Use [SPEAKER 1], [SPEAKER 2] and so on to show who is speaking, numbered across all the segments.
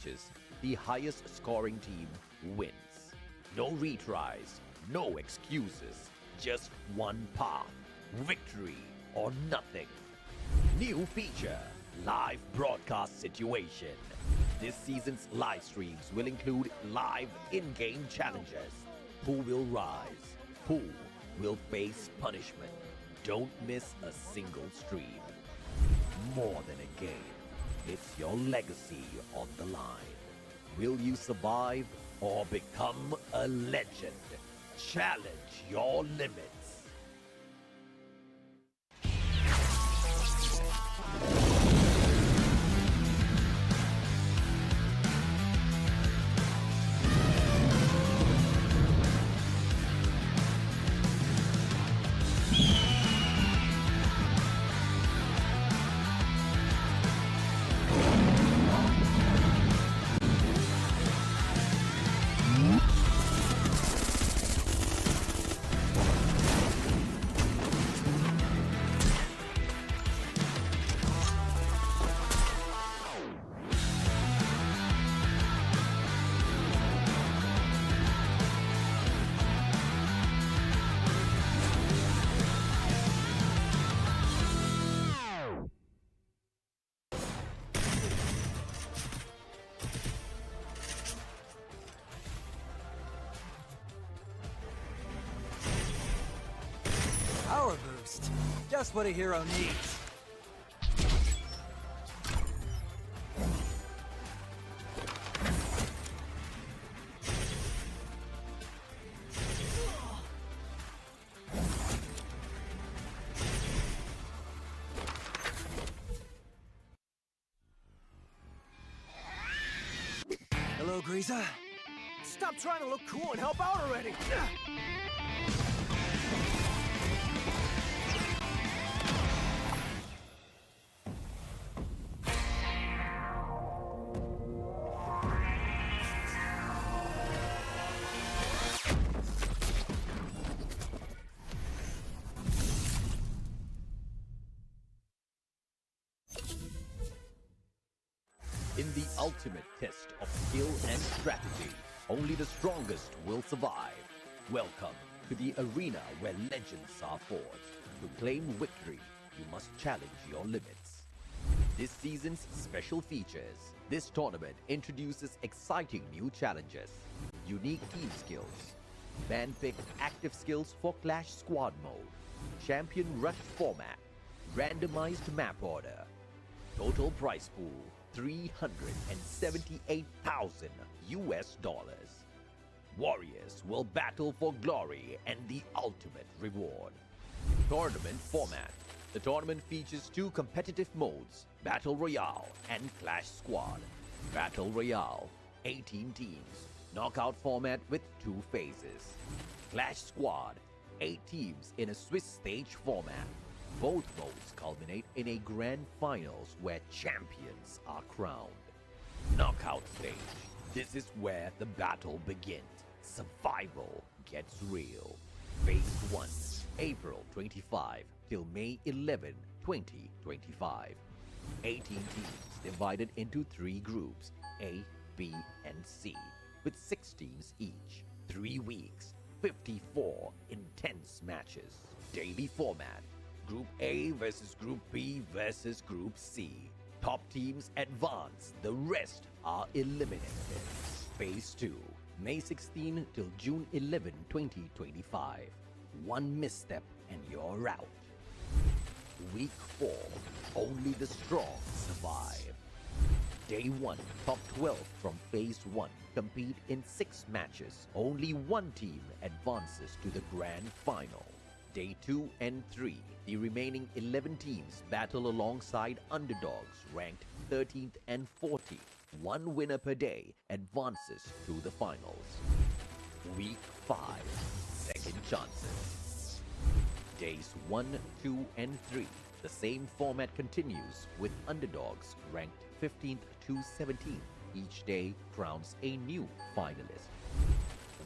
[SPEAKER 1] matches, the highest scoring team wins. No retries, no excuses, just one path, victory or nothing. New feature, live broadcast situation. This season's live streams will include live in-game challenges. Who will rise? Who will face punishment? Don't miss a single stream. More than a game, it's your legacy on the line. Will you survive or become a legend? Challenge your limits.
[SPEAKER 2] Power boost. Just what a hero needs. Hello, Greaser.
[SPEAKER 3] Stop trying to look cool and help out already!
[SPEAKER 1] In the ultimate test of skill and strategy, only the strongest will survive. Welcome to the arena where legends are forged. To claim victory, you must challenge your limits. This season's special features. This tournament introduces exciting new challenges, unique team skills, man-picked active skills for Clash Squad mode, champion rush format, randomized map order, total prize pool $378,000. Warriors will battle for glory and the ultimate reward. Tournament format. The tournament features two competitive modes, Battle Royale and Clash Squad. Battle Royale, 18 teams, knockout format with 2 phases. Clash Squad, 8 teams in a Swiss stage format. Both modes culminate in a grand finals where champions are crowned. Knockout stage. This is where the battle begins. Survival gets real. Phase 1, April 25 till May 11, 2025. 18 teams divided into 3 groups, A, B, and C, with 6 teams each. 3 weeks, 54 intense matches. Daily format. Group A versus Group B versus Group C. Top teams advance, the rest are eliminated. Phase 2, May 16 till June 11, 2025. 1 misstep and you're out. Week 4, only the strong survive. Day 1, top 12 from Phase 1 compete in 6 matches. Only 1 team advances to the grand final. Day 2 and 3, the remaining 11 teams battle alongside underdogs ranked 13th and 14th. 1 winner per day advances to the finals. Week 5, second chances. Days 1, 2, and 3, the same format continues with underdogs ranked 15th to 17th. Each day crowns a new finalist.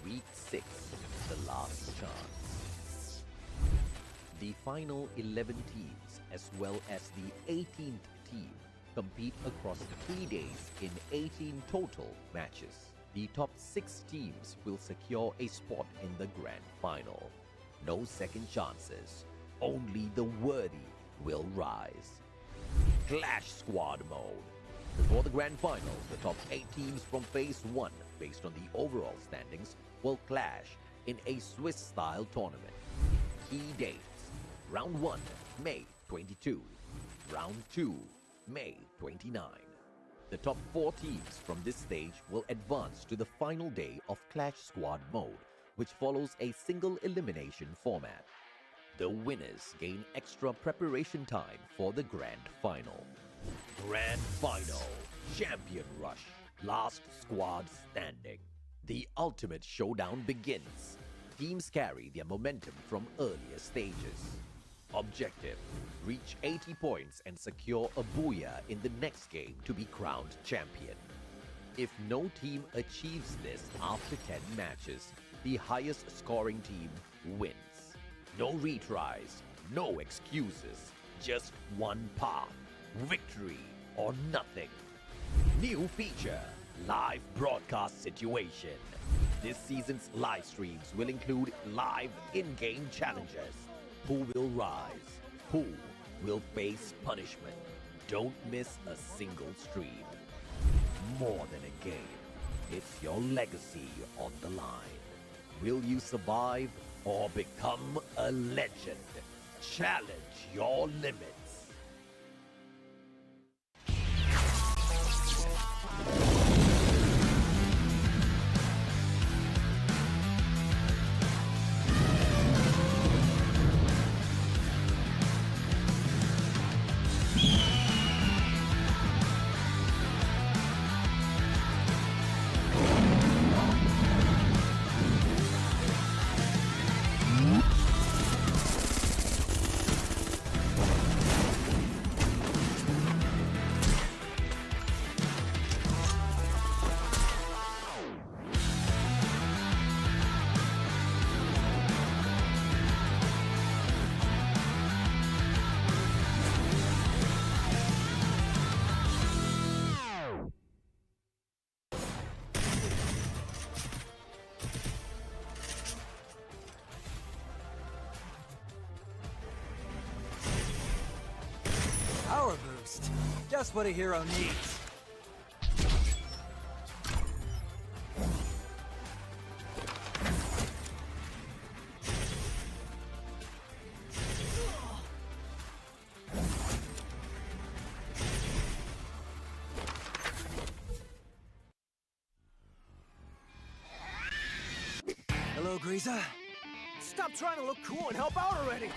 [SPEAKER 1] Week 6, the last chance. The final 11 teams, as well as the 18th team, compete across 3 days in 18 total matches. The top 6 teams will secure a spot in the grand final. No second chances, only the worthy will rise. Clash Squad Mode. Before the grand final, the top 8 teams from Phase 1, based on the overall standings, will clash in a Swiss-style tournament. Key dates: Round 1, May 22. Round 2, May 29. The top 4 teams from this stage will advance to the final day of Clash Squad Mode, which follows a single elimination format. The winners gain extra preparation time for the grand final. Grand Final, Champion Rush, Last Squad Standing. The ultimate showdown begins. Teams carry their momentum from earlier stages. Objective: reach 80 points and secure a booyah in the next game to be crowned champion. If no team achieves this after 10 matches, the highest scoring team wins. No retries, no excuses, just one path: victory or nothing. New feature: live broadcast situation. This season's live streams will include live in-game challenges. Who will rise? Who will face punishment? Don't miss a single stream. More than a game, it's your legacy on the line. Will you survive or become a legend? Challenge your limits.
[SPEAKER 2] Power boost. Just what a hero needs. Hello, Greaser.
[SPEAKER 3] Stop trying to look cool and help out already!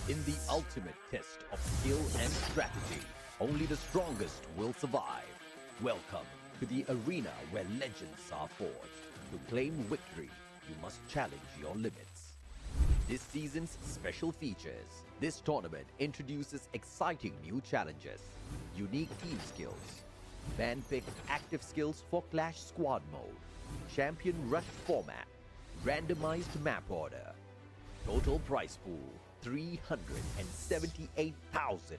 [SPEAKER 1] In the ultimate test of skill and strategy, only the strongest will survive. Welcome to the arena where legends are forged. To claim victory, you must challenge your limits. This season's special features. This tournament introduces exciting new challenges, unique team skills, fan-picked active skills for Clash Squad Mode, Champion Rush format, randomized map order, total prize pool $378,000.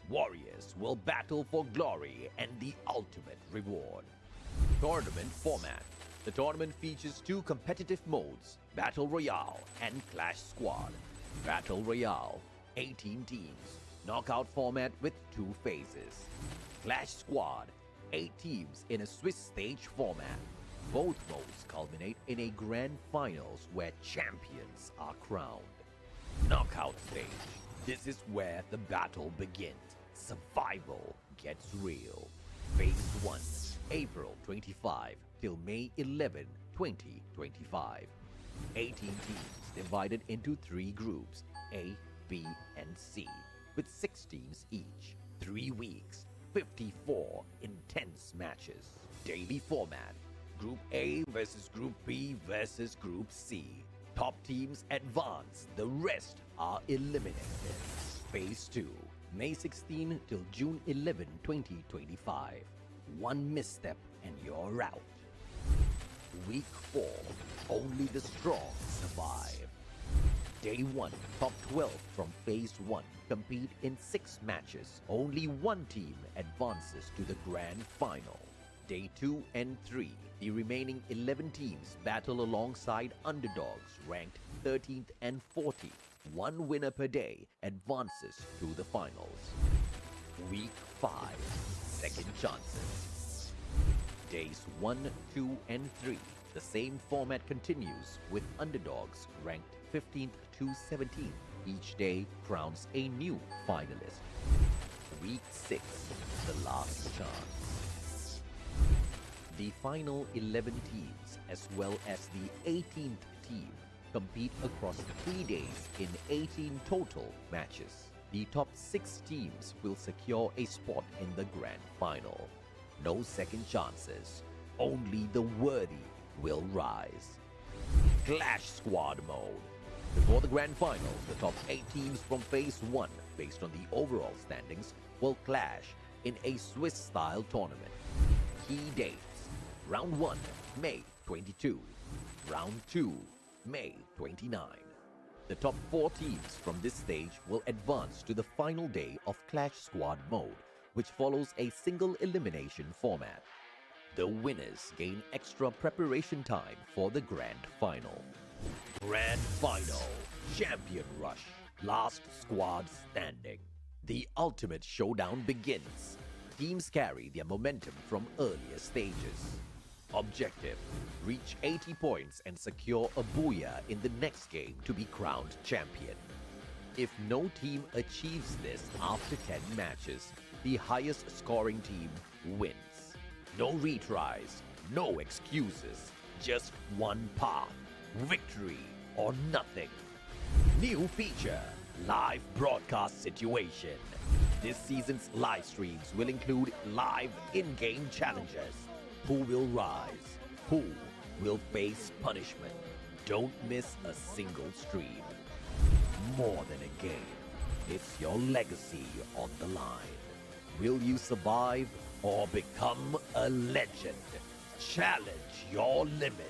[SPEAKER 1] Warriors will battle for glory and the ultimate reward. Tournament format. The tournament features 2 competitive modes, Battle Royale and Clash Squad. Battle Royale, 18 teams, knockout format with 2 phases. Clash Squad, 8 teams in a Swiss stage format. Both modes culminate in a grand finals where champions are crowned. Knockout stage. This is where the battle begins. Survival gets real. Phase 1, April 25 till May 11, 2025. 18 teams divided into 3 groups, A, B, and C, with 6 teams each. 3 weeks, 54 intense matches. Daily format. Group A versus Group B versus Group C. Top teams advance, the rest are eliminated. Phase 2, May 16 till June 11, 2025. One misstep and you're out. Week 4, only the strong survive. Day 1, top 12 from Phase 1 compete in 6 matches. Only one team advances to the grand final. Day 2 and 3, the remaining 11 teams battle alongside underdogs ranked 13th and 14th. One winner per day advances to the finals. Week 5, second chances. Days 1, 2, and 3, the same format continues with underdogs ranked 15th to 17th. Each day crowns a new finalist. Week 6, the last chance. The final 11 teams, as well as the 18th team, compete across 3 days in 18 total matches. The top 6 teams will secure a spot in the grand final. No second chances, only the worthy will rise. Clash Squad Mode. Before the grand final, the top 8 teams from Phase 1, based on the overall standings, will clash in a Swiss-style tournament. Key dates: Round 1, May 22. Round 2, May 29. The top 4 teams from this stage will advance to the final day of Clash Squad Mode, which follows a single elimination format. The winners gain extra preparation time for the grand final. Grand Final, Champion Rush, Last Squad Standing. The ultimate showdown begins. Teams carry their momentum from earlier stages. Objective: reach 80 points and secure a booyah in the next game to be crowned champion. If no team achieves this after 10 matches, the highest scoring team wins. No retries, no excuses, just one path: victory or nothing. New feature: live broadcast situation. This season's live streams will include live in-game challenges. Who will rise? Who will face punishment? Don't miss a single stream. More than a game, it's your legacy on the line. Will you survive or become a legend? Challenge your limits.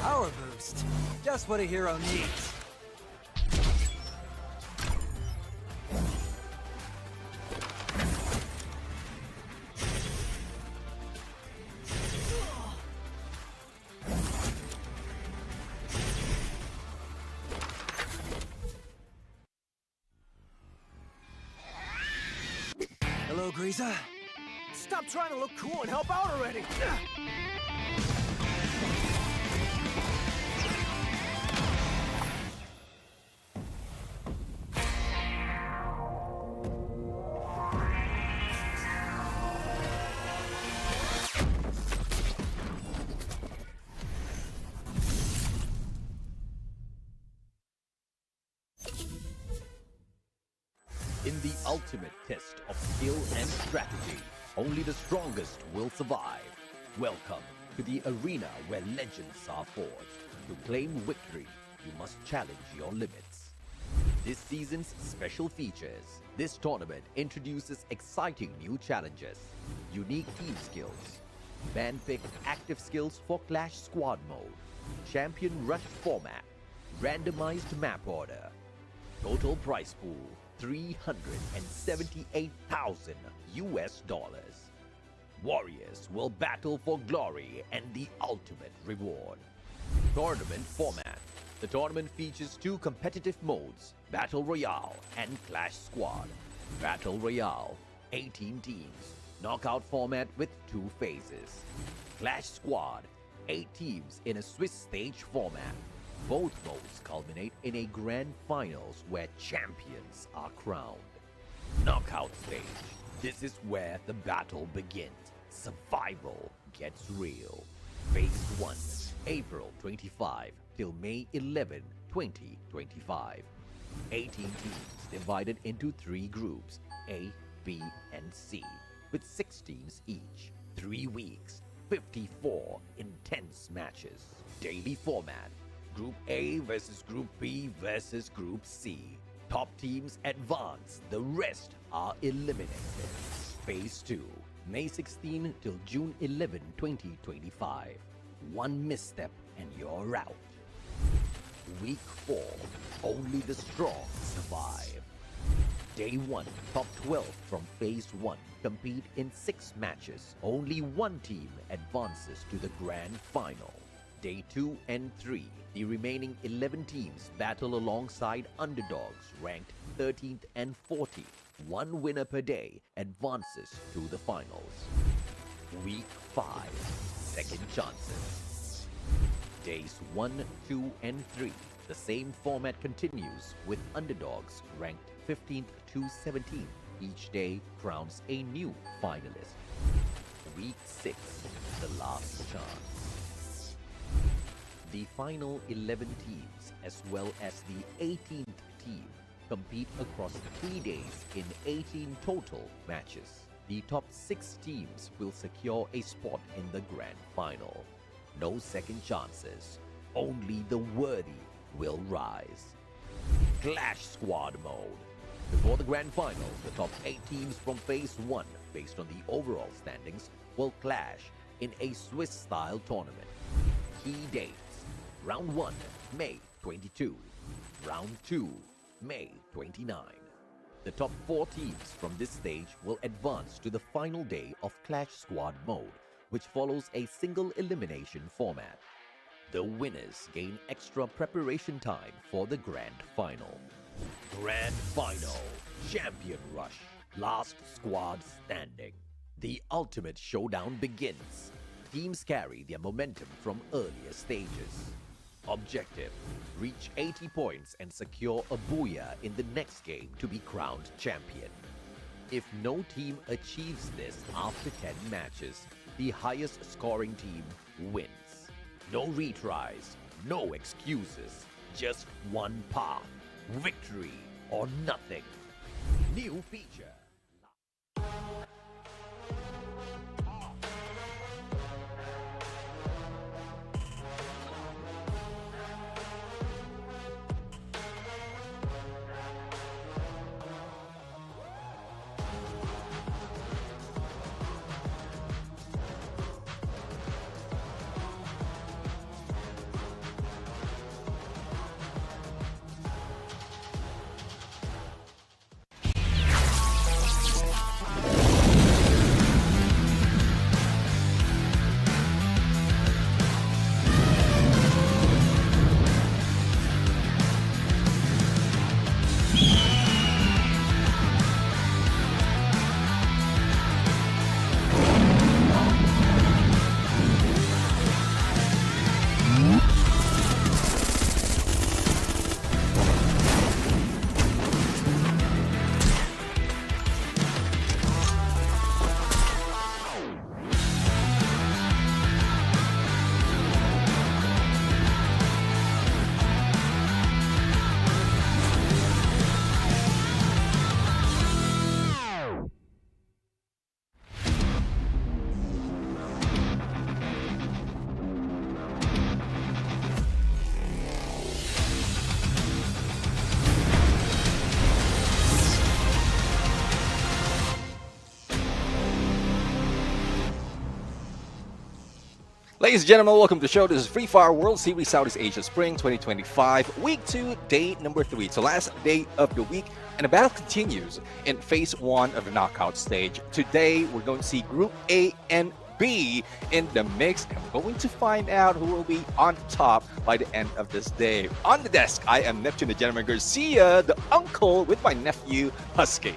[SPEAKER 2] Power boost. Just what a hero needs. Hello, Greaser.
[SPEAKER 3] Stop trying to look cool and help out already!
[SPEAKER 1] In the ultimate test of skill and strategy, only the strongest will survive. Welcome to the arena where legends are forged. To claim victory, you must challenge your limits. This season's special features. This tournament introduces exciting new challenges, unique team skills, Fan-picked active skills for Clash Squad mode. Champion Rush format. Randomized map order. Total prize pool $378,000. Warriors will battle for glory and the ultimate reward. Tournament format. The tournament features two competitive modes, Battle Royale and Clash Squad. Battle Royale, 18 teams, knockout format with 2 phases. Clash Squad, 8 teams in a Swiss stage format. Both modes culminate in a grand finals where champions are crowned. Knockout stage. This is where the battle begins. Survival gets real. Phase 1, April 25 till May 11, 2025. 18 teams divided into 3 groups, A, B, and C, with 6 teams each. 3 weeks, 54 intense matches. Daily format. Group A versus Group B versus Group C. Top teams advance, the rest are eliminated. Phase 2, May 16 till June 11, 2025. 1 misstep and you're out. Week 4, only the strong survive. Day 1, top 12 from Phase 1 compete in 6 matches. Only 1 team advances to the grand final. Day 2 and 3, the remaining 11 teams battle alongside underdogs ranked 13th and 14th. 1 winner per day advances to the finals. Week 5, second chances. Days 1, 2, and 3, the same format continues with underdogs ranked 15th to 17th. Each day crowns a new finalist. Week 6, the last chance. The final 11 teams, as well as the 18th team, compete across 3 days in 18 total matches. The top 6 teams will secure a spot in the grand final. No second chances, only the worthy will rise. Clash Squad mode. Before the grand final, the top 8 teams from Phase 1, based on the overall standings, will clash in a Swiss-style tournament. Key dates. Round 1, May 22. Round 2, May 29. The top 4 teams from this stage will advance to the final day of Clash Squad mode, which follows a single elimination format. The winners gain extra preparation time for the grand final. Grand final, Champion Rush, last squad standing. The ultimate showdown begins. Teams carry their momentum from earlier stages. Objective: reach 80 points and secure a booyah in the next game to be crowned champion. If no team achieves this after 10 matches, the highest scoring team wins. No retries, no excuses, just one path: victory or nothing. New feature.
[SPEAKER 4] Ladies and gentlemen, welcome to the show. This is Free Fire World Series Southeast Asia Spring 2025, Week 2, Day number 3. So last day of the week, and the battle continues in Phase 1 of the knockout stage. Today, we're going to see Group A and B in the mix, and we're going to find out who will be on top by the end of this day. On the desk, I am Neptune the Gentleman Garcia, the uncle with my nephew, Husky.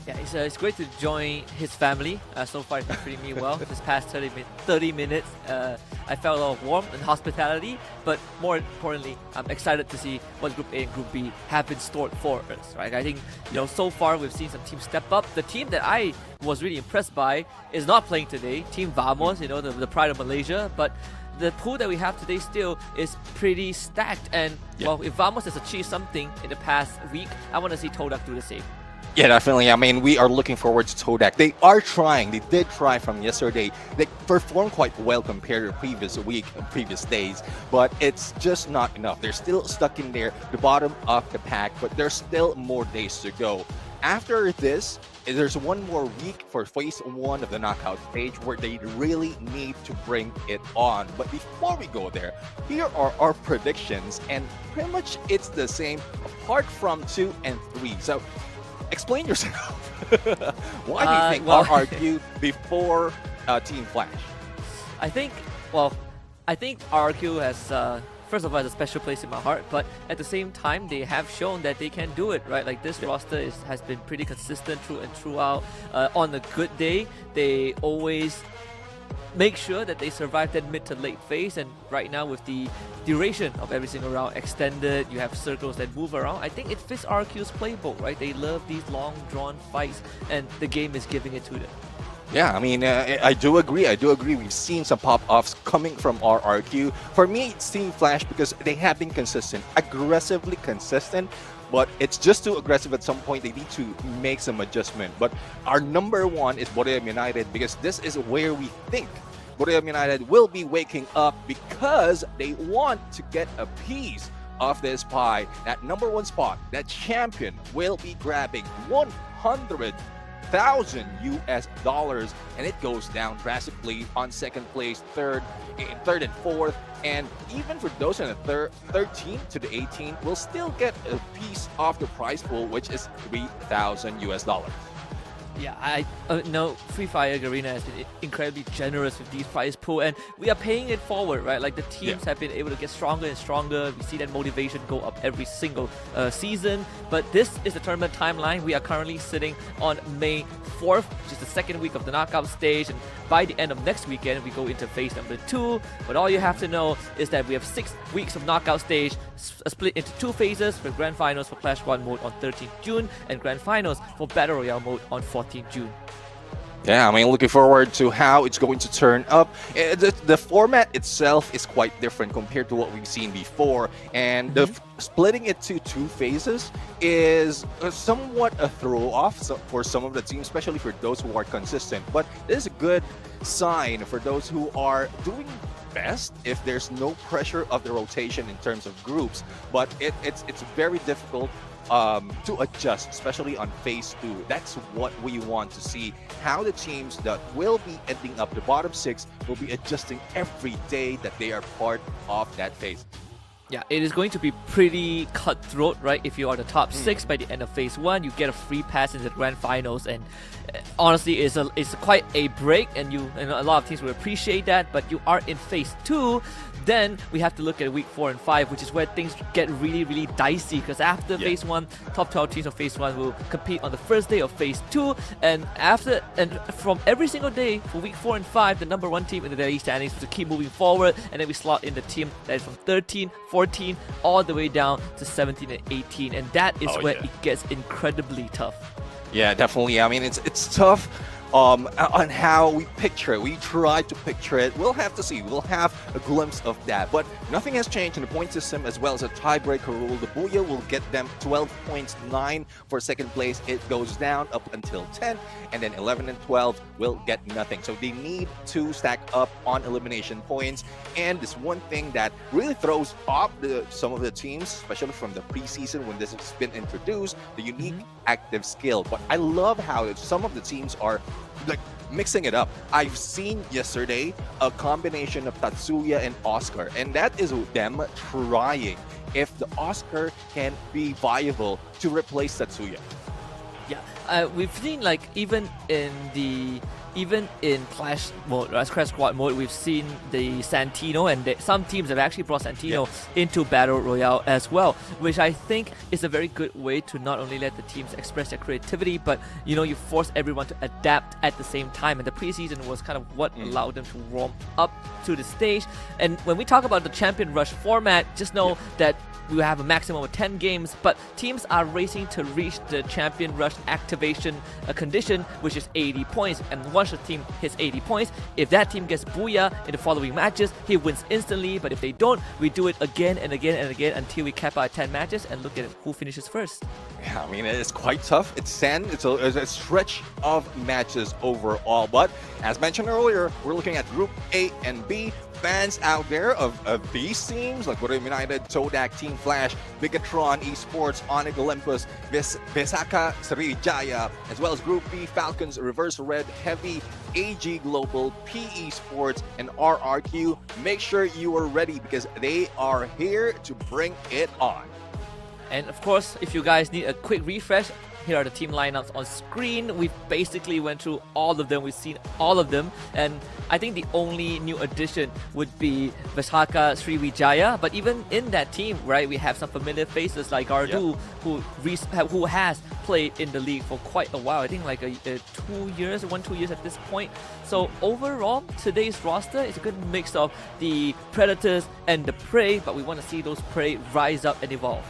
[SPEAKER 5] Yeah, it's great to join his family. So far, it's been treating me well. This past 30 minutes, I felt a lot of warmth and hospitality. But more importantly, I'm excited to see what Group A and Group B have in store for us. Right? I think so far we've seen some teams step up. The team that I was really impressed by is not playing today. Team Vamos, the pride of Malaysia, but the pool that we have today still is pretty stacked. And well, if Vamos has achieved something in the past week, I want to see Todak do the same.
[SPEAKER 4] Yeah, definitely. I mean, we are looking forward to Todak. They are trying. They did try from yesterday. They performed quite well compared to the previous week and previous days, but it's just not enough. They're still stuck in there, the bottom of the pack, but there's still more days to go. After this, there's one more week for Phase 1 of the knockout stage where they really need to bring it on. But before we go there, here are our predictions, and pretty much it's the same apart from 2 and 3. So explain yourself. Why do you think RRQ before Team Flash?
[SPEAKER 5] I think RRQ has, first of all, has a special place in my heart, but at the same time, they have shown that they can do it, right? Like this roster has been pretty consistent through and throughout. On a good day, they always make sure that they survive that mid to late phase, and right now with the duration of every single round extended, you have circles that move around. I think it fits RQ's playbook, right? They love these long drawn fights, and the game is giving it to them.
[SPEAKER 4] Yeah, I mean, I do agree. We've seen some pop-offs coming from RRQ. For me, it's Team Flash because they have been consistent, aggressively consistent, but it's just too aggressive at some point. They need to make some adjustment. But our number one is Bordeaux United, because this is where we think Bordeaux United will be waking up, because they want to get a piece of this pie. That number one spot, that champion, will be grabbing $100,000 US, and it goes down drastically on second place, third and fourth, and even for those in the 13 to the 18 will still get a piece of the prize pool, which is $3,000 US.
[SPEAKER 5] Yeah, I know Free Fire Garena has been incredibly generous with these prize pool, and we are paying it forward, right? Like the teams have been able to get stronger and stronger. We see that motivation go up every single season. But this is the tournament timeline. We are currently sitting on May 4th, which is the second week of the knockout stage, and by the end of next weekend, we go into phase number 2. But all you have to know is that we have 6 weeks of knockout stage, split into 2 phases, for Grand Finals for Clash 1 mode on 13th June, and Grand Finals for Battle Royale mode on 14th June.
[SPEAKER 4] Yeah, I mean, looking forward to how it's going to turn up. The format itself is quite different compared to what we've seen before, and splitting it to 2 phases is somewhat a throw-off for some of the teams, especially for those who are consistent. But it is a good sign for those who are doing best if there's no pressure of the rotation in terms of groups. But it's very difficult to adjust, especially on phase 2. That's what we want to see, how the teams that will be ending up the bottom 6 will be adjusting every day that they are part of that phase.
[SPEAKER 5] Yeah, it is going to be pretty cutthroat, right? If you are the top 6 by the end of phase 1, you get a free pass into the grand finals, and honestly, it's quite a break, and a lot of teams will appreciate that. But you are in phase 2. Then we have to look at week 4 and 5, which is where things get really, really dicey, because after phase 1, top 12 teams of phase 1 will compete on the first day of phase 2, and from every single day for week 4 and 5, the number 1 team in the daily standings will keep moving forward, and then we slot in the team that is from 13, 14, all the way down to 17 and 18, and that is where it gets incredibly tough.
[SPEAKER 4] Yeah, definitely. I mean, it's tough on how we picture it. We try to picture it. We'll have to see. We'll have a glimpse of that. But nothing has changed in the point system, as well as a tiebreaker rule. The Booyah will get them 12 points, 9 for second place. It goes down up until 10, and then 11 and 12 will get nothing. So they need to stack up on elimination points. And this one thing that really throws off some of the teams, especially from the preseason when this has been introduced, the unique active skill. But I love how some of the teams are like mixing it up. I've seen yesterday a combination of Tatsuya and Oscar, and that is them trying if the Oscar can be viable to replace Tatsuya.
[SPEAKER 5] Yeah, we've seen like even in Clash mode, Clash Squad mode, we've seen the Santino, and some teams have actually brought Santino into Battle Royale as well, which I think is a very good way to not only let the teams express their creativity, but you force everyone to adapt at the same time. And the preseason was kind of what allowed them to warm up to the stage. And when we talk about the Champion Rush format, just know that we have a maximum of 10 games, but teams are racing to reach the Champion Rush activation condition, which is 80 points. And once a team hits 80 points, if that team gets Booyah in the following matches, he wins instantly. But if they don't, we do it again and again and again until we cap out at 10 matches and look at who finishes first.
[SPEAKER 4] Yeah, I mean, it's quite tough. It's a stretch of matches overall. But as mentioned earlier, we're looking at Group A and B. Fans out there of these teams like Royale United, Todak, Team Flash, Bigatron, Esports, Onyx Olympus, Visaka, Sriwijaya, as well as Group B, Falcons, Reverse Red, Heavy, AG Global, PE Sports, and RRQ. Make sure you are ready because they are here to bring it on.
[SPEAKER 5] And of course, if you guys need a quick refresh, here are the team lineups on screen. We've basically went through all of them. We've seen all of them. And I think the only new addition would be Visaka Sriwijaya. But even in that team, right, we have some familiar faces like Gardu, who has played in the league for quite a while. I think like 2 years, 1-2 years at this point. So overall, today's roster is a good mix of the predators and the prey, but we want to see those prey rise up and evolve.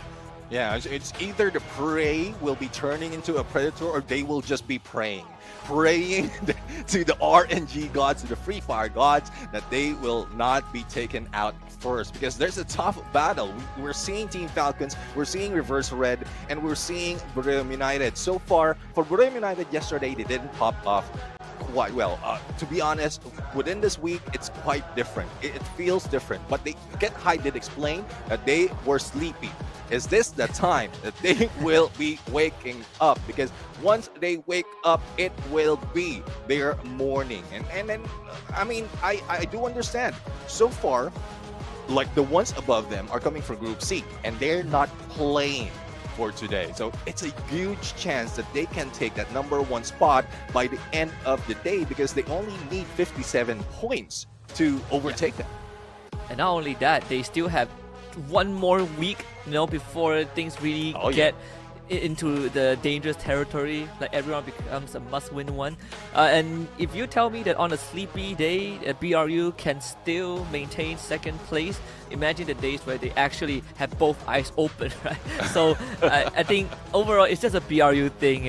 [SPEAKER 4] Yeah, it's either the prey will be turning into a predator or they will just be praying to the RNG gods, to the Free Fire gods, that they will not be taken out first, because there's a tough battle. We're seeing Team Falcons, we're seeing Reverse Red, and we're seeing Royale United. So far, for Royale United yesterday, they didn't pop off quite well. To be honest, within this week, it's quite different. It feels different, but Get High did explain that they were sleepy. Is this the time that they will be waking up? Because once they wake up, it will be their morning. And then, I mean, I do understand. So far, like the ones above them are coming from Group C, and they're not playing for today. So it's a huge chance that they can take that #1 spot by the end of the day, because they only need 57 points to overtake them.
[SPEAKER 5] And not only that, they still have one more week, before things really get into the dangerous territory. Like everyone becomes a must-win one. And if you tell me that on a sleepy day, BRU can still maintain second place, imagine the days where they actually have both eyes open, right? So I think overall it's just a BRU thing.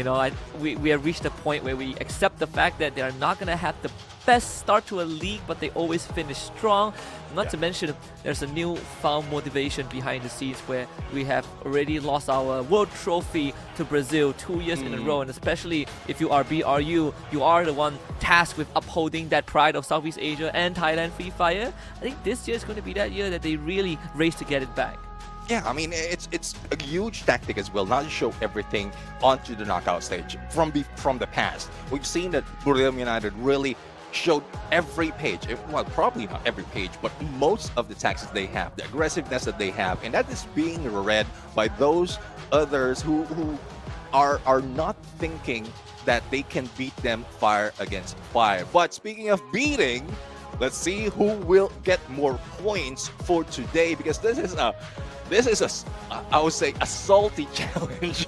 [SPEAKER 5] We have reached a point where we accept the fact that they are not going to have the best start to a league, but they always finish strong. Not to mention, there's a newfound motivation behind the scenes where we have already lost our world trophy to Brazil 2 years in a row, and especially if you are BRU, you are the one tasked with upholding that pride of Southeast Asia and Thailand Free Fire. I think this year is going to be that year that they really race to get it back.
[SPEAKER 4] Yeah, I mean, it's a huge tactic as well, not to show everything onto the knockout stage from the past. We've seen that Royale United really showed every page, well, probably not every page, but most of the tactics they have, the aggressiveness that they have, and that is being read by those others who are not thinking that they can beat them fire against fire. But speaking of beating, let's see who will get more points for today, because this is I would say a salty challenge.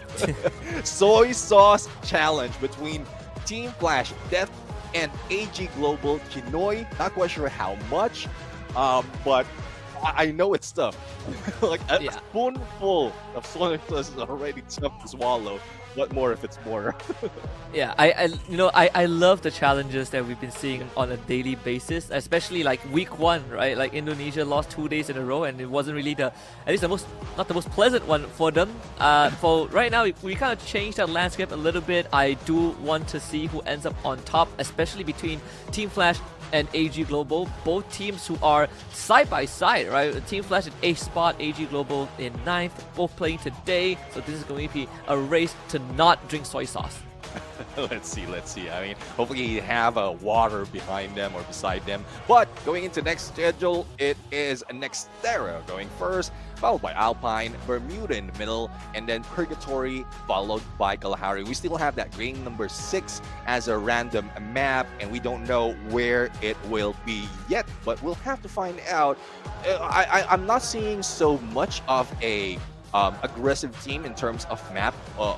[SPEAKER 4] Soy sauce challenge between Team Flash, Death, and AG Global Hanoi. Not quite sure how much, but I know it's tough. Like a spoonful of soy sauce is already tough to swallow. What more if it's more?
[SPEAKER 5] Yeah, I love the challenges that we've been seeing on a daily basis, especially like week 1, right? Like Indonesia lost 2 days in a row, and it wasn't really not the most pleasant one for them. For right now, we kind of changed that landscape a little bit. I do want to see who ends up on top, especially between Team Flash and AG Global, both teams who are side by side, right? Team Flash in 8th spot, AG Global in 9th, both playing today. So this is going to be a race to not drink soy sauce.
[SPEAKER 4] Let's see, let's see. I mean, hopefully you have a water behind them or beside them. But going into next schedule, it is Nextera going first, followed by Alpine, Bermuda in the middle, and then Purgatory, followed by Kalahari. We still have that game number 6 as a random map, and we don't know where it will be yet, but we'll have to find out. I'm not seeing so much of a aggressive team in terms of map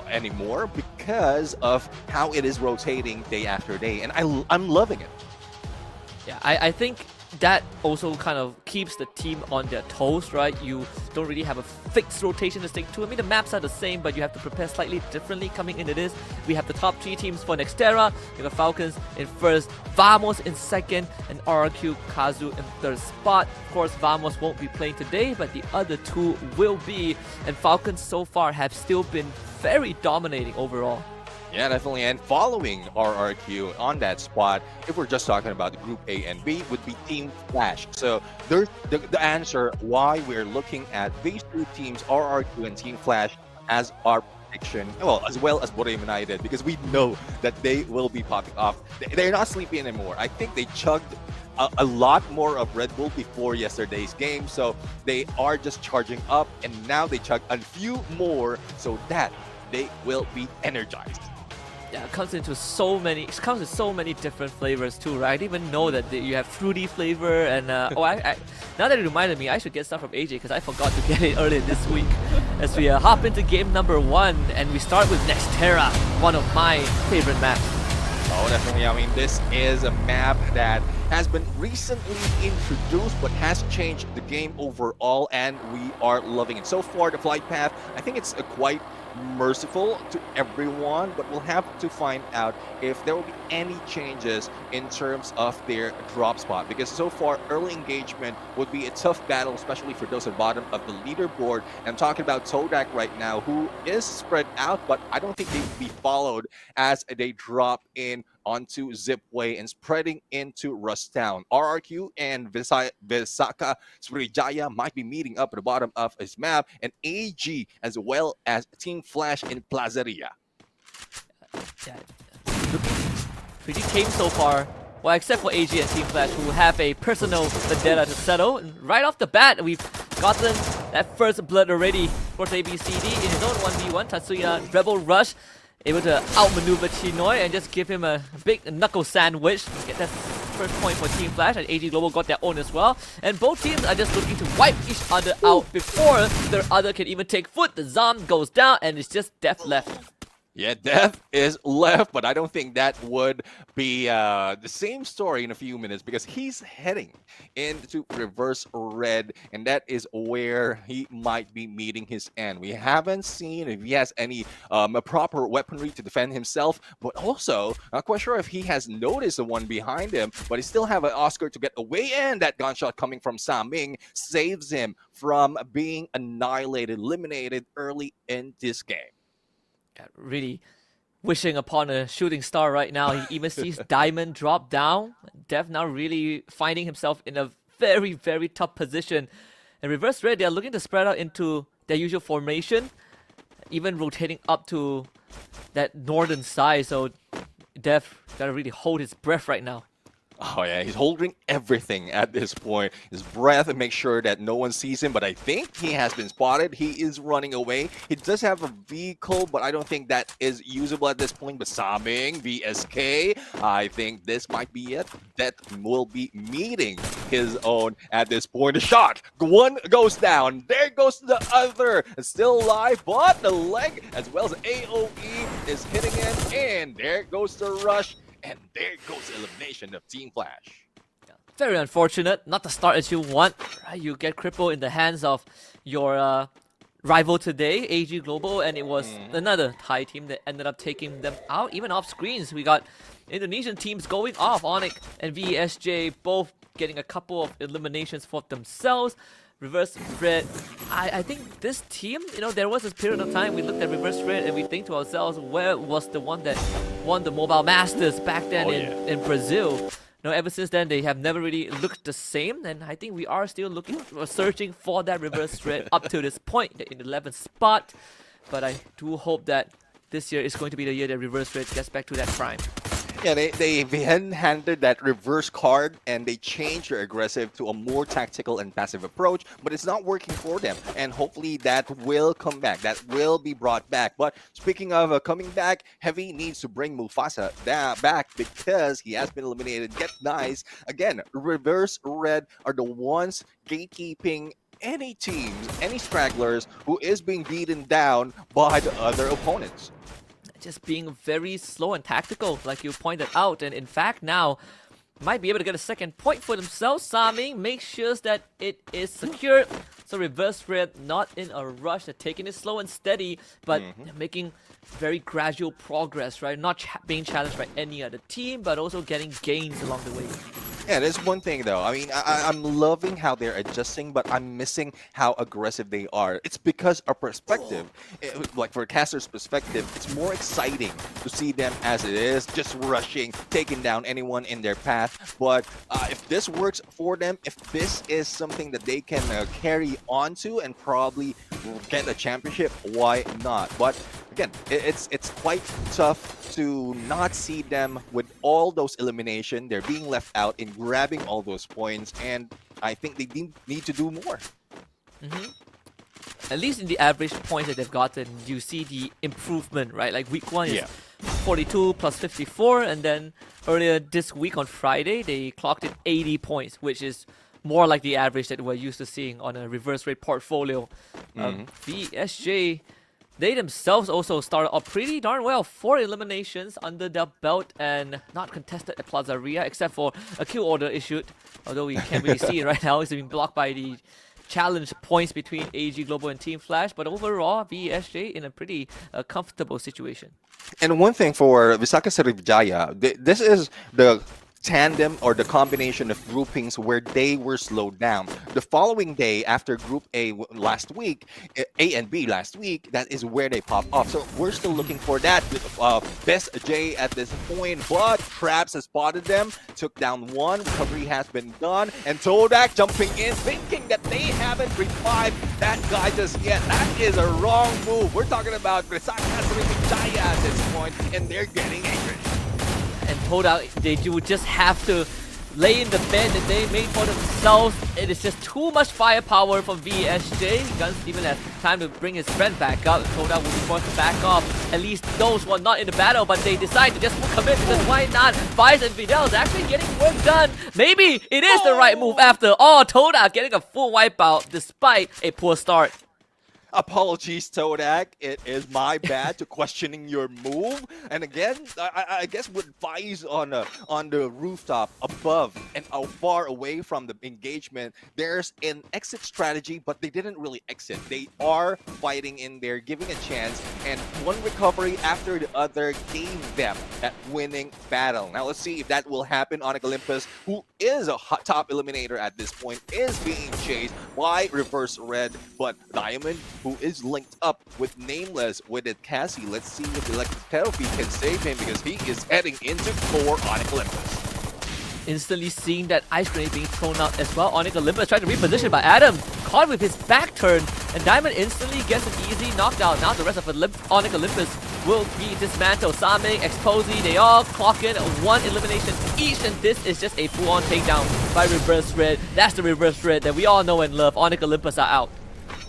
[SPEAKER 4] anymore because of how it is rotating day after day, and I'm loving it.
[SPEAKER 5] Yeah, I think that also kind of keeps the team on their toes, right? You don't really have a fixed rotation to stick to. I mean, the maps are the same, but you have to prepare slightly differently coming into this. We have the top 3 teams for Nextera. We got Falcons in first, Vamos in second, and RRQ Kazu in third spot. Of course, Vamos won't be playing today, but the other 2 will be. And Falcons so far have still been very dominating overall.
[SPEAKER 4] Yeah, definitely. And following RRQ on that spot, if we're just talking about the Group A and B, would be Team Flash. So there's the answer why we're looking at these 2 teams, RRQ and Team Flash, as our prediction, well, as well as Borneo United, because we know that they will be popping off. They're not sleepy anymore. I think they chugged a lot more of Red Bull before yesterday's game, so they are just charging up, and now they chug a few more so that they will be energized.
[SPEAKER 5] Yeah, it comes with so many different flavors too, right? I didn't even know that you have fruity flavor and now that it reminded me, I should get stuff from AJ because I forgot to get it earlier this week. As we hop into game number 1 and we start with Nextera, one of my favorite maps.
[SPEAKER 4] Oh, definitely. I mean, this is a map that has been recently introduced but has changed the game overall, and we are loving it. So far, the flight path, I think it's quite merciful to everyone, but we'll have to find out if there will be any changes in terms of their drop spot, because so far early engagement would be a tough battle, especially for those at the bottom of the leaderboard. And I'm talking about Todak right now, who is spread out, but I don't think they'd be followed as they drop in onto Zipway and spreading into Rustown. RRQ and Visaka Sriwijaya might be meeting up at the bottom of his map, and AG as well as Team Flash in Plazeria.
[SPEAKER 5] Yeah, looking pretty tame so far. Well, except for AG and Team Flash, who have a personal vendetta to settle. And right off the bat, we've gotten that first blood already. Of course, ABCD in his own 1v1, Tatsuya Rebel Rush, able to outmaneuver Chinoy and just give him a big knuckle sandwich. Get that first point for Team Flash, and AG Global got their own as well. And both teams are just looking to wipe each other out before their other can even take foot. The Zom goes down and it's just death left.
[SPEAKER 4] Yeah, death is left, but I don't think that would be the same story in a few minutes, because he's heading into reverse red, and that is where he might be meeting his end. We haven't seen if he has any proper weaponry to defend himself, but also not quite sure if he has noticed the one behind him, but he still have an Oscar to get away, and that gunshot coming from Saming saves him from being annihilated, eliminated early in this game.
[SPEAKER 5] Really wishing upon a shooting star right now. He even sees Diamond drop down. Dev now really finding himself in a very, very tough position. And Reverse Red, they're looking to spread out into their usual formation, even rotating up to that northern side. So Dev gotta really hold his breath right now.
[SPEAKER 4] Oh yeah, he's holding everything at this point. His breath, and make sure that no one sees him, but I think he has been spotted. He is running away. He does have a vehicle, but I don't think that is usable at this point. But Saming, VSK, I think this might be it. That will be meeting his own at this point. A shot, one goes down. There goes the other. It's still alive, but the leg as well as AOE is hitting him, and there goes the rush. And there goes the elimination of Team Flash.
[SPEAKER 5] Very unfortunate. Not the start as you want. Right? You get crippled in the hands of your rival today, AG Global, and it was another Thai team that ended up taking them out, even off screens. We got Indonesian teams going off. Onyx and VSJ both getting a couple of eliminations for themselves. Reverse Red, I think this team, you know, there was this period of time we looked at Reverse Red and we think to ourselves, where was the one that won the Mobile Masters back then in Brazil? You know, ever since then, they have never really looked the same, and I think we are still looking, searching for that Reverse Red up to this point in the 11th spot. But I do hope that this year is going to be the year that Reverse Red gets back to that prime.
[SPEAKER 4] Yeah, they handed that reverse card and they changed their aggressive to a more tactical and passive approach, but it's not working for them. And hopefully that will come back. That will be brought back. But speaking of coming back, Heavy needs to bring Mufasa back because he has been eliminated. Get nice. Again, Reverse Red are the ones gatekeeping any teams, any stragglers who is being beaten down by the other opponents.
[SPEAKER 5] Just being very slow and tactical, like you pointed out, and in fact now might be able to get a second point for themselves. Saming makes sure that it is secured. So Reverse Red not in a rush, they're taking it slow and steady, but they're making very gradual progress, right? Not being challenged by any other team, but also getting gains along the way.
[SPEAKER 4] Yeah, there's one thing though. I mean, I'm loving how they're adjusting, but I'm missing how aggressive they are. It's because our perspective, like for a caster's perspective, it's more exciting to see them as it is, just rushing, taking down anyone in their path. But if this works for them, if this is something that they can carry on to and probably get a championship, why not? But again, it's quite tough to not see them with all those elimination. They're being left out in grabbing all those points, and I think they need to do more.
[SPEAKER 5] At least in the average points that they've gotten, you see the improvement, right? Like week 1 is 42 plus 54, and then earlier this week on Friday, they clocked in 80 points, which is more like the average that we're used to seeing on a Reverse Red portfolio. VSJ, they themselves also started off pretty darn well. 4 eliminations under their belt and not contested at Plaza Ria, except for a kill order issued. Although we can't really see it right now, it's been blocked by the challenge points between AG Global and Team Flash. But overall, VSJ in a pretty comfortable situation.
[SPEAKER 4] And one thing for Visaka Srivijaya, this is the tandem or the combination of groupings where they were slowed down. The following day after Group A last week, A and B last week, that is where they pop off. So we're still looking for that. Best J at this point, but Traps has spotted them, took down one, recovery has been done, and Todak jumping in, thinking that they haven't revived that guy just yet. That is a wrong move. We're talking about Visaka Srivijaya at this point, and they're getting angry.
[SPEAKER 5] And Todak, they do just have to lay in the bed that they made for themselves. It is just too much firepower from VSJ. Guns even has time to bring his friend back up. Todak will be forced to back off. At least those who are not in the battle, but they decide to just commit because why not? Vice and Fidel is actually getting work done. Maybe it is the right move after all. Todak getting a full wipeout despite a poor start.
[SPEAKER 4] Apologies, Todak. It is my bad to questioning your move. And again, I guess with Vice on the rooftop above and far away from the engagement, there's an exit strategy, but they didn't really exit. They are fighting in there, giving a chance, and one recovery after the other gave them that winning battle. Now let's see if that will happen. Onyx Olympus, who is a top eliminator at this point, is being chased by Reverse Red, but Diamond, who is linked up with Nameless with it Cassie. Let's see if Electric Therapy can save him because he is heading into core Onyx Olympus.
[SPEAKER 5] Instantly seeing that ice grenade being thrown out as well. Onyx Olympus trying to reposition by Adam. Caught with his back turn. And Diamond instantly gets an easy knockdown. Now the rest of Onyx Olympus will be dismantled. Saming, Exposy, they all clock in 1 elimination each. And this is just a full-on takedown by Reverse Red. That's the Reverse Red that we all know and love. Onyx Olympus are out.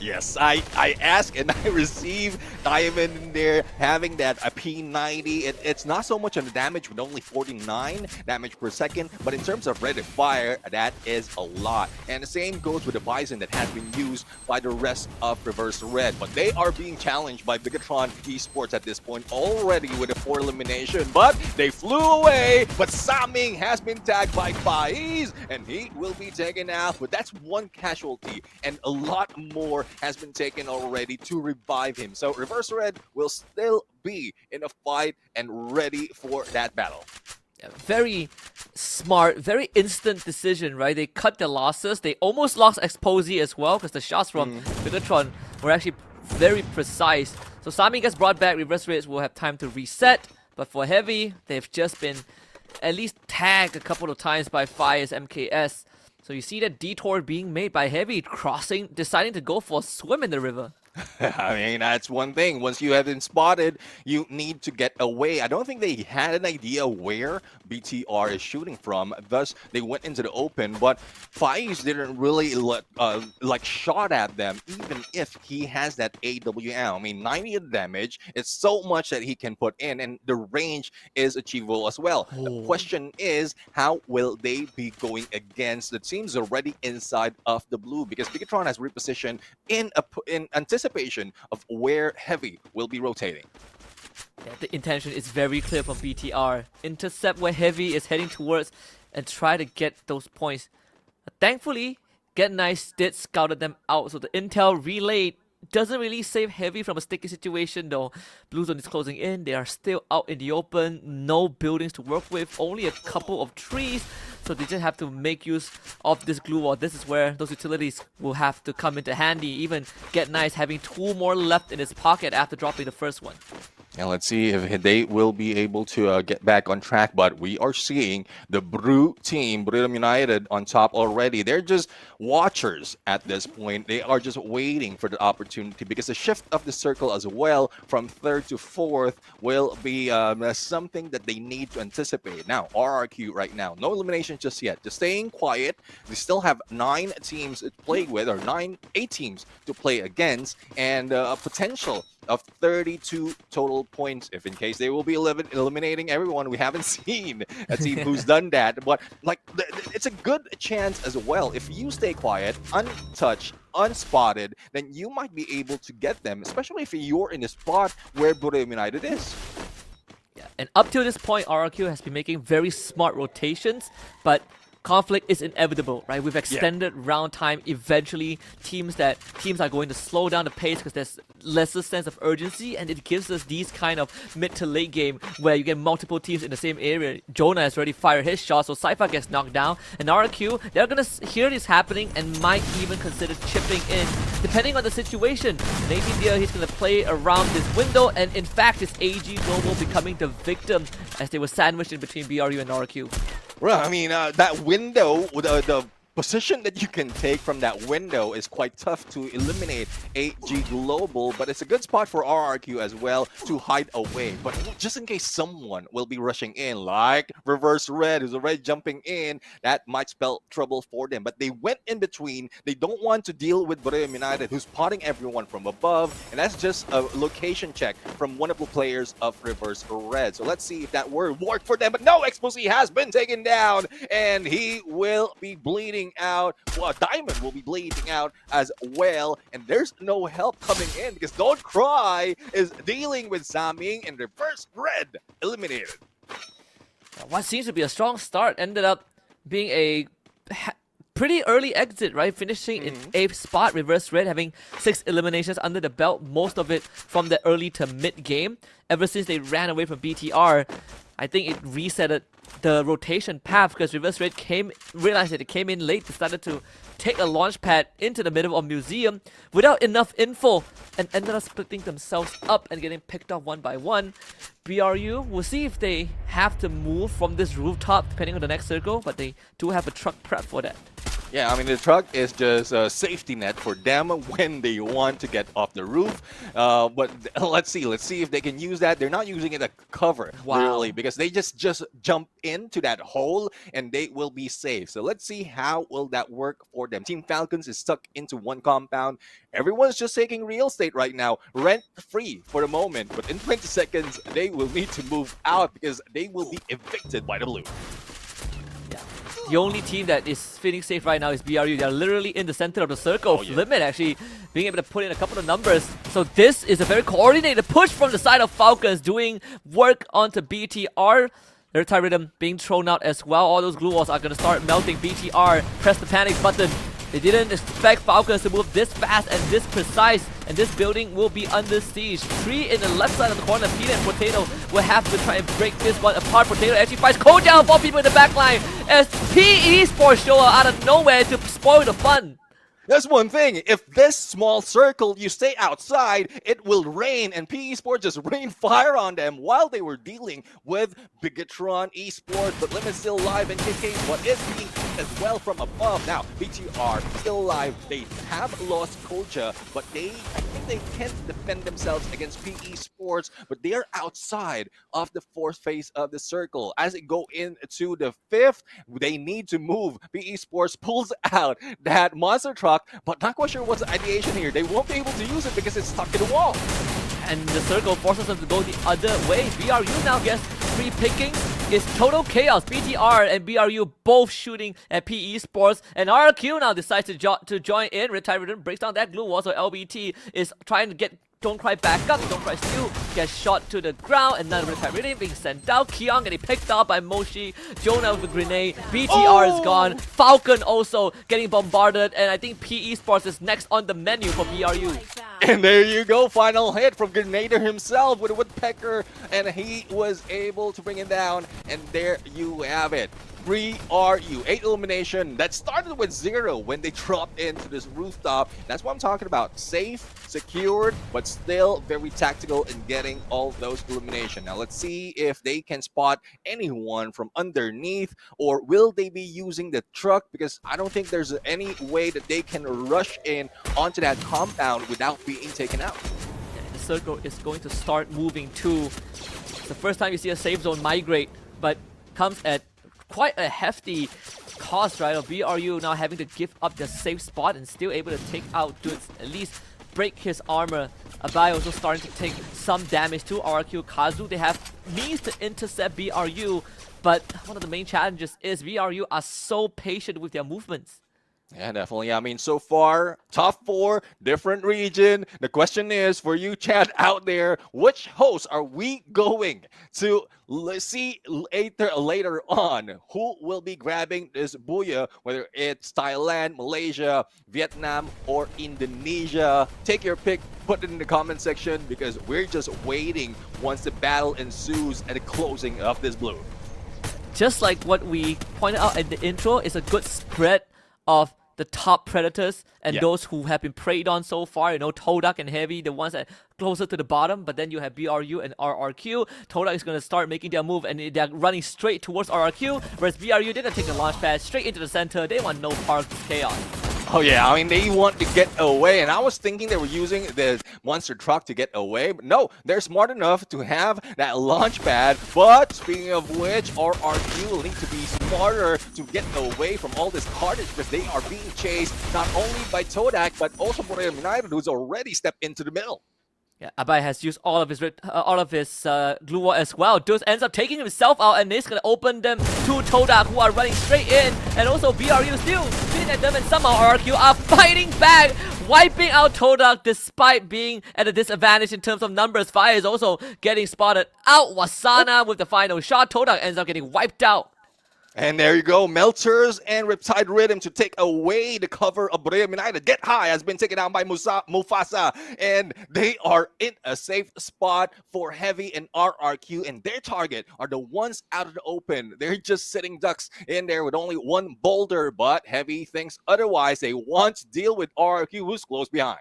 [SPEAKER 4] Yes, I ask and I receive. Diamond in there having that P90. It's not so much on the damage with only 49 damage per second, but in terms of rate of fire, that is a lot. And the same goes with the Bison that has been used by the rest of Reverse Red. But they are being challenged by Bigatron Esports at this point already with a 4 elimination. But they flew away. But Saming has been tagged by Faiz, and he will be taken out. But that's one casualty, and a lot more has been taken already to revive him. So Reverse Red will still be in a fight and ready for that battle.
[SPEAKER 5] Yeah, very smart, very instant decision, right? They cut their losses. They almost lost Exposy as well because the shots from Bigatron were actually very precise. So Saming gets brought back. Reverse Red will have time to reset. But for Heavy, they've just been at least tagged a couple of times by Fire's MKS. So you see that detour being made by Heavy, crossing, deciding to go for a swim in the river.
[SPEAKER 4] I mean, that's one thing. Once you have been spotted, you need to get away. I don't think they had an idea where BTR is shooting from. Thus, they went into the open. But Faiz didn't really like shot at them, even if he has that AWM. I mean, 90 of damage. It's so much that he can put in, and the range is achievable as well. The question is, how will they be going against the teams already inside of the blue? Because Bigatron has repositioned in anticipation of where Heavy will be rotating.
[SPEAKER 5] Yeah, the intention is very clear from BTR. Intercept where Heavy is heading towards and try to get those points. Thankfully, Get Nice did scouted them out, so the intel relayed doesn't really save Heavy from a sticky situation though. Blue Zone is closing in, they are still out in the open, no buildings to work with, only a couple of trees, so they just have to make use of this glue wall. This is where those utilities will have to come into handy, even Get Nice having 2 more left in his pocket after dropping the first one.
[SPEAKER 4] And let's see if they will be able to get back on track. But we are seeing the Brew team, Brew United, on top already. They're just watchers at this point. They are just waiting for the opportunity, because the shift of the circle as well from 3rd to 4th will be something that they need to anticipate. Now, RRQ right now, no elimination just yet. Just staying quiet. They still have 9 teams to play with, or 8 teams to play against, and a potential of 32 total points, if in case they will be eliminating everyone. We haven't seen a team who's done that, but like it's a good chance as well. If you stay quiet, untouched, unspotted, then you might be able to get them, especially if you're in the spot where Buram United is.
[SPEAKER 5] Yeah, and up to this point, RRQ has been making very smart rotations, but conflict is inevitable, right? We've extended round time. Eventually, teams are going to slow down the pace because there's lesser sense of urgency, and it gives us these kind of mid to late game where you get multiple teams in the same area. Jonah has already fired his shot, so Cypher gets knocked down, and RQ, they're gonna hear this happening and might even consider chipping in, depending on the situation. Maybe he's gonna play around this window, and in fact, it's AG Global becoming the victim as they were sandwiched in between BRU and RQ.
[SPEAKER 4] Well, I mean, that window, the position that you can take from that window is quite tough to eliminate AG Global, but it's a good spot for RRQ as well to hide away. But just in case someone will be rushing in, like Reverse Red, who's already jumping in, that might spell trouble for them. But they went in between. They don't want to deal with Boreo United, who's spotting everyone from above, and that's just a location check from one of the players of Reverse Red. So let's see if that word worked for them. But no, Exposé has been taken down, and he will be bleeding out. Well, Diamond will be bleeding out as well, and there's no help coming in because Don't Cry is dealing with Saming, and Reverse Red eliminated.
[SPEAKER 5] What seems to be a strong start ended up being a pretty early exit, right? Finishing in 8th spot. Reverse Red having 6 eliminations under the belt, most of it from the early to mid game. Ever since they ran away from BTR, I think it resetted the rotation path because Reverse Red realized that it came in late, decided to take a launch pad into the middle of Museum without enough info, and ended up splitting themselves up and getting picked off one by one. BRU, we'll see if they have to move from this rooftop depending on the next circle, but they do have a truck prep for that.
[SPEAKER 4] Yeah, I mean, the truck is just a safety net for them when they want to get off the roof. But let's see if they can use that. They're not using it as cover, really, because they just jump into that hole and they will be safe. So let's see how will that work for them. Team Falcons is stuck into one compound. Everyone's just taking real estate right now, rent-free for the moment. But in 20 seconds, they will need to move out because they will be evicted by the blue.
[SPEAKER 5] The only team that is feeling safe right now is BRU. They're literally in the center of the circle. Limit actually being able to put in a couple of numbers. So this is a very coordinated push from the side of Falcons, doing work onto BTR. Their tie rhythm being thrown out as well. All those glue walls are going to start melting. BTR press the panic button. They didn't expect Falcons to move this fast and this precise, and this building will be under siege. 3 in the left side of the corner. Peter and Potato will have to try and break this one apart. Potato actually fights Code down, 4 people in the back line as PE Sports show up out of nowhere to spoil the fun.
[SPEAKER 4] That's one thing. If this small circle, you stay outside, it will rain, and PE Sports just rained fire on them while they were dealing with Bigatron Esports. But Limit still live, and KK, what is being as well from above. Now, BTR still alive. They have lost Koja, but I think they can defend themselves against PE Sports, but they are outside of the fourth phase of the circle. As it go into the fifth, they need to move. PE Sports pulls out that monster truck, but not quite sure what's the ideation here. They won't be able to use it because it's stuck in the wall.
[SPEAKER 5] And the circle forces them to go the other way. BRU now gets free picking. It's total chaos. BTR and BRU both shooting at PE Sports. And RRQ now decides to join in. Riptide Rhythm breaks down that glue wall, so LBT is trying to get Don't Cry back up. Don't Cry still gets shot to the ground. And then Riptide Rhythm being sent out. Keong getting picked up by Moshi. Jonah with a grenade. BTR is gone. Falcon also getting bombarded. And I think PE Sports is next on the menu for BRU.
[SPEAKER 4] And there you go, final hit from Grenadier himself with a Woodpecker, and he was able to bring it down, and there you have it. 3RU, 8 elimination that started with 0 when they dropped into this rooftop. That's what I'm talking about. Safe, secured, but still very tactical in getting all those elimination. Now let's see if they can spot anyone from underneath, or will they be using the truck, because I don't think there's any way that they can rush in onto that compound without being taken out.
[SPEAKER 5] The circle is going to start moving too. It's the first time you see a safe zone migrate, but comes at quite a hefty cost, right? Of BRU now having to give up their safe spot and still able to take out Dudes, at least break his armor. Abai also starting to take some damage to RRQ Kazu. They have means to intercept BRU, but one of the main challenges is BRU are so patient with their movements.
[SPEAKER 4] Yeah, definitely. I mean, so far, top 4, different region. The question is, for you, Chad, out there, which host are we going to see later on? Who will be grabbing this booyah, whether it's Thailand, Malaysia, Vietnam, or Indonesia? Take your pick, put it in the comment section, because we're just waiting once the battle ensues at the closing of this blue.
[SPEAKER 5] Just like what we pointed out in the intro, it's a good spread of the top predators and those who have been preyed on so far. You know, Todak and Heavy, the ones that closer to the bottom, but then you have BRU and RRQ. Todak is going to start making their move, and they're running straight towards RRQ, whereas BRU, they're going to take the launch pad straight into the center. They want no part of chaos.
[SPEAKER 4] Oh yeah, I mean, they want to get away, and I was thinking they were using the monster truck to get away, but no, they're smart enough to have that launch pad. But speaking of which, RRQ will need to be smarter to get away from all this carnage, because they are being chased not only by Todak, but also by United, who's already stepped into the middle.
[SPEAKER 5] Yeah, Abai has used all of his glue wall as well. Dus ends up taking himself out, and he's gonna open them to Todak, who are running straight in, and also BRU still shooting at them, and somehow RRQ are fighting back, wiping out Todak despite being at a disadvantage in terms of numbers. Fire is also getting spotted out. Wasana with the final shot. Todak ends up getting wiped out.
[SPEAKER 4] And there you go, Melters and Riptide Rhythm to take away the cover of Borneo United. Get High has been taken down by Mufasa, and they are in a safe spot for Heavy and RRQ, and their target are the ones out of the open. They're just sitting ducks in there with only one boulder, but Heavy thinks otherwise. They want to deal with RRQ, who's close behind.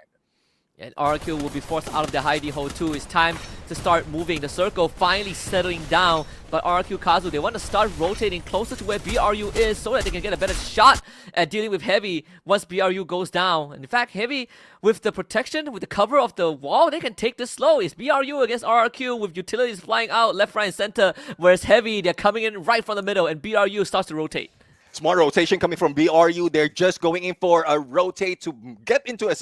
[SPEAKER 5] And RRQ will be forced out of the hidey hole too. It's time to start moving. The circle finally settling down. But RRQ Kazu, they want to start rotating closer to where BRU is so that they can get a better shot at dealing with Heavy once BRU goes down. And in fact, Heavy, with the protection, with the cover of the wall, they can take this slow. It's BRU against RRQ with utilities flying out left, right, and center. Whereas Heavy, they're coming in right from the middle, and BRU starts to rotate.
[SPEAKER 4] Smart rotation coming from BRU. They're just going in for a rotate to get into a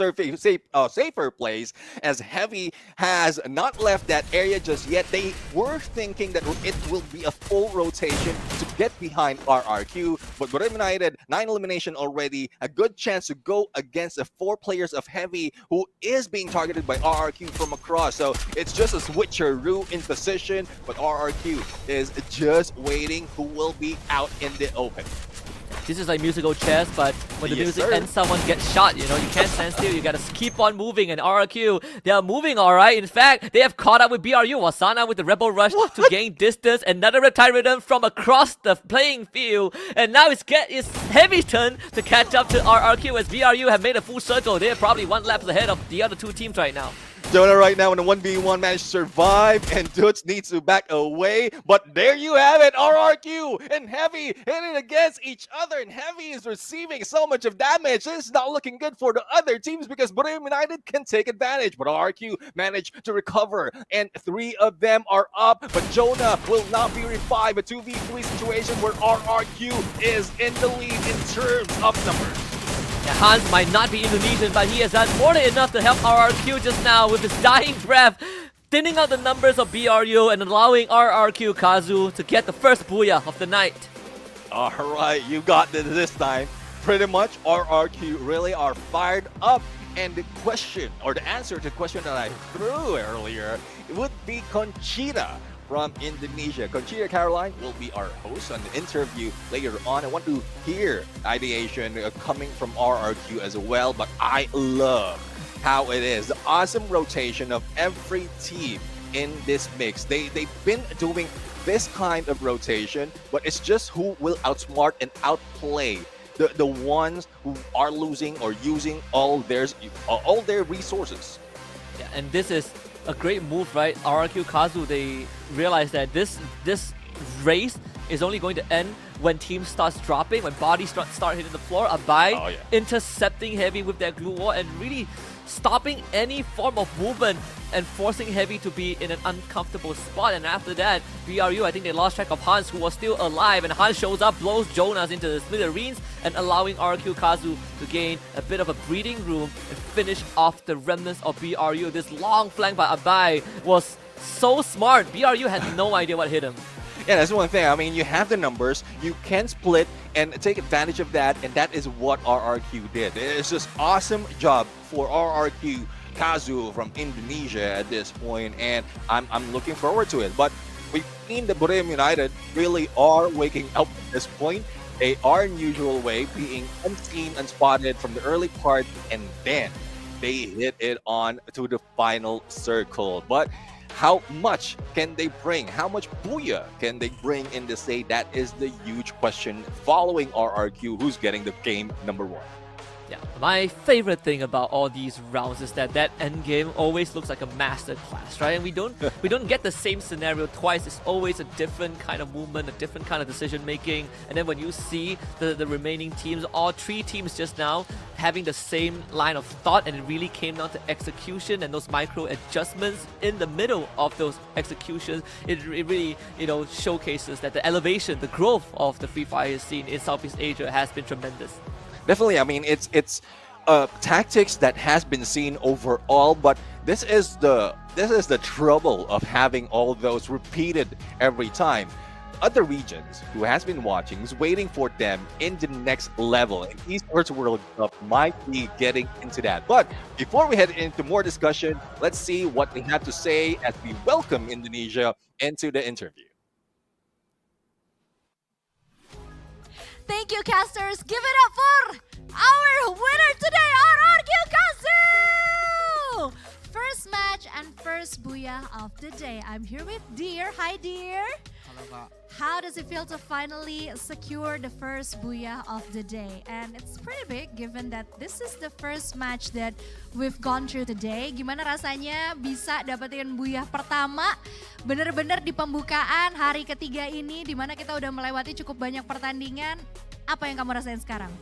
[SPEAKER 4] safer place, as Heavy has not left that area just yet. They were thinking that it will be a full rotation to get behind RRQ, but Borneo United, 9 elimination already, a good chance to go against the 4 players of Heavy who is being targeted by RRQ from across. So it's just a switcheroo in position, but RRQ is just waiting who will be out in the open.
[SPEAKER 5] This is like musical chairs, but when the music ends, someone gets shot. You know, you can't stand still. You gotta keep on moving. And RRQ, they are moving all right. In fact, they have caught up with BRU. Wasana with the Rebel Rush to gain distance. Another Riptide Rhythm from across the playing field. And now it's Heavy's turn to catch up to RRQ, as BRU have made a full circle. They are probably 1 lap ahead of the other 2 teams right now.
[SPEAKER 4] Jonah right now in a 1v1 managed to survive, and Dutch needs to back away. But there you have it, RRQ and Heavy hitting against each other, and Heavy is receiving so much of damage. This is not looking good for the other teams because Borneo United can take advantage, but RRQ managed to recover, and 3 of them are up. But Jonah will not be revived. A 2v3 situation where RRQ is in the lead in terms of numbers.
[SPEAKER 5] Yeah, Hans might not be Indonesian, but he has done more than enough to help RRQ just now with his dying breath, thinning out the numbers of BRU and allowing RRQ Kazu to get the first booyah of the night.
[SPEAKER 4] All right, you got this time. Pretty much, RRQ really are fired up. And the question, or the answer to the question that I threw earlier, would be Conchita from Indonesia. Conchita Caroline will be our host on the interview later on. I want to hear ideation coming from RRQ as well, but I love how it is. The awesome rotation of every team in this mix. They've been doing this kind of rotation, but it's just who will outsmart and outplay the ones who are losing or using all their resources.
[SPEAKER 5] Yeah, and this is a great move, right? RRQ Kazu, they realize that this race is only going to end when teams starts dropping, when bodies start hitting the floor. Abai intercepting Heavy with their glue wall and really stopping any form of movement and forcing Heavy to be in an uncomfortable spot. And after that, BRU, I think they lost track of Hans, who was still alive, and Hans shows up, blows Jonas into the smithereens, and allowing RQ Kazu to gain a bit of a breathing room and finish off the remnants of BRU. This long flank by Abai was so smart. BRU had no idea what hit him.
[SPEAKER 4] Yeah, that's one thing. I mean, you have the numbers, you can split and take advantage of that, and that is what RRQ did. It's just awesome job for RRQ Kazu from Indonesia at this point, and I'm looking forward to it. But we've seen the Borneo United really are waking up at this point. They are in usual way, being unseen, unspotted from the early part, and then they hit it on to the final circle. But how much can they bring? How much booyah can they bring in this day? That is the huge question following RRQ, who's getting the game number 1.
[SPEAKER 5] Yeah, my favorite thing about all these rounds is that end game always looks like a master class, right? And we don't get the same scenario twice. It's always a different kind of movement, a different kind of decision making. And then when you see the remaining teams, all 3 teams just now having the same line of thought, and it really came down to execution and those micro adjustments in the middle of those executions. It really, showcases that the elevation, the growth of the Free Fire scene in Southeast Asia has been tremendous.
[SPEAKER 4] Definitely, I mean, it's tactics that has been seen overall, but this is the trouble of having all those repeated every time. Other regions who has been watching is waiting for them in the next level, and Esports World Cup might be getting into that. But before we head into more discussion, let's see what they have to say as we welcome Indonesia into the interview.
[SPEAKER 6] Thank you, casters. Give it up for our winner today, RRQ Kazu! First match and first booyah of the day. I'm here with Deer. Hi, Deer.
[SPEAKER 7] Hello, Kak.
[SPEAKER 6] How does it feel to finally secure the first booyah of the day? And it's pretty big given that this is the first match that we've gone through today. Gimana rasanya bisa dapetin booyah pertama bener-bener di pembukaan hari ketiga ini, dimana kita udah melewati cukup banyak pertandingan. Apa yang kamu rasain sekarang?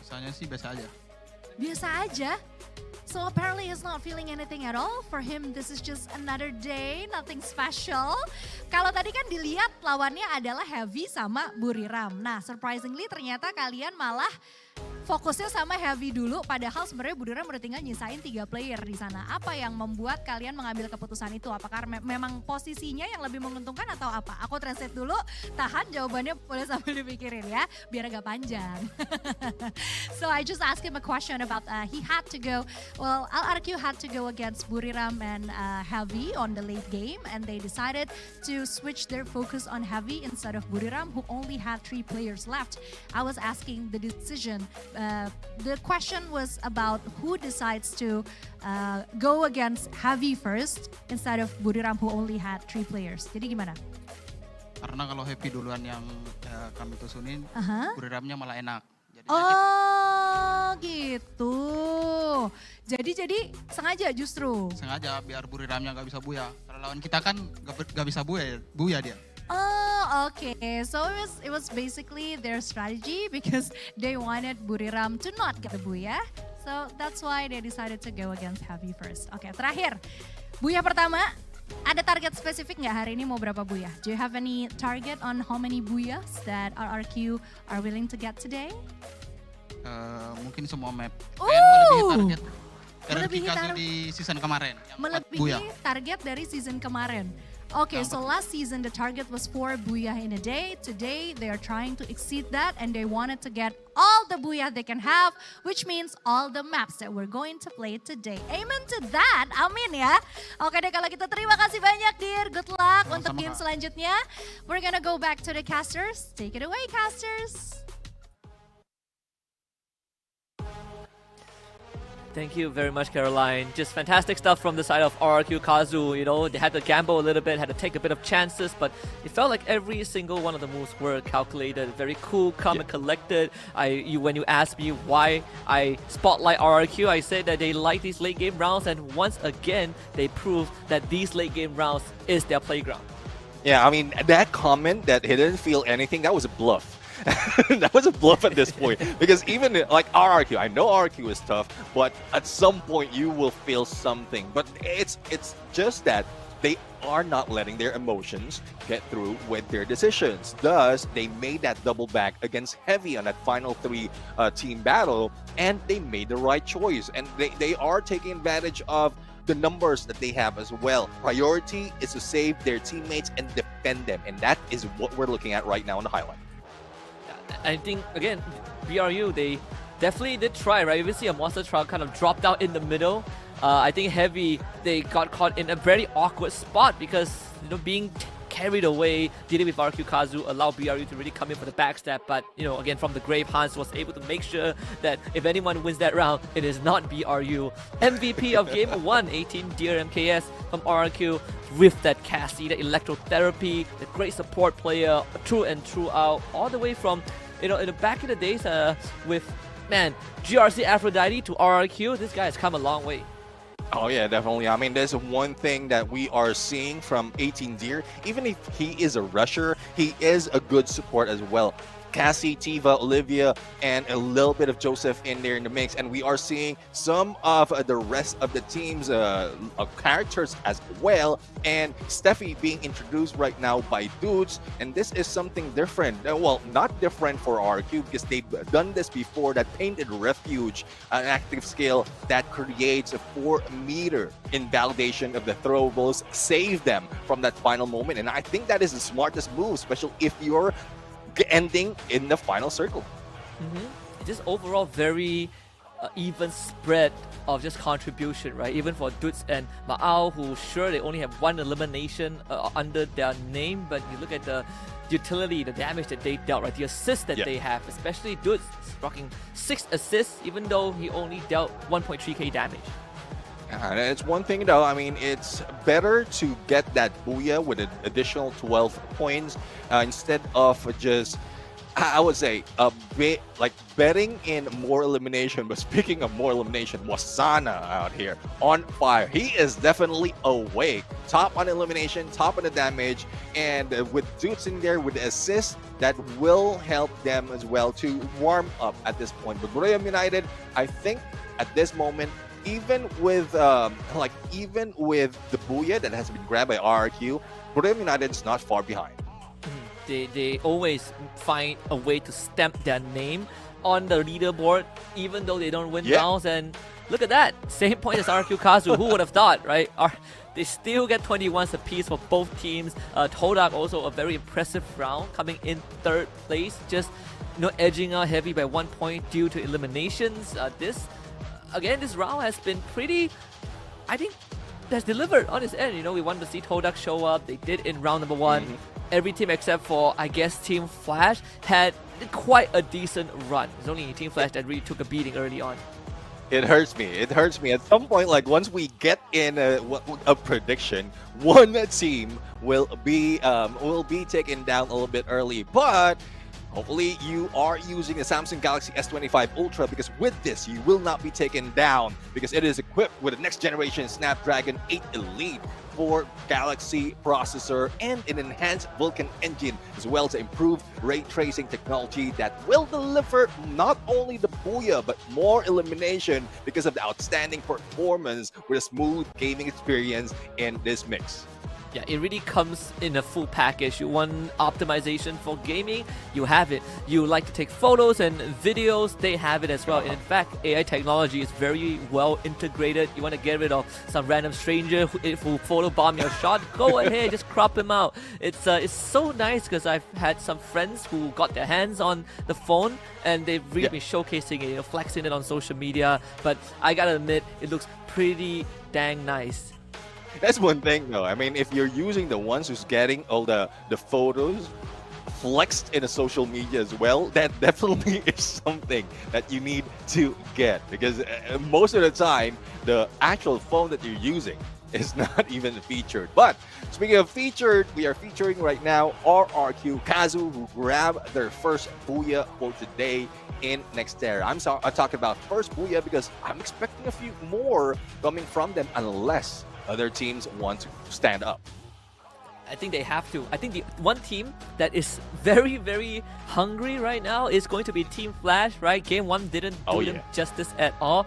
[SPEAKER 7] Rasanya sih biasa aja.
[SPEAKER 6] Biasa aja? So apparently he's not feeling anything at all. For him, this is just another day, nothing special. Kalau tadi kan dilihat lawannya adalah Heavy sama Buriram. Nah, surprisingly ternyata kalian malah fokusnya sama Heavy dulu, padahal sebenarnya Buriram udah tinggal nyisain 3 player di sana. Apa yang membuat kalian mengambil keputusan itu? Apakah memang posisinya yang lebih menguntungkan atau apa? Aku translate dulu, tahan jawabannya boleh sambil dipikirin ya, biar agak panjang. So I just asked him a question about he had to go, well, RRQ had to go against Buriram and Heavy on the late game, and they decided to switch their focus on Heavy instead of Buriram, who only had 3 players left. I was asking the decision. The question was about who decides to go against Heavy first instead of Buriram, who only had 3 players. Jadi gimana?
[SPEAKER 7] Karena kalau Happy duluan yang kami tusunin, Buriramnya malah enak. Jadinya
[SPEAKER 6] Oh, Oh gitu. Jadi sengaja justru.
[SPEAKER 7] Sengaja biar Buriramnya nggak bisa buya. Kalau lawan kita kan nggak bisa buya dia.
[SPEAKER 6] Oh, okay. So it was basically their strategy because they wanted Buriram to not get the Buya. So that's why they decided to go against Heavy first. Oke, terakhir. Buya pertama, ada target spesifik nggak hari ini mau berapa Buya? Do you have any target on how many Buyas that RRQ are willing to get today?
[SPEAKER 7] Mungkin semua map.
[SPEAKER 6] Ooh!
[SPEAKER 7] Melebihi target di season kemarin.
[SPEAKER 6] Melebihi target dari season kemarin. Okay, so last season the target was 4 Booyah in a day. Today they are trying to exceed that and they wanted to get all the Booyah they can have, which means all the maps that we're going to play today. Amen to that, amin ya. Oke deh kalau gitu terima kasih banyak Dir, good luck untuk game selanjutnya. We're gonna go back to the casters. Take it away casters.
[SPEAKER 5] Thank you very much, Caroline. Just fantastic stuff from the side of RRQ Kazu. You know, they had to gamble a little bit, had to take a bit of chances, but it felt like every single one of the moves were calculated. Very cool, calm and collected. When you asked me why I spotlight RRQ, I said that they like these late game rounds, and once again, they proved that these late game rounds is their playground.
[SPEAKER 4] Yeah, I mean, that comment that he didn't feel anything, that was a bluff. That was a bluff at this point because even like RRQ, I know RRQ is tough, but at some point you will feel something. But it's just that they are not letting their emotions get through with their decisions. Thus, they made that double back against Heavy on that final 3 team battle, and they made the right choice. And they are taking advantage of the numbers that they have as well. Priority is to save their teammates and defend them, and that is what we're looking at right now on the highlight.
[SPEAKER 5] I think, again, BRU, they definitely did try, right? You can see a monster truck kind of dropped out in the middle. I think Heavy, they got caught in a very awkward spot because, you know, being carried away, dealing with RQ Kazu, allowed BRU to really come in for the backstab. But, you know, again, from the grave, Hans was able to make sure that if anyone wins that round, it is not BRU. MVP of Game 1, 18 Dear MKS from RQ with that Cassie, the electrotherapy, the great support player, true and true out, all the way from, you know, in the back in the days with, man, GRC Aphrodite to RRQ, this guy has come a long way.
[SPEAKER 4] Oh yeah, definitely. I mean, there's one thing that we are seeing from 18 Deer. Even if he is a rusher, he is a good support as well. Cassie, Tiva, Olivia, and a little bit of Joseph in there in the mix. And we are seeing some of the rest of the team's characters as well. And Steffi being introduced right now by Dudes. And this is something different. Well, not different for RQ because they've done this before. That Painted Refuge, an active skill that creates a 4-meter invalidation of the throwables, save them from that final moment. And I think that is the smartest move, especially if you're ending in the final circle.
[SPEAKER 5] Just overall very even spread of just contribution, right? Even for Dudes and Ma'ao, who sure they only have 1 elimination under their name, but you look at the utility, the damage that they dealt, right? The assists that they have, especially Dudes rocking 6 assists, even though he only dealt 1.3k damage.
[SPEAKER 4] And it's one thing though, I mean, it's better to get that Booyah with an additional 12 points instead of just, I would say, a bit like betting in more elimination. But speaking of more elimination, Wasana out here on fire. He is definitely awake. Top on elimination, top on the damage, and with Dudes in there with the assist, that will help them as well to warm up at this point. But Royale United, I think at this moment, even with the Booyah that has been grabbed by RRQ, Royale United is not far behind.
[SPEAKER 5] They always find a way to stamp their name on the leaderboard, even though they don't win rounds. And look at that, same point as RQ Kazu. Who would have thought, right? They still get 21s apiece for both teams. Todak also a very impressive round, coming in 3rd place, just edging out Heavy by 1 point due to eliminations. This round has been pretty, I think, that's delivered on its end. We wanted to see Todak show up. They did in round number 1. Every team except for, I guess, Team Flash had quite a decent run. It's only Team Flash that really took a beating early on.
[SPEAKER 4] It hurts me. It hurts me. At some point, like once we get in a prediction, one team will be taken down a little bit early. But Hopefully you are using the Samsung Galaxy S25 Ultra, because with this you will not be taken down, because it is equipped with a next generation Snapdragon 8 Elite 4 Galaxy processor and an enhanced Vulkan engine, as well to improve ray tracing technology that will deliver not only the booyah but more illumination because of the outstanding performance with a smooth gaming experience in this mix.
[SPEAKER 5] Yeah, it really comes in a full package. You want optimization for gaming, you have it. You like to take photos and videos, they have it as well. And in fact, AI technology is very well integrated. You want to get rid of some random stranger who photobomb your shot, go ahead, just crop him out. It's so nice, because I've had some friends who got their hands on the phone and they've really been showcasing it, flexing it on social media. But I gotta admit, it looks pretty dang nice.
[SPEAKER 4] That's one thing though. I mean, if you're using the ones who's getting all the photos flexed in the social media as well, that definitely is something that you need to get, because most of the time the actual phone that you're using is not even featured. But speaking of featured, we are featuring right now RRQ Kazu, who grabbed their first booyah for today in Nextera. I'm talking about first booyah because I'm expecting a few more coming from them, unless other teams want to stand up.
[SPEAKER 5] I think they have to. I think the one team that is very, very hungry right now is going to be Team Flash, right? Game 1 didn't do them justice at all.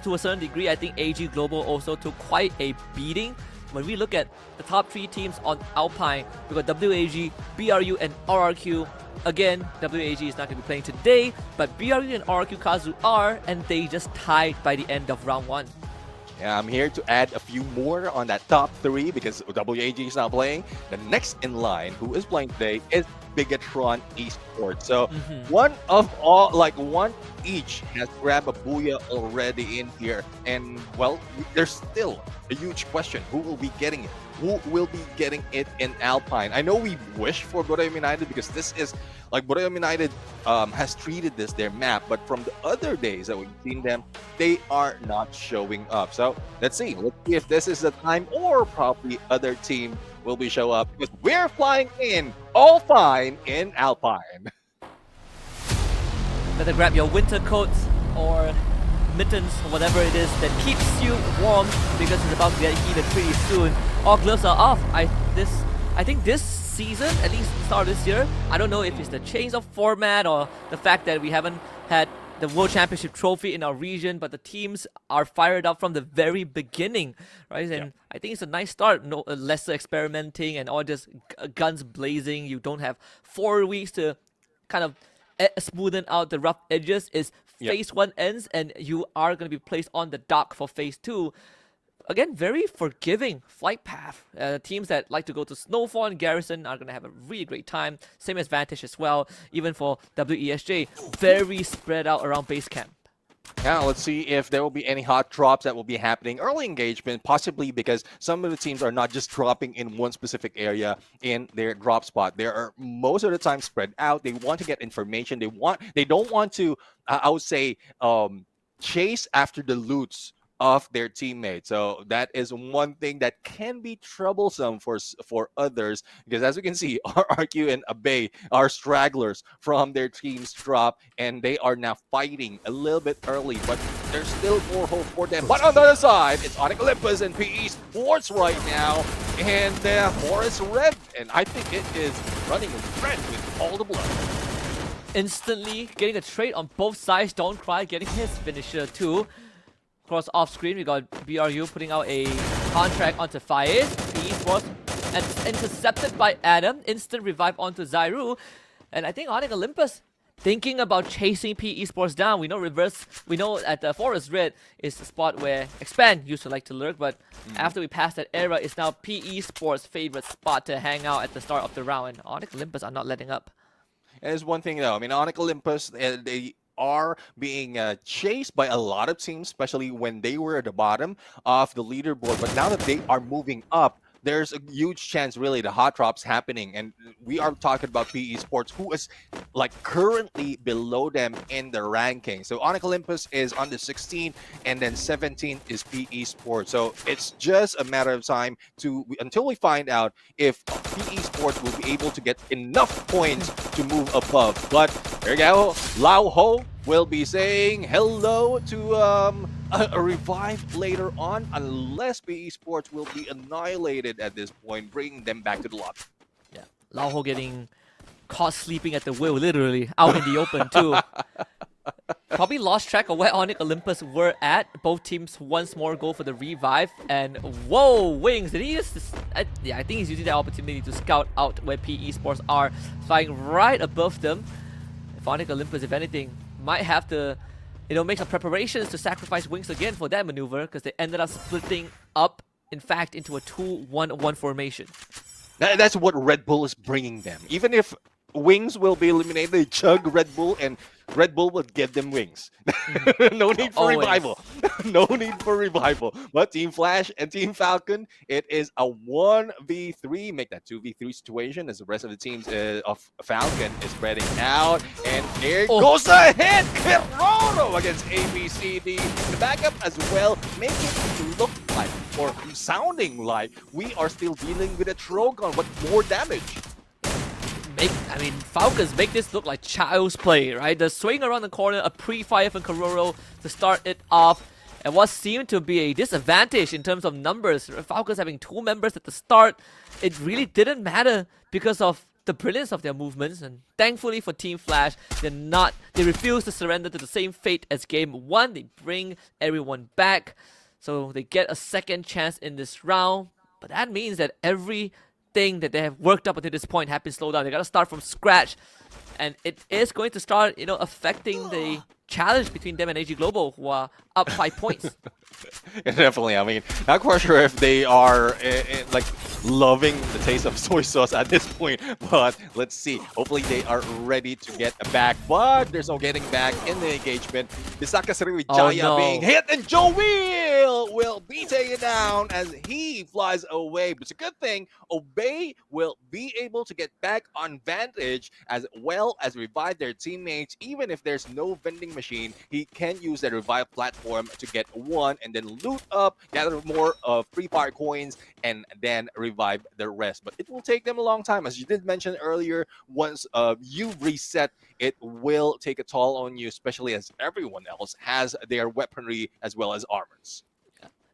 [SPEAKER 5] To a certain degree, I think AG Global also took quite a beating. When we look at the top 3 teams on Alpine, we got WAG, BRU, and RRQ. Again, WAG is not going to be playing today, but BRU and RRQ Kazu are, and they just tied by the end of round 1.
[SPEAKER 4] Yeah, I'm here to add a few more on that top 3, because WAG is not playing. The next in line who is playing today is Bigatron Esports. So one each has grabbed a booyah already in here. And well, there's still a huge question. Who will be getting it? Who will be getting it in Alpine? I know we wish for Borayam United, because this is like Borayam United has treated this their map, but from the other days that we've seen them, they are not showing up. So let's see if this is the time, or probably other team will be show up, because we're flying in all fine in Alpine.
[SPEAKER 5] Better grab your winter coats or mittens or whatever it is that keeps you warm, because it's about to get heated pretty soon. All gloves are off. I think this season, at least start of this year, I don't know if it's the change of format or the fact that we haven't had the World Championship trophy in our region, but the teams are fired up from the very beginning, right? And I think it's a nice start. No lesser experimenting and all just guns blazing. You don't have 4 weeks to kind of smoothen out the rough edges. Is phase 1 ends and you are going to be placed on the dock for phase 2. Again, very forgiving flight path. Teams that like to go to Snowfall and Garrison are going to have a really great time. Same as Vantage as well. Even for WESJ, very spread out around base camp.
[SPEAKER 4] Yeah, let's see if there will be any hot drops that will be happening early engagement, possibly because some of the teams are not just dropping in one specific area in their drop spot. They are most of the time spread out. They want to get information. They don't want to, I would say, chase after the loots of their teammates. So that is one thing that can be troublesome for others, because as we can see, RRQ and Abe are stragglers from their team's drop, and they are now fighting a little bit early, but there's still more hope for them. But on the other side, it's Onyx Olympus and PE Sports right now, and Forest Red, and I think it is running red with all the blood.
[SPEAKER 5] Instantly getting a trade on both sides. Don't Cry getting his finisher too. Of course, off screen, we got BRU putting out a contract onto Faiz. He was intercepted by Adam. Instant revive onto Zairu. And I think Onyx Olympus thinking about chasing PE Sports down. We know at the Forest Red is the spot where Expand used to like to lurk, but after we passed that era, it's now PE Sports' favorite spot to hang out at the start of the round, and Onyx Olympus are not letting up.
[SPEAKER 4] And there's one thing though, I mean, Onyx Olympus, they are being chased by a lot of teams, especially when they were at the bottom of the leaderboard. But now that they are moving up, there's a huge chance really the hot drop's happening, and we are talking about PE Sports, who is like currently below them in the ranking. So Onyx Olympus is on the 16, and then 17 is PE Sports. So it's just a matter of time until we find out if PE Sports will be able to get enough points to move above. But there you go, Lao Ho will be saying hello to a revive later on, unless PE Sports will be annihilated at this point, bringing them back to the lobby.
[SPEAKER 5] Yeah, Lao Ho getting caught sleeping at the wheel, literally out in the open too. Probably lost track of where Onyx Olympus were at. Both teams once more go for the revive, and whoa, Wings! Did he use this? I think he's using that opportunity to scout out where PE Sports are, flying right above them. If Onyx Olympus, if anything, might have to, make some preparations to sacrifice Wings again for that maneuver, because they ended up splitting up, in fact, into a 2-1-1 formation.
[SPEAKER 4] That's what Red Bull is bringing them. Even if Wings will be eliminated, they chug Red Bull, and Red Bull will give them wings. No need for revival. No need for revival. But Team Flash and Team Falcon, it is a 1v3. Make that 2v3 situation as the rest of the teams of Falcon is spreading out. And there goes the hit! Kiroro against ABCD. The backup as well, making it look like, or sounding like, we are still dealing with a Trogon, but more damage.
[SPEAKER 5] Falcons make this look like child's play, right? The swing around the corner, a pre-fire from Kiroro to start it off, and what seemed to be a disadvantage in terms of numbers. Falcons having 2 members at the start, it really didn't matter because of the brilliance of their movements, and thankfully for Team Flash, they refuse to surrender to the same fate as Game 1. They bring everyone back, so they get a second chance in this round, but that means that everything that they have worked up until this point have been slowed down. They gotta start from scratch, and it is going to start, affecting the challenge between them and AG Global, who are up 5 points.
[SPEAKER 4] Definitely. Not quite sure if they are like loving the taste of soy sauce at this point, but let's see. Hopefully they are ready to get back, but there's no getting back in the engagement. Bisaka Sriwijaya being hit, and Joel will be taken down as he flies away. But it's a good thing Obey will be able to get back on vantage as well as revive their teammates. Even if there's no vending machine, he can use that revive platform to get one and then loot up, gather more free fire coins, and then revive the rest. But it will take them a long time. As you did mention earlier, once you reset, it will take a toll on you, especially as everyone else has their weaponry as well as armors.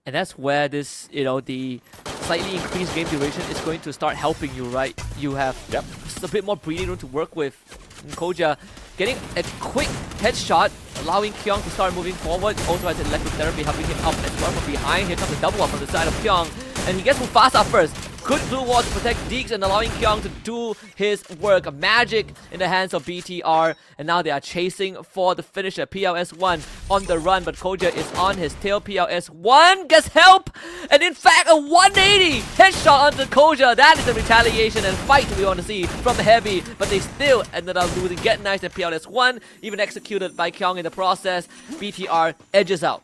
[SPEAKER 5] And that's where this, the slightly increased game duration is going to start helping you, right? You have just a bit more breathing room to work with. And Koja getting a quick headshot, allowing Kyung to start moving forward. Also has electrotherapy helping him up as well from behind. Here comes a double up from the side of Kyung, and he gets Mufasa first. Good blue wall to protect Deeks and allowing Kyung to do his work. A magic in the hands of BTR, and now they are chasing for the finisher. PLS1 on the run, but Koja is on his tail. PLS1 gets help, and in fact a 180 headshot onto Koja. That is the retaliation and fight we want to see from Heavy, but they still ended up losing. Get nice, and PLS1 even executed by Kyung in the process. BTR edges out.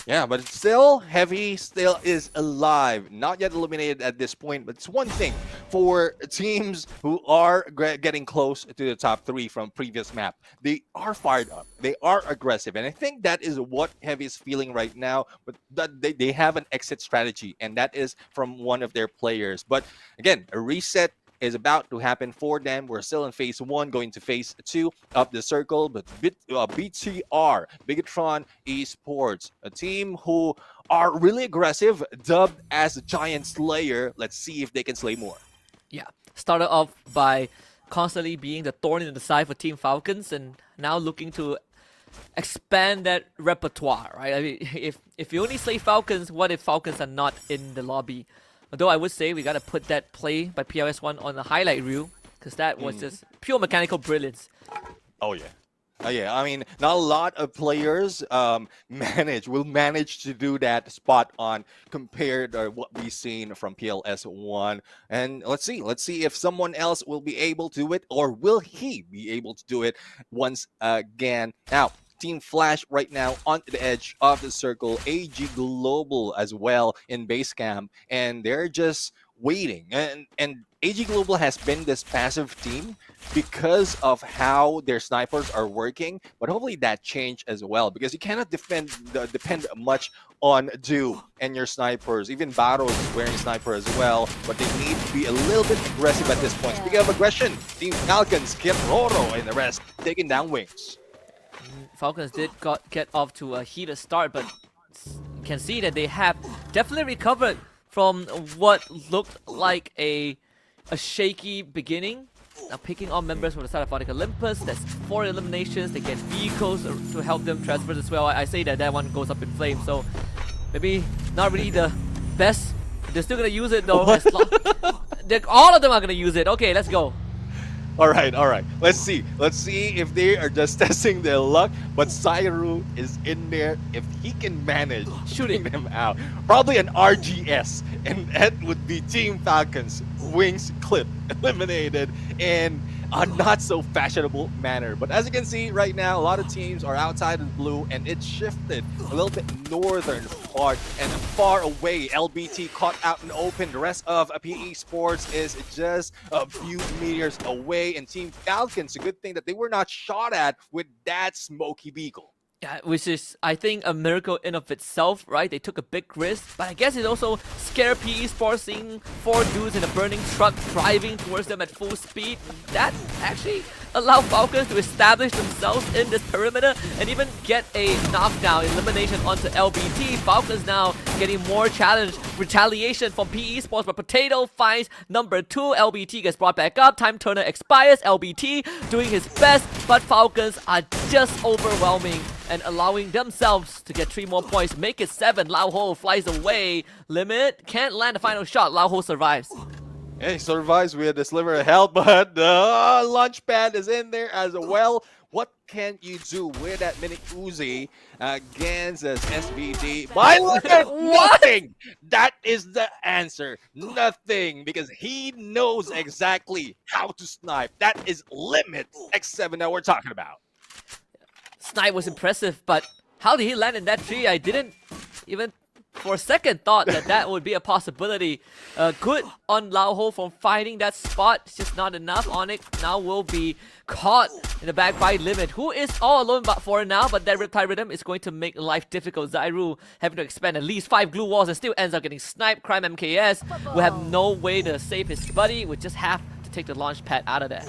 [SPEAKER 4] Yeah, but still, Heavy still is alive. Not yet eliminated at this point, but it's one thing for teams who are getting close to the top 3 from previous map. They are fired up. They are aggressive. And I think that is what Heavy is feeling right now. But that they have an exit strategy, and that is from one of their players. But again, a reset is about to happen for them. We're still in phase 1, going to phase 2 of the circle. But BTR, Bigatron Esports, a team who are really aggressive, dubbed as Giant Slayer. Let's see if they can slay more.
[SPEAKER 5] Yeah, started off by constantly being the thorn in the side for Team Falcons, and now looking to expand that repertoire, right? If you only slay Falcons, what if Falcons are not in the lobby? Although I would say we gotta put that play by PLS1 on the highlight reel, because that was just pure mechanical brilliance.
[SPEAKER 4] Oh yeah. Not a lot of players will manage to do that spot on compared to what we've seen from PLS1. And let's see if someone else will be able to do it, or will he be able to do it once again. Now, Team Flash right now on the edge of the circle. AG Global as well in base camp, and they're just waiting. And AG Global has been this passive team because of how their snipers are working, but hopefully that change as well, because you cannot depend much on Do and your snipers. Even Baro is wearing sniper as well, but they need to be a little bit aggressive at this point. Speaking of aggression, Team Falcons, Kip Roro and the rest taking down wings.
[SPEAKER 5] Falcons did get off to a heated start, but you can see that they have definitely recovered from what looked like a shaky beginning. Now picking on members from the side of Onyx Olympus, that's 4 eliminations. They get vehicles to help them transfer as well. I say that one goes up in flames, so maybe not really the best. They're still gonna use it though. All of them are gonna use it. Okay, let's go.
[SPEAKER 4] All right. Let's see if they are just testing their luck. But Sairu is in there. If he can manage shooting them out, probably an RGS, and that would be Team Falcons. Wings clip eliminated in a not so fashionable manner. But as you can see right now, a lot of teams are outside of blue, and it shifted a little bit northern part and far away. LBT caught out and open. The rest of PE Sports is just a few meters away, and Team Falcons, a good thing that they were not shot at with that smoky beagle.
[SPEAKER 5] Yeah, which is, I think, a miracle in of itself, right? They took a big risk, but I guess it also scared PE Sports seeing 4 dudes in a burning truck driving towards them at full speed. That actually allowed Falcons to establish themselves in this perimeter and even get a knockdown elimination onto LBT. Falcons now getting more challenge, retaliation from PE Sports, but Potato finds number 2. LBT gets brought back up. Time Turner expires. LBT doing his best, but Falcons are just overwhelming and allowing themselves to get 3 more points, make it 7. Lao Ho flies away. Limit can't land the final shot. Lao Ho survives.
[SPEAKER 4] Yeah, he survives with a sliver of health, but the launch pad is in there as well. What can you do with that mini Uzi against this SVD? By nothing! That is the answer. Nothing, because he knows exactly how to snipe. That is Limit X7 that we're talking about.
[SPEAKER 5] Snipe was impressive, but how did he land in that tree? I didn't even for a second thought that would be a possibility. Good on Lao Ho from finding that spot. It's just not enough. Onyx now will be caught in the back by Limit, who is all alone but for now, but that Riptide Rhythm is going to make life difficult. Zairu having to expend at least 5 glue walls and still ends up getting sniped. Crime MKS will have no way to save his buddy, would just have to take the launch pad out of there.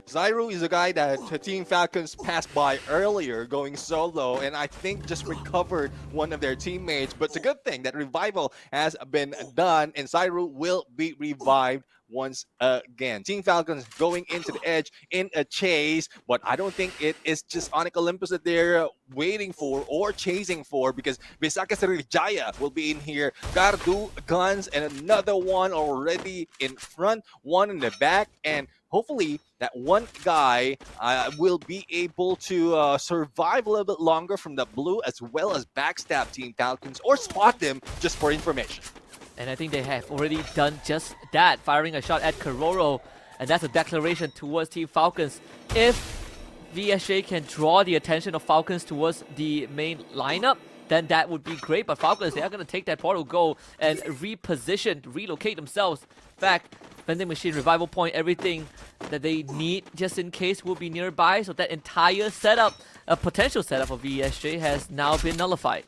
[SPEAKER 4] Zairu is a guy that Team Falcons passed by earlier going solo, and I think just recovered one of their teammates. But it's a good thing that revival has been done, and Zairu will be revived once again. Team Falcons going into the edge in a chase, but I don't think it is just Onyx Olympus that they're waiting for or chasing for, because Bisaka Sriwijaya will be in here. Gardu, Guns, and another one already in front, one in the back, and hopefully that one guy will be able to survive a little bit longer from the blue, as well as backstab Team Falcons or spot them just for information.
[SPEAKER 5] And I think they have already done just that, firing a shot at Kororo, and that's a declaration towards Team Falcons. If VSJ can draw the attention of Falcons towards the main lineup, then that would be great. But Falcons, they are going to take that portal goal and reposition, relocate themselves. In fact, vending machine, revival point, everything that they need just in case will be nearby. So that entire setup, a potential setup of VSJ, has now been nullified.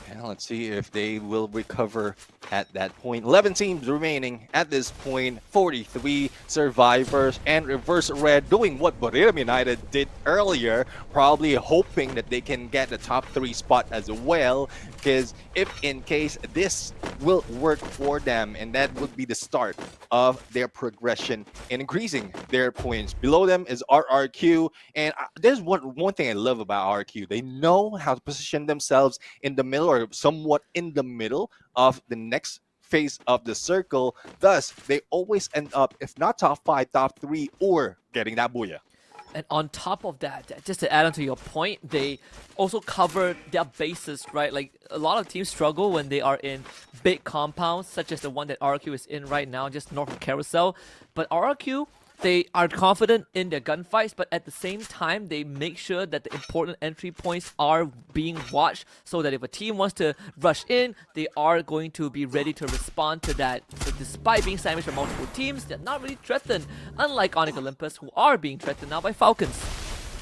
[SPEAKER 4] And let's see if they will recover at that point. 11 teams remaining at this point, 43 survivors, and Reverse Red doing what Buriram United did earlier, probably hoping that they can get the top 3 spot as well, because if in case this will work for them, and that would be the start of their progression in increasing their points. Below them is RRQ, and there's one thing I love about RRQ. They know how to position themselves in the middle, or somewhat in the middle of the next phase of the circle. Thus, they always end up, if not top 5, top 3, or getting that booyah.
[SPEAKER 5] And on top of that, just to add on to your point, they also cover their bases, right? Like, a lot of teams struggle when they are in big compounds, such as the one that RRQ is in right now, just north of Carousel. But RRQ they are confident in their gunfights, but at the same time, they make sure that the important entry points are being watched so that if a team wants to rush in, they are going to be ready to respond to that. So despite being sandwiched by multiple teams, they're not really threatened, unlike Onyx Olympus, who are being threatened now by Falcons.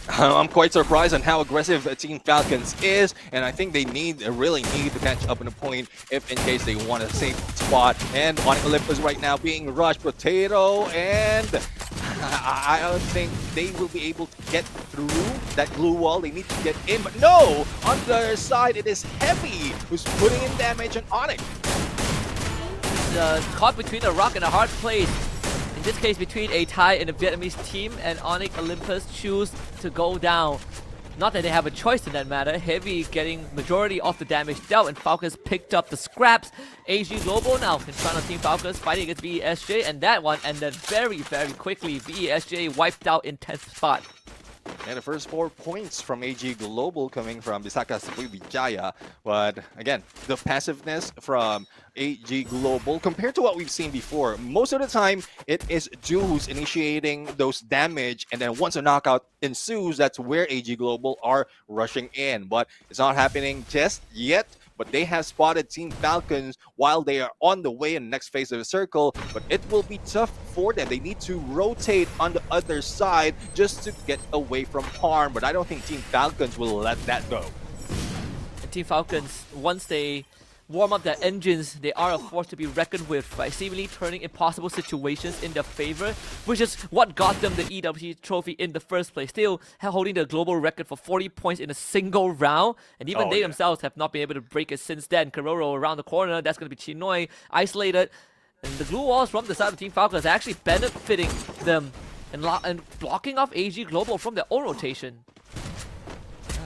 [SPEAKER 4] I'm quite surprised on how aggressive Team Falcons is, and I think they really need to catch up on the point if in case they want a safe spot. And Onyx Olympus right now being rushed, Potato, and I don't think they will be able to get through that glue wall. They need to get in, but no! On the other side, it is Heavy who's putting in damage on Onyx.
[SPEAKER 5] Caught between a rock and a hard place. In this case, between a Thai and a Vietnamese team, and Onyx Olympus choose to go down. Not that they have a choice in that matter. Heavy getting majority of the damage dealt, and Falcons picked up the scraps. AG Global now in front of Team Falcons fighting against VESJ, and that one ended very, very quickly. VESJ wiped out in 10th spot.
[SPEAKER 4] And the first 4 points from AG Global coming from Bisaka Vijaya. But again, the passiveness from AG Global compared to what we've seen before, most of the time it is Ju who's initiating those damage, and then once a knockout ensues, that's where AG Global are rushing in. But it's not happening just yet. But they have spotted Team Falcons while they are on the way in the next phase of the circle. But it will be tough for them. They need to rotate on the other side just to get away from harm. But I don't think Team Falcons will let that go.
[SPEAKER 5] And Team Falcons, once they warm up their engines, they are a force to be reckoned with by seemingly turning impossible situations in their favor, which is what got them the EWT trophy in the first place. Still holding the global record for 40 points in a single round, and even they themselves have not been able to break it since then. Karoro around the corner, that's going to be Chinoi, isolated, and the glue walls from the side of Team Falcons are actually benefiting them and blocking off AG Global from their own rotation.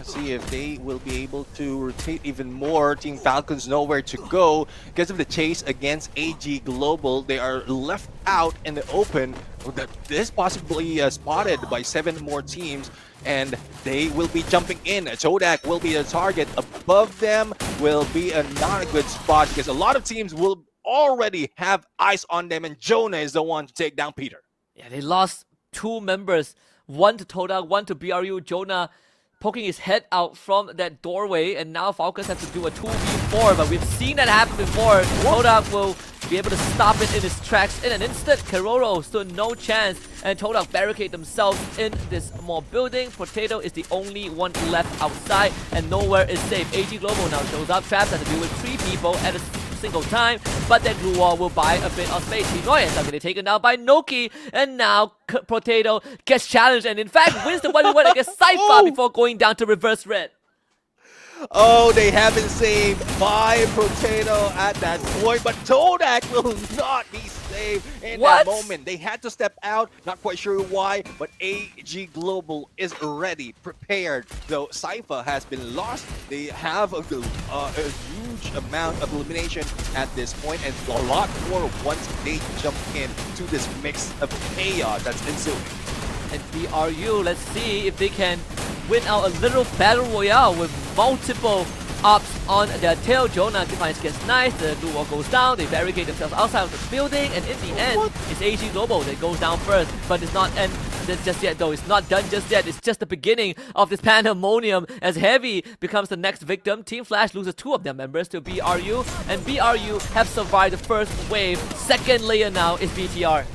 [SPEAKER 4] See if they will be able to rotate even more. Team Falcons know where to go because of the chase against AG Global. They are left out in the open. This possibly spotted by 7 more teams, and they will be jumping in. Todak will be the target. Above them will be not a good spot because a lot of teams will already have eyes on them, and Jonah is the one to take down Peter.
[SPEAKER 5] Yeah, they lost 2 members, one to Todak, one to BRU. Jonah poking his head out from that doorway, and now Falcons have to do a 2v4, but we've seen that happen before. Todak will be able to stop it in his tracks in an instant. Karoro stood no chance, and Todak barricade themselves in this small building. Potato is the only one left outside, and nowhere is safe. AG Global now shows up, traps have to deal with 3 people at a single time, but that glue wall will buy a bit of space. Chinoi ends up getting taken down by Noki, and now Potato gets challenged, and in fact wins the 1v1 against Cypher before going down to reverse red.
[SPEAKER 4] Oh, they have been saved by Potato at that point, but Todak will not be saved in that moment. They had to step out, not quite sure why, but AG Global is ready, prepared. Though Cypher has been lost, they have a huge amount of elimination at this point, and a lot more once they jump into this mix of chaos that's ensuing.
[SPEAKER 5] And BRU, let's see if they can win out a little battle royale with multiple ops on their tail. Jonah defines gets nice, the blue wall goes down, they barricade themselves outside of the building, and in the end, it's AG Global that goes down first, but it's not end just yet though. It's not done just yet. It's just the beginning of this pandemonium as Heavy becomes the next victim. Team Flash loses 2 of their members to BRU, and BRU have survived the first wave. Second layer now is BTR.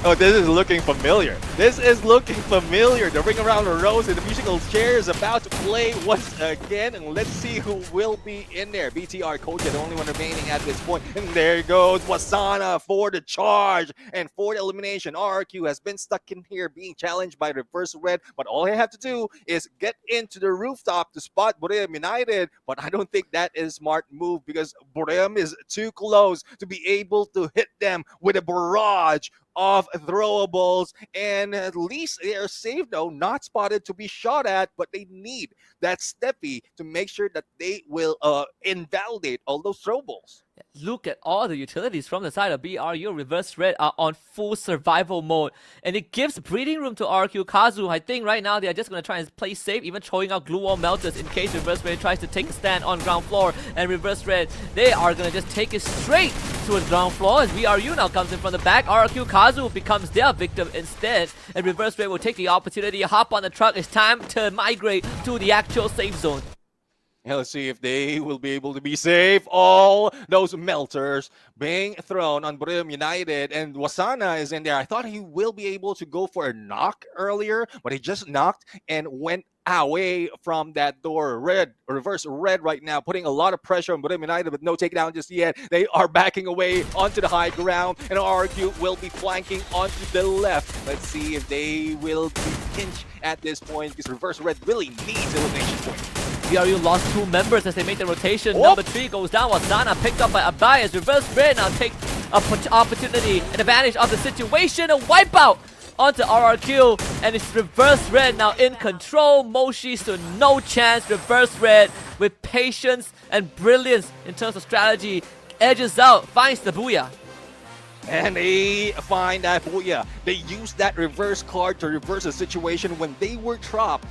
[SPEAKER 4] Oh, this is looking familiar. This is looking familiar. The ring around the rose and the musical chair is about to play once again. And let's see who will be in there. BTR Koja, the only one remaining at this point. And there goes Wasana for the charge and for the elimination. RRQ has been stuck in here being challenged by reverse red. But all they have to do is get into the rooftop to spot Boream United. But I don't think that is a smart move because Boream is too close to be able to hit them with a barrage of throwables, and at least they are safe though, not spotted to be shot at, but they need that Steffi to make sure that they will invalidate all those throwables.
[SPEAKER 5] Look at all the utilities from the side of BRU. Reverse Red are on full survival mode, and it gives breathing room to RQ Kazu. I think right now they are just going to try and play safe, even throwing out glue wall melters in case Reverse Red tries to take a stand on ground floor. And Reverse Red, they are going to just take it straight towards ground floor as BRU now comes in from the back. RQ Kazu becomes their victim instead, and Reverse Red will take the opportunity, hop on the truck. It's time to migrate to the actual safe zone.
[SPEAKER 4] Yeah, let's see if they will be able to be safe. All those melters being thrown on Brim United, and Wasana is in there. I thought he will be able to go for a knock earlier, but he just knocked and went away from that door. Reverse Red right now, putting a lot of pressure on Brim United, but no takedown just yet. They are backing away onto the high ground, and RQ will be flanking onto the left. Let's see if they will be pinched at this point, because Reverse Red really needs elimination point.
[SPEAKER 5] BRU lost 2 members as they make the rotation. Number 3 goes down. Wasana picked up by Abai as Reverse Red now take an opportunity and advantage of the situation. A wipeout onto RRQ, and it's Reverse Red now in control. Moshi stood no chance. Reverse Red with patience and brilliance in terms of strategy edges out, finds the booyah.
[SPEAKER 4] And they find that booyah. They used that reverse card to reverse the situation when they were trapped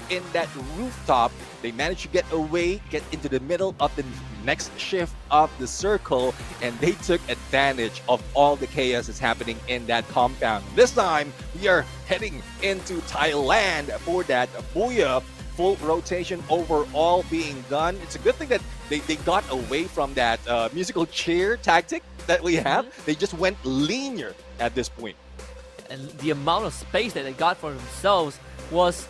[SPEAKER 4] in that rooftop. They managed to get away, get into the middle of the next shift of the circle, and they took advantage of all the chaos that's happening in that compound. This time, we are heading into Thailand for that booyah. Full rotation overall being done. It's a good thing that they got away from that musical chair tactic that we have. They just went linear at this point.
[SPEAKER 5] And the amount of space that they got for themselves was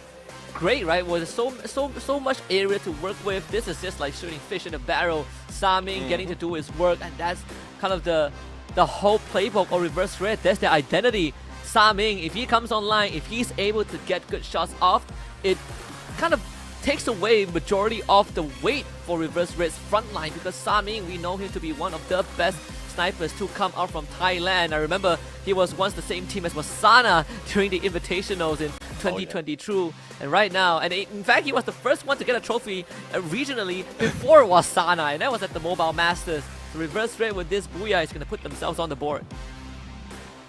[SPEAKER 5] great, right? Was so much area to work with. This is just like shooting fish in a barrel. Saming getting to do his work, and that's kind of the whole playbook of Reverse Red. That's their identity. Saming, if he comes online, if he's able to get good shots off, it kind of takes away majority of the weight for Reverse Red's front line, because Saming, we know him to be one of the best snipers to come out from Thailand. I remember he was once the same team as Wasana during the Invitationals in 2022, and right now, and in fact he was the first one to get a trophy regionally before Wasana, and that was at the Mobile Masters. So Reverse Red with this booyah is going to put themselves on the board.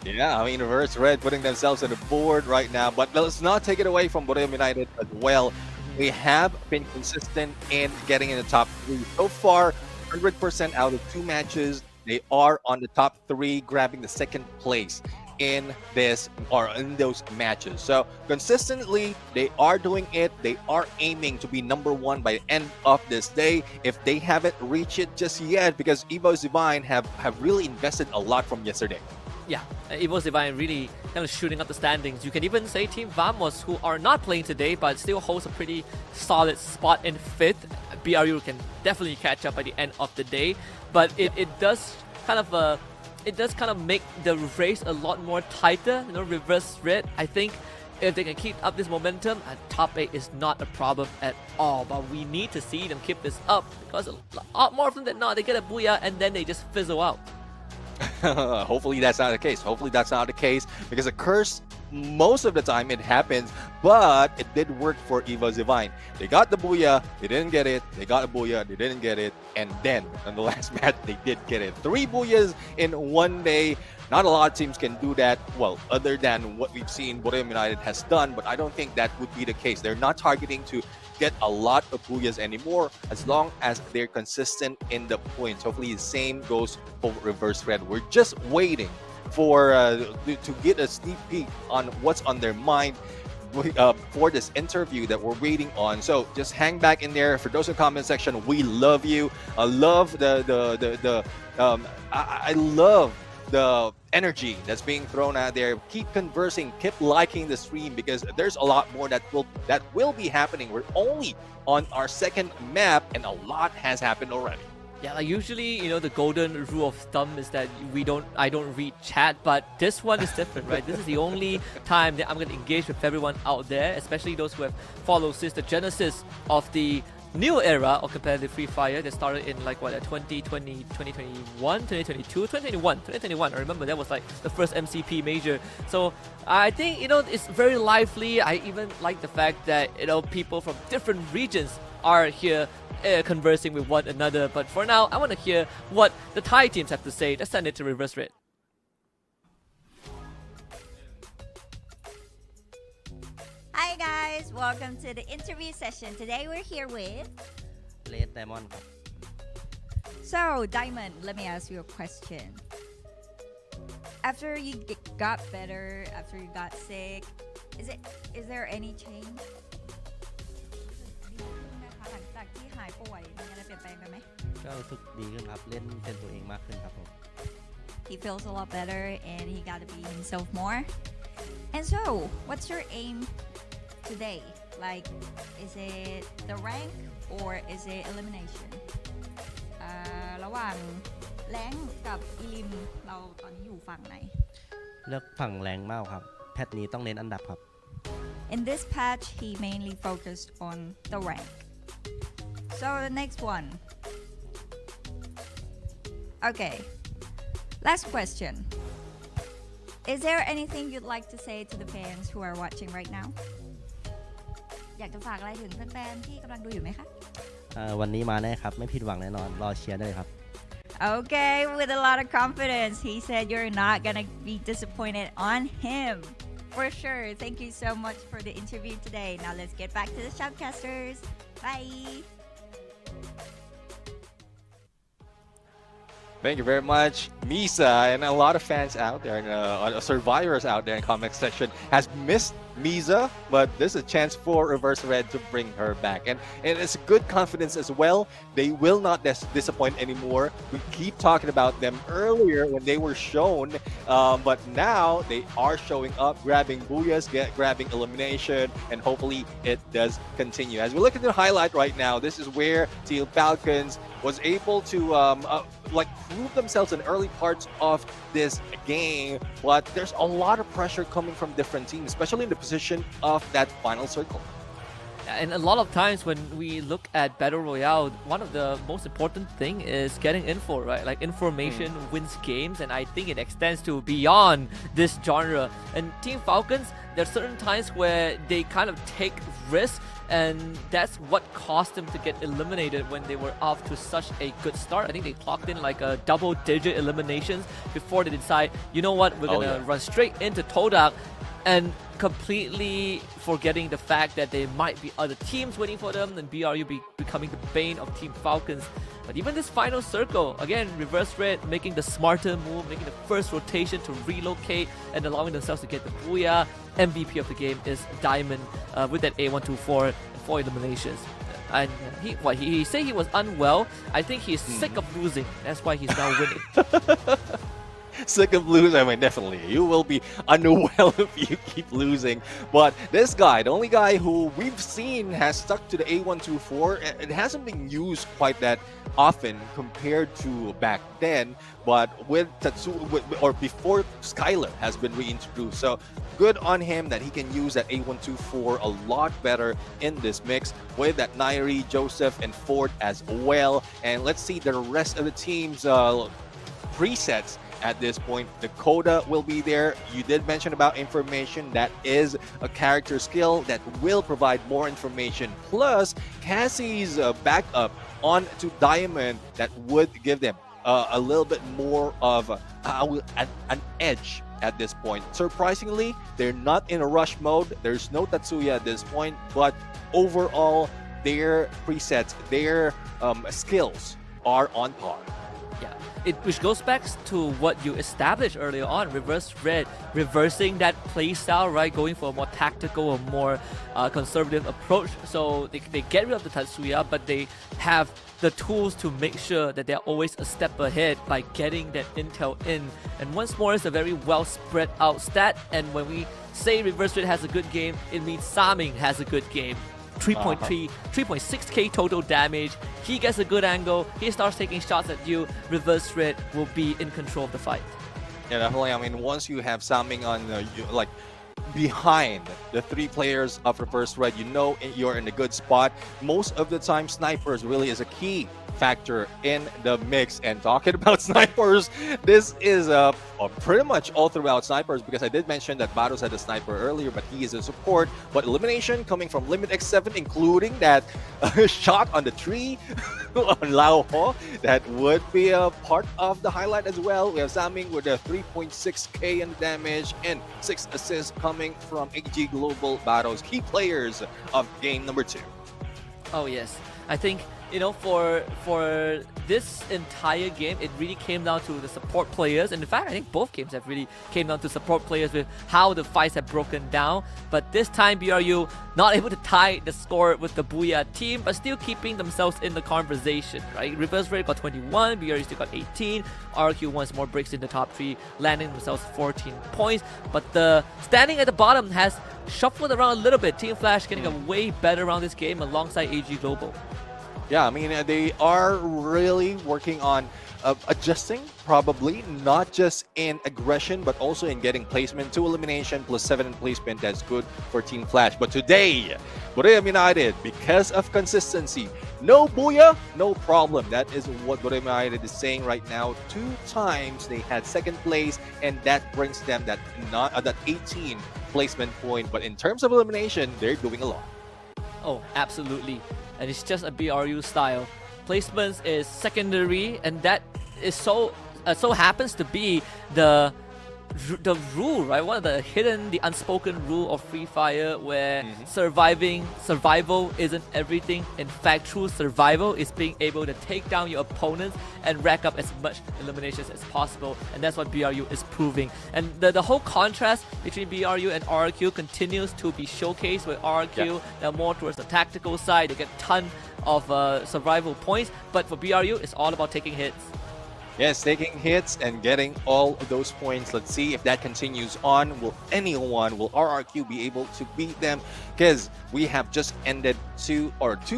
[SPEAKER 4] Yeah, I mean, Reverse Red putting themselves on the board right now, but let's not take it away from Borneo United as well. They have been consistent in getting in the top 3. So far, 100% out of 2 matches, they are on the top 3, grabbing the 2nd place in those matches. So consistently, they are doing it. They are aiming to be number 1 by the end of this day. If they haven't reached it just yet, because Evo's Divine have really invested a lot from yesterday.
[SPEAKER 5] Yeah, Evo's Divine really kind of shooting up the standings. You can even say Team Vamos, who are not playing today but still holds a pretty solid spot in 5th. BRU can definitely catch up by the end of the day, but it does kind of make the race a lot more tighter. You know, Reverse Red, I think if they can keep up this momentum, top 8 is not a problem at all. But we need to see them keep this up, because a lot more often than not, they get a booyah and then they just fizzle out.
[SPEAKER 4] Hopefully that's not the case. Hopefully that's not the case, because a curse, most of the time it happens, but it did work for Evo's Divine. They got the booyah, they didn't get it. They got a booyah, they didn't get it. And then in the last match, they did get it. 3 booyahs in 1 day. Not a lot of teams can do that, well, other than what we've seen Borneo United has done, but I don't think that would be the case. They're not targeting to get a lot of booyahs anymore, as long as they're consistent in the points. Hopefully the same goes for Reverse Red. We're just waiting for to get a sneak peek on what's on their mind for this interview that we're waiting on. So just hang back in there. For those in the comment section, we love you. I love I love the energy that's being thrown out there. Keep conversing, keep liking the stream, because there's a lot more that will be happening. We're only on our 2nd map, and a lot has happened already.
[SPEAKER 5] Yeah, like usually, you know, the golden rule of thumb is that I don't read chat, but this one is different, right? This is the only time that I'm going to engage with everyone out there, especially those who have followed since the genesis of the new era of competitive Free Fire that started in 2020, 2021, 2022, 2021. I remember that was like the first MCP major. So I think, you know, it's very lively. I even like the fact that, you know, people from different regions are here conversing with one another. But for now, I want to hear what the Thai teams have to say. Let's send it to Reverse Red.
[SPEAKER 8] Hi guys, welcome to the interview session. Today we're here with...
[SPEAKER 9] Red Diamond ครับ
[SPEAKER 8] So, Diamond, let me ask you a question. After you got better, after you got sick, is there any change? หลังจากที่หายป่วยมีอะไรเปลี่ยนแปลงไปไหม
[SPEAKER 9] ก็รู้สึกดีขึ้นครับเล่นเป็นตัวเองมากขึ้นครับผม
[SPEAKER 8] He feels a lot better and he got to be himself more. And so, what's your aim today? Like, is it the rank or is it elimination? ระหว่างแรงกับอีลิมเราตอนนี้อยู่ฝั่งไหน
[SPEAKER 9] เลือกฝั่งแรงมากครับแพทนี้ต้องเน้นอันดับครับ
[SPEAKER 8] In this patch, he mainly focused on the rank. So the next one. Okay. Last question. Is there anything you'd like to say to the fans who are watching right now? อยากจะฝากอะไรถึงแฟนๆที่กำลังดูอยู่ไหมคะ
[SPEAKER 9] วันนี้มาแน่ครับไม่ผิดหวังแน่นอนรอเชียร์ได้เลยครับ
[SPEAKER 8] Okay, with a lot of confidence, he said you're not gonna be disappointed on him. For sure. Thank you so much for the interview today. Now let's get back to the shoutcasters. Bye.
[SPEAKER 4] Thank you very much, Misa, and a lot of fans out there, and survivors out there in comment section has missed Misa, but this is a chance for Reverse Red to bring her back, and it's good confidence as well. They will not disappoint anymore. We keep talking about them earlier when they were shown, but now they are showing up, grabbing booyahs, grabbing elimination, and hopefully it does continue. As we look at the highlight right now, this is where Team Falcons was able to prove themselves in early parts of this game, but there's a lot of pressure coming from different teams, especially in the position of that final circle.
[SPEAKER 5] And a lot of times when we look at Battle Royale, one of the most important thing is getting info, right? Like information wins games, and I think it extends to beyond this genre. And Team Falcons, there are certain times where they kind of take risks, and that's what caused them to get eliminated when they were off to such a good start. I think they clocked in like a double-digit eliminations before they decide, you know what, we're gonna run straight into Todak, and completely forgetting the fact that there might be other teams waiting for them, and BRU becoming the bane of Team Falcons. But even this final circle, again, Reverse Red making the smarter move, making the first rotation to relocate and allowing themselves to get the booyah. MVP of the game is Diamond with that A124 for eliminations. And he said he was unwell. I think he's sick of losing. That's why he's now winning.
[SPEAKER 4] Sick of losing? I mean, definitely. You will be unwell if you keep losing. But this guy, the only guy who we've seen has stuck to the A124, it hasn't been used quite that often compared to back then. But with or before Skylar has been reintroduced. So good on him that he can use that A124 a lot better in this mix with that Nairi, Joseph, and Ford as well. And let's see the rest of the team's presets. At this point, the coda will be there. You did mention about information. That is a character skill that will provide more information. Plus, Cassie's backup onto Diamond that would give them a little bit more of an edge at this point. Surprisingly, they're not in a rush mode. There's no Tatsuya at this point, but overall, their presets, their skills are on par.
[SPEAKER 5] Which goes back to what you established earlier on, Reverse Red, reversing that playstyle, right? Going for a more tactical or more conservative approach. So they get rid of the Tatsuya, but they have the tools to make sure that they're always a step ahead by getting that intel in. And once more, it's a very well spread out stat. And when we say Reverse Red has a good game, it means Saming has a good game. 3.6k total damage. He gets a good angle. He starts taking shots at you. Reverse Red will be in control of the fight.
[SPEAKER 4] Yeah, definitely. I mean, once you have Saming on behind the three players of Reverse Red, you know you're in a good spot. Most of the time, snipers really is a key factor in the mix. And talking about snipers, this is pretty much all throughout snipers, because I did mention that Baros had a sniper earlier, but he is a support. But elimination coming from Limit X7, including that shot on the tree on Lao Ho, that would be a part of the highlight as well. We have Saming with a 3.6k in damage and 6 assists coming from AG Global Baros, key players of game number 2.
[SPEAKER 5] Oh yes, I think for this entire game, it really came down to the support players. And in fact, I think both games have really came down to support players with how the fights have broken down. But this time, BRU not able to tie the score with the Booyah team, but still keeping themselves in the conversation, right? Reverse Rate got 21, BRU still got 18. RQ once more breaks in the top 3, landing themselves 14 points. But the standing at the bottom has shuffled around a little bit. Team Flash getting a way better round this game alongside AG Global.
[SPEAKER 4] Yeah, I mean, they are really working on adjusting, probably, not just in aggression, but also in getting placement to elimination, plus 7 in placement. That's good for Team Flash. But today, Borem United, because of consistency, no Booyah, no problem. That is what Borem United is saying right now. 2 times they had 2nd place, and that brings them that 18 placement point. But in terms of elimination, they're doing a lot.
[SPEAKER 5] Oh, absolutely. And it's just a BRU style. Placements is secondary, and that is so happens to be the rule, right? One of the hidden, the unspoken rule of Free Fire, where survival isn't everything. In fact, true survival is being able to take down your opponents and rack up as much eliminations as possible, and that's what BRU is proving. And the whole contrast between BRU and RQ continues to be showcased, with RQ they're more towards the tactical side. They get a ton of survival points, but for BRU, it's all about taking hits.
[SPEAKER 4] Yes, taking hits and getting all of those points. Let's see if that continues on. Will RRQ be able to beat them? Because we have just ended 2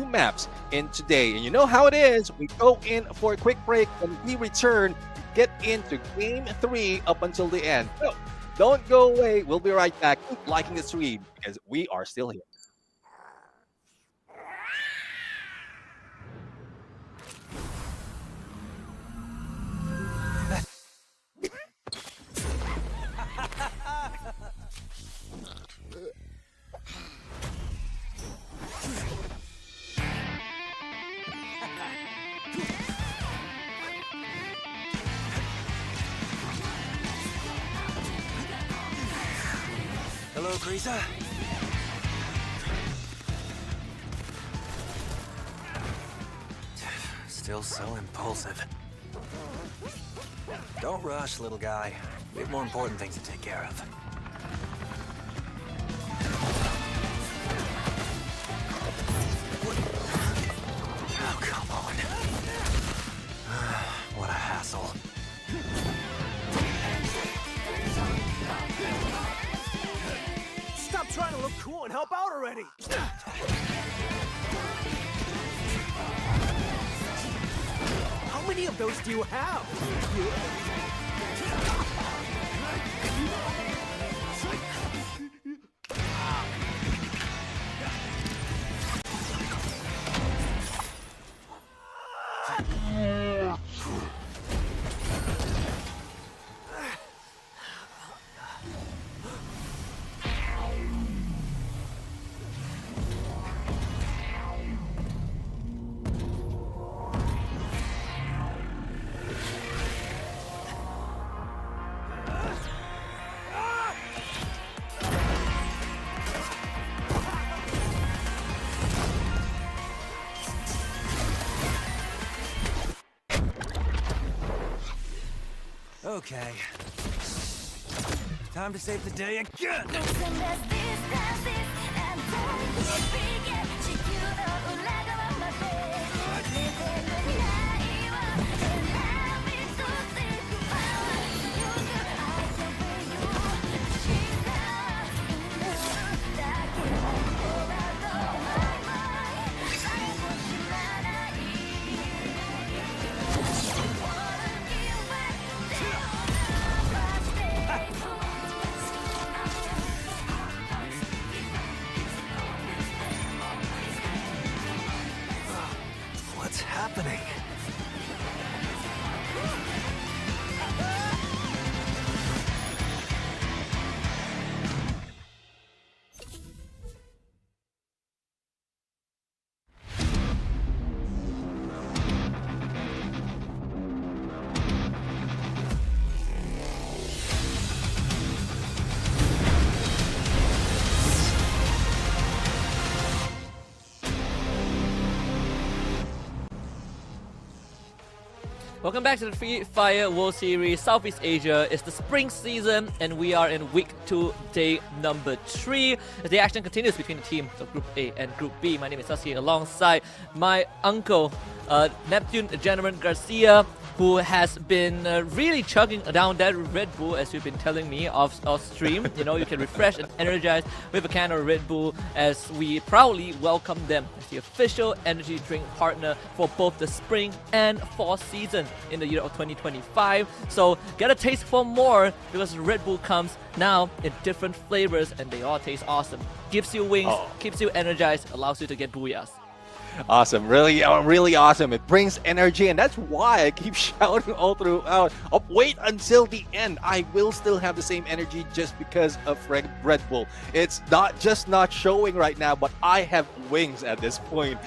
[SPEAKER 4] maps in today. And you know how it is. We go in for a quick break. When we return, get into game 3 up until the end. So don't go away. We'll be right back. Keep liking the stream because we are still here.
[SPEAKER 2] Hello, Grisa. Still so impulsive. Don't rush, little guy. We have more important things to take care of. Oh, come on. What a hassle.
[SPEAKER 3] Stop trying to look cool and help out already! How many of those do you have?
[SPEAKER 2] Okay. Time to save the day again!
[SPEAKER 5] Welcome back to the Free Fire World Series Southeast Asia. It's the spring season and we are in week 2, day number 3. As the action continues between the teams of Group A and Group B. My name is Sasuke alongside my uncle, Neptune Gentleman Garcia, who has been really chugging down that Red Bull, as you've been telling me off stream. You know, you can refresh and energize with a can of Red Bull, as we proudly welcome them as the official energy drink partner for both the spring and fall season in the year of 2025. So get a taste for more, because Red Bull comes now in different flavors and they all taste awesome. Gives you wings, keeps you energized, allows you to get booyahs.
[SPEAKER 4] Awesome, really awesome. It brings energy, and that's why I keep shouting all throughout. Oh, wait until the end. I will still have the same energy just because of Red Bull. It's not showing right now, but I have wings at this point.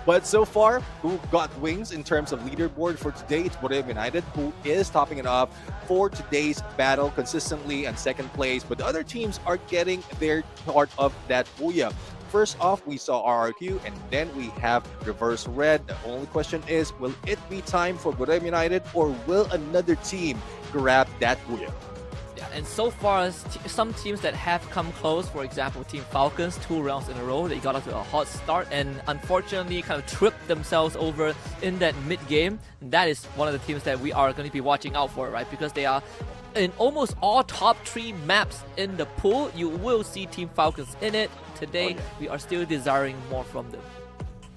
[SPEAKER 4] But so far, who got wings in terms of leaderboard for today? It's Royale United, who is topping it off for today's battle consistently in second place. But the other teams are getting their part of that booyah. First off, we saw RRQ, and then we have Reverse Red. The only question is, will it be time for Royale United, or will another team grab that booyah?
[SPEAKER 5] Yeah, and so far, some teams that have come close, for example, Team Falcons, 2 rounds in a row, they got off to a hot start and unfortunately kind of tripped themselves over in that mid-game. That is one of the teams that we are going to be watching out for, right? Because they are in almost all top 3 maps in the pool. You will see Team Falcons in it. Today, we are still desiring more from them.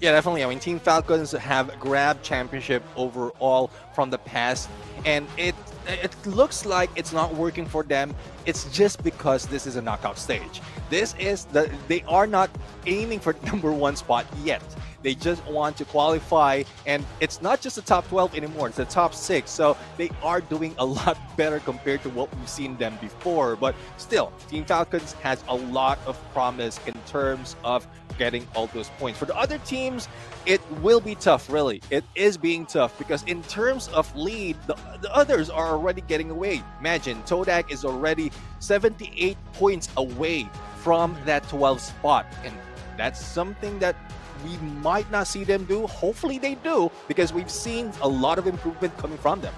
[SPEAKER 4] Yeah, definitely. I mean, Team Falcons have grabbed championship overall from the past, and it looks like it's not working for them. It's just because this is a knockout stage. They are not aiming for #1 spot yet. They just want to qualify, and it's not just the top 12 anymore, it's the top 6. So they are doing a lot better compared to what we've seen them before. But still, Team Falcons has a lot of promise in terms of getting all those points. For the other teams, it will be tough, really. It is being tough because in terms of lead, the others are already getting away. Imagine, Todak is already 78 points away from that 12th spot. And that's something that we might not see them do. Hopefully they do, because we've seen a lot of improvement coming from them.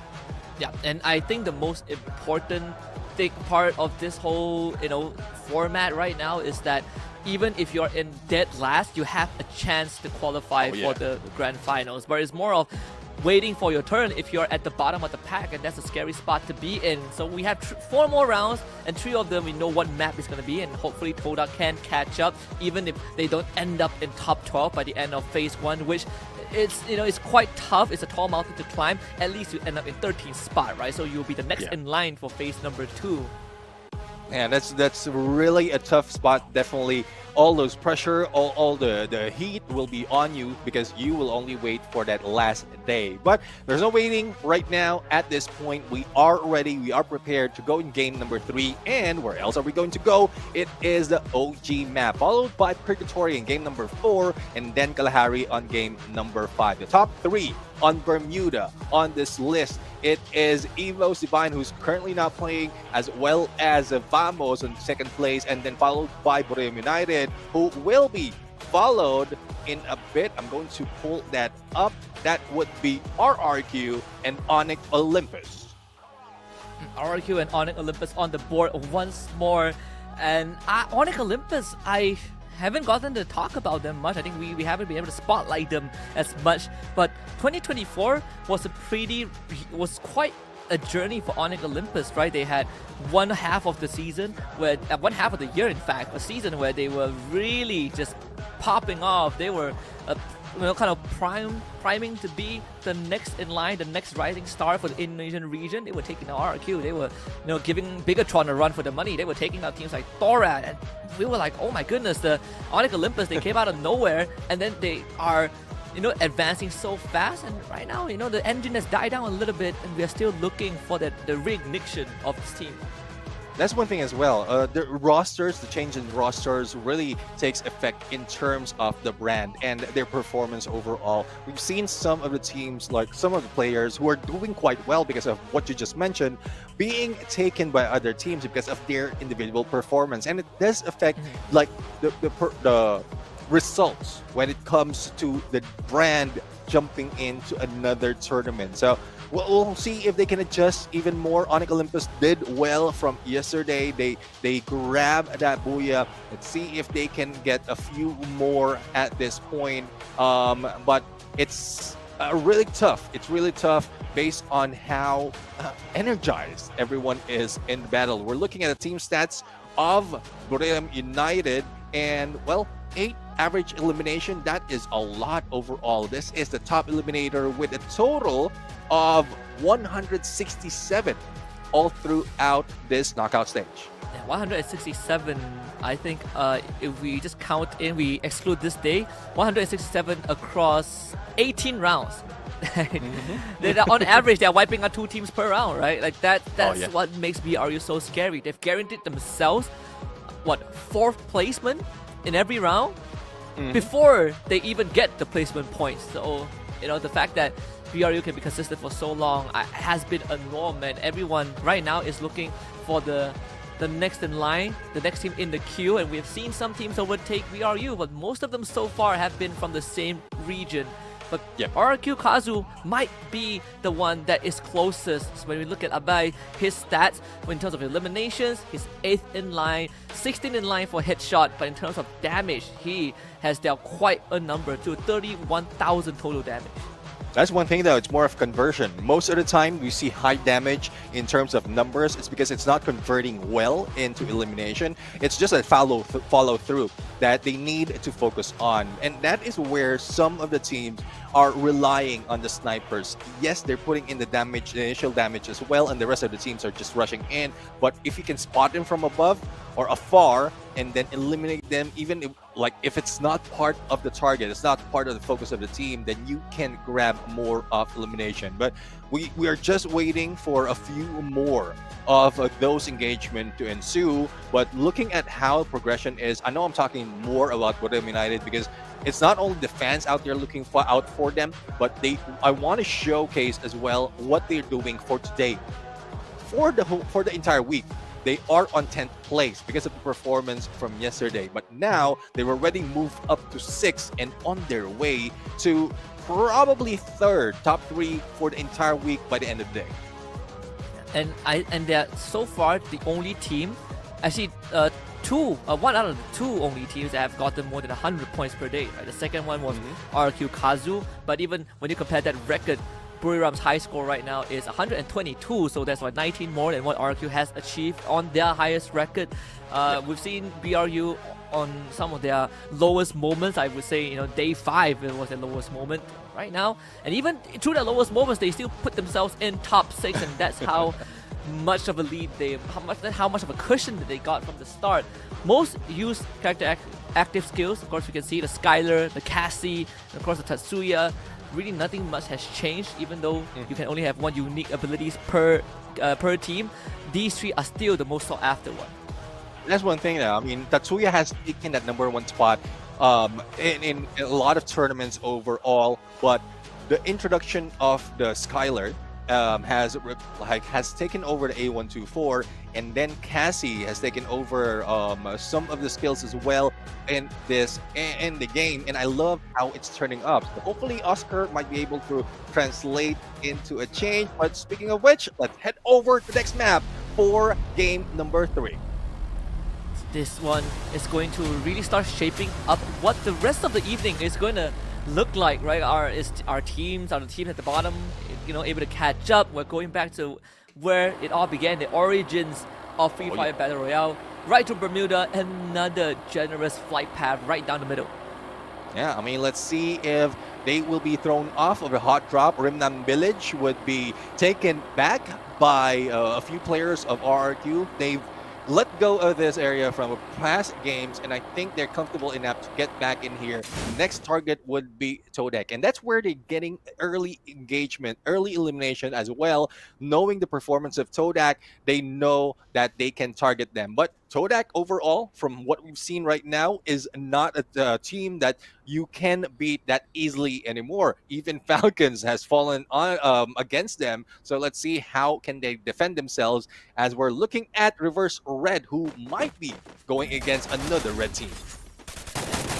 [SPEAKER 5] Yeah, and I think the most important part of this whole, format right now is that even if you're in dead last, you have a chance to qualify for the grand finals. But it's more of waiting for your turn if you're at the bottom of the pack, and that's a scary spot to be in. So we have 4 more rounds, and 3 of them we know what map is going to be, and hopefully Todak can catch up, even if they don't end up in top 12 by the end of phase 1, which it's quite tough. It's a tall mountain to climb. At least you end up in 13th spot, right? So you'll be the next in line for phase number 2.
[SPEAKER 4] And that's really a tough spot. Definitely all those pressure, all the heat will be on you, because you will only wait for that last day. But there's no waiting right now. At this point, we are ready, we are prepared to go in game number 3. And where else are we going to go? It is the OG map, followed by Purgatory in game number 4, and then Kalahari on game number 5. The top 3 on Bermuda on this list, it is Evo's Divine, who's currently not playing, as well as Vamos in second place, and then followed by Royale United, who will be followed in a bit. I'm going to pull that up. That would be RRQ and Onyx Olympus.
[SPEAKER 5] RRQ and Onyx Olympus on the board once more. And Onyx Olympus, I haven't gotten to talk about them much. I think we haven't been able to spotlight them as much. But 2024 was quite a journey for Onyx Olympus, right? They had one half of the season, one half of the year, in fact, a season where they were really just popping off. They were kind of priming to be the next in line, the next rising star for the Indonesian region. They were taking out RRQ. They were giving Bigatron a run for the money. They were taking out teams like Todak, and we were like, oh my goodness, the Onyx Olympus, they came out of nowhere, and then they are advancing so fast. And right now, the engine has died down a little bit, and we are still looking for the reignition of this team.
[SPEAKER 4] That's one thing as well. The change in rosters really takes effect in terms of the brand and their performance overall. We've seen some of the teams, like some of the players who are doing quite well because of what you just mentioned, being taken by other teams because of their individual performance. And it does affect like the results when it comes to the brand jumping into another tournament. So we'll see if they can adjust even more. Onyx Olympus did well from yesterday. They grab that booyah. Let's see if they can get a few more at this point. But it's really tough. It's really tough based on how energized everyone is in the battle. We're looking at the team stats of Royale United, and well, 8 average elimination. That is a lot overall. This is the top eliminator with a total of 167 all throughout this knockout stage.
[SPEAKER 5] Yeah, 167. I think if we just count in, we exclude this day, 167 across 18 rounds. On average, they're wiping out 2 teams per round, right? Like that's what makes BRU so scary. They've guaranteed themselves, what, 4th placement in every round before they even get the placement points. So, you know, the fact that BRU can be consistent for so long has been a norm, and everyone right now is looking for the next in line, the next team in the queue, and we've seen some teams overtake BRU, but most of them so far have been from the same region. But RRQ Kazu might be the one that is closest. So when we look at Abai, his stats, in terms of eliminations, he's 8th in line, 16th in line for headshot, but in terms of damage, he has dealt quite a number too, 31,000 total damage.
[SPEAKER 4] That's one thing though, it's more of conversion. Most of the time we see high damage in terms of numbers. It's because it's not converting well into elimination. It's just a follow through that they need to focus on. And that is where some of the teams are relying on the snipers. Yes, they're putting in the damage, the initial damage as well, and the rest of the teams are just rushing in. But if you can spot them from above or afar and then eliminate them, even if it's not part of the target, it's not part of the focus of the team, then you can grab more of elimination. But we are just waiting for a few more of those engagement to ensue. But looking at how progression is, I know I'm talking more about Royale United because it's not only the fans out there looking out for them, but I want to showcase as well what they're doing for today, for the entire week. They are on 10th place because of the performance from yesterday, but now they've already moved up to 6th and on their way to probably 3rd, top 3 for the entire week by the end of the day.
[SPEAKER 5] And they're so far the only team, actually one out of the 2 only teams that have gotten more than 100 points per day. Right? The second one was RQ Kazu, but even when you compare that record, Buriram's high score right now is 122, so that's 19 more than what RQ has achieved on their highest record. We've seen BRU on some of their lowest moments. I would say, day 5 it was their lowest moment right now, and even through their lowest moments, they still put themselves in top 6, and that's how much of a lead how much of a cushion that they got from the start. Most used character active skills, of course, we can see the Skylar, the Cassie, and of course the Tatsuya. Really nothing much has changed, even though you can only have 1 unique abilities per team. These 3 are still the most sought after one.
[SPEAKER 4] That's one thing now. I mean, Tatsuya has taken that #1 spot in a lot of tournaments overall, but the introduction of the Skylar has taken over the A124, and then Cassie has taken over some of the skills as well in the game, and I love how it's turning up. So hopefully Oscar might be able to translate into a change. But speaking of which, let's head over to the next map for game number 3.
[SPEAKER 5] This one is going to really start shaping up what the rest of the evening is going to look like, right? Our teams at the bottom, able to catch up. We're going back to where it all began, the origins of Free Fire Battle Royale, right to Bermuda, another generous flight path right down the middle.
[SPEAKER 4] Yeah, I mean, let's see if they will be thrown off of a hot drop. Rimnam Village would be taken back by a few players of RRQ. They've let go of this area from past games, and I think they're comfortable enough to get back in here. Next target would be Todak, and that's where they're getting early engagement, early elimination as well. Knowing the performance of Todak, they know that they can target them. But Todak overall, from what we've seen right now, is not a team that you can beat that easily anymore. Even Falcons has fallen on against them. So let's see how can they defend themselves as we're looking at Reverse Red, who might be going against another red team.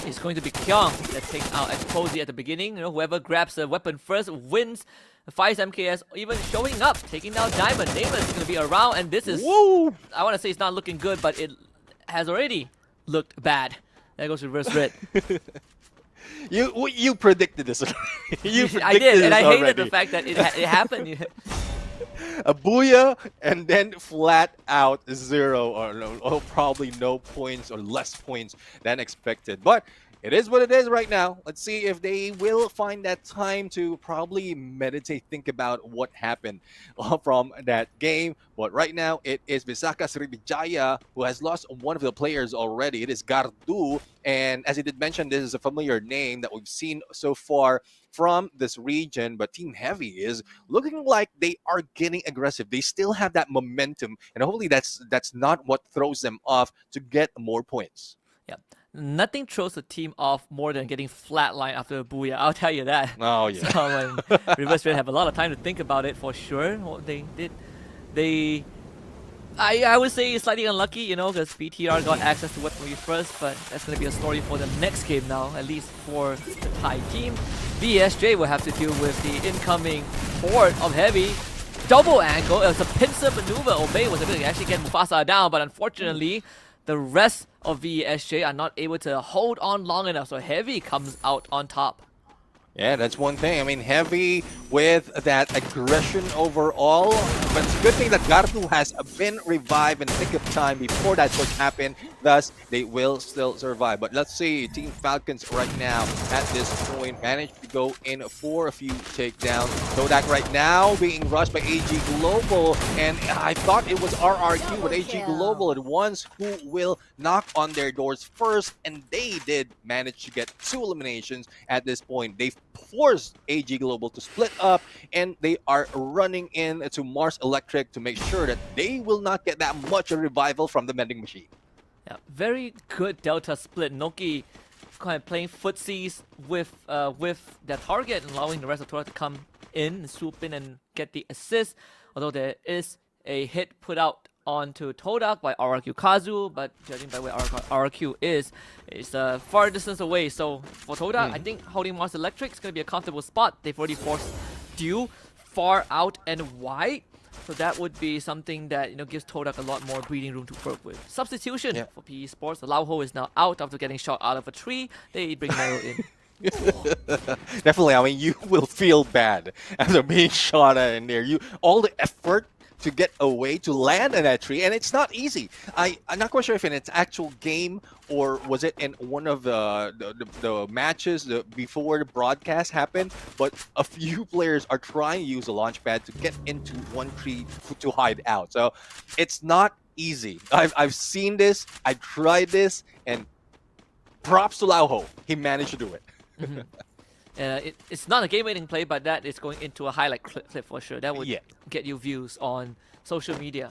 [SPEAKER 5] It's going to be Kyung that takes out Exposy at the beginning. Whoever grabs the weapon first wins. Fires MKS even showing up, taking down Diamond. Neyman is going to be around, and this is,
[SPEAKER 4] Woo!
[SPEAKER 5] I want to say it's not looking good, but it has already looked bad. There goes reverse red.
[SPEAKER 4] You predicted this. You predicted
[SPEAKER 5] I did, and I hated
[SPEAKER 4] already.
[SPEAKER 5] the fact that it happened.
[SPEAKER 4] A booyah and then flat out 0 or probably no points or less points than expected. But it is what it is right now. Let's see if they will find that time to probably meditate, think about what happened from that game. But right now, it is Visaka Sriwijaya who has lost one of the players already. It is Gardu. And as I did mention, this is a familiar name that we've seen so far from this region. But Team Heavy is looking like they are getting aggressive. They still have that momentum. And hopefully that's not what throws them off to get more points.
[SPEAKER 5] Yeah. Nothing throws a team off more than getting flatlined after a booyah. I'll tell you that.
[SPEAKER 4] Oh, yeah.
[SPEAKER 5] So Reverse Red have a lot of time to think about it for sure. What they did, I would say slightly unlucky, you know, because BTR got access to Weaponry first, but that's going to be a story for the next game now, at least for the Thai team. BSJ will have to deal with the incoming horde of Heavy. Double angle, it was a pincer maneuver. Obey was able to actually get Mufasa down, but unfortunately, the rest of VSJ are not able to hold on long enough, so Heavy comes out on top.
[SPEAKER 4] Yeah, that's one thing. I mean, Heavy with that aggression overall. But it's a good thing that Gardu has been revived in the nick of time before that switch happened. Thus, they will still survive. But let's see, Team Falcons right now at this point managed to go in for a few takedowns. Todak right now being rushed by AG Global. And I thought it was RRQ, but AG Global are the ones who will knock on their doors first. And they did manage to get 2 eliminations at this point. They forced AG Global to split up, and they are running in to Mars Electric to make sure that they will not get that much revival from the vending machine.
[SPEAKER 5] Yeah, very good Delta split. Noki kind of playing footsies with their target and allowing the rest of Todak to come in, swoop in and get the assist. Although there is a hit put out onto Todak by RRQ Kazu, but judging by where RRQ is, it's a far distance away. So for Todak, I think holding Mars Electric is going to be a comfortable spot. They've already forced Dew far out and wide. So that would be something that, you know, gives Todak a lot more breathing room to work with. Substitution for PE Sports. Lao Ho is now out after getting shot out of a tree. They bring Mero in.
[SPEAKER 4] Definitely, I mean, you will feel bad after being shot at in there. All the effort to get away, to land in that tree, and it's not easy. I'm not quite sure if in its actual game or was it in one of the matches before the broadcast happened, but a few players are trying to use a launch pad to get into one tree to hide out. So it's not easy. I've seen this, I've tried this, and props to Lao Ho. He managed to do it.
[SPEAKER 5] It's not a game-winning play, but that is going into a highlight clip for sure. That would get you views on social media.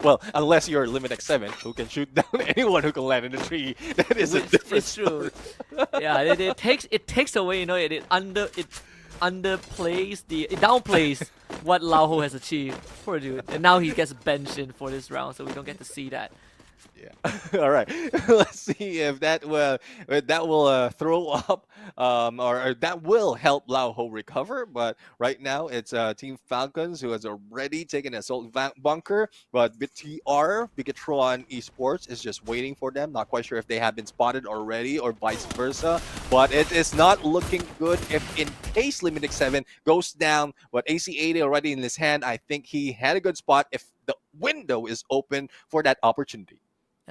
[SPEAKER 4] Well, unless you're Limit X7, who can shoot down anyone who can land in a tree. That is a different
[SPEAKER 5] It's true. Yeah, it takes away, you know, it downplays what Lao Ho has achieved. Poor dude. And now he gets benched in for this round, so we don't get to see that.
[SPEAKER 4] Yeah. All right. Let's see if that will throw up or that will help Lao Ho recover. But right now it's Team Falcons who has already taken assault bunker. But BTR, Bigatron Esports, is just waiting for them. Not quite sure if they have been spotted already or vice versa. But it is not looking good if in case Limit X7 goes down. But AC80 already in his hand. I think he had a good spot if the window is open for that opportunity.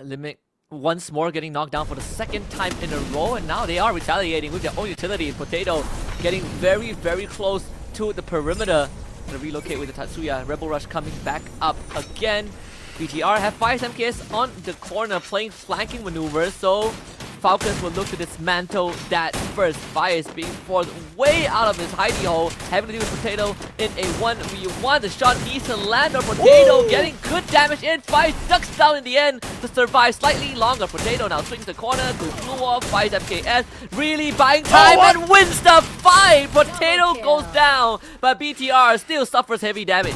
[SPEAKER 5] Limit once more getting knocked down for the second time in a row, and now they are retaliating with their own utility. Potato getting very, very close to the perimeter to relocate with the Tatsuya. Rebel Rush coming back up again. BTR have Fires MKS on the corner playing flanking maneuvers, so Falcons will look to dismantle that first. Fires being forced way out of his hidey hole, having to deal with Potato in a 1v1. The shot needs to land on Potato, getting good damage in. Fires ducks down in the end to survive slightly longer. Potato now swings the corner to blue off. Fires MKS really buying time and wins the fight. Potato goes down, but BTR still suffers heavy damage.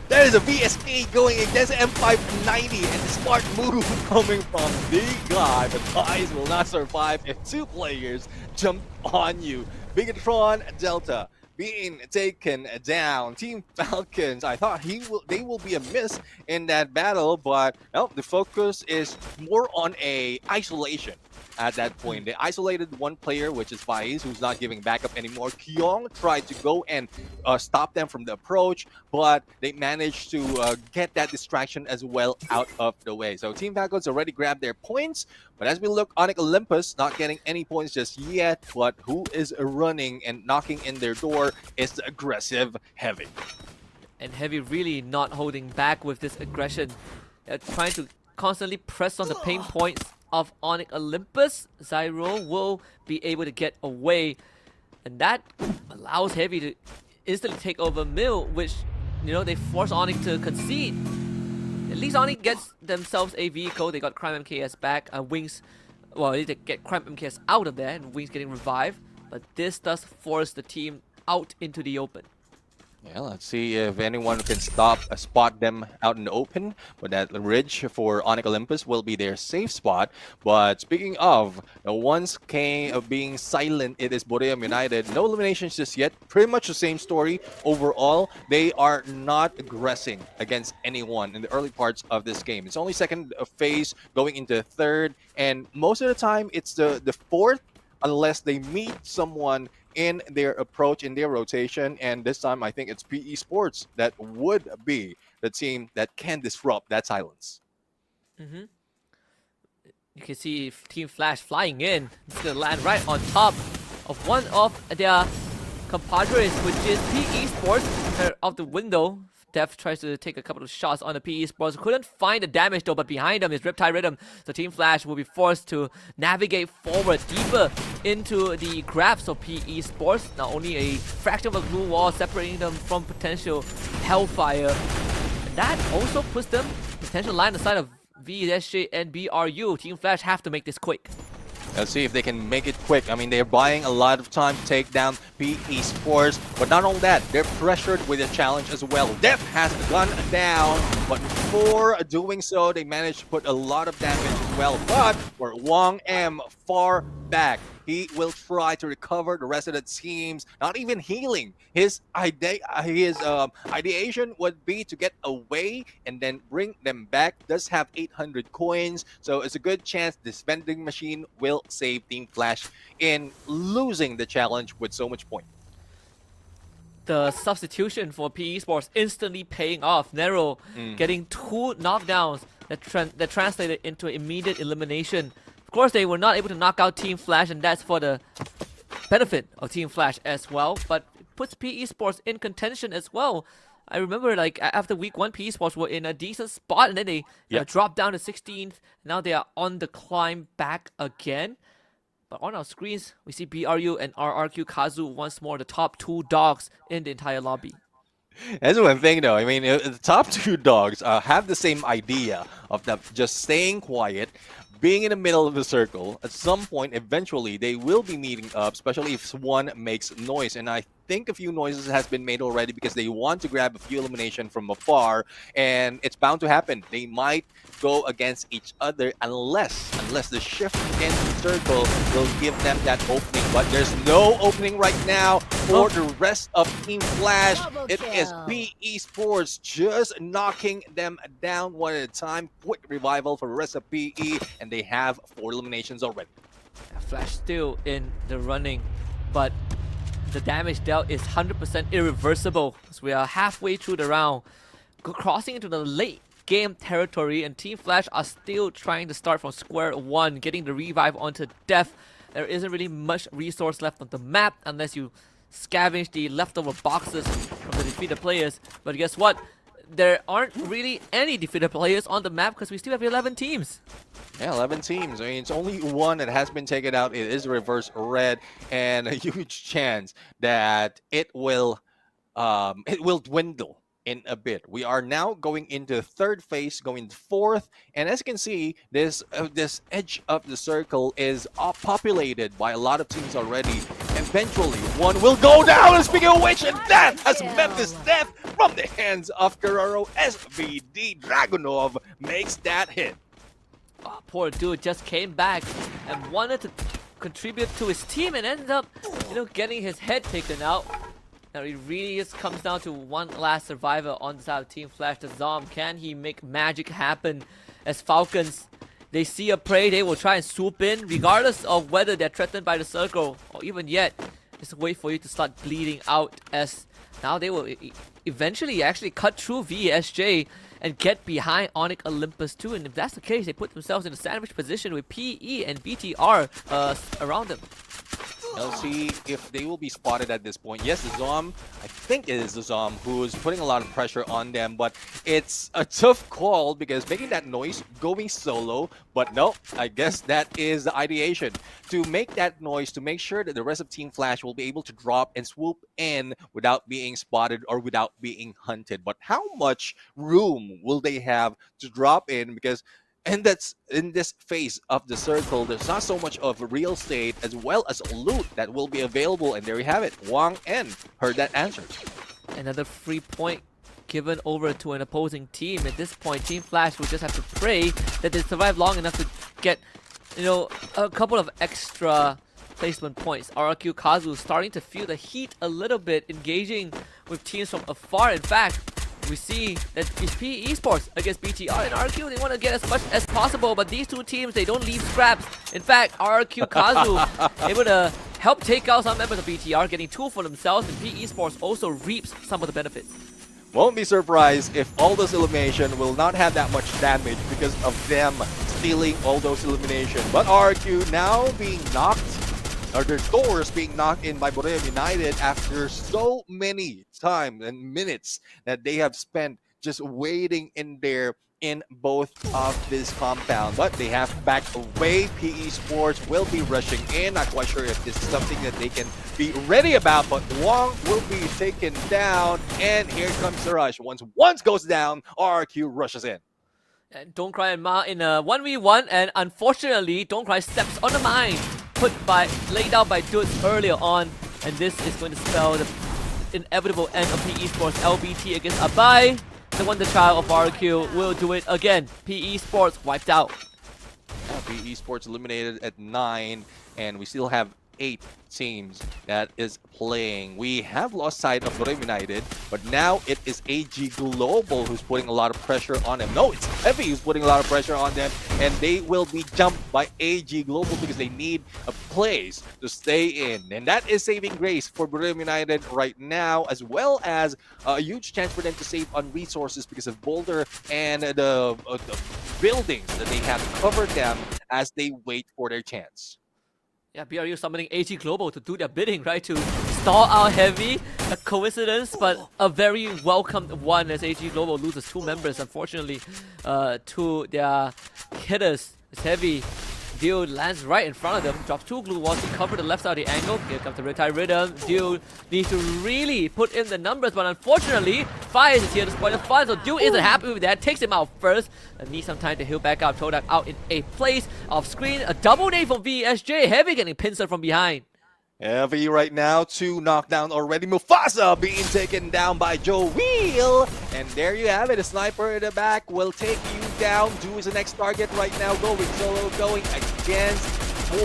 [SPEAKER 4] There is a VSK going against M590, and a smart move coming from the guy. But guys will not survive if 2 players jump on you. Bigatron Delta being taken down. Team Falcons, I thought they will be a miss in that battle, but no, the focus is more on a isolation. At that point, they isolated one player, which is Faiz, who's not giving backup anymore. Kyong tried to go and stop them from the approach, but they managed to get that distraction as well out of the way. So Team Falcons already grabbed their points, but as we look, Onyx Olympus not getting any points just yet, but who is running and knocking in their door is the aggressive Heavy.
[SPEAKER 5] And Heavy really not holding back with this aggression. Trying to constantly press on the pain points of Onyx Olympus. Zyro will be able to get away, and that allows Heavy to instantly take over Mill, which, you know, they force Onyx to concede. At least Onyx gets themselves a vehicle. They got Crime MKS back. Wings, well, they get Crime MKS out of there, and Wings getting revived. But this does force the team out into the open.
[SPEAKER 4] Yeah, let's see if anyone can spot them out in the open. But that ridge for Onyx Olympus will be their safe spot. But speaking of, the ones being silent, it is Boream United. No eliminations just yet. Pretty much the same story overall. They are not aggressing against anyone in the early parts of this game. It's only second phase going into third. And most of the time, it's the fourth, unless they meet someone in their approach, in their rotation. And this time I think it's PE Sports that would be the team that can disrupt that silence.
[SPEAKER 5] You can see Team Flash flying in. It's gonna land right on top of one of their compadres, which is PE Sports. Out the window, Def tries to take a couple of shots on the PE Sports. Couldn't find the damage though, but behind them is Riptide Rhythm. So Team Flash will be forced to navigate forward deeper into the grasp of PE Sports. Not only a fraction of a blue wall separating them from potential hellfire, and that also puts them potential line of sight of VSJ and BRU. Team Flash have to make this quick.
[SPEAKER 4] Let's see if they can make it quick. I mean, they're buying a lot of time to take down PE Sports, but not only that, they're pressured with a challenge as well. Def has the gun down, but before doing so, they managed to put a lot of damage as well. But for Wong M far back, he will try to recover the rest of the teams, not even healing. His ideation would be to get away and then bring them back. Does have 800 coins, so it's a good chance this vending machine will save Team Flash in losing the challenge with so much point.
[SPEAKER 5] The substitution for PE Sports instantly paying off. Nero getting 2 knockdowns that translated into immediate elimination. Of course, they were not able to knock out Team Flash, and that's for the benefit of Team Flash as well. But it puts PE Sports in contention as well. I remember, like, after week 1, PE Sports were in a decent spot, and then they dropped down to 16th. Now they are on the climb back again. But on our screens, we see BRU and RRQ Kazu once more, the top 2 dogs in the entire lobby.
[SPEAKER 4] That's one thing, though. I mean, the top 2 dogs have the same idea of them just staying quiet, being in the middle of the circle. At some point, eventually, they will be meeting up, especially if one makes noise. And I think a few noises has been made already because they want to grab a few elimination from afar, and it's bound to happen. They might go against each other unless the shift in the circle will give them that opening. But there's no opening right now for the rest of Team Flash. It is PE Sports just knocking them down one at a time. Quick revival for the rest of PE, and they have 4 eliminations already.
[SPEAKER 5] Flash still in the running, but the damage dealt is 100% irreversible. So we are halfway through the round, crossing into the late game territory, and Team Flash are still trying to start from square one, getting the revive onto Def. There isn't really much resource left on the map unless you scavenge the leftover boxes from the defeated players. But guess what? There aren't really any defeated players on the map because we still have 11 teams.
[SPEAKER 4] Yeah, 11 teams. I mean, it's only one that has been taken out. It is reverse red, and a huge chance that it will dwindle in a bit. We are now going into third phase, going to fourth, and as you can see, this edge of the circle is populated by a lot of teams already. Eventually, one will go down, and speaking of which, and that has Memphis Death from the hands of Guerrero. SVD Dragunov makes that hit.
[SPEAKER 5] Oh, poor dude just came back and wanted to contribute to his team and ended up, getting his head taken out. Now it really just comes down to one last survivor on the side of Team Flash, the Zom. Can he make magic happen? As Falcons, they see a prey, they will try and swoop in, regardless of whether they're threatened by the circle or even yet. Just wait for you to start bleeding out, as now they will eventually actually cut through VSJ and get behind Onyx Olympus too. And if that's the case, they put themselves in a sandwich position with PE and BTR around them.
[SPEAKER 4] Let's see if they will be spotted at this point. Yes, the Zom, I think it is the Zom who is putting a lot of pressure on them, but it's a tough call because making that noise, going solo, but no, I guess that is the ideation. To make that noise, to make sure that the rest of Team Flash will be able to drop and swoop in without being spotted or without being hunted. But how much room will they have to drop in? Because and that's in this phase of the circle, there's not so much of real estate as well as loot that will be available. And there you have it. Wang En heard that answer.
[SPEAKER 5] Another free point given over to an opposing team. At this point, Team Flash will just have to pray that they survive long enough to get, you know, a couple of extra placement points. RRQ Kazu starting to feel the heat a little bit, engaging with teams from afar. In fact, we see that it's PE Esports against BTR and RRQ. They want to get as much as possible, but these two teams, they don't leave scraps. In fact, RRQ Kazu able to help take out some members of BTR, getting 2 for themselves, and PE Esports also reaps some of the benefits.
[SPEAKER 4] Won't be surprised if all those elimination will not have that much damage because of them stealing all those elimination. But RRQ now being knocked, or their doors being knocked in by Borneo United after so many times and minutes that they have spent just waiting in there in both of this compound. But they have backed away. PE Sports will be rushing in. Not quite sure if this is something that they can be ready about, but Wang will be taken down. And here comes the rush. Once goes down, RRQ rushes in.
[SPEAKER 5] And Don't Cry and Ma in a 1v1, and unfortunately, Don't Cry steps on the mine laid out by Dudes earlier on, and this is going to spell the inevitable end of PE Sports LBT against Abai. The Wonder Child of RQ will do it again. PE Sports wiped out.
[SPEAKER 4] PE Sports eliminated at 9, and we still have 8 teams that is playing. We have lost sight of Borneo United, but now it is AG Global who's putting a lot of pressure on them. No, it's Heavy who's putting a lot of pressure on them, and they will be jumped by AG Global because they need a place to stay in. And that is saving grace for Borneo United right now, as well as a huge chance for them to save on resources because of Boulder and the buildings that they have to cover them as they wait for their chance.
[SPEAKER 5] Yeah, BRU summoning AG Global to do their bidding, right? To stall out Heavy. A coincidence, but a very welcomed one as AG Global loses 2 members, unfortunately, to their hitters. It's Heavy. Dude lands right in front of them, drops 2 glue walls to cover the left side of the angle. Here comes the retire rhythm. Dude needs to really put in the numbers, but unfortunately, Fires is here to spoil the fun. So Dude isn't happy with that, takes him out first, and needs some time to heal back up. Todak out in 8th place. Off screen, a double nade from VSJ. Heavy getting pincered from behind.
[SPEAKER 4] Heavy right now, 2 knockdown already. Mufasa being taken down by Joe Wheel. And there you have it. A sniper in the back will take you down. Do is the next target right now. Going solo, going against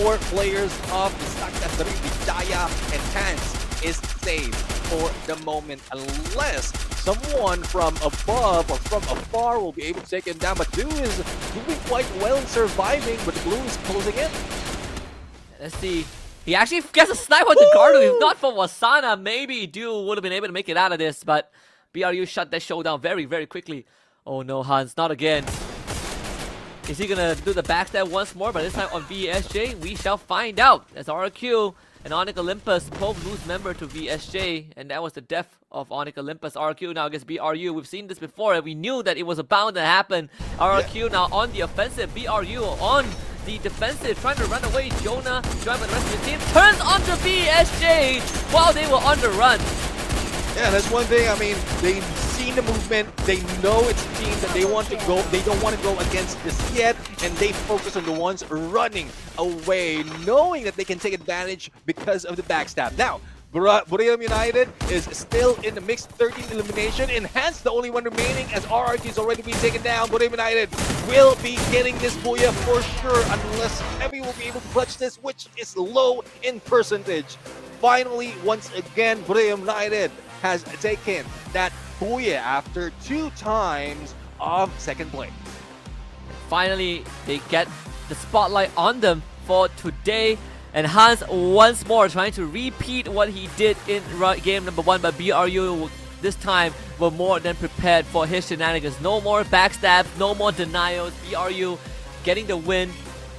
[SPEAKER 4] 4 players of the Sakta 3. Vidaya and Tans is safe for the moment. Unless someone from above or from afar will be able to take him down. But Du is doing quite well in surviving, but the blue is closing in.
[SPEAKER 5] Let's see. He actually gets a snipe on the Gardu. If not for Wasana, maybe Du would have been able to make it out of this. But BRU shut that showdown very, very quickly. Oh no, Hans, not again. Is he gonna do the backstab once more? But this time on VSJ, we shall find out. As RQ and Onyx Olympus both lose member to VSJ, and that was the death of Onyx Olympus. RQ now against BRU. We've seen this before, and we knew that it was bound to happen. RQ now on the offensive. BRU on the defensive, trying to run away. Jonah, joined by the rest of the team, turns onto VSJ while they were on the run.
[SPEAKER 4] Yeah, that's one thing. I mean, they've seen the movement. They know it's a team that they want to go. They don't want to go against this yet, and they focus on the ones running away, knowing that they can take advantage because of the backstab. Now, Buriram United is still in the mixed 13 elimination, and hence the only one remaining as RRQ is already being taken down. Buriram United will be getting this booyah for sure unless Heavy will be able to clutch this, which is low in percentage. Finally, once again, Buriram United has taken that booyah after 2 times of second place.
[SPEAKER 5] Finally, they get the spotlight on them for today. And Hans once more trying to repeat what he did in game number 1, but BRU this time were more than prepared for his shenanigans. No more backstabs, no more denials. BRU getting the win,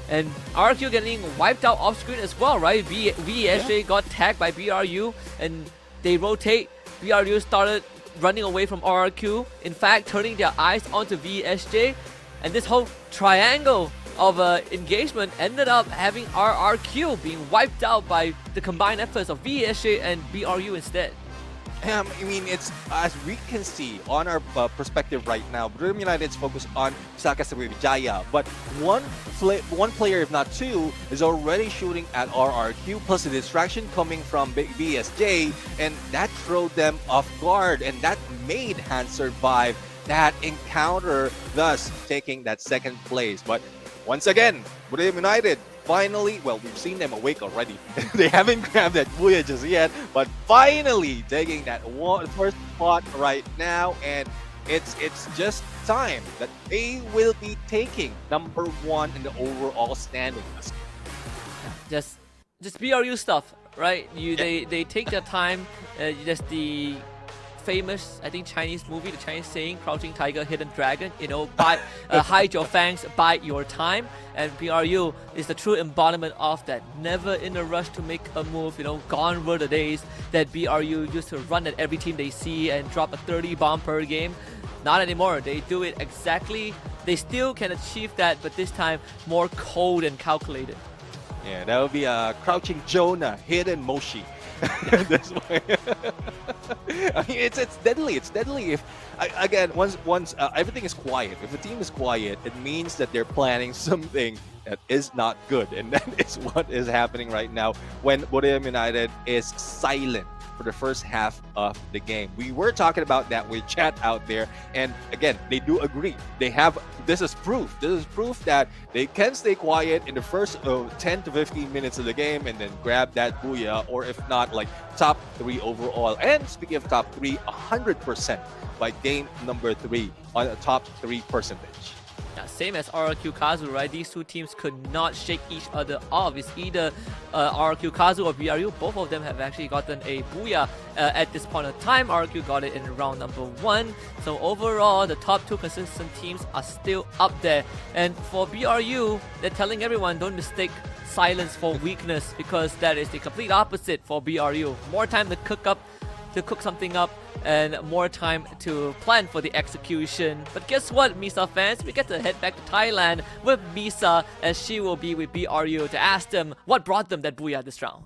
[SPEAKER 5] and RQ getting wiped out off screen as well, right? VSJ got tagged by BRU, and they rotate. BRU started running away from RRQ, in fact turning their eyes onto VSJ, and this whole triangle of engagement ended up having RRQ being wiped out by the combined efforts of VSJ and BRU instead.
[SPEAKER 4] I mean, it's as we can see on our perspective right now, Buriram United is focused on Saka Sriwijaya, but one player, if not two, is already shooting at RRQ, plus the distraction coming from BSJ, and that threw them off guard, and that made Hans survive that encounter, thus taking that second place. But once again, Buriram United finally, well, we've seen them awake already. They haven't grabbed that booyah just yet, but finally taking that first spot right now, and it's just time that they will be taking number 1 in the overall standings.
[SPEAKER 5] Just BRU stuff, right? They take their time. Just the famous, I think, Chinese movie, the Chinese saying, crouching tiger, hidden dragon, you know, hide your fangs, bide your time. And BRU is the true embodiment of that. Never in a rush to make a move, you know, gone were the days that BRU used to run at every team they see and drop a 30 bomb per game. Not anymore. They do it exactly. They still can achieve that, but this time more cold and calculated.
[SPEAKER 4] Yeah, that would be a crouching Jonah, hidden Moshi. This way. I mean, it's deadly. It's deadly. If again, once everything is quiet. If a team is quiet, it means that they're planning something that is not good, and that is what is happening right now when Buriram United is silent for the first half of the game. We were talking about that with chat out there, and again, they do agree. They have this is proof. This is proof that they can stay quiet in the first 10 to 15 minutes of the game and then grab that booyah, or if not, like top 3 overall. And speaking of top 3, 100% by game number 3 on a top 3 percentage.
[SPEAKER 5] Yeah, same as RRQ Kazu, right? These two teams could not shake each other off. It's either RRQ Kazu or BRU. Both of them have actually gotten a booyah at this point of time. RRQ got it in round number 1. So overall, the top 2 consistent teams are still up there. And for BRU, they're telling everyone, don't mistake silence for weakness, because that is the complete opposite for BRU. More time to cook something up, and more time to plan for the execution. But guess what, Misa fans? We get to head back to Thailand with Misa, as she will be with BRU to ask them what brought them that booyah this round.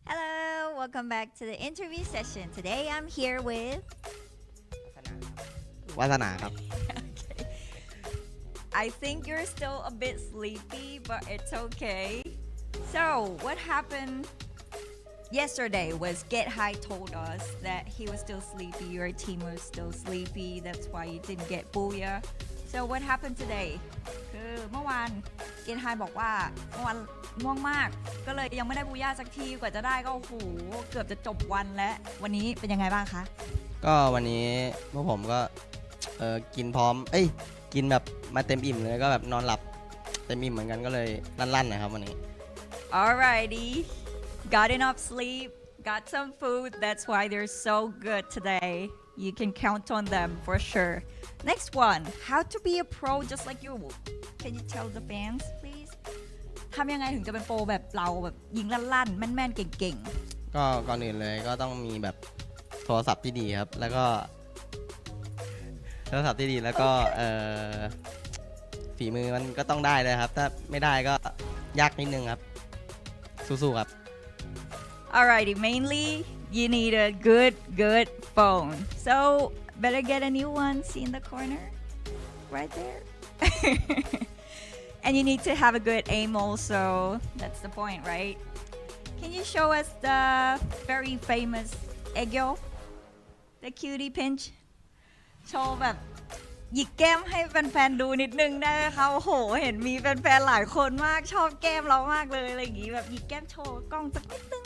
[SPEAKER 8] Hello, welcome back to the interview session. Today I'm here with...
[SPEAKER 9] วัฒนาครับ
[SPEAKER 8] Okay. I think you're still a bit sleepy, but it's okay. So, what happened yesterday was Get High told us that he was still sleepy, your team was still sleepy, that's why you didn't get booyah. So what happened today? คือเมื่อวาน Get High บอกว่าเมื่อวานง่วงมากก็เลยยังไม่ได้บูย่าสักทีกว่าจะได้ก็โอ้โหเกือบจะจบวันแล้ววันนี้เป็นยังไงบ้างคะ
[SPEAKER 9] ก็วันนี้พวกผมก็กินพร้อมกินแบบมาเต็มอิ่มเลยก็แบบนอนหลับเต็มอิ่มเหมือนกันก็เลยลั่นๆนะครับวันนี้
[SPEAKER 8] Alrighty, got enough sleep, got some food, that's why they're so good today. You can count on them for sure. Next one, how to be a pro just like you. Can you tell the fans, please? ทำยังไงถึงจะเป็นโปรแบบเราแบบยิงลั่นๆแม่นๆเก่งๆ
[SPEAKER 9] ก็ก่อนอื่นเลยก็ต้องมีแบบโทรศัพท์ที่ดีครับแล้วก็ฝีมือมันก็ต้องได้เลยครับถ้าไม่ได้ก็ยากนิดนึงครับสู้ๆครับ
[SPEAKER 8] Alrighty, mainly you need a good phone. So better get a new one. See in the corner, right there. And you need to have a good aim also. That's the point, right? can you show us the very famous Egyo the cutie pinch โชว์แบบหยิกแก้มให้แฟนๆดูนิดนึงได้ไหมคะโอ้โหเห็นมีแฟนๆหลายคนมากชอบแก้มเรามากเลยอะไรอย่างงี้แบบหยิกแก้มโชว์กล้องสักนิดนึง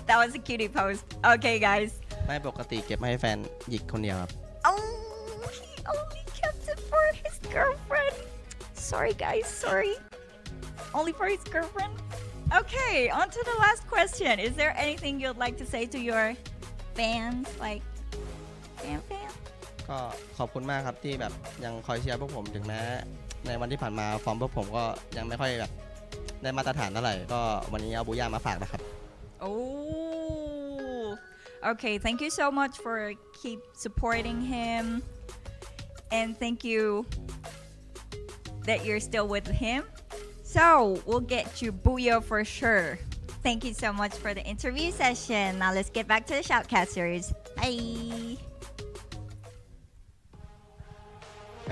[SPEAKER 8] That was a cutie pose. Okay, guys.
[SPEAKER 9] ไม่ปกติเก็บให้แฟนหยิกคนเดียวครับ
[SPEAKER 8] Oh, he only kept it for his girlfriend. Sorry, guys. Sorry. Only for his girlfriend. Okay, on to the last question. Is there anything you'd like to say to your fans, like fan?
[SPEAKER 9] ก็ขอบคุณมากครับที่แบบยังคอยเชียร์พวกผมถึงแม้ในวันที่ผ่านมาฟอร์มพวกผมก็ยังไม่ค่อยแบบได้มาตรฐานเท่าไหร่ก็วันนี้เอาบูย่ามาฝากนะครับ
[SPEAKER 8] Oh, okay. Thank you so much for keep supporting him, and thank you that you're still with him. So we'll get you Booyah for sure. Thank you so much for the interview session. Now let's get back to the shoutcasters. Bye.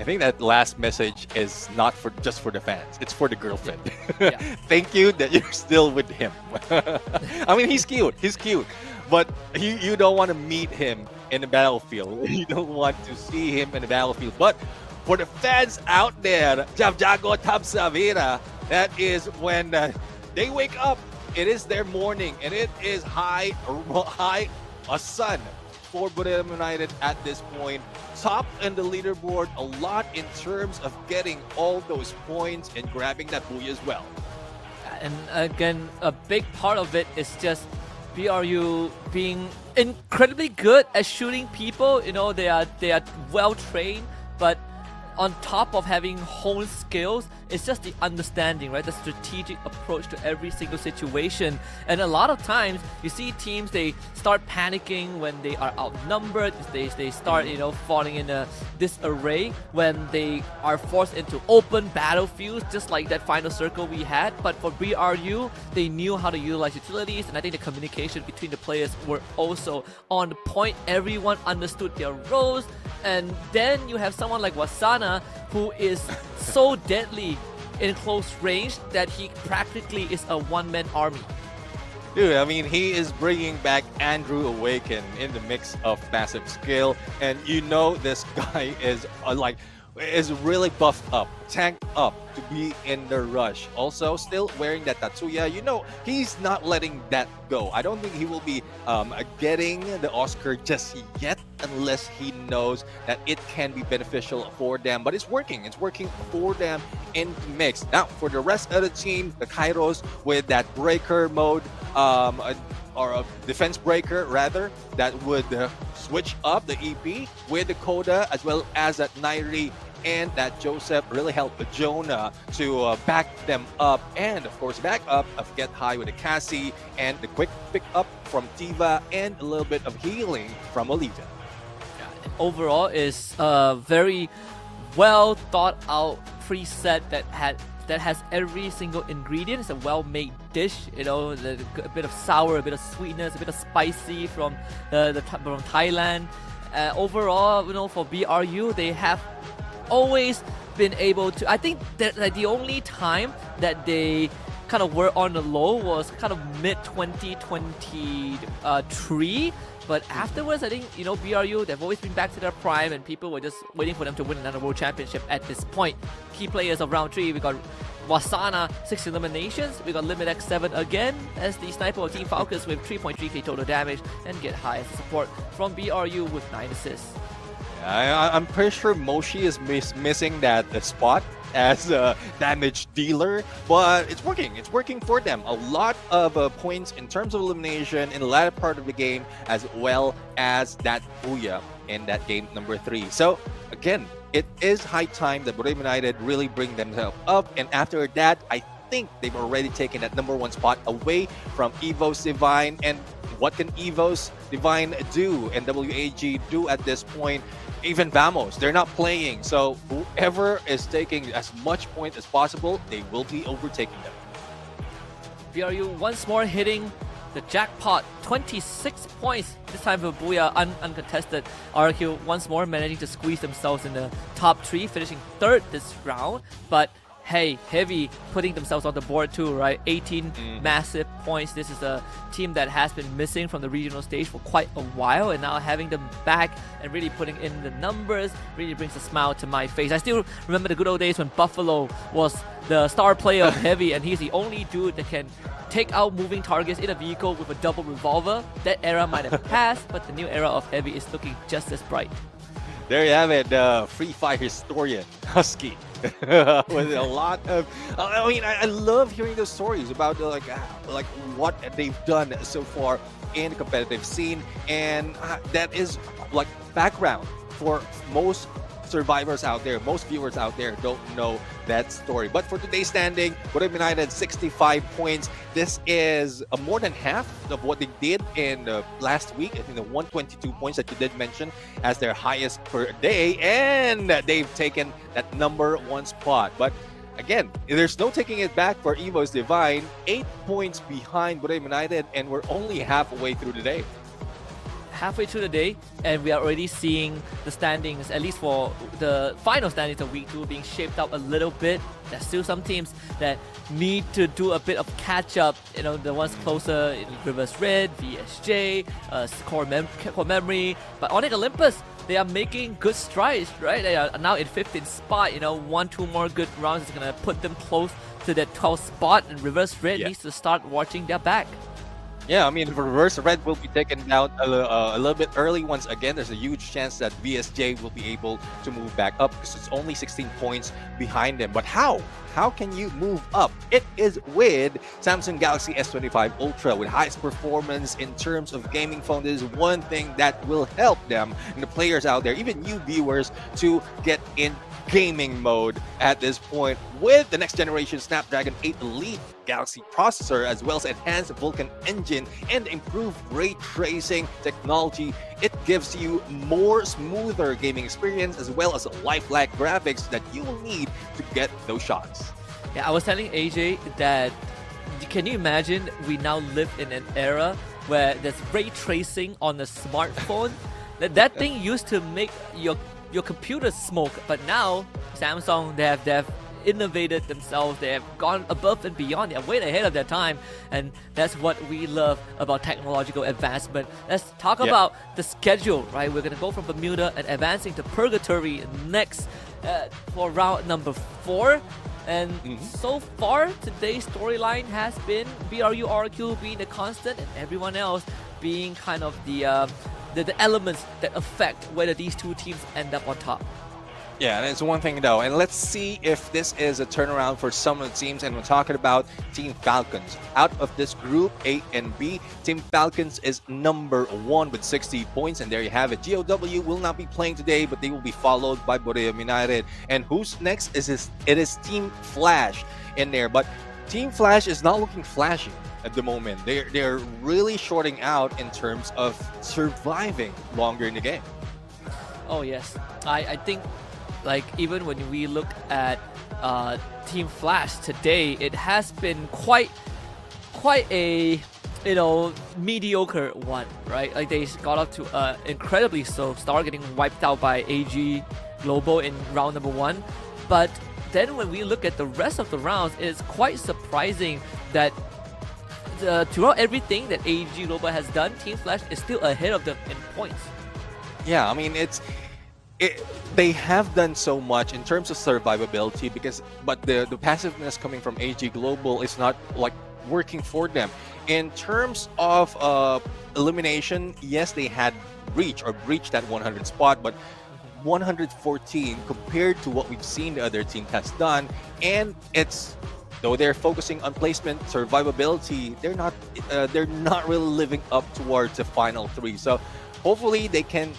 [SPEAKER 4] I think that last message is not for just for the fans. It's for the girlfriend.
[SPEAKER 5] Yeah.
[SPEAKER 4] Thank you that you're still with him. I mean, he's cute. He's cute. But you don't want to meet him in the battlefield. You don't want to see him in the battlefield. But for the fans out there, Jago Tabsavira, that is when they wake up. It is their morning, and it is high sun for Buddha United at this point. Top in the leaderboard a lot in terms of getting all those points and grabbing that buoy as well.
[SPEAKER 5] And again, a big part of it is just BRU being incredibly good at shooting people. You know, they are well trained, but on top of having honed skills, it's just the understanding, right? The strategic approach to every single situation. And a lot of times, you see teams, they start panicking when they are outnumbered. They start, falling in a disarray when they are forced into open battlefields, just like that final circle we had. But for BRU, they knew how to utilize utilities, and I think the communication between the players were also on point. Everyone understood their roles. And then you have someone like Wasana, who is so deadly in close range that he practically is a one-man army.
[SPEAKER 4] Dude, I mean, he is bringing back Andrew Awaken in the mix of massive skill. And this guy is really buffed up, tanked up to be in the rush. Also, still wearing that Tatsuya. He's not letting that go. I don't think he will be getting the Oscar just yet unless he knows that it can be beneficial for them. But it's working. It's working for them in the mix. Now, for the rest of the team, the Kairos with that breaker mode, or a defense breaker rather, that would switch up the EP with the Koda as well as that Nairi and that Joseph really helped Jonah to back them up, and of course back up of Get High with the Cassie and the quick pick up from Tiva and a little bit of healing from Olivia.
[SPEAKER 5] Overall, is a very well thought out preset that has every single ingredient. It's a well-made dish, a bit of sour, a bit of sweetness, a bit of spicy from from Thailand. Overall, for BRU, they have always been able to. I think that the only time that they kind of were on the low was kind of mid 2023. But afterwards, I think, BRU, they've always been back to their prime, and people were just waiting for them to win another world championship at this point. Key players of round 3, we got Wasana, 6 eliminations. We got Limit X7 again as the sniper of Team Falcons with 3.3k total damage, and Get High as support from BRU with 9 assists.
[SPEAKER 4] I'm pretty sure Moshi is missing that spot as a damage dealer, but it's working. It's working for them. A lot of points in terms of elimination in the latter part of the game, as well as that Booyah in that game number 3. So again, it is high time that Buddha United really bring themselves up, and after that, I think they've already taken that number 1 spot away from Evos Divine. And what can Evos Divine do and WAG do at this point? Even Vamos, they're not playing. So whoever is taking as much point as possible, they will be overtaking them.
[SPEAKER 5] BRU once more hitting the jackpot, 26 points. This time for Booyah, uncontested. RQ once more managing to squeeze themselves in the top 3, finishing 3rd this round. But hey, Heavy putting themselves on the board too, right? 18 massive points. This is a team that has been missing from the regional stage for quite a while, and now having them back and really putting in the numbers really brings a smile to my face. I still remember the good old days when Buffalo was the star player of Heavy, and he's the only dude that can take out moving targets in a vehicle with a double revolver. That era might have passed, but the new era of Heavy is looking just as bright.
[SPEAKER 4] There you have it, Free Fire historian, Husky. With a lot of, I mean, I love hearing those stories about like what they've done so far in the competitive scene, and that is like background for most survivors out there, most viewers out there don't know that story. But for today's standing, Royale United 65 points. This is more than half of what they did in last week. I think the 122 points that you did mention as their highest per day, and they've taken that #1 spot. But again, there's no taking it back for Evo's Divine. 8 points behind Royale United, and we're only halfway through the day.
[SPEAKER 5] Halfway through the day, and we are already seeing the standings, at least for the final standings of week 2, being shaped up a little bit. There's still some teams that need to do a bit of catch up, you know, the ones closer in Reverse Red, VSJ, Core Memory, but Onyx Olympus, they are making good strides, right? They are now in 15th spot, you know, 1-2 more good rounds is gonna put them close to that 12th spot, and Reverse Red needs to start watching their back.
[SPEAKER 4] Yeah, I mean, Reverse Red will be taken down a little bit early once again. There's a huge chance that VSJ will be able to move back up because it's only 16 points behind them. But how? How can you move up? It is with Samsung Galaxy S25 Ultra with highest performance in terms of gaming phone. This is one thing that will help them and the players out there, even you viewers, to get in gaming mode at this point with the next generation Snapdragon 8 Elite Galaxy processor, as well as enhanced Vulkan engine and improved ray tracing technology. It gives you more smoother gaming experience as well as lifelike graphics that you will need to get those shots.
[SPEAKER 5] Yeah, I was telling AJ that, can you imagine we now live in an era where there's ray tracing on a smartphone? that thing used to make your computer smoke, but now Samsung, they have innovated themselves. They have gone above and beyond. They're way ahead of their time, and that's what we love about technological advancement. Let's talk about the schedule, right? We're gonna go from Bermuda and advancing to Purgatory next for round number 4. And so far, today's storyline has been BRU RQ being the constant, and everyone else being kind of the elements that affect whether these two teams end up on top.
[SPEAKER 4] Yeah, and it's one thing though, and let's see if this is a turnaround for some of the teams, and we're talking about Team Falcons. Out of this group, A and B, Team Falcons is #1 with 60 points, and there you have it. GOW will not be playing today, but they will be followed by Royale United. And who's next? It is Team Flash in there, but Team Flash is not looking flashy at the moment. They're really shorting out in terms of surviving longer in the game.
[SPEAKER 5] Oh yes, I think, like, even when we look at Team Flash today, it has been quite a, you know, mediocre one, right? Like, they got up to incredibly slow start, getting wiped out by AG Global in round number 1. But then when we look at the rest of the rounds, it's quite surprising that throughout everything that AG Global has done, Team Flash is still ahead of them in points.
[SPEAKER 4] Yeah, I mean, they have done so much in terms of survivability, but the passiveness coming from AG Global is not like working for them. In terms of elimination, yes, they had breached that 100 spot, but 114 compared to what we've seen the other team has done, and though they're focusing on placement, survivability, they're not really living up towards the final 3. So hopefully they can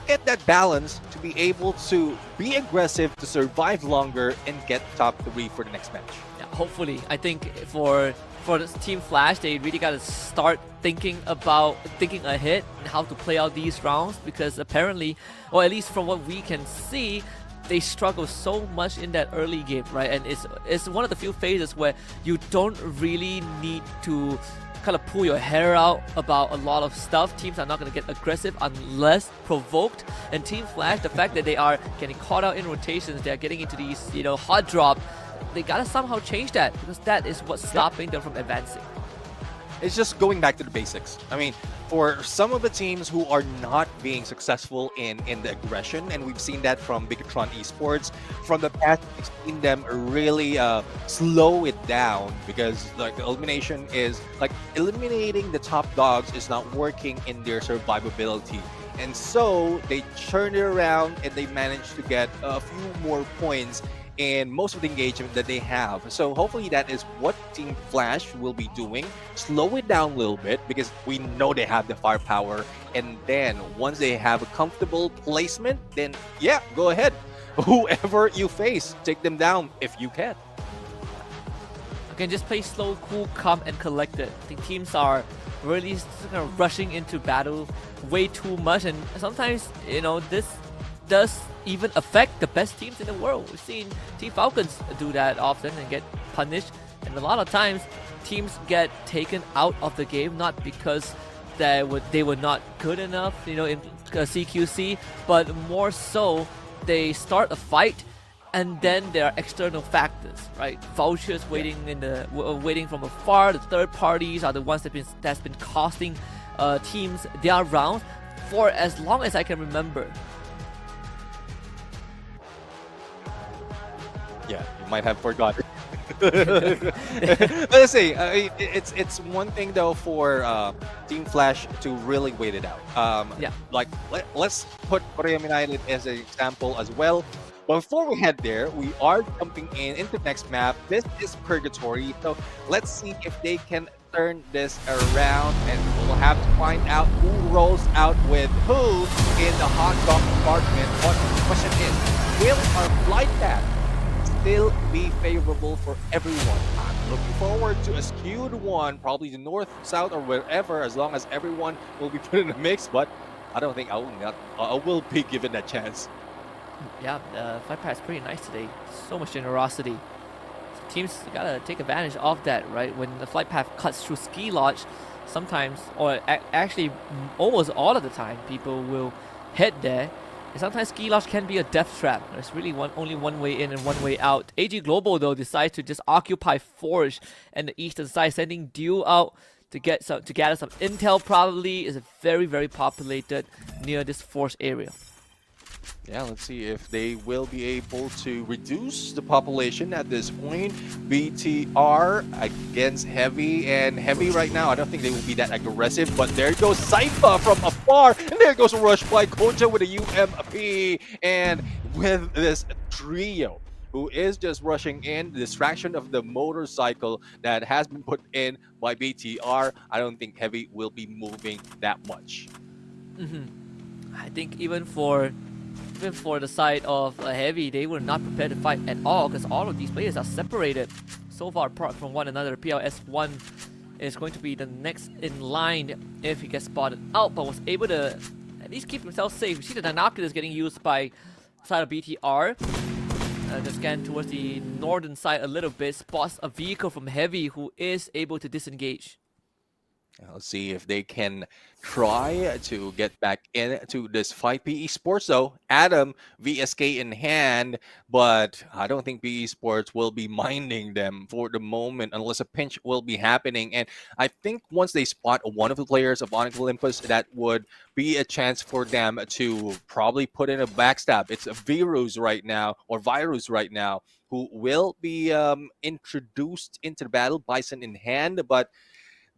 [SPEAKER 4] get that balance to be able to be aggressive, to survive longer, and get top 3 for the next match.
[SPEAKER 5] Yeah, hopefully. I think for this Team Flash, they really got to start thinking ahead and how to play out these rounds, because apparently, or at least from what we can see, they struggle so much in that early game, right? And it's one of the few phases where you don't really need to kind of pull your hair out about a lot of stuff. Teams are not going to get aggressive unless provoked. And Team Flash, the fact that they are getting caught out in rotations, they are getting into these, you know, hot drop, they gotta somehow change that because that is what's stopping them from advancing.
[SPEAKER 4] It's just going back to the basics. I mean, for some of the teams who are not being successful in the aggression, and we've seen that from Bigatron Esports from the past, we've seen them really slow it down because like the elimination is like eliminating the top dogs is not working in their survivability. And so they turned it around and they managed to get a few more points in most of the engagement that they have. So hopefully that is what Team Flash will be doing. Slow it down a little bit because we know they have the firepower. And then once they have a comfortable placement, then yeah, go ahead. Whoever you face, take them down if you can.
[SPEAKER 5] Again, just play slow, cool, calm, and collected. I think teams are really kind of rushing into battle way too much, and sometimes, you know, this does even affect the best teams in the world. We've seen Team Falcons do that often and get punished, and a lot of times teams get taken out of the game not because they were not good enough, you know, in CQC, but more so they start a fight and then there are external factors, right? Vultures waiting waiting from afar. The third parties are the ones that's been costing teams their rounds for as long as I can remember.
[SPEAKER 4] Yeah, you might have forgotten. Let's see. It's one thing though for Team Flash to really wait it out.
[SPEAKER 5] Yeah.
[SPEAKER 4] Like let's put Korea United as an example as well. But before we head there, we are jumping into the next map. This is Purgatory, so let's see if they can turn this around, and we'll have to find out who rolls out with who in the hot dog compartment. But the question is, will our flight path still be favorable for everyone? I'm looking forward to a skewed one, probably the north, south, or wherever, as long as everyone will be put in the mix. But I don't think I will be given that chance.
[SPEAKER 5] Yeah, the flight path is pretty nice today. So much generosity. So teams gotta take advantage of that, right? When the flight path cuts through ski lodge, sometimes, or actually almost all of the time, people will head there. And sometimes ski lodge can be a death trap. There's really only one way in and one way out. AG Global though decides to just occupy Forge and the eastern side, sending Dew out to gather some intel. Probably is very, very populated near this Forge area.
[SPEAKER 4] Yeah, let's see if they will be able to reduce the population at this point. BTR against Heavy, and Heavy right now, I don't think they will be that aggressive, but there goes Saifa from afar, and there goes a rush by Koja with a UMP, and with this trio who is just rushing in, the distraction of the motorcycle that has been put in by BTR, I don't think Heavy will be moving that much.
[SPEAKER 5] I think even for the side of Heavy, they were not prepared to fight at all because all of these players are separated so far apart from one another. PLS1 is going to be the next in line if he gets spotted out, but was able to at least keep himself safe. You see the binoculars getting used by side of BTR. The scan towards the northern side a little bit, spots a vehicle from Heavy who is able to disengage.
[SPEAKER 4] Let's see if they can try to get back into this fight. PE Sports, though, Adam VSK in hand, but I don't think PE Sports will be minding them for the moment unless a pinch will be happening. And I think once they spot one of the players of Onyx Olympus, that would be a chance for them to probably put in a backstab. It's a Virus right now, who will be introduced into the battle, Bison in hand, but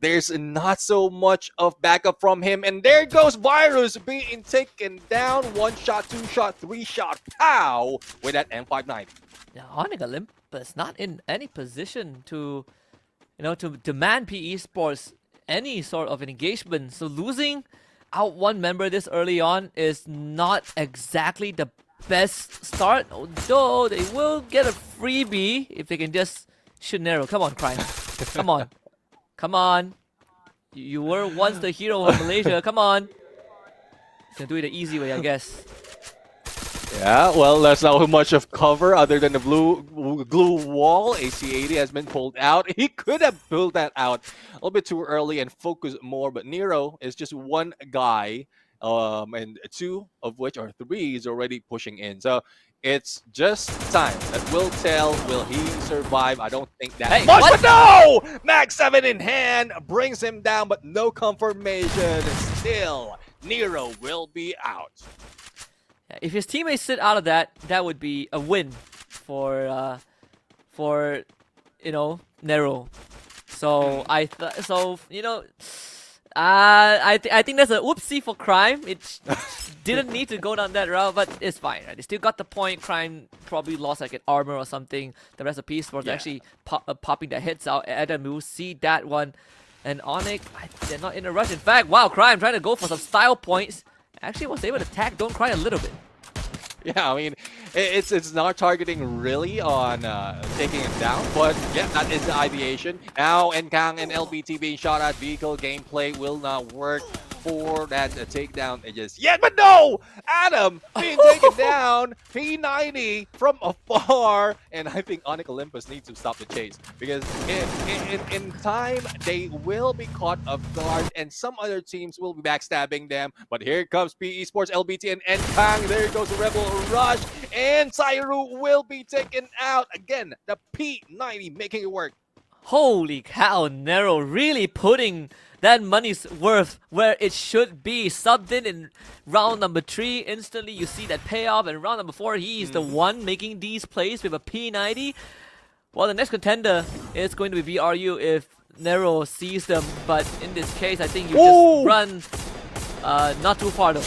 [SPEAKER 4] there's not so much of backup from him. And there goes Virus being taken down. 1 shot, 2 shot, 3 shot. Pow! With that M590.
[SPEAKER 5] Yeah, Onyx Olympus not in any position to, to demand PE Sports any sort of an engagement. So losing out one member this early on is not exactly the best start. Although they will get a freebie if they can just shoot narrow. Come on, Crime. Come on. Come on. You were once the hero of Malaysia. Come on. Gonna do it the easy way, I guess.
[SPEAKER 4] Yeah, well, there's not much of cover other than the glue wall. AC-80 has been pulled out. He could have pulled that out a little bit too early and focused more, but Nero is just one guy, and 2 of which are 3 is already pushing in. So It's just time that will tell. Will he survive? I don't think that
[SPEAKER 5] Hey,
[SPEAKER 4] much.
[SPEAKER 5] what?
[SPEAKER 4] But no! Max 7 in hand brings him down, but no confirmation. Still, Nero will be out.
[SPEAKER 5] If his teammates sit out of that, that would be a win for Nero. So I think that's a whoopsie for Crime. It didn't need to go down that route, but it's fine. Right? They still got the point. Crime probably lost like an armor or something. The rest of Peace Sports actually popping their heads out. Adam will see that one. And Onyx, they're not in a rush. In fact, wow, Crime trying to go for some style points. Actually was able to tag Don't Cry a little bit.
[SPEAKER 4] Yeah, I mean, it's not targeting really on taking it down, but yeah, that is the ideation. Now, Nkang and LBT being shot at. Vehicle gameplay will not work for that takedown just yet, but no! Adam being taken down, P90 from afar, and I think Onyx Olympus needs to stop the chase because in time they will be caught off guard and some other teams will be backstabbing them. But here comes PE Sports, LBT, and Nkang. There goes the Rebel Rush, and Sairu will be taken out. Again, the P90 making it work.
[SPEAKER 5] Holy cow, Nero really putting that money's worth where it should be. Subbed in round number 3. Instantly, you see that payoff. And round number 4, he's the one making these plays with a P90. Well, the next contender is going to be VRU if Nero sees them. But in this case, I think you just run not too far though.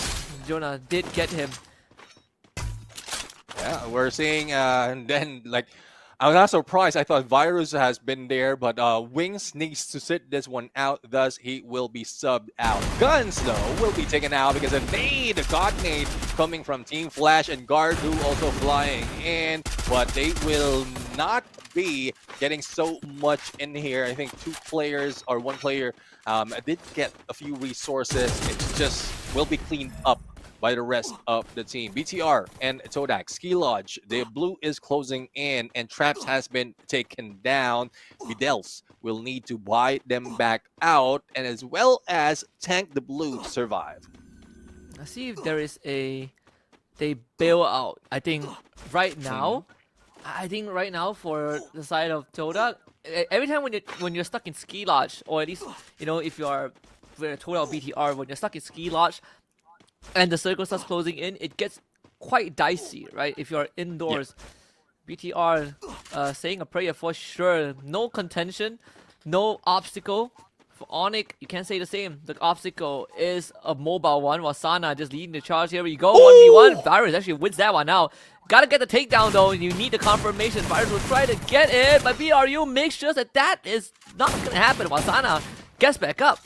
[SPEAKER 5] Jonah did get him.
[SPEAKER 4] Yeah, we're seeing, and then like, I'm not surprised. I thought Virus has been there, but Wings needs to sit this one out. Thus, he will be subbed out. Guns, though, will be taken out because a nade, a God nade, coming from Team Flash and Gardu also flying in. But they will not be getting so much in here. I think 2 players or 1 player did get a few resources. It just will be cleaned up by the rest of the team. BTR and Todak, Ski Lodge, the blue is closing in and Traps has been taken down. Videls will need to buy them back out and as well as tank the blue to survive.
[SPEAKER 5] Let's see if there is they bail out. I think right now, for the side of Todak, every time when you're stuck in Ski Lodge, or at least if you are with Todak BTR, when you're stuck in Ski Lodge, and the circle starts closing in, it gets quite dicey, right? If you're indoors. BTR saying a prayer for sure. No contention, no obstacle. For Onyx, you can't say the same. The obstacle is a mobile one. Wasana just leading the charge. Here we go. 1v1. Virus actually wins that one now. Gotta get the takedown though. You need the confirmation. Virus will try to get it, but BRU makes sure that is not gonna happen. Wasana gets back up.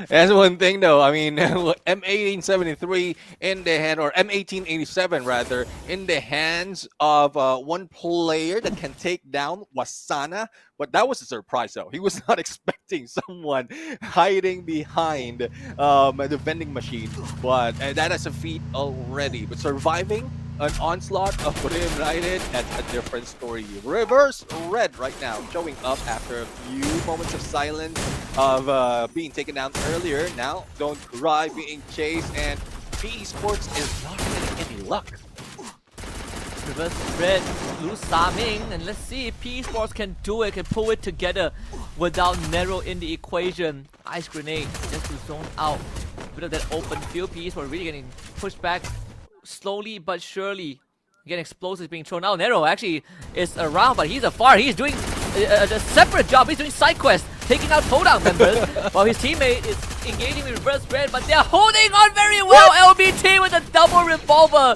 [SPEAKER 4] That's one thing though. I mean, M1873 in the hand, or M1887 rather, in the hands of 1 player that can take down Wasana. But that was a surprise though. He was not expecting someone hiding behind the vending machine. But that is a feat already. But surviving an onslaught of Purim United, that's a different story. Reverse Red right now showing up after a few moments of silence of being taken down earlier. Now Don't Cry being chased, and PE Sports is not getting any luck.
[SPEAKER 5] Reverse Red, lose Saming, and let's see if PE Sports can do it, can pull it together without Nero in the equation. Ice Grenade just to zone out. A bit of that open field. PE Sports really getting pushed back slowly but surely. Again, explosives being thrown out. Nero actually is around, but he's afar. He's doing a separate job. He's doing side quests, taking out Todak members, while his teammate is engaging with Reverse Red, but they're holding on very well. LBT with a double revolver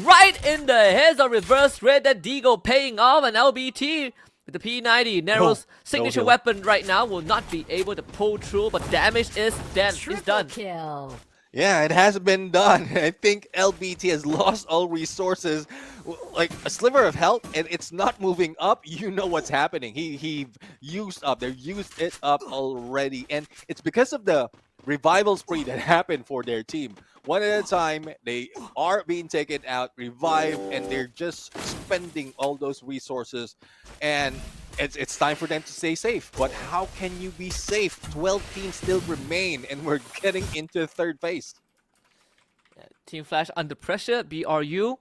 [SPEAKER 5] right in the heads of Reverse Red. That Deagle paying off, and LBT with the P90, Nero's signature weapon right now, will not be able to pull through, but damage is dead. It's done.
[SPEAKER 6] Kill.
[SPEAKER 4] Yeah, it has been done. I think LBT has lost all resources, like a sliver of health, and it's not moving up. You know what's happening. He used up. They used it up already, and it's because of the revival spree that happened for their team. One at a time, they are being taken out, revived, and they're just spending all those resources. And it's time for them to stay safe. But how can you be safe? 12 teams still remain, and we're getting into 3rd phase.
[SPEAKER 5] Team Flash under pressure. BRU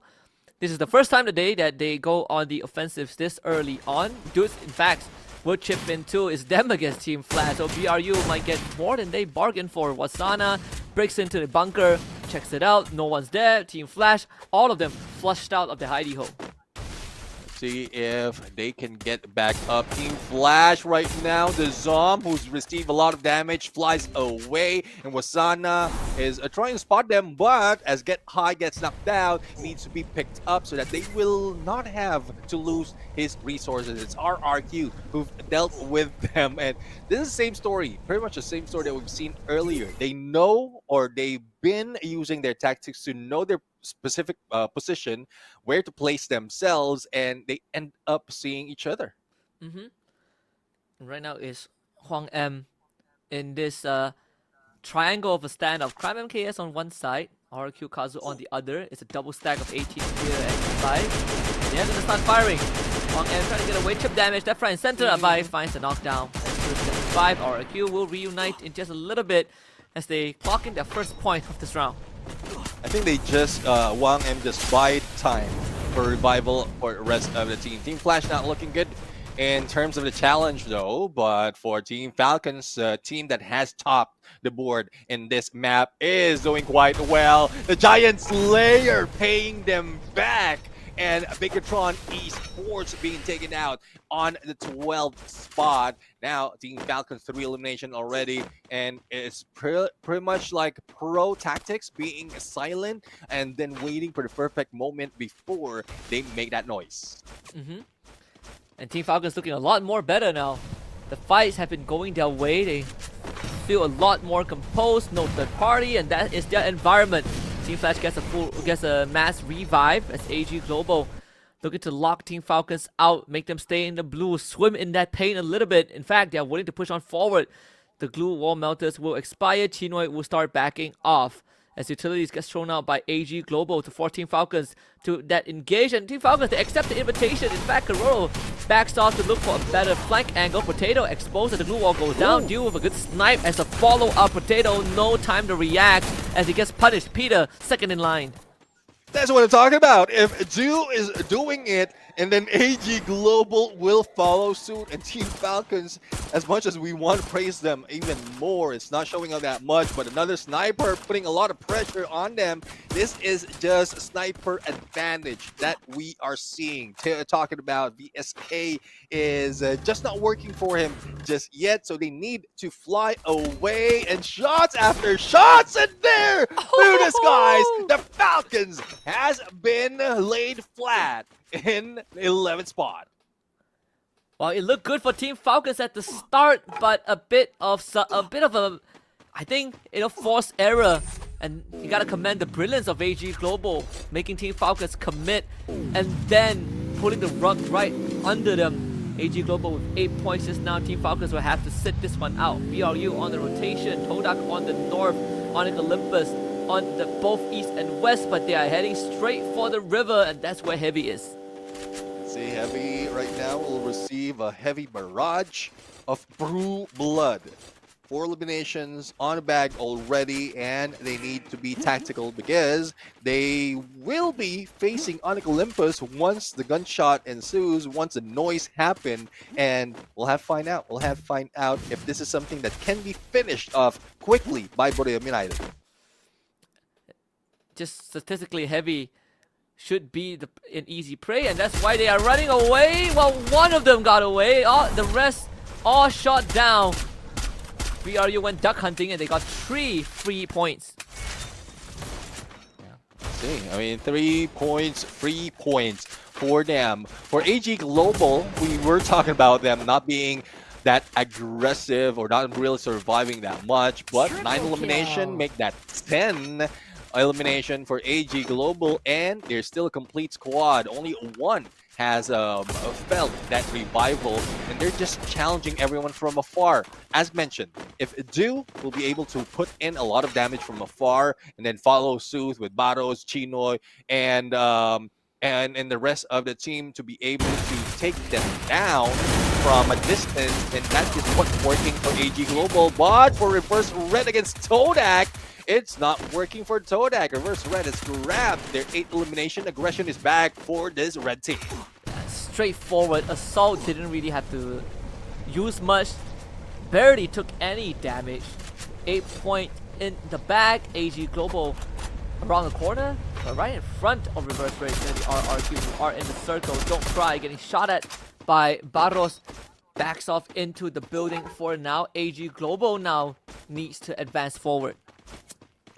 [SPEAKER 5] This is the first time today that they go on the offensives this early on. Dudes, in fact, will chip in too. It's them against Team Flash. So BRU might get more than they bargained for. Wasana breaks into the bunker, checks it out. No one's there. Team Flash, all of them flushed out of the hidey hole.
[SPEAKER 4] See if they can get back up. Team Flash right now. The Zom, who's received a lot of damage, flies away. And Wasana is trying to spot them, but as Get High gets knocked down, needs to be picked up so that they will not have to lose his resources. It's RRQ who've dealt with them. And this is the same story, pretty much the same story that we've seen earlier. They know, or they've been using their tactics to know their specific position, where to place themselves, and they end up seeing each other.
[SPEAKER 5] Right now is Huang M in this triangle of a standoff. Crime MKS on one side, RQ Kazu on the other. It's a double stack of 18 here and 5. They're gonna start firing. Huang M trying to get away, chip damage. Left, right, and center. Abai finds the knockdown. 5. RQ will reunite in just a little bit as they clock in their first point of this round.
[SPEAKER 4] I think they just Wang and just buy time for revival for the rest of the team. Team Flash not looking good in terms of the challenge though, but for Team Falcons, team that has topped the board in this map, is doing quite well. The Giant Slayer paying them back, and Bigatron Esports being taken out on the 12th spot. Now, Team Falcons 3 elimination already, and it's pretty much like pro tactics, being silent and then waiting for the perfect moment before they make that noise.
[SPEAKER 5] And Team Falcons looking a lot more better now. The fights have been going their way. They feel a lot more composed, no third party, and that is their environment. Team Flash gets a mass revive as AG Global looking to lock Team Falcons out, make them stay in the blue, swim in that pain a little bit. In fact, they are willing to push on forward. The glue wall melters will expire. Chinoi will start backing off as utilities gets thrown out by AG Global to 14 Falcons to that engage. And Team Falcons, they accept the invitation. In fact, Karoro backs off to look for a better flank angle. Potato exposed as the glue wall goes down. Deal with a good snipe as a follow-up. Potato, no time to react as he gets punished. Peter, second in line.
[SPEAKER 4] That's what I'm talking about. If Do is doing it, and then AG Global will follow suit, and Team Falcons, as much as we want to praise them even more, it's not showing up that much, but another sniper putting a lot of pressure on them. This is just sniper advantage that we are seeing. Talking about VSK is just not working for him just yet, so they need to fly away, and shots after shots, and there, through the skies, the Falcons has been laid flat in the 11th spot.
[SPEAKER 5] Well, it looked good for Team Falcons at the start, but a bit of a, I think, forced error. And you gotta commend the brilliance of AG Global, making Team Falcons commit and then pulling the rug right under them. AG Global with 8 points just now. Team Falcons will have to sit this one out. BRU on the rotation, Todak on the north, Onyx Olympus on the both east and west, but they are heading straight for the river, and that's where Heavy is.
[SPEAKER 4] See, Heavy right now will receive a heavy barrage of Brew Blood. 4 eliminations on the bag already, and they need to be tactical because they will be facing Onyx Olympus once the gunshot ensues, once the noise happens, and we'll have to find out. We'll have to find out if this is something that can be finished off quickly by Borneo United.
[SPEAKER 5] Just statistically, Heavy should be an easy prey, and that's why they are running away. Well, one of them got away. The rest all shot down. BRU went duck hunting, and they got 3 free points.
[SPEAKER 4] See, I mean, 3 points, 3 points for them. For AG Global, we were talking about them not being that aggressive or not really surviving that much, but 9 elimination make that 10 elimination for AG Global, and they're still a complete squad. Only one has felt that revival, and they're just challenging everyone from afar. As mentioned, if Do will be able to put in a lot of damage from afar and then follow suit with Baros, Chinoy, and the rest of the team to be able to take them down from a distance, and that is what's working for AG Global. But for reverse red against Todak, it's not working for Todak. Reverse Red has grabbed their 8th elimination. Aggression is back for this red team.
[SPEAKER 5] Straightforward. Assault didn't really have to use much. Barely took any damage. 8 point in the bag. AG Global around the corner, but right in front of Reverse Red. The RRQ who are in the circle. Don't cry. Getting shot at by Barros. Backs off into the building for now. AG Global now needs to advance forward.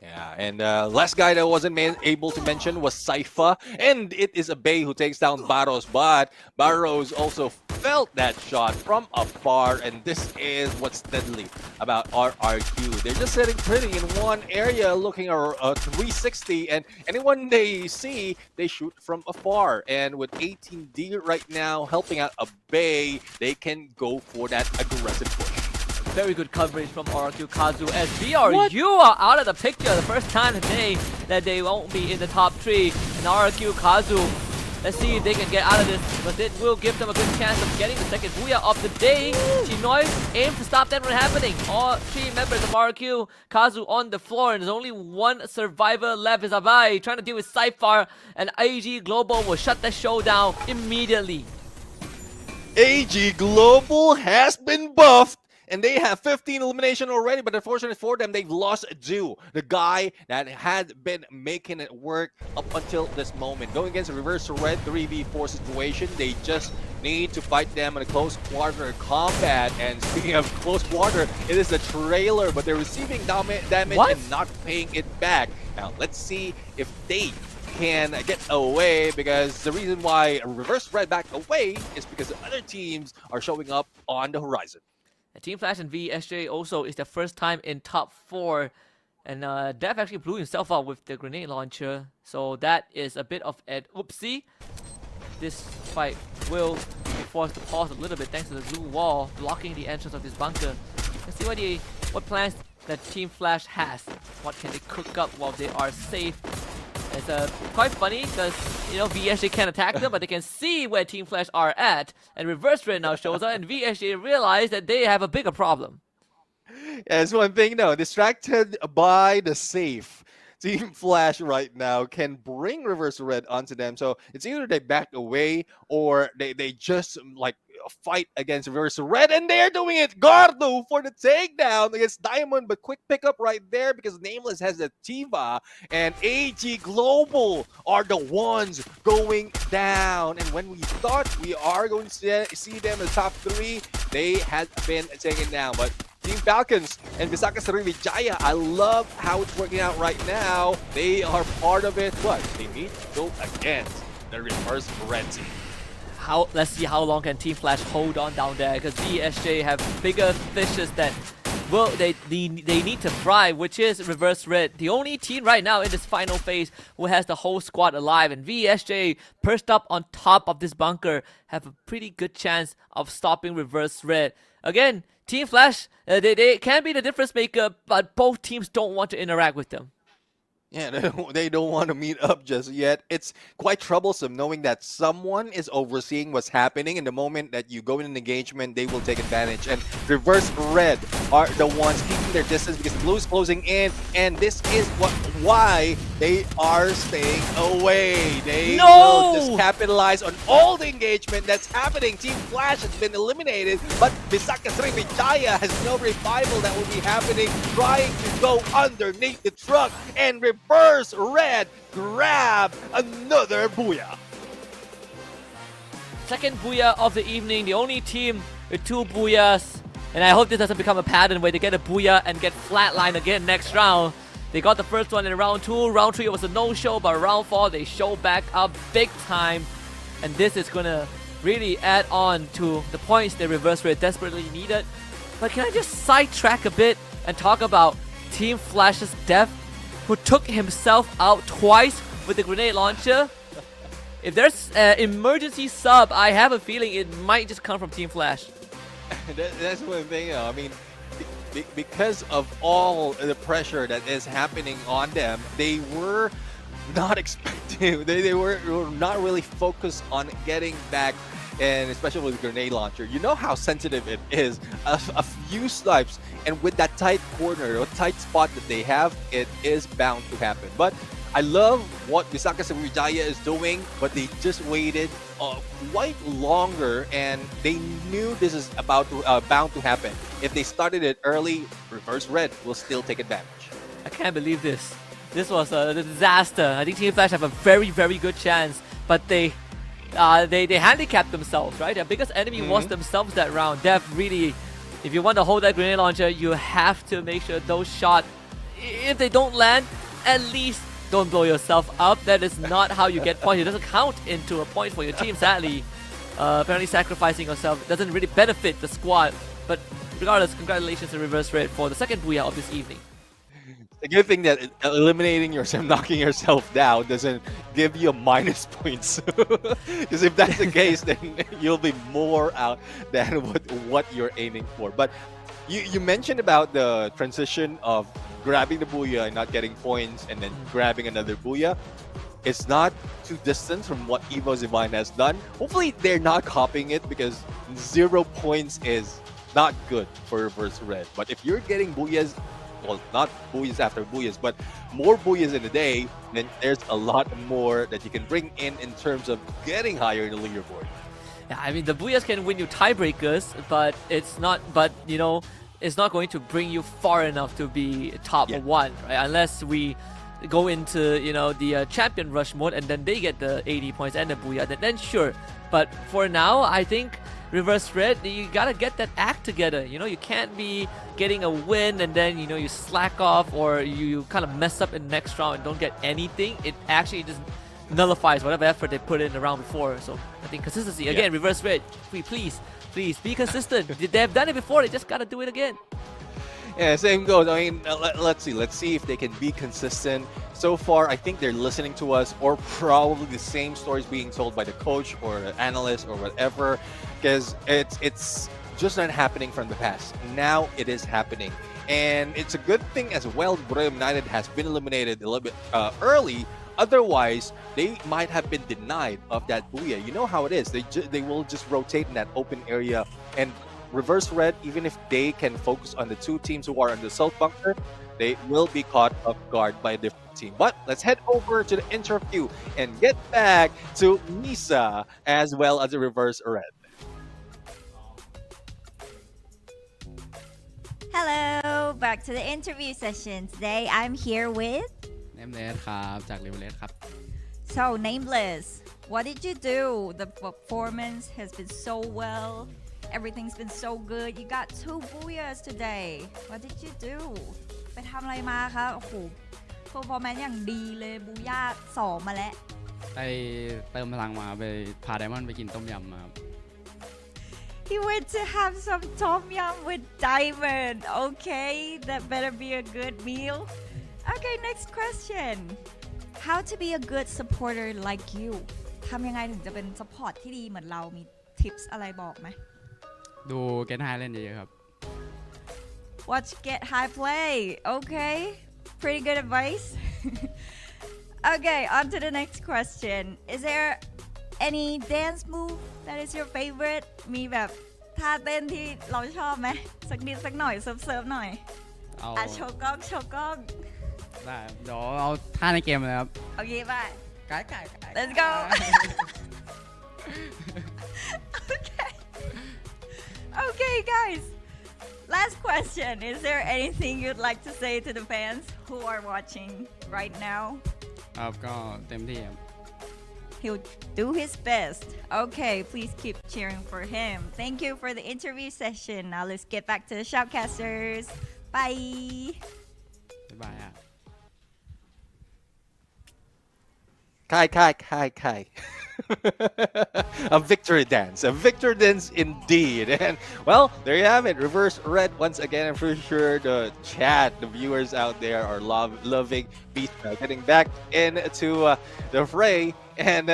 [SPEAKER 4] Yeah, and last guy that wasn't able to mention was Saifa, and it is a Bay who takes down Barros, but Barros also felt that shot from afar, and this is what's deadly about RRQ. They're just sitting pretty in one area looking at 360, and anyone they see, they shoot from afar. And with 18D right now helping out a Bay, they can go for that aggressive push.
[SPEAKER 5] Very good coverage from RRQ Kazu as VRU are out of the picture. The first time today that they won't be in the top 3. And RRQ Kazu, let's see if they can get out of this, but it will give them a good chance of getting the second booyah of the day. Team Noise aim to stop that from happening. All 3 members of RRQ Kazu on the floor, and there's only one survivor left. Is Abai trying to deal with Cypher, and AG Global will shut the show down immediately.
[SPEAKER 4] AG Global has been buffed. And they have 15 elimination already, but unfortunately for them, they've lost Ju, the guy that had been making it work up until this moment. Going against a Reverse Red 3v4 situation, they just need to fight them in a close quarter combat. And speaking of close quarter, it is a trailer, but they're receiving damage and not paying it back. Now, let's see if they can get away, because the reason why Reverse Red backed away is because the other teams are showing up on the horizon.
[SPEAKER 5] Team Flash and VSJ also is the first time in top 4, and Dev actually blew himself out with the grenade launcher, so that is a bit of an oopsie. This fight will be forced to pause a little bit thanks to the blue wall blocking the entrance of this bunker. Let's see what plans that Team Flash has. What can they cook up while they are safe? It's quite funny because, you know, VSJ can't attack them, but they can see where Team Flash are at. And Reverse Red now shows up, and VSJ realize that they have a bigger problem.
[SPEAKER 4] Yeah, it's one thing, no. Distracted by the safe. Team Flash right now can bring Reverse Red onto them. So it's either they back away or they just like fight against Reverse Red, and they're doing it. Gardo for the takedown against Diamond, but quick pickup right there because Nameless has the Tiva, and AG Global are the ones going down. And when we thought we are going to see them in the top 3, they had been taken down. But Team Falcons and Visaka Sriwijaya, I love how it's working out right now. They are part of it, but they need to go against the Reverse Red team.
[SPEAKER 5] Let's see how long can Team Flash hold on down there, because VSJ have bigger fishes that they need to fry, which is Reverse Red, the only team right now in this final phase who has the whole squad alive. And VSJ, perched up on top of this bunker, have a pretty good chance of stopping Reverse Red. Again, Team Flash, they can be the difference maker, but both teams don't want to interact with them.
[SPEAKER 4] Yeah, they don't want to meet up just yet. It's quite troublesome knowing that someone is overseeing what's happening. In the moment that you go in an engagement, they will take advantage. And Reverse Red are the ones keeping their distance because Blue is closing in. And this is why they are staying away. They will just capitalize on all the engagement that's happening. Team Flash has been eliminated, but Visaka Sriwijaya has no revival that will be happening, trying to go underneath the truck. And Reverse Red grab another booyah.
[SPEAKER 5] Second booyah of the evening, the only team with 2 booyahs. And I hope this doesn't become a pattern where they get a booyah and get flatlined again next round. They got the first one in round 2. Round 3 was a no-show, but round 4 they show back up big time. And this is going to really add on to the points that Reverse Red desperately needed. But can I just sidetrack a bit and talk about Team Flash's death, who took himself out twice with the grenade launcher? If there's an emergency sub, I have a feeling it might just come from Team Flash.
[SPEAKER 4] That's one thing, I mean, because of all the pressure that is happening on them, they were not expecting, they were not really focused on getting back, and especially with the grenade launcher. You know how sensitive it is. A few snipes And with that tight corner or tight spot that they have, it is bound to happen. But I love what Visaka Sriwijaya is doing, but they just waited quite longer, and they knew this is bound to happen. If they started it early, Reverse Red will still take advantage.
[SPEAKER 5] I can't believe this. This was a disaster. I think Team Flash have a very, very good chance, but they handicapped themselves, right? Their biggest enemy was themselves that round. They've really, if you want to hold that grenade launcher, you have to make sure those shots, if they don't land, at least don't blow yourself up. That is not how you get points. It doesn't count into a point for your team, sadly. Apparently sacrificing yourself doesn't really benefit the squad. But regardless, congratulations to Reverse Red for the second booyah of this evening.
[SPEAKER 4] The good thing that eliminating yourself, knocking yourself down, doesn't give you a minus points. Because if that's the case, then you'll be more out than what you're aiming for. But you mentioned about the transition of grabbing the booyah and not getting points, and then grabbing another booyah. It's not too distant from what Evo Zivine has done. Hopefully, they're not copying it, because 0 points is not good for Reverse Red. But if you're getting booyahs, well, not booyahs after booyahs, but more booyahs in a day, then there's a lot more that you can bring in terms of getting higher in the leaderboard.
[SPEAKER 5] Yeah, I mean, the booyahs can win you tiebreakers, but it's not. But you know, it's not going to bring you far enough to be top one, right? Unless we go into the champion rush mode, and then they get the 80 points and the booyah. Then sure. But for now, I think Reverse Red, you gotta get that act together. You can't be getting a win and then you slack off, or you kind of mess up in the next round and don't get anything. It actually just nullifies whatever effort they put in the round before. So I think consistency again. Reverse Red, please be consistent. They've done it before. They just gotta do it again.
[SPEAKER 4] Yeah, same goes. I mean, let's see if they can be consistent. So far, I think they're listening to us, or probably the same stories being told by the coach or the analyst or whatever, because it's just not happening from the past. Now it is happening, and it's a good thing as well. Royale United has been eliminated a little bit early. Otherwise, they might have been denied of that booyah. You know how it is. They will just rotate in that open area, and Reverse Red, even if they can focus on the two teams who are on the Salt Bunker, they will be caught off guard by a different team. But let's head over to the interview and get back to Nisa as well as the Reverse Red.
[SPEAKER 8] Hello, back to the interview session. Today I'm here with
[SPEAKER 10] Nameless ครับจาก Riverless ครับ
[SPEAKER 8] So Nameless, what did you do? The performance has been so well. Everything's been so good. You got 2 booyahs today. What did you do? ไปทำอะไรมาคะโอ้โห performance อย่างดีเลยบูย่า2มาแล้ว
[SPEAKER 10] ไปเติมพลังมาไปพาไดมอนด์ไปกินต้มยำมาครับ
[SPEAKER 8] He went to have some tom yum with Diamond. Okay, that better be a good meal. Okay, next question. How to be a good supporter like you? ทำยังไงถึงจะเป็น support ที่ดีเหมือนเรา มี tips อะไรบอกไหม
[SPEAKER 10] ดู Get High เล่นเยอะๆครับ
[SPEAKER 8] Watch Get High play. Okay, pretty good advice. Okay, on to the next question. Is there any dance move that is your favorite? มีแบบท่าเต้นที่เราชอบไหมสักนิดสักหน่อยเซิร์ฟๆหน่อย โชว์กล้อง
[SPEAKER 10] ได้เดี๋ยวเอาท่าในเกมเลยครับ
[SPEAKER 8] โอเคป่ะ
[SPEAKER 10] ไก่
[SPEAKER 8] Let's go. Okay, guys. Last question. Is there anything you'd like to say to the fans who are watching right now?
[SPEAKER 10] ครับก็เต็มที่ครับ
[SPEAKER 8] He'll do his best. Okay, please keep cheering for him. Thank you for the interview session. Now let's get back to the shoutcasters. Bye.
[SPEAKER 10] บ๊ายบายครับ
[SPEAKER 4] Kai. A victory dance indeed. And well, there you have it. Reverse Red once again. I'm pretty sure the chat, the viewers out there are loving Beast getting back into the fray, and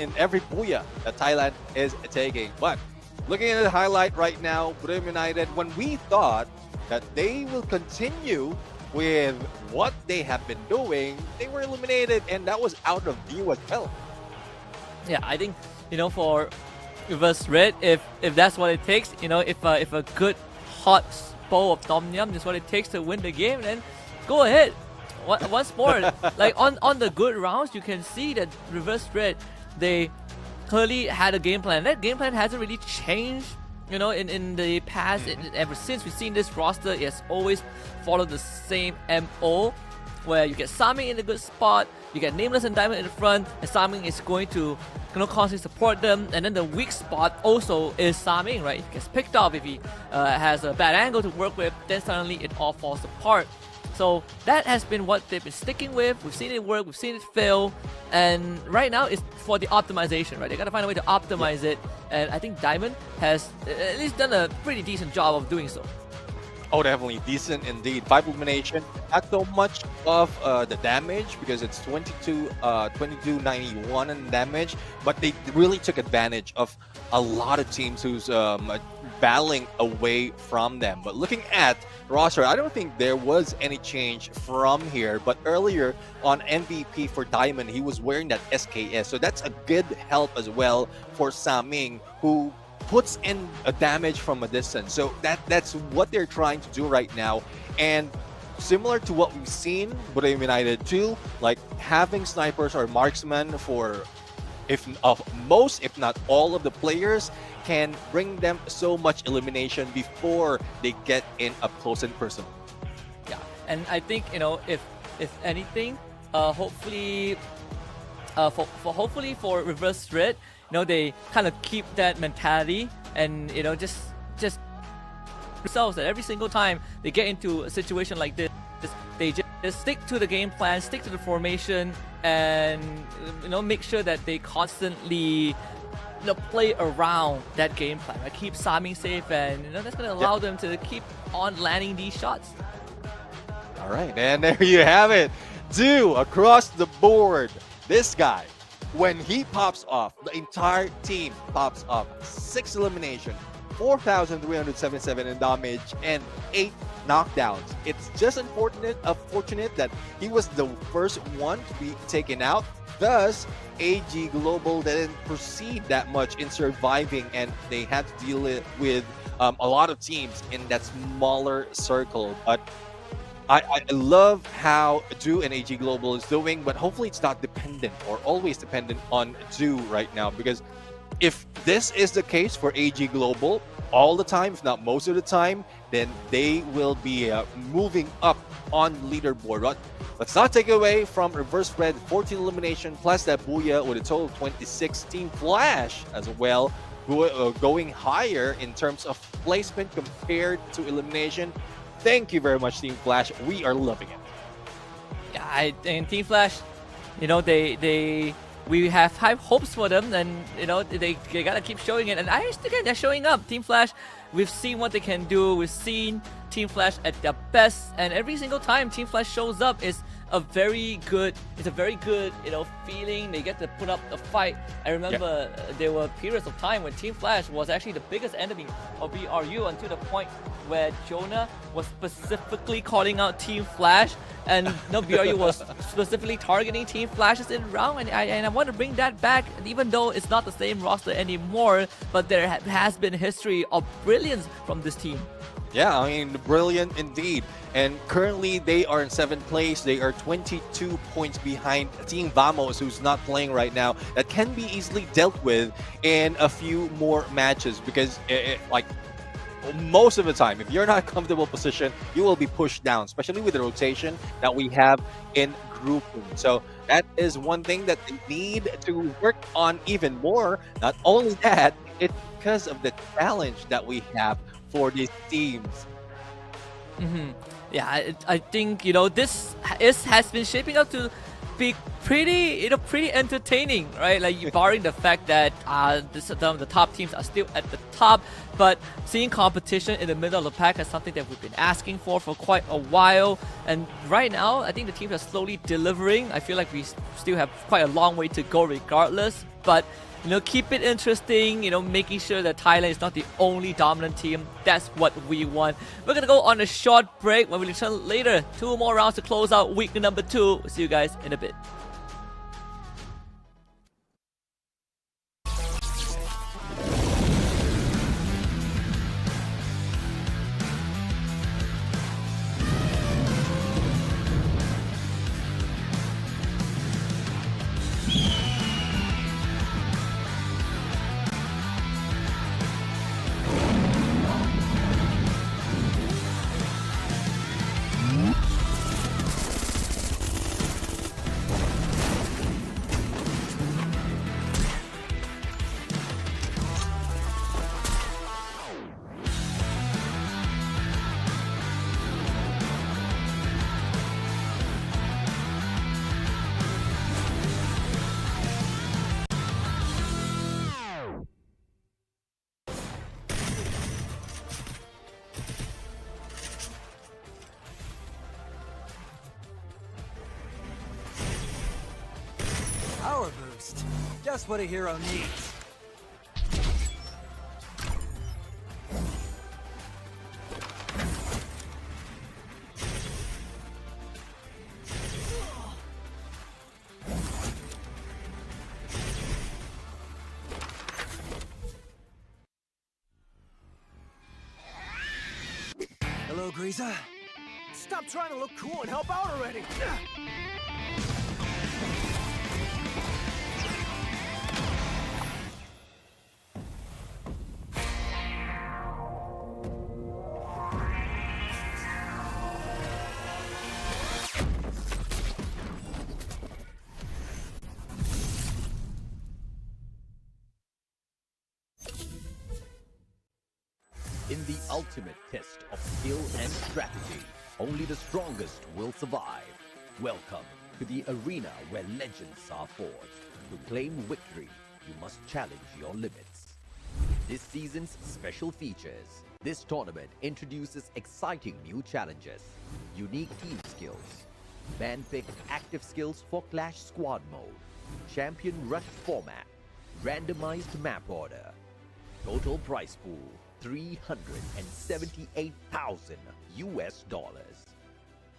[SPEAKER 4] in every booyah that Thailand is taking. But looking at the highlight right now, Royale United, when we thought that they will continue with what they have been doing, they were eliminated, and that was out of view as well.
[SPEAKER 5] Yeah, I think for Reverse Red, if that's what it takes, if a good hot bowl of tom yum is what it takes to win the game, then go ahead. Once more, like on the good rounds, you can see that Reverse Red, they clearly had a game plan. That game plan hasn't really changed, you know, in the past. Ever since we've seen this roster, it has always followed the same MO, where you get Saming in a good spot, you get Nameless and Diamond in the front, and Saming is going to, you know, constantly support them. And then the weak spot also is Saming, right? If he gets picked off, if he has a bad angle to work with, then suddenly it all falls apart. So that has been what they've been sticking with. We've seen it work, we've seen it fail, and right now it's for the optimization, right? They gotta find a way to optimize it, and I think Diamond has at least done a pretty decent job of doing so.
[SPEAKER 4] Oh, definitely decent indeed. 5 elimination, not so much of the damage because it's 2291 in damage, but they really took advantage of a lot of teams who's battling away from them. But looking at roster, I don't think there was any change from here. But earlier on MVP for Diamond, he was wearing that SKS, so that's a good help as well for Saming, who puts in a damage from a distance. So that's what they're trying to do right now. And similar to what we've seen Brave United 2, like having snipers or marksmen for most, if not all of the players, can bring them so much elimination before they get in up close and personal.
[SPEAKER 5] Yeah, and I think, you know, if anything, hopefully for Reverse Red, you know, they kind of keep that mentality, and, you know, just themselves that every single time they get into a situation like this, they just stick to the game plan, stick to the formation, and, you know, make sure that they constantly, you know, play around that game plan. Right? Keep Saming safe, and, you know, that's going to allow them to keep on landing these shots.
[SPEAKER 4] All right, and there you have it. Across the board. This guy, when he pops off, the entire team pops off. 6 elimination, 4,377 in damage, and 8 knockdowns. It's just unfortunate that he was the first one to be taken out. Thus, AG Global didn't proceed that much in surviving, and they had to deal with a lot of teams in that smaller circle. But I love how Do and AG Global is doing, but hopefully it's not dependent or always dependent on Do right now, because if this is the case for AG Global all the time, if not most of the time, then they will be moving up on leaderboard. But let's not take away from Reverse Red, 14 elimination plus that Booyah with a total of 26. Team Flash as well, going higher in terms of placement compared to elimination. Thank you very much, Team Flash. We are loving it.
[SPEAKER 5] Yeah, and Team Flash, you know, we have high hopes for them, and, you know, they gotta keep showing it. And I think they're showing up. Team Flash, we've seen what they can do. We've seen Team Flash at their best, and every single time Team Flash shows up is a very good, you know, feeling. They get to put up a fight. I remember there were periods of time when Team Flash was actually the biggest enemy of BRU, until the point where Jonah was specifically calling out Team Flash, and no, BRU was specifically targeting Team Flashes in round, and I want to bring that back, even though it's not the same roster anymore, but there has been history of brilliance from this team.
[SPEAKER 4] Yeah, I mean, brilliant indeed. And currently, they are in 7th place. They are 22 points behind Team Vamos, who's not playing right now. That can be easily dealt with in a few more matches, because like most of the time, if you're not in a comfortable position, you will be pushed down, especially with the rotation that we have in grouping. So that is one thing that they need to work on even more. Not only that, it's because of the challenge that we have for these teams.
[SPEAKER 5] Yeah, I think, you know, this has been shaping up to be pretty entertaining, right? Like, barring the fact that the top teams are still at the top, but seeing competition in the middle of the pack is something that we've been asking for quite a while. And right now, I think the teams are slowly delivering. I feel like we still have quite a long way to go regardless, but, you know, keep it interesting, you know, making sure that Thailand is not the only dominant team. That's what we want. We're going to go on a short break. When we return later, 2 more rounds to close out week number 2. We'll see you guys in a bit.
[SPEAKER 2] boost. Just what a hero needs. Hello, Griza.
[SPEAKER 3] Stop trying to look cool and help out already.
[SPEAKER 1] In the ultimate test of skill and strategy, only the strongest will survive. Welcome to the arena where legends are forged. To claim victory, you must challenge your limits. This season's special features. This tournament introduces exciting new challenges, unique team skills, man-picked active skills for Clash Squad mode, champion rush format, randomized map order, total prize pool $378,000 US.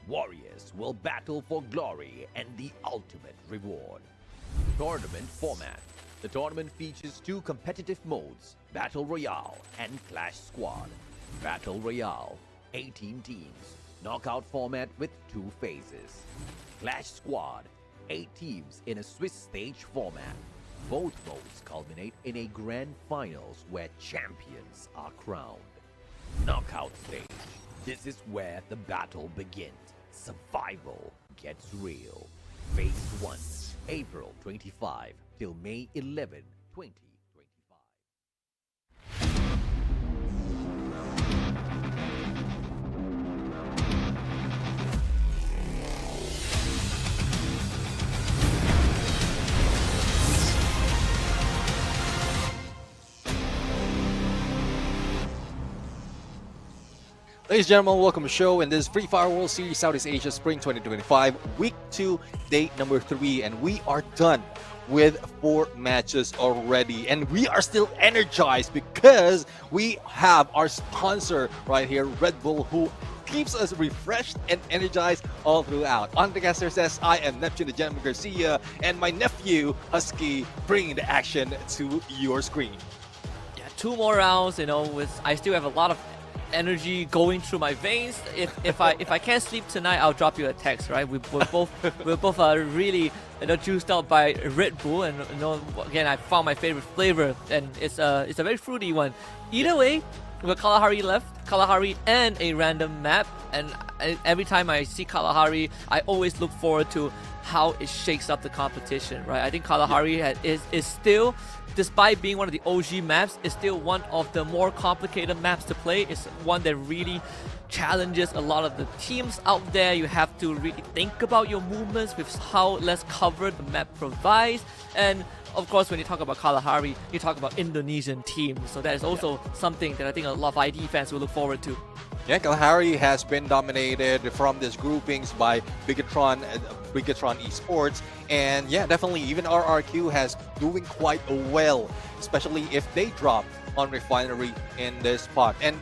[SPEAKER 1] Warriors will battle for glory and the ultimate reward. Tournament format. The tournament features two competitive modes, Battle Royale and Clash Squad. Battle Royale, 18 teams, knockout format with 2 phases. Clash Squad, 8 teams in a Swiss stage format. Both modes culminate in a grand finals where champions are crowned. Knockout stage. This is where the battle begins. Survival gets real. Phase 1, April 25 till May 11, 2025.
[SPEAKER 4] Ladies and gentlemen, welcome to the show in this Free Fire World Series Southeast Asia Spring 2025, Week 2, Day number 3, and we are done with 4 matches already, and we are still energized because we have our sponsor right here, Red Bull, who keeps us refreshed and energized all throughout. On the caster says, I am Neptune the Gentleman Garcia, and my nephew, Husky, bringing the action to your screen.
[SPEAKER 5] Yeah, 2 more rounds, I still have a lot of energy going through my veins. If I can't sleep tonight, I'll drop you a text, right? We're both really juiced out by Red Bull, and again, I found my favorite flavor, and it's a very fruity one. Either way, with Kalahari left, Kalahari and a random map, and every time I see Kalahari, I always look forward to how it shakes up the competition, right? I think Kalahari is still, despite being one of the OG maps, is still one of the more complicated maps to play. It's one that really challenges a lot of the teams out there. You have to really think about your movements with how less cover the map provides. And of course, when you talk about Kalahari, you talk about Indonesian teams. So that is also something that I think a lot of ID fans will look forward to.
[SPEAKER 4] Yeah, Kalahari has been dominated from these groupings by Bigatron Esports, and yeah, definitely even RRQ has doing quite well, especially if they drop on Refinery in this spot. And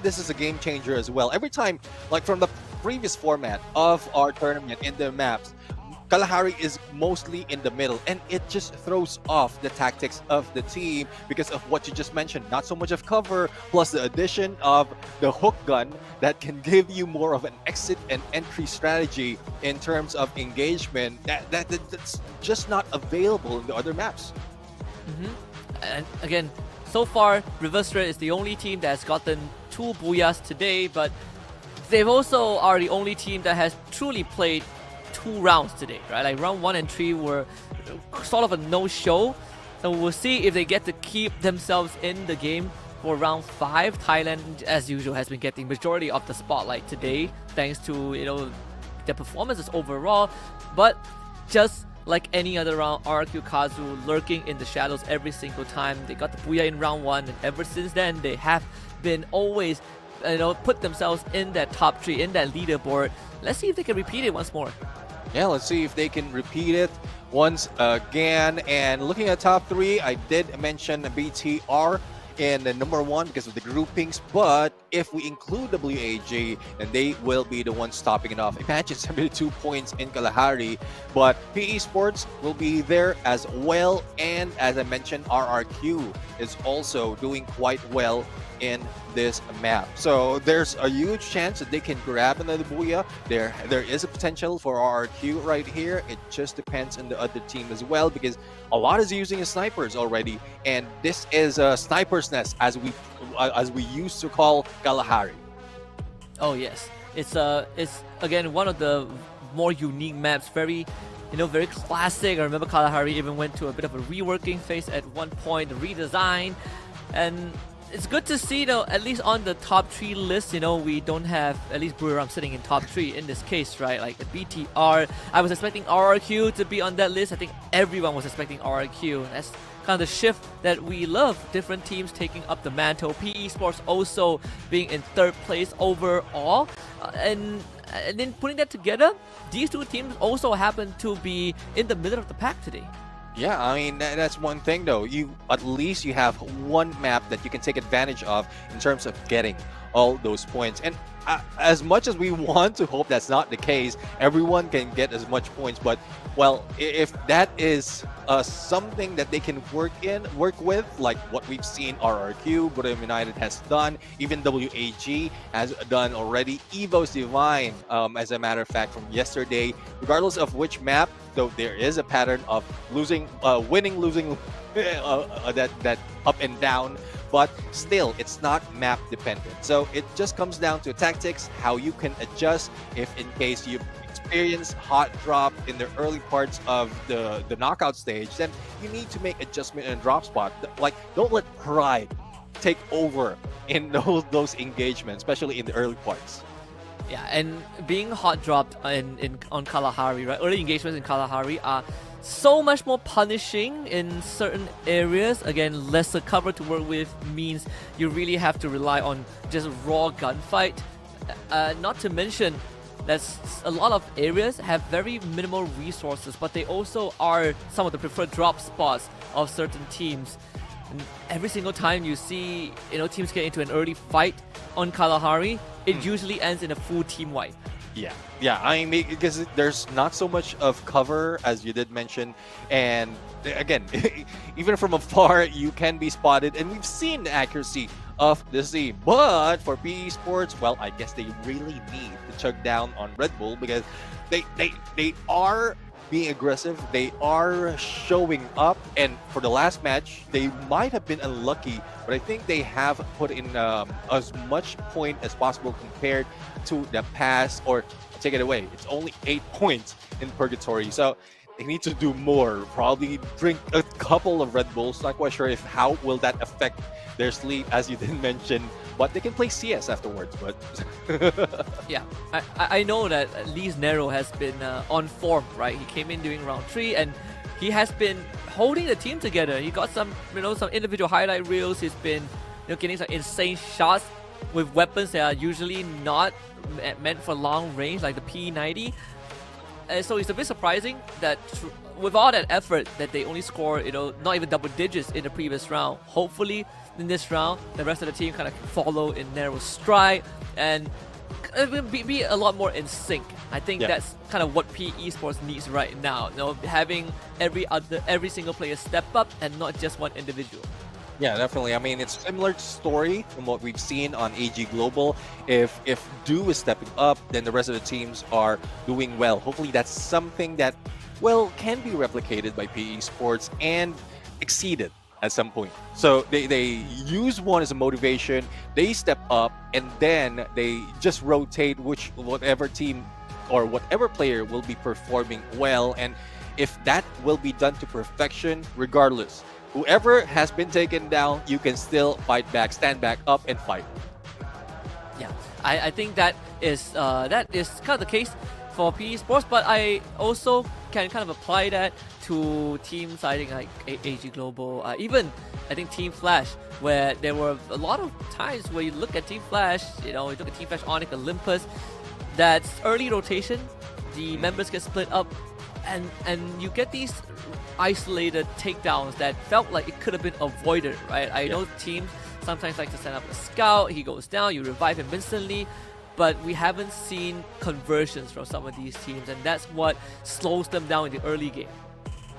[SPEAKER 4] this is a game changer as well. Every time, like from the previous format of our tournament in the maps, Kalahari is mostly in the middle, and it just throws off the tactics of the team because of what you just mentioned. Not so much of cover, plus the addition of the hook gun that can give you more of an exit and entry strategy in terms of engagement that's just not available in the other maps.
[SPEAKER 5] And again, so far, Reverse Red is the only team that has gotten 2 booyahs today, but they also are the only team that has truly played 2 rounds today, right? Like round 1 and 3 were sort of a no-show. So we'll see if they get to keep themselves in the game for round 5. Thailand, as usual, has been getting majority of the spotlight today, thanks to their performances overall. But just like any other round, RRQ Kazu lurking in the shadows every single time. They got the booyah in round 1, and ever since then, they have been always put themselves in that top 3, in that leaderboard. Let's see if they can repeat it once more.
[SPEAKER 4] Yeah, let's see if they can repeat it once again. And looking at top 3, I did mention BTR in the number 1 because of the groupings, but if we include WAG, then they will be the ones topping it off. Imagine 72 points in Kalahari, but PE Sports will be there as well. And as I mentioned, RRQ is also doing quite well in this map. So there's a huge chance that they can grab another booyah. There is a potential for RRQ right here. It just depends on the other team as well, because a lot is using snipers already, and this is a sniper's nest as we used to call Kalahari.
[SPEAKER 5] Oh yes, it's again one of the more unique maps. Very, very classic. I remember Kalahari even went to a bit of a reworking phase at one point, the redesign, and it's good to see though, at least on the top 3 list, we don't have at least Buriram sitting in top 3 in this case, right? Like the BTR, I was expecting RRQ to be on that list. I think everyone was expecting RRQ. That's kind of the shift that we love. Different teams taking up the mantle. PE Sports also being in 3rd place overall. And then putting that together, these two teams also happen to be in the middle of the pack today.
[SPEAKER 4] Yeah, I mean, that's one thing though. At least you have one map that you can take advantage of in terms of getting all those points. And as much as we want to hope that's not the case, everyone can get as much points. But, well, if that is something that they can work with, like what we've seen RRQ, Buriram United has done, even WAG has done already, Evo's Divine, as a matter of fact, from yesterday, regardless of which map, though there is a pattern of winning, losing, that up and down, but still it's not map dependent. So it just comes down to tactics, how you can adjust if in case you experience hot drop in the early parts of the knockout stage, then you need to make adjustment in a drop spot. Like, don't let pride take over in those engagements, especially in the early parts.
[SPEAKER 5] Yeah, and being hot dropped on Kalahari, right? Early engagements in Kalahari are so much more punishing in certain areas. Again, lesser cover to work with means you really have to rely on just raw gunfight. Not to mention that a lot of areas have very minimal resources, but they also are some of the preferred drop spots of certain teams. And every single time you see teams get into an early fight on Kalahari, it usually ends in a full team wipe.
[SPEAKER 4] Yeah, I mean, because there's not so much of cover as you did mention, and again, even from afar you can be spotted, and we've seen the accuracy of the Z. But for PE Sports, well, I guess they really need to chug down on Red Bull, because they are being aggressive, they are showing up, and for the last match they might have been unlucky, but I think they have put in as much point as possible compared to the past. Or take it away, it's only 8 points in Purgatory, so they need to do more. Probably drink a couple of Red Bulls. Not quite sure how will that affect their sleep, as you did mention, but they can play CS afterwards. But
[SPEAKER 5] yeah, I know that Lee's Nero has been on form, right? He came in during round 3 and he has been holding the team together. He got some some individual highlight reels. He's been getting some insane shots with weapons that are usually not meant for long range, like the P90. And so it's a bit surprising that with all that effort that they only score, not even double digits in the previous round. Hopefully in this round, the rest of the team kind of follow in Nero's stride and be a lot more in sync. I think that's kind of what PE Sports needs right now. Having every single player step up and not just one individual.
[SPEAKER 4] yeah, definitely. I mean, it's a similar story from what we've seen on AG Global. If Do is stepping up, then the rest of the teams are doing well. Hopefully that's something that, well, can be replicated by PE Sports and exceeded at some point. So they use one as a motivation, they step up, and then they just rotate whatever team or whatever player will be performing well. And if that will be done to perfection, regardless, whoever has been taken down, you can still fight back, stand back up, and fight.
[SPEAKER 5] Yeah, I think that is kind of the case for PE Sports, but I also can kind of apply that to teams, I think, like AG Global, even I think Team Flash, where there were a lot of times where you look at Team Flash, you look at Team Flash, Onyx, Olympus, that's early rotation, the members get split up and you get these isolated takedowns that felt like it could have been avoided, right? I know teams sometimes like to send up a scout, he goes down, you revive him instantly, but we haven't seen conversions from some of these teams, and that's what slows them down in the early game.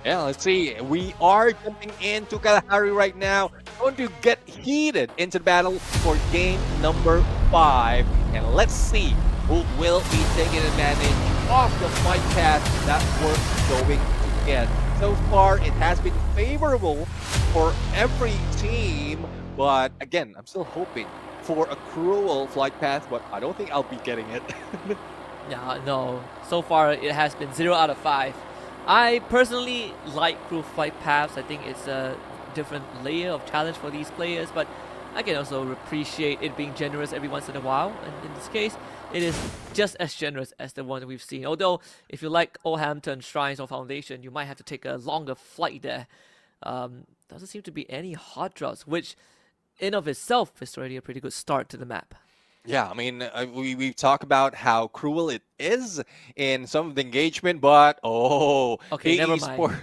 [SPEAKER 4] Yeah, let's see. We are jumping into Kalahari right now. Going to get heated into the battle for game number 5. And let's see who will be taking advantage of the fight path that we're going to get. So far, it has been favorable for every team. But again, I'm still hoping for a cruel flight path, but I don't think I'll be getting it.
[SPEAKER 5] Yeah, no. So far, it has been 0 out of 5. I personally like cruel flight paths. I think it's a different layer of challenge for these players, but I can also appreciate it being generous every once in a while. And in this case, it is just as generous as the one that we've seen. Although, if you like Oldhampton, Shrines, or Foundation, you might have to take a longer flight there. Doesn't seem to be any hot drops, which in of itself is already a pretty good start to the map.
[SPEAKER 4] Yeah, I mean, we talk about how cruel it is in some of the engagement, but
[SPEAKER 5] Okay, never mind.
[SPEAKER 4] Sport.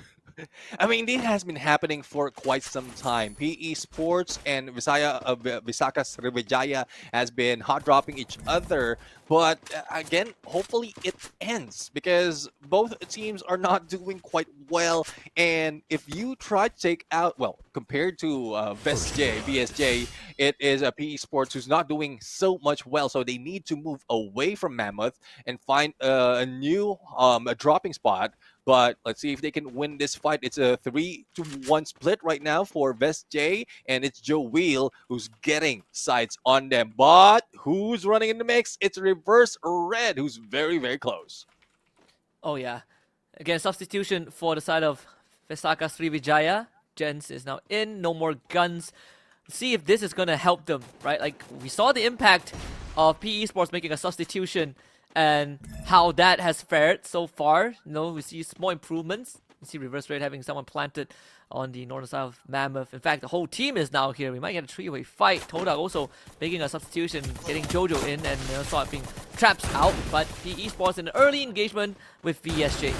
[SPEAKER 4] I mean, this has been happening for quite some time. PE Sports and Visaka Sriwijaya has been hot dropping each other, but again, hopefully it ends because both teams are not doing quite well. And if you try to take out, well, compared to VSJ, it is a PE Sports who's not doing so much well, so they need to move away from Mammoth and find a new dropping spot. But let's see if they can win this fight. It's a 3-1 split right now for VSJ, and it's Joe Wheel who's getting sights on them. But who's running in the mix? It's Reverse Red, who's very, very close.
[SPEAKER 5] Oh yeah. Again, substitution for the side of Visaka Sriwijaya. Jens is now in, no more guns. See if this is going to help them, right? Like, we saw the impact of PE Sports making a substitution and how that has fared so far. You know, we see small improvements. You see Reverse Red having someone planted on the northern side of Mammoth. In fact, the whole team is now here. We might get a 3-way fight. Todak also making a substitution, getting Jojo in, and saw it being traps out. But PE Sports in an early engagement with VSJ.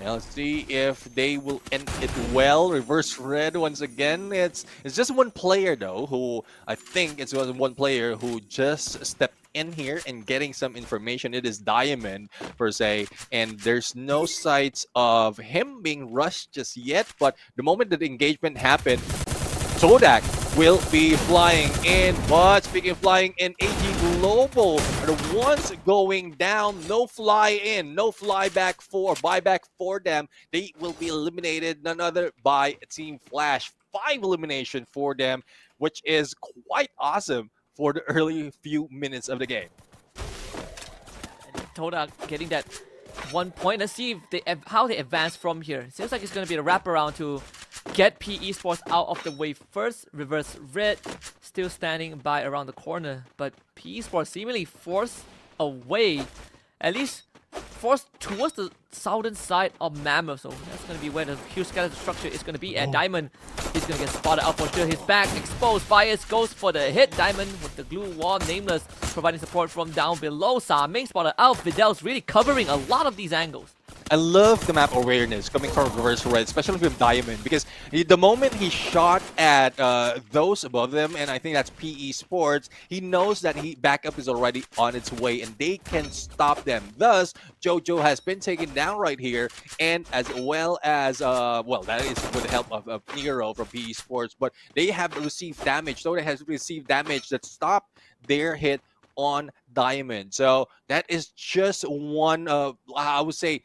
[SPEAKER 4] Now let's see if they will end it well. Reverse Red once again. It's just one player though, who I think it's one player who just stepped in here and getting some information. It is Diamond per se, and there's no sights of him being rushed just yet. But the moment that the engagement happened, Todak will be flying in. But speaking of flying in, AG Global are the ones going down. No fly in, no buyback for them. They will be eliminated, none other by Team Flash. 5 elimination for them, which is quite awesome for the early few minutes of the game.
[SPEAKER 5] Todak getting that 1 point. Let's see if how they advance from here. Seems like it's going to be a wraparound to get PE Sports out of the way first. Reverse Red still standing by around the corner, but PE Sports seemingly forced away, at least forced towards the southern side of Mammoth. So that's going to be where the huge skeleton structure is going to be. And Diamond is going to get spotted out for sure. His back exposed. Bias goes for the hit. Diamond with the glue wall. Nameless providing support from down below. Saming spotted out. Videl's really covering a lot of these angles.
[SPEAKER 4] I love the map awareness coming from Reverse Red, especially with Diamond, because the moment he shot at those above them, and I think that's PE Sports, he knows that backup is already on its way and they can stop them. Thus, Jojo has been taken down right here, and as well as, well, that is with the help of Nero from PE Sports, but they have received damage. Todak has received damage that stopped their hit on Diamond. So that is just one, I would say,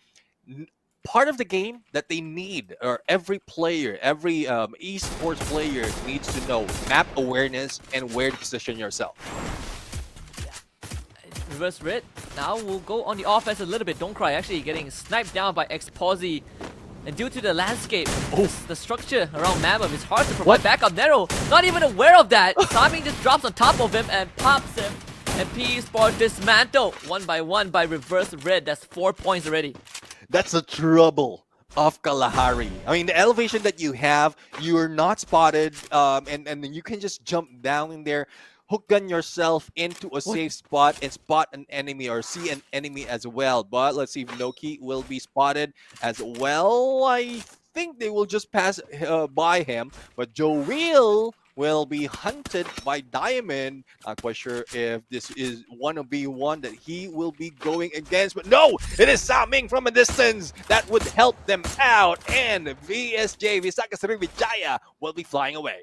[SPEAKER 4] part of the game that they need, or every player, every esports player needs to know map awareness and where to position yourself.
[SPEAKER 5] Reverse Red now will go on the offense a little bit. Don't cry, actually getting sniped down by Exposy. And due to the landscape, the structure around Mammoth is hard to provide backup. Nero not even aware of that. Timing just drops on top of him and pops him. And PE Sport dismantled 1 by 1 by Reverse Red. That's 4 points already.
[SPEAKER 4] That's the trouble of Kalahari. I mean, the elevation that you have, you're not spotted, and you can just jump down in there. hook gun yourself into a safe spot and spot an enemy or see an enemy as well. But let's see if Noki will be spotted as well. I think they will just pass by him, but Joel will be hunted by Diamond. Not quite sure if this is 1v1 that he will be going against, but no, it is Saming from a distance that would help them out, and VSJ Visaka Sriwijaya will be flying away.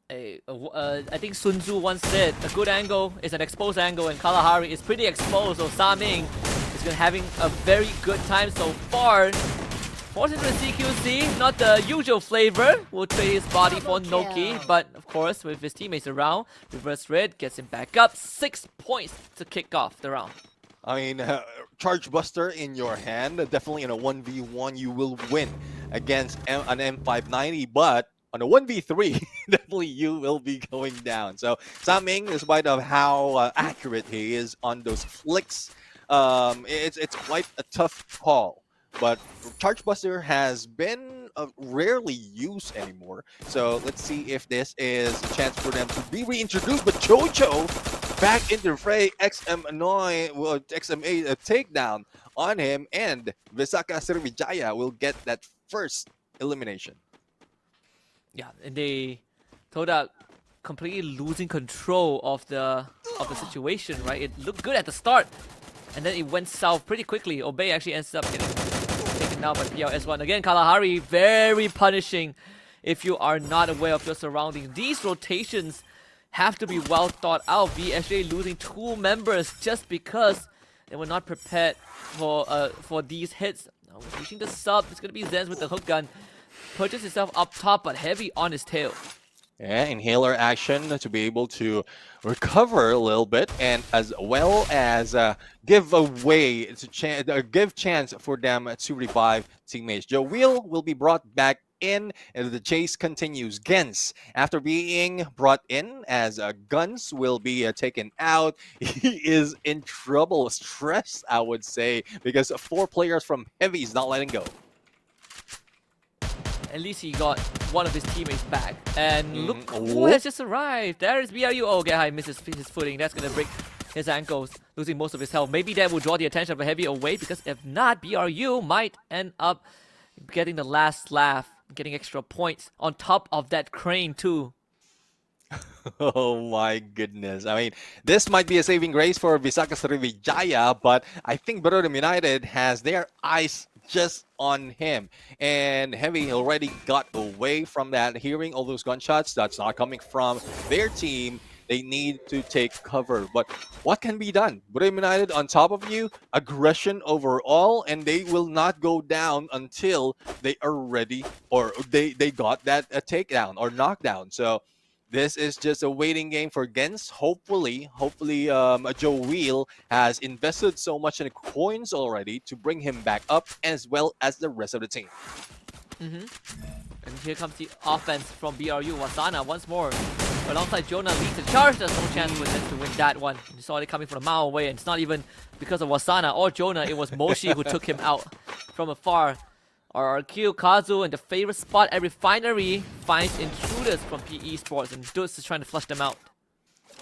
[SPEAKER 5] I think Sun Tzu once said a good angle is an exposed angle, and Kalahari is pretty exposed, so Saming is having a very good time so far. Forcing to CQC, not the usual flavor. Will trade his body for Noki, but of course, with his teammates around, reverse red gets him back up. 6 points to kick off the round.
[SPEAKER 4] I mean, Charge Buster in your hand, definitely in a 1v1 you will win against an M590, but on a 1v3, definitely you will be going down. So Saming, despite of how accurate he is on those flicks, it's quite a tough call. But Charge Buster has been rarely used anymore. So let's see if this is a chance for them to be reintroduced. But Jojo back into the fray. XMA a takedown on him, and Visaka Sriwijaya will get that first elimination.
[SPEAKER 5] Yeah, and Todak completely losing control of the situation, right? It looked good at the start, and then it went south pretty quickly. Obey actually ends up getting taken down by PLS1. Again, Kalahari, very punishing if you are not aware of your surroundings. These rotations have to be well thought out. VSJ losing 2 members just because they were not prepared for these hits. Reaching the sub, it's going to be Zenz with the hook gun. Purchase himself up top, but heavy on his tail.
[SPEAKER 4] Yeah, inhaler action to be able to recover a little bit, and as well as give away to give chance for them to revive teammates. Joel will be brought back in, and the chase continues. Gens, after being brought in as Guns will be taken out, he is in trouble, stressed, I would say, because 4 players from Heavy is not letting go.
[SPEAKER 5] At least he got one of his teammates back. And look who has just arrived. There is BRU. Oh, Gehai misses his footing. That's going to break his ankles, losing most of his health. Maybe that will draw the attention of a Heavy away, because if not, BRU might end up getting the last laugh, getting extra points on top of that crane too.
[SPEAKER 4] Oh my goodness. I mean, this might be a saving grace for Visaka Sriwijaya, but I think Barodam United has their eyes just on him. And Heavy already got away from that, hearing all those gunshots. That's not coming from their team. They need to take cover. But what can be done? Barodam United on top of you, aggression overall, and they will not go down until they are ready, or they got that takedown or knockdown. So this is just a waiting game for Gens. Hopefully, Joel has invested so much in coins already to bring him back up, as well as the rest of the team.
[SPEAKER 5] And here comes the offense from BRU. Wasana once more alongside Jonah leads the charge. There's no chance for them to win that one. You saw it coming from a mile away, and it's not even because of Wasana or Jonah. It was Moshi who took him out from afar. RRQ, Kazu, and the favorite spot at Refinery finds intruders from PE Sports, and Dutz is trying to flush them out.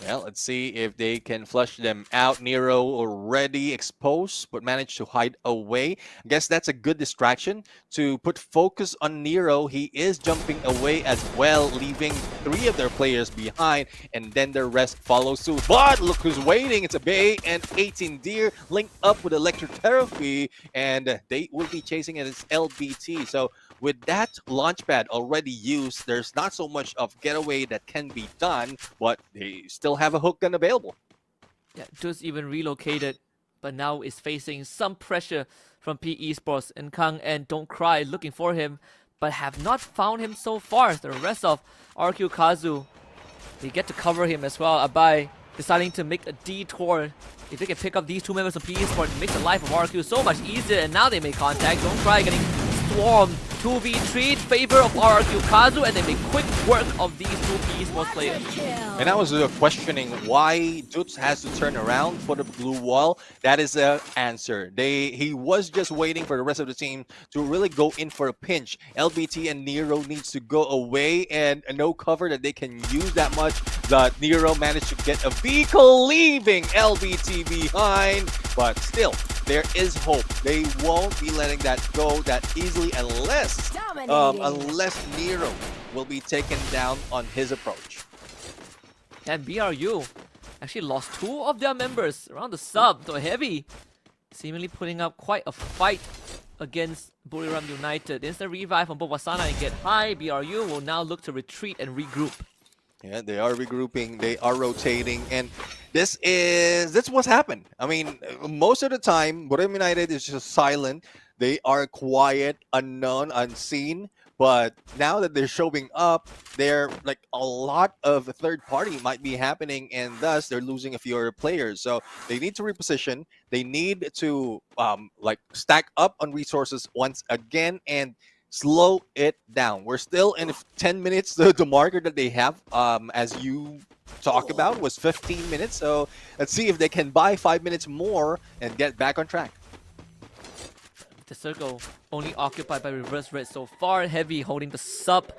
[SPEAKER 4] Well, let's see if they can flush them out. Nero already exposed, but managed to hide away. I guess that's a good distraction to put focus on Nero. He is jumping away as well, leaving 3 of their players behind, and then the rest follow suit. But look who's waiting. It's a Bay and 18 Deer linked up with Electrotherapy, and they will be chasing it as LBT. So with that launchpad already used, there's not so much of getaway that can be done, but they still have a hook gun available.
[SPEAKER 5] Yeah, just even relocated, but now is facing some pressure from PE Sports. And Kang and Don't Cry looking for him, but have not found him so far. The rest of RQ Kazu, they get to cover him as well. Abai deciding to make a detour. If they can pick up these 2 members of PE Sports, it makes the life of RQ so much easier, and now they make contact. Don't Cry getting swarmed 2v3 in favor of RRQ Kazu, and they make quick work of these two PE Sports players.
[SPEAKER 4] And I was questioning why Dutz has to turn around for the blue wall. That is the answer. He was just waiting for the rest of the team to really go in for a pinch. LBT and Nero needs to go away, and no cover that they can use that much. But Nero managed to get a vehicle leaving LBT behind, but still, there is hope. They won't be letting that go that easily unless Nero will be taken down on his approach.
[SPEAKER 5] And BRU actually lost 2 of their members around the sub, so Heavy seemingly putting up quite a fight against Buriram United. Instant revive on both Wasana and Get High. BRU will now look to retreat and regroup.
[SPEAKER 4] Yeah, they are regrouping, they are rotating, and that's what's happened. I mean, most of the time, Buriram United is just silent. They are quiet, unknown, unseen. But now that they're showing up, they're like a lot of third party might be happening, and thus they're losing a few other players. So they need to reposition. They need to like stack up on resources once again and slow it down. We're still in 10 minutes. The marker that they have, as you talk about, was 15 minutes. So let's see if they can buy 5 minutes more and get back on track.
[SPEAKER 5] The circle only occupied by reverse red so far. Heavy holding the sub,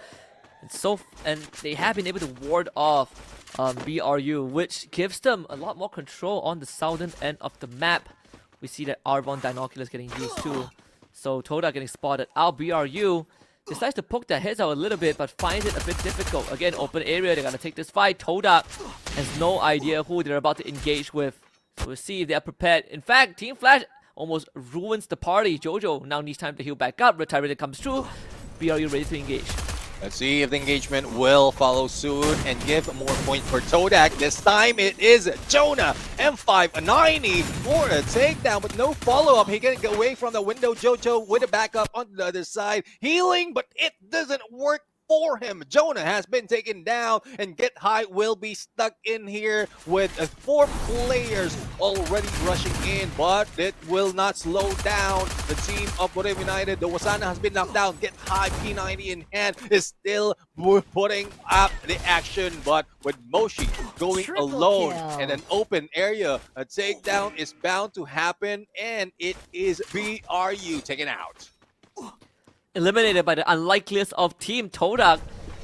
[SPEAKER 5] and they have been able to ward off BRU, which gives them a lot more control on the southern end of the map. We see that Arbon Dinoculus getting used too. So Todak getting spotted out. BRU decides to poke their heads out a little bit, but finds it a bit difficult. Again, open area, they're gonna take this fight. Todak has no idea who they're about to engage with. So we'll see if they are prepared. In fact, Team Flash almost ruins the party. Jojo now needs time to heal back up. Retirement comes through. BRU ready to engage.
[SPEAKER 4] Let's see if the engagement will follow soon and give more points for Todak. This time it is Jonah. M590 for a takedown, but no follow-up. He can get away from the window. Jojo with a backup on the other side. Healing, but it doesn't work for him. Jonah has been taken down, and Get High will be stuck in here with 4 players already rushing in, but it will not slow down the team of Buriram United. The Wasana has been knocked down. Get High, P90 in hand, is still putting up the action, but with Moshi going alone in an open area, a takedown is bound to happen, and it is BRU taken out.
[SPEAKER 5] Eliminated by the unlikeliest of Team Todak,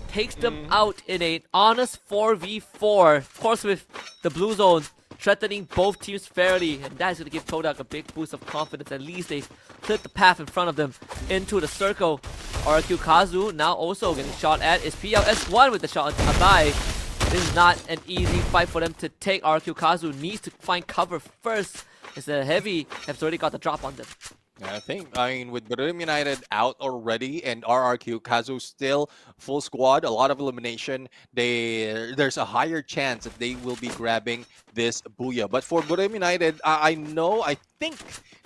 [SPEAKER 5] takes them out in an honest 4v4. Of course, with the blue zone threatening both teams fairly, and that is going to give Todak a big boost of confidence. At least they've cleared the path in front of them into the circle. RQ Kazu now also getting shot at. Is PLS1 with the shot on Abai. This is not an easy fight for them to take. RQ Kazu needs to find cover first, as the Heavy has already got the drop on them.
[SPEAKER 4] I mean, with Buriram United out already and RRQ Kazu still full squad, a lot of elimination, there's a higher chance that they will be grabbing this Booyah. But for Buriram United, I think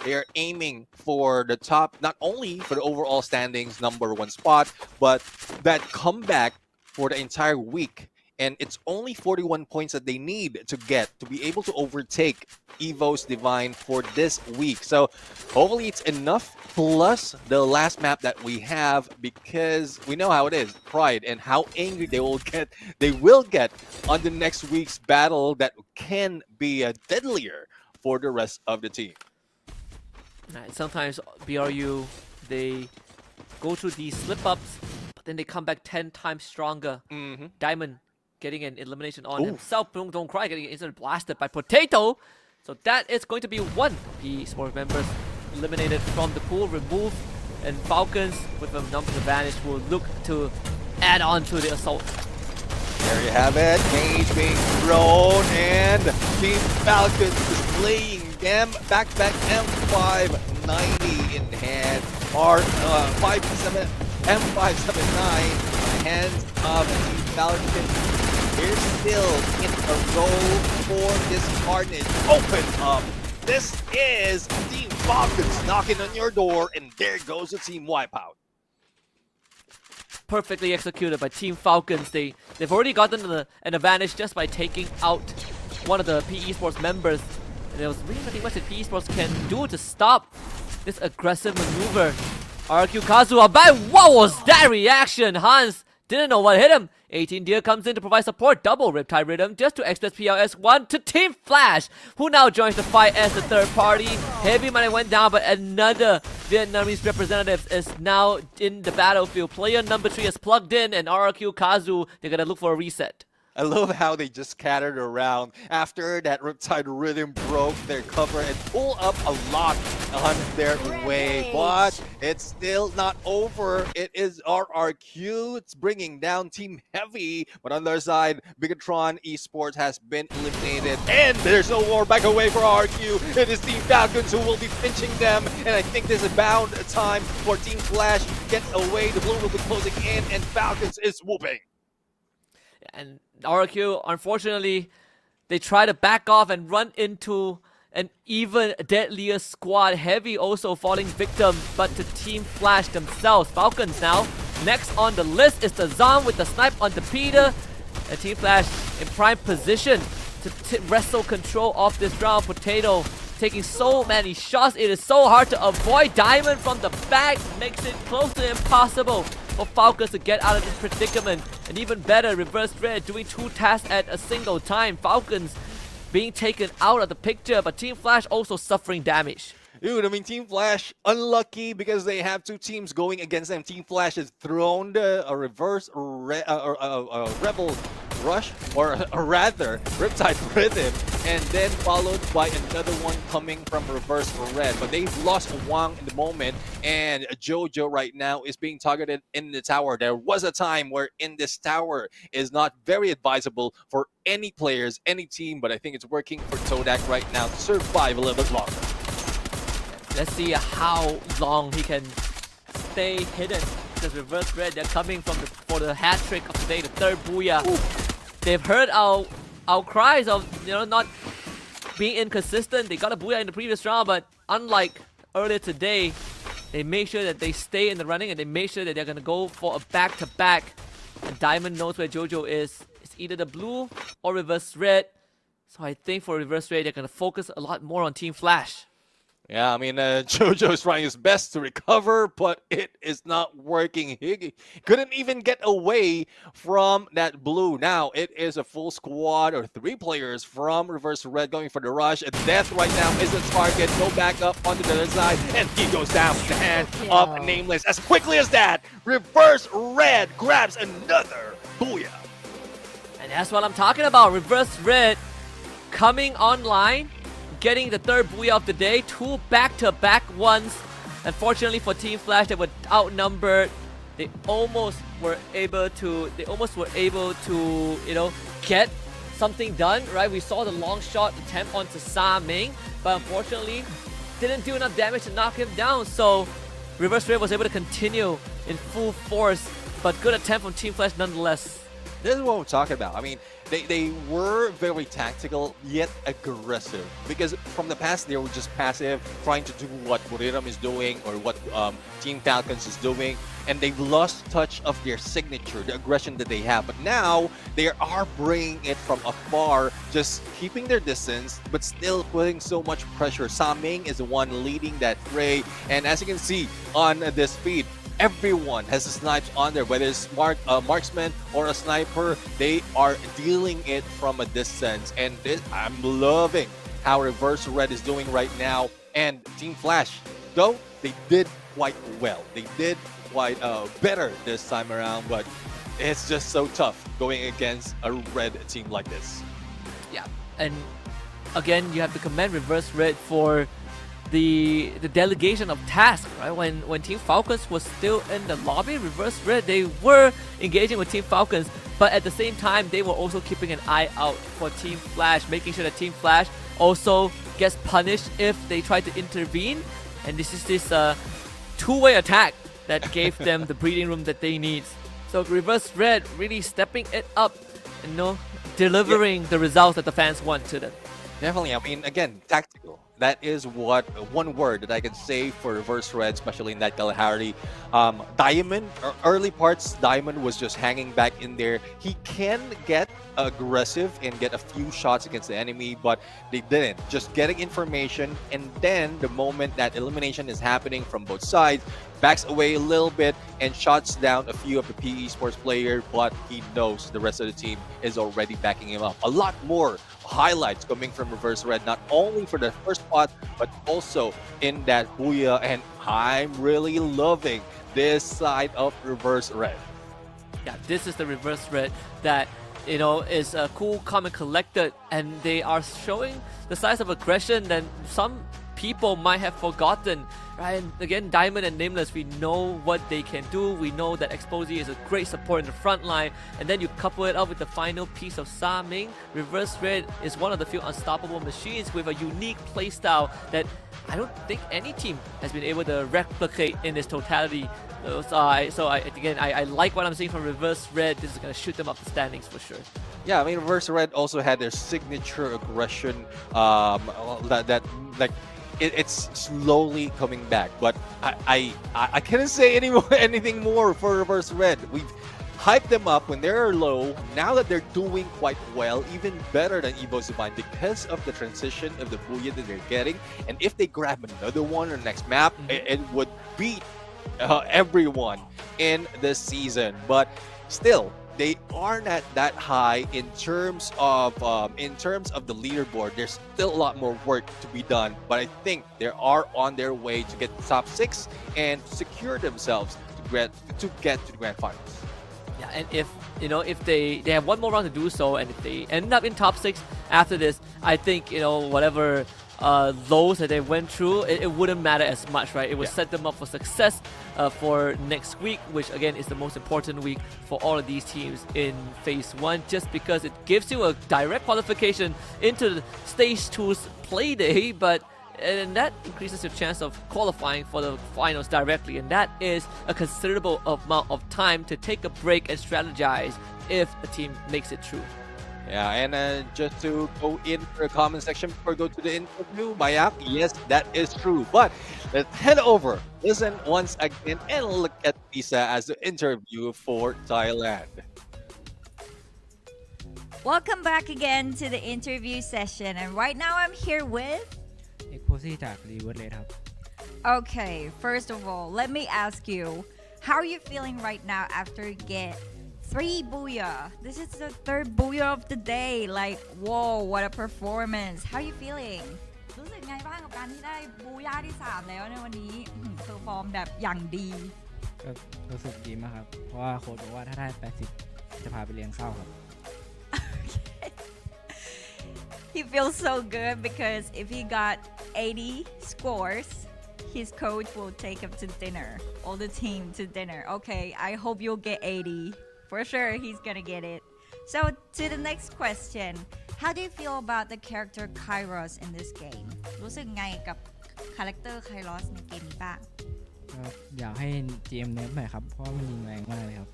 [SPEAKER 4] they're aiming for the top, not only for the overall standings #1 spot, but that comeback for the entire week. And it's only 41 points that they need to get to be able to overtake Evo's Divine for this week. So hopefully it's enough, plus the last map that we have, because we know how it is, Pride, and how angry they will get on the next week's battle that can be deadlier for the rest of the team.
[SPEAKER 5] Right, sometimes BRU, they go through these slip-ups, but then they come back 10 times stronger. Diamond getting an elimination on himself. Don't Cry getting instant blasted by Potato. So that is going to be 1 PE Sports members eliminated from the pool, removed, and Falcons with a numbers advantage will look to add on to the assault.
[SPEAKER 4] There you have it. Cage being thrown, and Team Falcons displaying them. Back-to-back M590 in hand. M579 in the hands of Team Falcons. They're still in a row for this carnage. Open up. This is Team Falcons knocking on your door, and there goes the team wipeout.
[SPEAKER 5] Perfectly executed by Team Falcons. They've already gotten an advantage just by taking out one of the PE Sports members. And there was really nothing much that PE Sports can do to stop this aggressive maneuver RQ Kazu are back. What was that reaction? Hans didn't know what hit him. 18 Deer comes in to provide support. Double Riptide Rhythm just to express PLS1 to Team Flash, who now joins the fight as the third party. Heavy Money went down, but another Vietnamese representative is now in the battlefield. Player number 3 is plugged in, and RQ Kazu, they're gonna look for a reset.
[SPEAKER 4] I love how they just scattered around after that Riptide Rhythm broke their cover and pulled up a lot on their way. But it's still not over. It is RRQ. It's bringing down Team Heavy. But on the other side, Bigatron Esports has been eliminated. And there's no more back away for RRQ. It is Team Falcons who will be pinching them. And I think there's about time for Team Flash to get away. The blue will be closing in and Falcons is whooping.
[SPEAKER 5] And RQ, unfortunately, they try to back off and run into an even deadlier squad. Heavy also falling victim, but to Team Flash themselves. Falcons now. Next on the list is the Zom with the snipe on the Peter. And Team Flash in prime position to wrestle control of this round. Potato taking so many shots. It is so hard to avoid. Diamond from the back makes it close to impossible for Falcons to get out of this predicament. And even better, Reverse Red doing 2 tasks at a single time. Falcons being taken out of the picture, but Team Flash also suffering damage.
[SPEAKER 4] Dude, I mean, Team Flash, unlucky because they have 2 teams going against them. Team Flash has thrown a Rebel Rush, or rather, Riptide Rhythm, and then followed by another one coming from Reverse Red. But they've lost Wang in the moment, and Jojo right now is being targeted in the tower. There was a time where in this tower is not very advisable for any players, any team, but I think it's working for Todak right now to survive a little bit longer.
[SPEAKER 5] Let's see how long he can stay hidden. Because Reverse Red, they're coming from for the hat trick of today, the third booyah. Ooh. They've heard our cries of not being inconsistent. They got a booyah in the previous round, but unlike earlier today, they made sure that they stay in the running and they made sure that they're gonna go for a back-to-back. And Diamond knows where Jojo is. It's either the blue or Reverse Red. So I think for Reverse Red, they're gonna focus a lot more on Team Flash.
[SPEAKER 4] Yeah, I mean, Jojo is trying his best to recover, but it is not working. He couldn't even get away from that blue. Now, it is a full squad or 3 players from Reverse Red going for the rush. And Death right now is a target. No backup onto the other side. And he goes down with the hand of Nameless. As quickly as that, Reverse Red grabs another booyah.
[SPEAKER 5] And that's what I'm talking about. Reverse Red coming online, getting the third booyah of the day, 2 back-to-back ones. Unfortunately for Team Flash, they were outnumbered. They almost were able to, get something done, right? We saw the long shot attempt onto Sa Ming, but unfortunately, didn't do enough damage to knock him down. So Reverse Red was able to continue in full force, but good attempt from Team Flash nonetheless.
[SPEAKER 4] This is what we're talking about. I mean, they were very tactical, yet aggressive. Because from the past, they were just passive, trying to do what Buriram is doing or what Team Falcons is doing. And they've lost touch of their signature, the aggression that they have. But now, they are bringing it from afar, just keeping their distance, but still putting so much pressure. Sa Ming is the one leading that fray. And as you can see on this feed, everyone has a snipe on there, whether it's marksman or a sniper. They are dealing it from a distance, and I'm loving how Reverse Red is doing right now. And Team Flash, though, they did quite well. They did quite better this time around, but it's just so tough going against a red team like this.
[SPEAKER 5] Yeah, and again, you have to commend Reverse Red for the delegation of tasks, right? When Team Falcons was still in the lobby, Reverse Red, they were engaging with Team Falcons, but at the same time, they were also keeping an eye out for Team Flash, making sure that Team Flash also gets punished if they try to intervene. And this is this two-way attack that gave them the breathing room that they need. So Reverse Red really stepping it up and delivering the results that the fans want to them.
[SPEAKER 4] Definitely. I mean, again, tactical. That is what one word that I can say for Reverse Red, especially in that Kalahari. Diamond, early parts, Diamond was just hanging back in there. He can get aggressive and get a few shots against the enemy, but they didn't. Just getting information, and then the moment that elimination is happening from both sides, backs away a little bit and shuts down a few of the PE Sports players, but he knows the rest of the team is already backing him up. A lot more highlights coming from Reverse Red, not only for the first spot, but also in that Booyah, and I'm really loving this side of Reverse Red.
[SPEAKER 5] Yeah, this is the Reverse Red that, you know, is cool, calm, and collected, and they are showing the size of aggression that some people might have forgotten, right? And again, Diamond and Nameless, we know what they can do. We know that Exposé is a great support in the front line, and then you couple it up with the final piece of Sa Ming. Reverse Red is one of the few unstoppable machines with a unique playstyle that I don't think any team has been able to replicate in its totality. I like what I'm seeing from Reverse Red. This is going to shoot them up the standings for sure.
[SPEAKER 4] Yeah, I mean, Reverse Red also had their signature aggression it's slowly coming back, but I can't say anything more for Reverse Red. We've hyped them up when they're low. Now that they're doing quite well, even better than Evo Zubine because of the transition of the Booyah that they're getting. And if they grab another one on the next map, it would beat everyone in this season. But still, they aren't at that high in terms of the leaderboard. There's still a lot more work to be done, but I think they are on their way to get top 6 and secure themselves to get to the grand finals.
[SPEAKER 5] Yeah, and if they have one more round to do so, and if they end up in top 6 after this, I think, you know, whatever lows that they went through, it wouldn't matter as much, right? It would set them up for success for next week, which again is the most important week for all of these teams in Phase 1, just because it gives you a direct qualification into the Stage 2's play day, and that increases your chance of qualifying for the finals directly, and that is a considerable amount of time to take a break and strategize if a team makes it through.
[SPEAKER 4] Yeah, and just to go in for a comment section before we go to the interview, Mayak, yes, that is true. But let's head over, listen once again, and look at Lisa as the interview for Thailand.
[SPEAKER 8] Welcome back again to the interview session, and right now I'm here with...
[SPEAKER 11] Exposé จาก Reverse Red ครับ
[SPEAKER 8] Okay, first of all, let me ask you, how are you feeling right now after you get 3 Booyah? This is the 3rd Booyah of the day. Like, whoa, what a performance. How are you feeling? รู้สึกไงบ้างกับการที่ได้บูย่าที่ 3 แล้วในวันนี้เพอร์ฟอร์มแบบอย่างดี
[SPEAKER 11] ก็รู้สึกดีมากครับเพราะว่าโค้ชบอกว่าถ้าได้80จะพาไปเลี้ยงข้าวครับ
[SPEAKER 8] He feels so good because if he got 80 scores, his coach will take him to dinner, all the team to dinner. Okay, I hope you'll get 80. For sure, he's gonna get it. So, to the next question, how do you feel about the character Kairos in this game? รู้สึกไงกับคาแรคเตอร์ Kairos ในเกมนี้บ้าง
[SPEAKER 11] ก็อยากให้ GM เนิร์ฟหน่อยครับเพราะว่ามันยิงแรงมากเลยครับ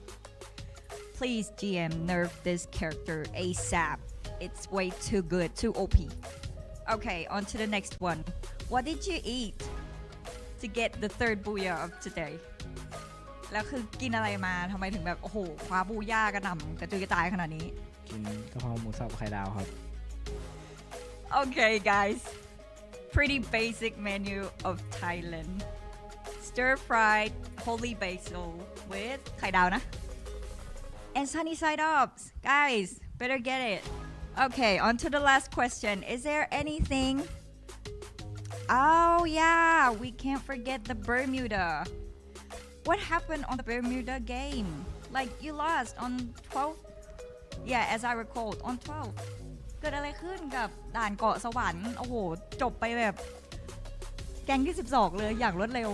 [SPEAKER 8] Please GM nerf this character ASAP. It's way too good, too OP. Okay, on to the next one. What did you eat to get the 3rd Booyah of today? แล้วคือกินอะไรมาทำไมถึงแบบโอ้โหคว้าบูย่ากระหน่ำกระจุยกระจายขนาดนี้
[SPEAKER 11] กินกะเพราหมูสับไข่ดาวครับ
[SPEAKER 8] Okay guys, pretty basic menu of Thailand. Stir fried holy basil with ไข่ดาวนะ and sunny side ups. Guys, better get it. Okay, on to the last question. Is there anything? Oh yeah, we can't forget the Bermuda. What happened on the Bermuda game? Like you lost on 12? Yeah, as I recall, on 12. เกิดอะไรขึ้นกับด่านเกาะสวรรค์โอ้โหจบไปแบบแกงที่12เลยอย่างรวดเร็ว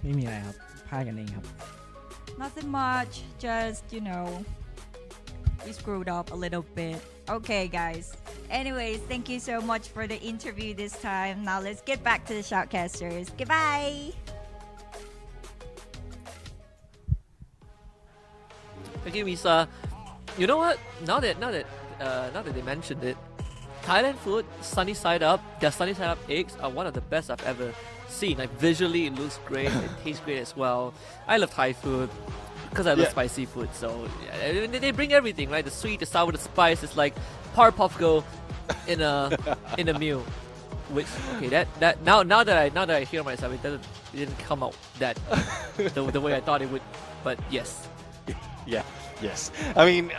[SPEAKER 11] ไม่มีอะไรครับพลาดกันเองครับ
[SPEAKER 8] Nothing much, just we screwed up a little bit. Okay guys, anyways, thank you so much for the interview this time. Now let's get back to the shoutcasters. Goodbye.
[SPEAKER 5] Okay, Misa. You know what? Now that they mentioned it, Thailand food, sunny side up, their sunny side up eggs are one of the best I've ever seen. Like visually, it looks great, it tastes great as well. I love Thai food because I love spicy food. So yeah, they bring everything, right? The sweet, the sour, the spice. It's like parpopgo in a meal. Which that now that I hear myself, it didn't come out that the way I thought it would. But yes.
[SPEAKER 4] Yeah. Yes. I mean,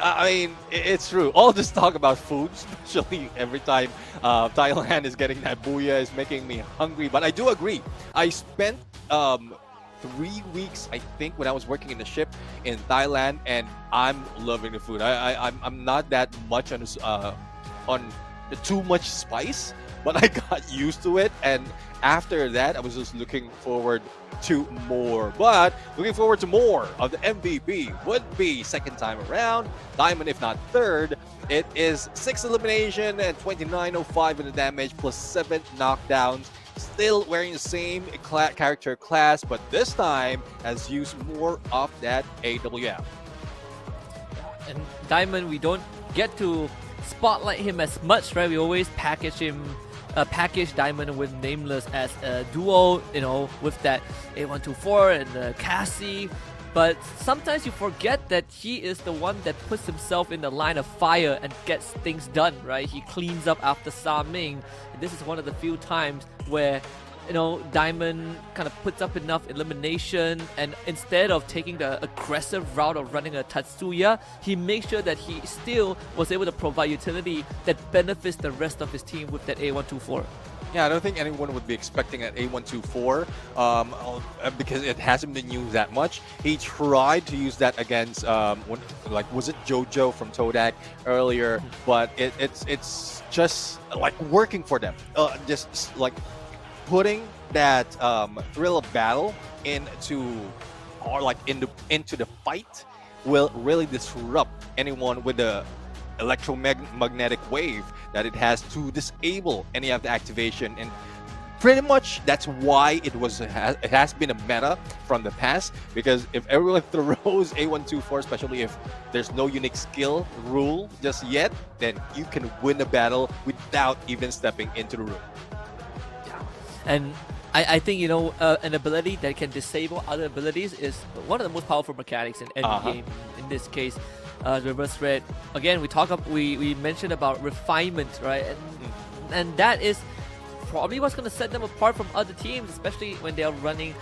[SPEAKER 4] it's true. All this talk about food, especially every time Thailand is getting that booyah, is making me hungry. But I do agree. I spent 3 weeks, I think, when I was working in the ship in Thailand, and I'm loving the food. I'm not that much on the too much spice, but I got used to it, and after that I was just looking forward to more. But looking forward to more of the MVP would be second time around, diamond if not third. It is 6 elimination and 2905 in the damage plus 7 knockdowns. Still wearing the same character class, but this time has used more of that AWM.
[SPEAKER 5] And Diamond, we don't get to spotlight him as much, right? We always package Diamond with Nameless as a duo, you know, with that A124 and Cassie. But sometimes you forget that he is the one that puts himself in the line of fire and gets things done, right? He cleans up after Sa Ming. And this is one of the few times where, you know, Diamond kind of puts up enough elimination, and instead of taking the aggressive route of running a Tatsuya, he makes sure that he still was able to provide utility that benefits the rest of his team with that A124.
[SPEAKER 4] Yeah, I don't think anyone would be expecting an A124 because it hasn't been used that much. He tried to use that against, was it JoJo from Todak earlier? But it's just like working for them. Just like putting that thrill of battle into the fight will really disrupt anyone with the electromagnetic wave that it has to disable any of the activation. And pretty much that's why it has been a meta from the past, because if everyone throws A124, especially if there's no unique skill rule just yet, then you can win the battle without even stepping into the room.
[SPEAKER 5] And I think, you know, an ability that can disable other abilities is one of the most powerful mechanics in any game. In this case, reverse thread. Again, we mentioned about refinement, right? And that is probably what's going to set them apart from other teams, especially when they are running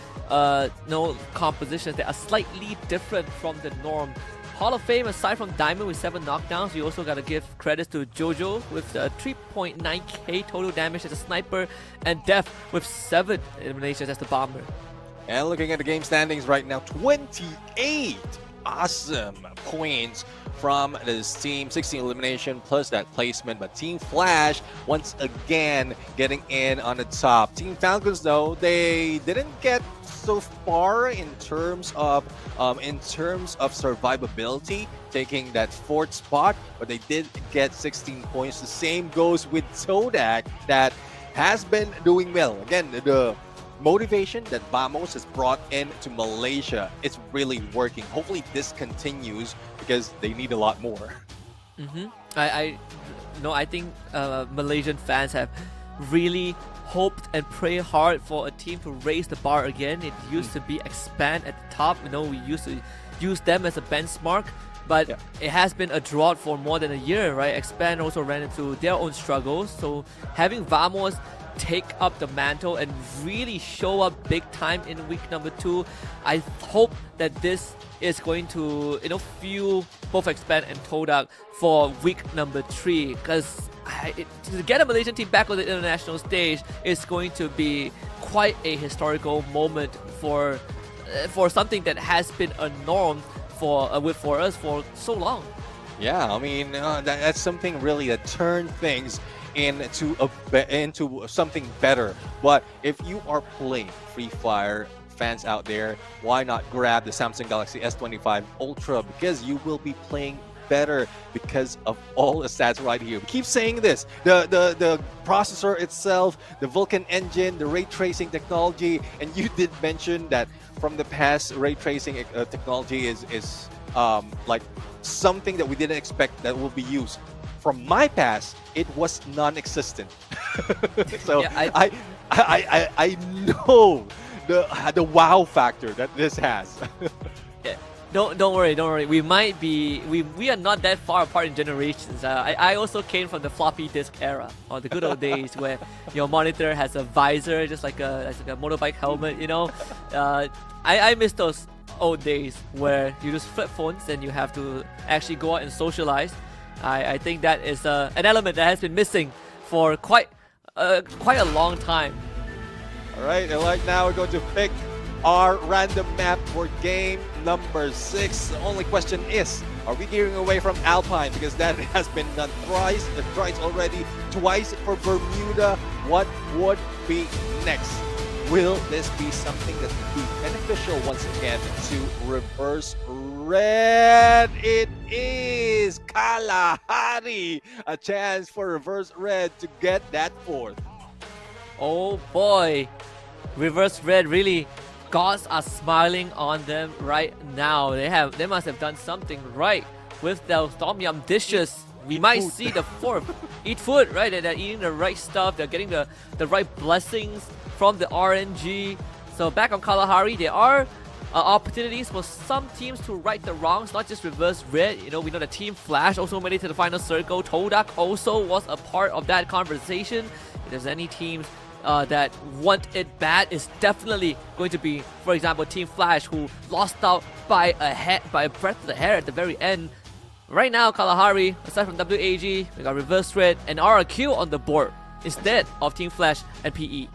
[SPEAKER 5] compositions that are slightly different from the norm. Hall of Fame, aside from Diamond with 7 knockdowns, you also got to give credits to JoJo with 3.9k total damage as a sniper, and Def with 7 eliminations as the bomber.
[SPEAKER 4] And looking at the game standings right now, 28 awesome points from this team, 16 elimination plus that placement. But Team Flash once again getting in on the top. Team Falcons, though, they didn't get so far in terms of survivability, taking that 4th spot, but they did get 16 points. The same goes with Todak, that has been doing well. Again, the motivation that Vamos has brought into Malaysia, it's really working. Hopefully this continues because they need a lot more.
[SPEAKER 5] I think Malaysian fans have really hoped and prayed hard for a team to raise the bar again. It used to be Expand at the top. You know, we used to use them as a benchmark, but it has been a drought for more than a year, right? Expand also ran into their own struggles. So having Vamos take up the mantle and really show up big time in week number 2, I hope that this is going to, you know, fuel both Expand and Todak for week number 3, because to get a Malaysian team back on the international stage is going to be quite a historical moment for something that has been a norm for us for so long.
[SPEAKER 4] Yeah, I mean that's something really that turned things into something better. But if you are playing Free Fire, fans out there, why not grab the Samsung Galaxy S25 Ultra, because you will be playing better because of all the stats right here. We keep saying this, the processor itself, the Vulkan engine, the ray tracing technology, and you did mention that from the past, ray tracing technology is like something that we didn't expect that will be used from my past, it was non-existent. So
[SPEAKER 5] Yeah,
[SPEAKER 4] I know the wow factor that this has.
[SPEAKER 5] Yeah. Don't worry. We might be we are not that far apart in generations. I also came from the floppy disk era, or the good old days where your monitor has a visor, just like a motorbike helmet. You know, I miss those old days where you just flip phones and you have to actually go out and socialize. I think that is an element that has been missing for quite a long time.
[SPEAKER 4] All right, and right now we're going to pick our random map for game number 6. The only question is, are we gearing away from Alpine? Because that has been done thrice already, twice for Bermuda. What would be next? Will this be something that would be beneficial once again to reverse red? It is Kalahari. A chance for reverse red to get that 4th.
[SPEAKER 5] Oh boy, reverse red really. Gods are smiling on them right now. They must have done something right with their tom yum dishes. We might see the 4th. Eat food, right? They're eating the right stuff. They're getting the right blessings from the RNG. So back on Kalahari, there are opportunities for some teams to right the wrongs, not just reverse red. You know, we know the Team Flash also made it to the final circle. Todak also was a part of that conversation. If there's any teams that want it bad, is definitely going to be, for example, Team Flash, who lost out by a breath of the hair at the very end. Right now, Kalahari, aside from WAG, we got Reverse Red and RRQ on the board instead of Team Flash and PE.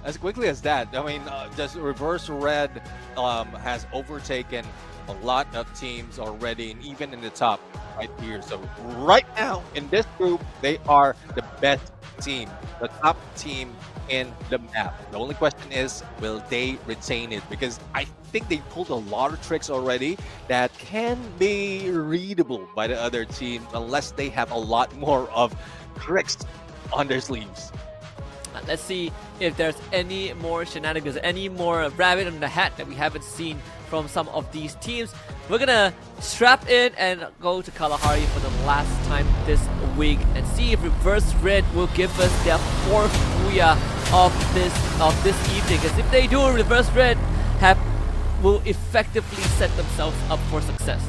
[SPEAKER 4] As quickly as that, I mean, just Reverse Red has overtaken a lot of teams already, and even in the top right here. So right now in this group, they are the best team, the top team in the map. The only question is, will they retain it? Because I think they pulled a lot of tricks already that can be readable by the other team, unless they have a lot more of tricks on their sleeves.
[SPEAKER 5] Let's see if there's any more shenanigans, any more rabbit in the hat that we haven't seen from some of these teams. We're gonna strap in and go to Kalahari for the last time this week and see if Reverse Red will give us their 4th booyah of this evening. Because if they do, Reverse Red will effectively set themselves up for success.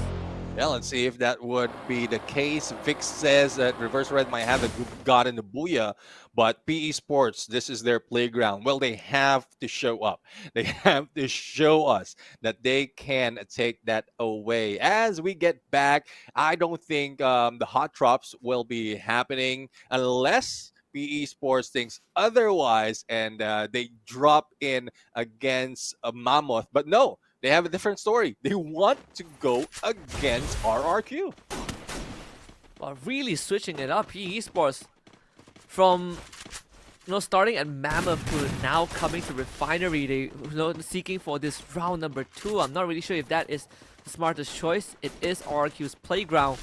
[SPEAKER 4] Yeah, let's see if that would be the case. Vic says that Reverse Red might have gotten the booyah, but PE Sports, this is their playground. Well, they have to show up. They have to show us that they can take that away. As we get back, I don't think the hot drops will be happening unless PE Sports thinks otherwise and they drop in against a Mammoth. But no, they have a different story. They want to go against RRQ.
[SPEAKER 5] Well, really switching it up. PE Sports from starting at Mammoth to now coming to Refinery. They seeking for this round number 2. I'm not really sure if that is the smartest choice. It is RRQ's playground.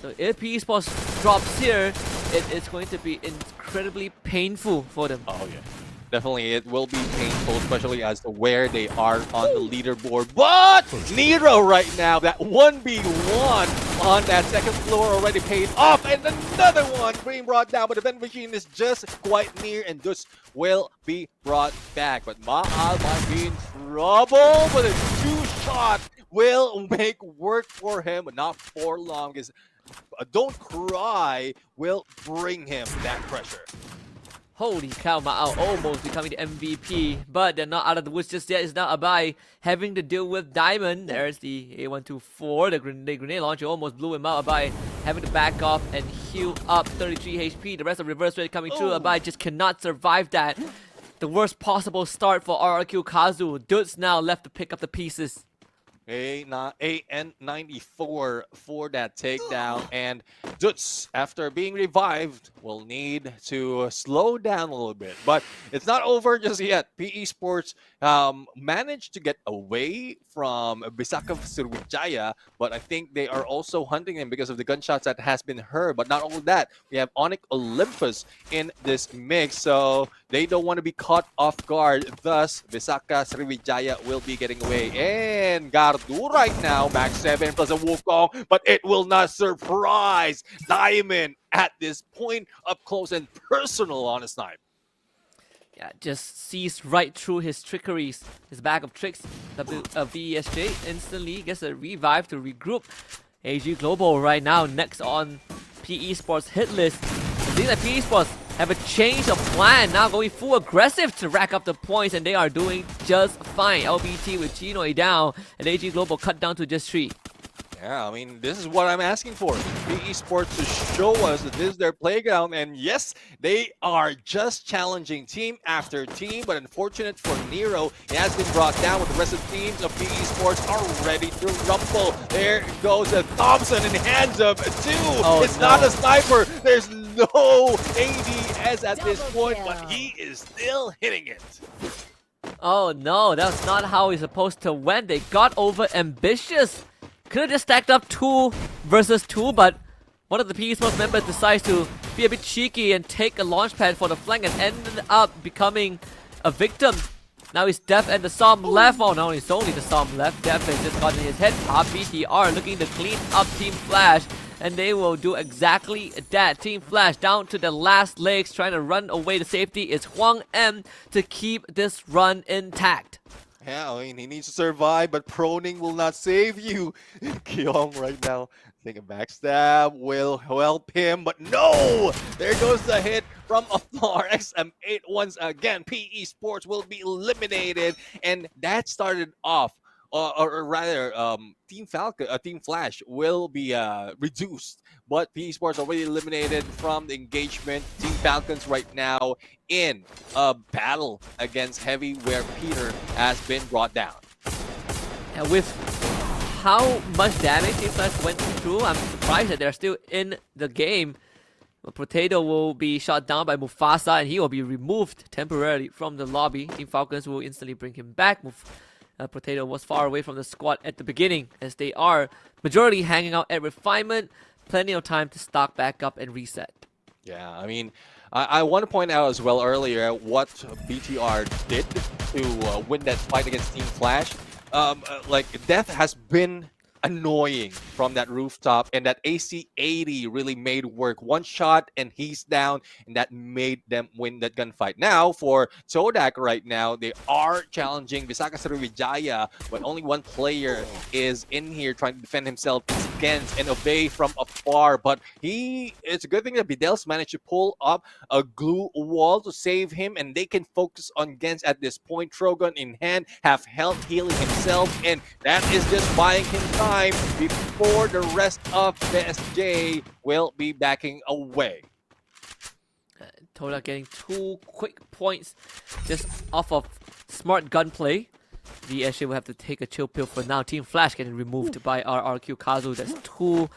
[SPEAKER 5] So if PE Sports drops here, it is going to be incredibly painful for them.
[SPEAKER 4] Oh yeah. Definitely, it will be painful, especially as to where they are on the leaderboard. But Nero right now, that 1v1 on that 2nd floor already paid off. And another one being brought down, but the vending machine is just quite near and just will be brought back. But Ma'al might be in trouble, but a 2-shot will make work for him, but not for long, because Don't Cry will bring him that pressure.
[SPEAKER 5] Holy cow, Ma'al almost becoming the MVP, but they're not out of the woods just yet. It's now Abai having to deal with Diamond. There's the A124, the grenade launcher almost blew him out. Abai having to back off and heal up 33 HP. The rest of Reverse Red coming through. Abai just cannot survive that. The worst possible start for RRQ Kazu. Dudes now left to pick up the pieces.
[SPEAKER 4] AN94 for that takedown, and Dutz, after being revived, will need to slow down a little bit. But it's not over just yet. PE Sports managed to get away from Bisaka Sriwijaya, but I think they are also hunting him because of the gunshots that has been heard. But not only that, we have Onyx Olympus in this mix, so they don't want to be caught off guard. Thus, Bisaka Sriwijaya will be getting away. And Gardu right now, max 7 plus a Wukong, but it will not surprise. Diamond at this point, up close and personal on his snipe.
[SPEAKER 5] Yeah, just sees right through his trickeries, his bag of tricks. VESJ instantly gets a revive to regroup. AG Global right now next on PE Sports hit list. It seems like PE Sports have a change of plan, now going full aggressive to rack up the points, and they are doing just fine. LBT with Chinoi down, and AG Global cut down to just 3.
[SPEAKER 4] Yeah, I mean, this is what I'm asking for. PE Sports to show us that this is their playground. And yes, they are just challenging team after team. But unfortunate for Nero, he has been brought down with the rest of the teams of PE Sports are ready to rumble. There goes a Thompson in hands of 2.
[SPEAKER 5] Oh,
[SPEAKER 4] it's not a sniper. There's no ADS at this point, but he is still hitting it.
[SPEAKER 5] Oh no, that's not how it's supposed to went. They got over ambitious. Could have just stacked up 2 versus 2, but one of the PE Sports members decides to be a bit cheeky and take a launch pad for the flank and ended up becoming a victim. Now he's Def and the Som left. Oh no, it's only the Som left. Def has just gotten his head popped. BTR looking to clean up Team Flash, and they will do exactly that. Team Flash down to the last legs, trying to run away to safety. It's Hwang M to keep this run intact.
[SPEAKER 4] Yeah, I mean, he needs to survive, but proning will not save you. Kyong right now, think a backstab will help him, but no! There goes the hit from afar. XM8 once again. PE Sports will be eliminated, and that started off, or rather, Team Flash will be reduced, but PE Sports already eliminated from the engagement. Team Falcons right now in a battle against Heavy, where Peter has been brought down.
[SPEAKER 5] And with how much damage Team Flash went through, I'm surprised that they're still in the game. Potato will be shot down by Mufasa, and he will be removed temporarily from the lobby. Team Falcons will instantly bring him back. Potato was far away from the squad at the beginning, as they are majority hanging out at Refinement. Plenty of time to stock back up and reset.
[SPEAKER 4] Yeah, I mean, I want to point out as well earlier what BTR did to win that fight against Team Flash. Like, Death has been annoying from that rooftop, and that AC-80 really made work. One shot and he's down, and that made them win that gunfight. Now for Todak right now, they are challenging Visaka Sriwijaya, but only one player is in here trying to defend himself against and obey from afar. But it's a good thing that Bidels managed to pull up a glue wall to save him, and they can focus on Gens at this point. Trogon in hand, have health healing himself, and that is just buying him time before the rest of BSJ will be backing away.
[SPEAKER 5] Toda getting 2 quick points just off of smart gunplay. The SJ will have to take a chill pill for now. Team Flash getting removed by RRQ Kazu. That's two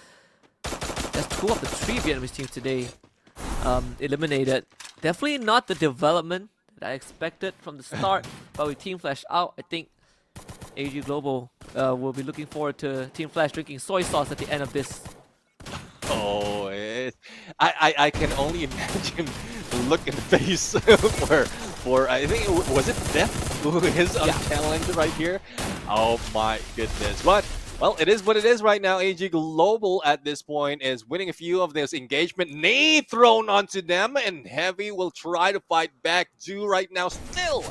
[SPEAKER 5] of the 3 Vietnamese teams today eliminated. Definitely not the development that I expected from the start, but with Team Flash out, I think AG Global will be looking forward to Team Flash drinking soy sauce at the end of this.
[SPEAKER 4] Oh, I can only imagine the look in the face for I think was it Death who is on challenge right here. Oh my goodness! But well, it is what it is right now. AG Global at this point is winning a few of this engagement. Nade thrown onto them, and Heavy will try to fight back. Do right now still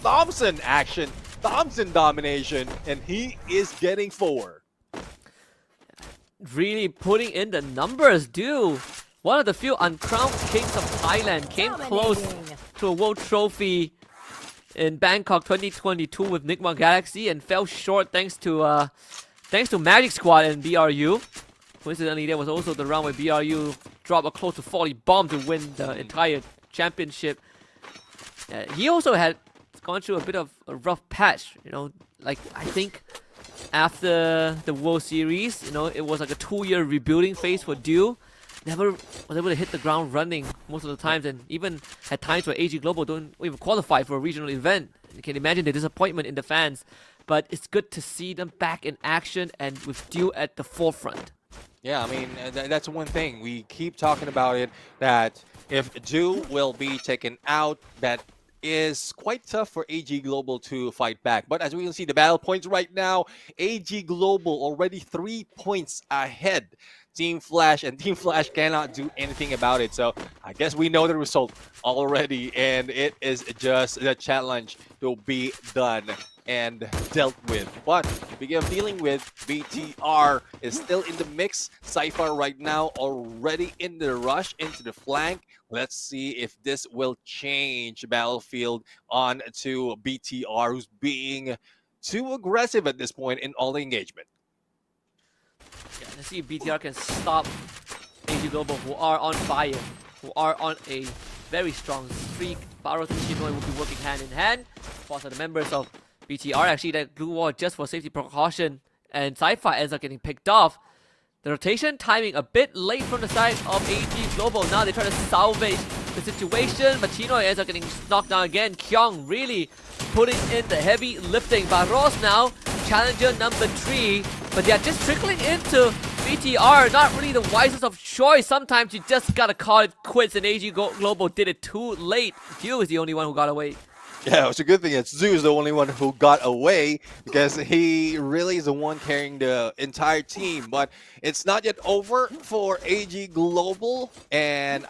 [SPEAKER 4] Thompson action. Thompson domination, and he is getting 4.
[SPEAKER 5] Really putting in the numbers, dude. One of the few uncrowned kings of Thailand came close to a world trophy in Bangkok 2022 with Nigma Galaxy and fell short thanks to Magic Squad and BRU. Coincidentally, there was also the round where BRU dropped a close to 40 bomb to win the entire championship. He also had gone through a bit of a rough patch, you know, like I think after the World Series, you know, it was like a 2-year rebuilding phase for Dew. Never was able to hit the ground running most of the times, and even had times where AG Global don't even qualify for a regional event. You can imagine the disappointment in the fans, but it's good to see them back in action and with Dew at the forefront.
[SPEAKER 4] Yeah, I mean, that's one thing. We keep talking about it, that if Dew will be taken out, that is quite tough for AG Global to fight back. But as we can see, the battle points right now, AG Global already 3 points ahead. Team Flash, and Team Flash cannot do anything about it. So I guess we know the result already, and it is just the challenge to be done and dealt with. But speaking of dealing with, BTR is still in the mix. Cypher right now already in the rush into the flank. Let's see if this will change Battlefield on to BTR, who's being too aggressive at this point in all the engagement.
[SPEAKER 5] Yeah, let's see if BTR can stop AG Global, who are on fire, who are on a very strong streak. Baros and Hanoi will be working hand in hand. Both are the members of BTR. Actually, that glue wall just for safety precaution, and Sci-Fi ends up getting picked off. The rotation timing a bit late from the side of AG Global. Now they try to salvage the situation, but Hanoi ends up getting knocked down again. Kyung really putting in the heavy lifting. Baros now challenger number 3, but they are just trickling into BTR. Not really the wisest of choice. Sometimes you just gotta call it quits, and AG Global did it too late. Q is the only one who got away.
[SPEAKER 4] Yeah, it's a good thing that Zoo is the only one who got away, because he really is the one carrying the entire team. But it's not yet over for AG Global, and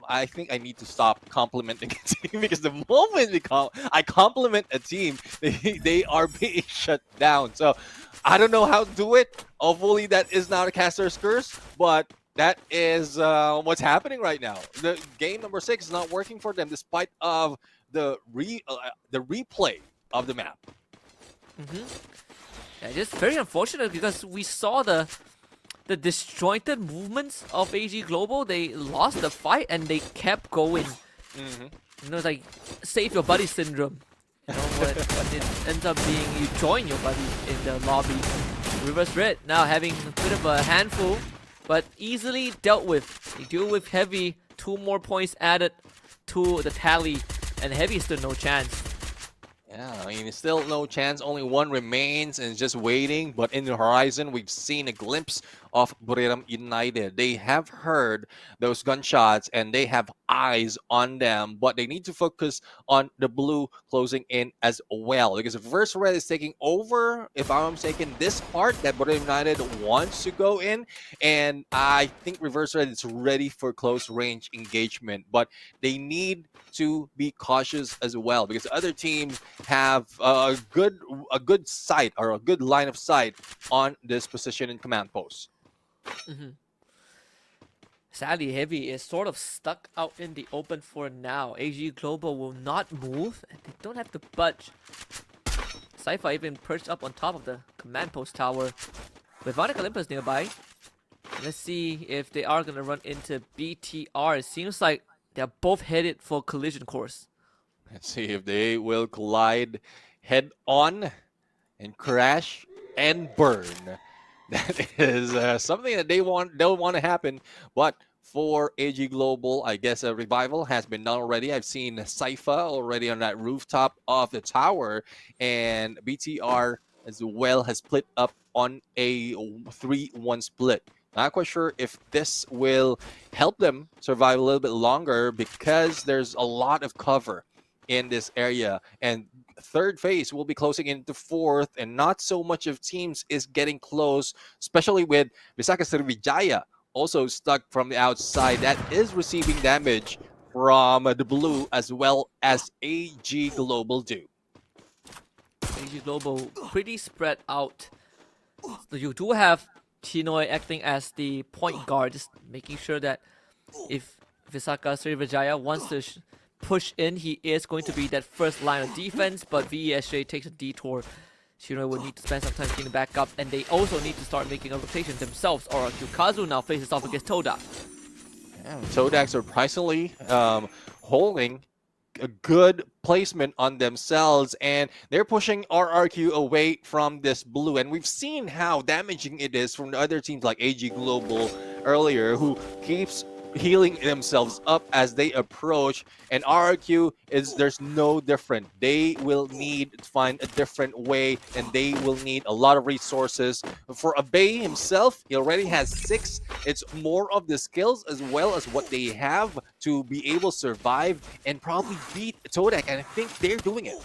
[SPEAKER 4] I think I need to stop complimenting a team, because the moment I compliment a team, they are being shut down. So I don't know how to do it. Hopefully that is not a caster's curse, but that is what's happening right now. The game number 6 is not working for them, despite of the replay of the map.
[SPEAKER 5] Yeah, just very unfortunate, because we saw the disjointed movements of AG Global. They lost the fight and they kept going. You know, it's like save your buddy syndrome. You know, what it ends up being, you join your buddy in the lobby. Reverse Red now having a bit of a handful, but easily dealt with. They deal with Heavy, 2 more points added to the tally, and Heavy is still no chance.
[SPEAKER 4] Yeah, I mean, it's still no chance. Only 1 remains and just waiting. But in the horizon, we've seen a glimpse of Buriram United. They have heard those gunshots and they have eyes on them. But they need to focus on the blue closing in as well. Because if Reverse Red is taking over, if I'm mistaken, this part that Buriram United wants to go in. And I think Reverse Red is ready for close range engagement. But they need to be cautious as well, because the other teams have a good sight, or a good line of sight on this position in command post.
[SPEAKER 5] Sadly, Heavy is sort of stuck out in the open for now. AG Global will not move, and they don't have to budge. Sci-Fi even perched up on top of the command post tower with Vonic Olympus nearby. Let's see if they are going to run into BTR. It seems like they're both headed for collision course.
[SPEAKER 4] Let's see if they will collide head on and crash and burn. That is something that they don't want to happen. But for AG Global, I guess a revival has been done already. I've seen Cypher already on that rooftop of the tower, and BTR as well has split up on a 3-1 split. Not quite sure if this will help them survive a little bit longer, because there's a lot of cover in this area, and third phase will be closing into 4th, and not so much of teams is getting close, especially with Visaka Sriwijaya also stuck from the outside. That is receiving damage from the blue as well as AG Global do.
[SPEAKER 5] AG Global pretty spread out. So you do have Hanoi acting as the point guard, just making sure that if Visaka Sriwijaya wants to push in, he is going to be that first line of defense, but VESJ takes a detour. Hanoi will need to spend some time getting back up, and they also need to start making a rotation themselves. Or Kazu now faces off against Todak.
[SPEAKER 4] Yeah, Todak surprisingly holding a good placement on themselves, and they're pushing RRQ away from this blue, and we've seen how damaging it is from the other teams like AG Global earlier, who keeps healing themselves up as they approach. And RRQ there's no different. They will need to find a different way, and they will need a lot of resources. For Abe himself, he already has 6. It's more of the skills as well as what they have to be able to survive and probably beat Todak, and I think they're doing it.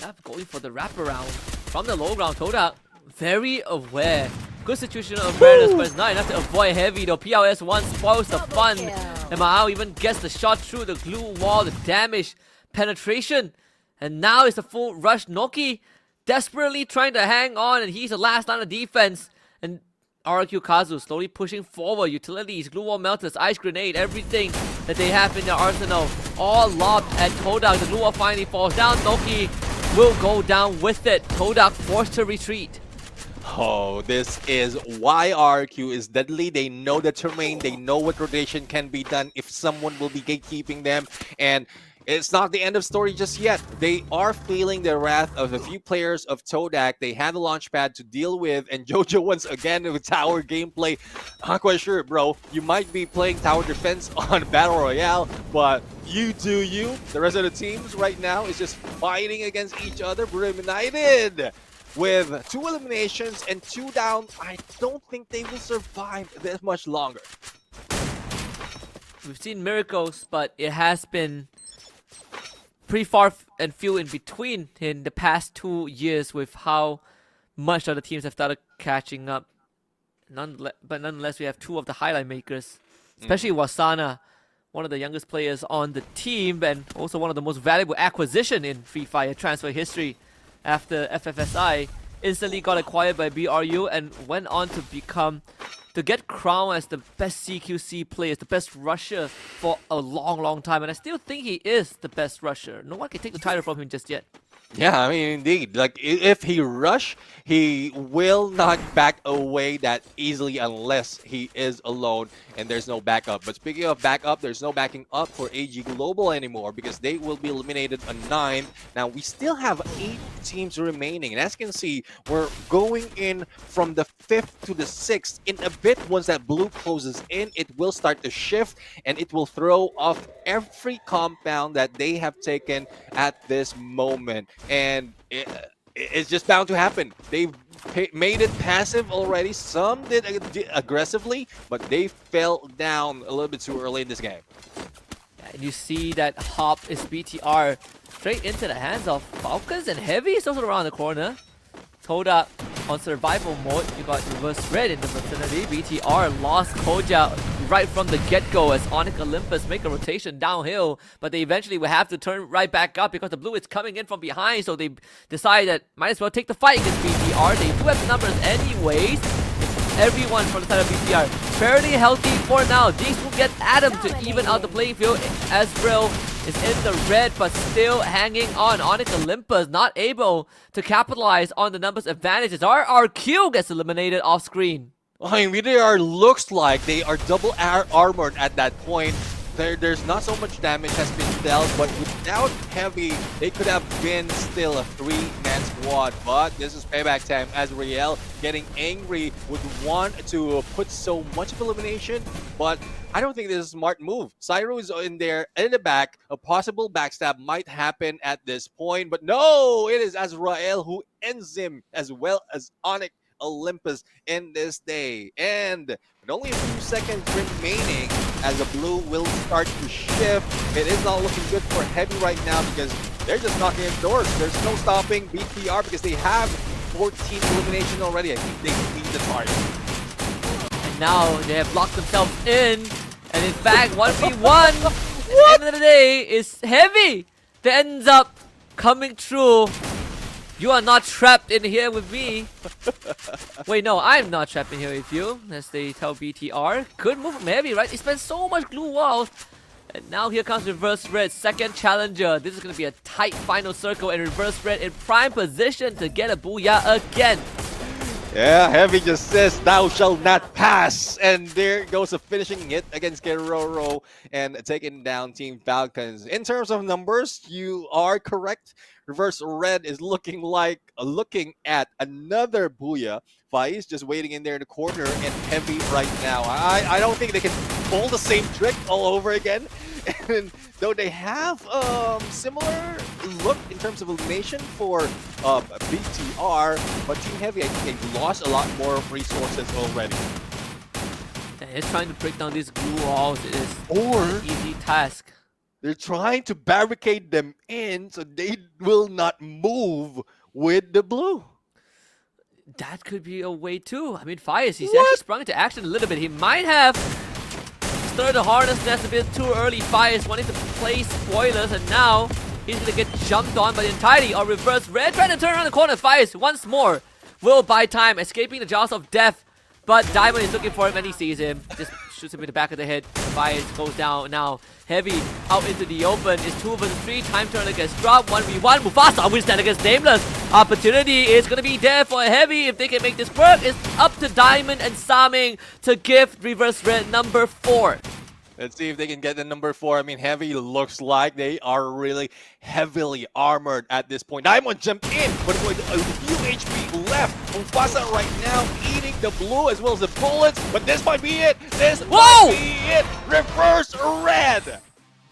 [SPEAKER 5] Not going for the wraparound from the low ground. Todak very aware. Good situational awareness, but it's not enough to avoid heavy though. PLS 1 spoils the fun. And Mahao even gets the shot through the glue wall, the damage, penetration. And now it's a full rush. Noki desperately trying to hang on, and he's the last line of defense. And RRQ Kazu slowly pushing forward. Utilities, glue wall melters, ice grenade, everything that they have in their arsenal. All lobbed at Todak. The glue wall finally falls down. Noki will go down with it. Todak forced to retreat.
[SPEAKER 4] Oh, this is why RQ is deadly. They know the terrain. They know what rotation can be done if someone will be gatekeeping them. And it's not the end of story just yet. They are feeling the wrath of a few players of Todak. They have the launch pad to deal with. And Jojo once again with tower gameplay. I'm quite sure, bro. You might be playing tower defense on Battle Royale, but you do you. The rest of the teams right now is just fighting against each other. Brim United with 2 eliminations and 2 down. I don't think they will survive this much longer.
[SPEAKER 5] We've seen miracles, but it has been pretty far and few in between in the past 2 years with how much other teams have started catching up. But nonetheless, we have 2 of the highlight makers, especially Wasana, one of the youngest players on the team, and also one of the most valuable acquisition in Free Fire transfer history. After FFSI instantly got acquired by BRU and went on to get crowned as the best CQC player, the best rusher for a long time. And I still think he is the best rusher. No one can take the title from him just yet.
[SPEAKER 4] Yeah, I mean, indeed. Like, if he rush, he will not back away that easily unless he is alone and there's no backup. But speaking of backup, there's no backing up for AG Global anymore because they will be eliminated on 9. Now, we still have 8 teams remaining. And as you can see, we're going in from the 5th to the 6th. In a bit, once that blue closes in, it will start to shift and it will throw off every compound that they have taken at this moment. And it's just bound to happen. They've made it passive already. Some did aggressively, but they fell down a little bit too early in this game.
[SPEAKER 5] And you see that hop is BTR straight into the hands of Falcons, and Heavy is also around the corner. Todak on survival mode. You got reverse red in the vicinity. BTR lost Koja right from the get-go as Onyx Olympus make a rotation downhill, but they eventually will have to turn right back up because the blue is coming in from behind, so they decide that might as well take the fight against BTR. They do have the numbers anyways. Everyone from the side of BTR fairly healthy for now. These will get Adam to even out the playing field. Ezreal is in the red, but still hanging on. Onyx Olympus not able to capitalize on the numbers advantages. RRQ gets eliminated off screen.
[SPEAKER 4] I mean, BTR looks like they are double armored at that point. There's not so much damage has been dealt, but without Heavy, they could have been still a 3-man squad. But this is payback time as Royale getting angry, would want to put so much of elimination, but I don't think this is a smart move. Cyro is in there in the back. A possible backstab might happen at this point, but no, it is Azrael who ends him as well as Onyx Olympus in this day. And with only a few seconds remaining as the blue will start to shift, it is not looking good for Heavy right now because they're just knocking at doors. There's no stopping BTR because they have 14 elimination already. I think they lead the target.
[SPEAKER 5] And now they have locked themselves in, and in fact 1v1 at the end of the day is Heavy that ends up coming through. You are not trapped in here with me. Wait, no, I'm not trapped in here with you, as they tell BTR. Good move from Heavy, right? They spent so much glue walls. And now here comes Reverse Red, second challenger. This is going to be a tight final circle, and Reverse Red in prime position to get a booyah again.
[SPEAKER 4] Yeah, Heavy just says, "Thou shalt not pass." And there goes a finishing hit against Keroro and taking down Team Falcons. In terms of numbers, you are correct. Reverse Red is looking at another booyah. Faiz just waiting in there in the corner, and Heavy right now. I don't think they can pull the same trick all over again. And though they have similar look in terms of elimination for BTR, but Team Heavy, I think they've lost a lot more resources already.
[SPEAKER 5] And trying to break down these glue walls is
[SPEAKER 4] Or
[SPEAKER 5] an easy task.
[SPEAKER 4] they're trying to barricade them in so they will not move with the blue.
[SPEAKER 5] That could be a way too. I mean, Fires, he's actually sprung into action a little bit. He might have stirred the harness nest a bit too early. Fires wanting to place spoilers, and now he's gonna get jumped on by the entirety of Reverse Red. Trying to turn around the corner. Fires once more will buy time, escaping the jaws of death. But Diamond is looking for him and he sees him. Just shoots him in the back of the head. Fires goes down now. Heavy out into the open. It's 2 vs 3. Time turner gets dropped. 1v1. Mufasa wins that against Nameless. Opportunity is going to be there for Heavy. If they can make this work, it's up to Diamond and Saming to give Reverse Red number 4.
[SPEAKER 4] Let's see if they can get the number 4. I mean, Heavy looks like they are really heavily armored at this point. Diamond jumped in, but with a few HP left. Mufasa right now eating the blue as well as the bullets, but this might be it. This might be it. Reverse Red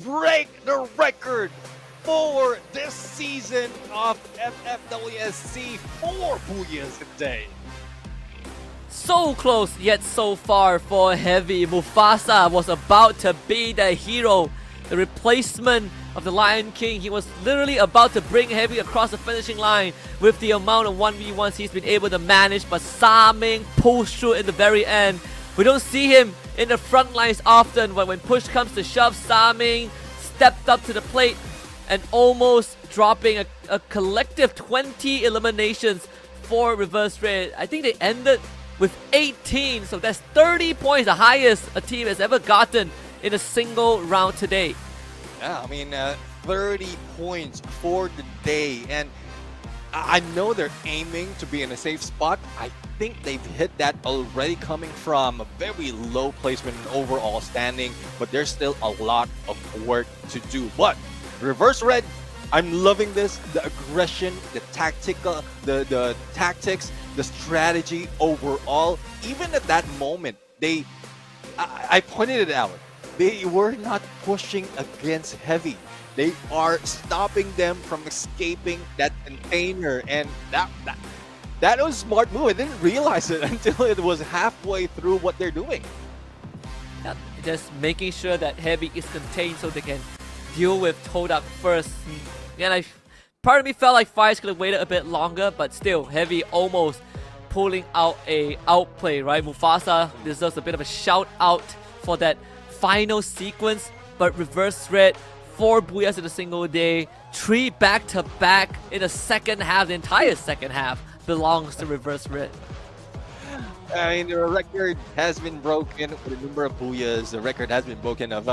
[SPEAKER 4] break the record for this season of FFWSC 4 Booyahs a day.
[SPEAKER 5] So close yet so far for Heavy. Mufasa was about to be the hero, the replacement of the Lion King. He was literally about to bring Heavy across the finishing line with the amount of 1v1s he's been able to manage, but Saming pulls through in the very end. We don't see him in the front lines often, but when push comes to shove, Saming stepped up to the plate and almost dropping a collective 20 eliminations for Reverse Red. I think they ended with 18, so that's 30 points, the highest a team has ever gotten in a single round today.
[SPEAKER 4] Yeah, I mean, 30 points for the day, and I know they're aiming to be in a safe spot. I think they've hit that already, coming from a very low placement in overall standing, but there's still a lot of work to do. But Reverse Red, I'm loving this, the aggression, the tactical, the tactics, the strategy overall. Even at that moment, I pointed it out, they were not pushing against Heavy. They are stopping them from escaping that container, and that was a smart move. I didn't realize it until it was halfway through what they're doing.
[SPEAKER 5] Yeah, just making sure that Heavy is contained so they can deal with Todak first. And part of me felt like Fires could have waited a bit longer, but still, Heavy almost pulling out a outplay, right? Mufasa deserves a bit of a shout out for that final sequence, but Reverse Red, 4 Booyahs in a single day, 3 back-to-back in the second half. The entire second half belongs to Reverse Red.
[SPEAKER 4] I mean, the record has been broken for the number of Booyahs. The record has been broken of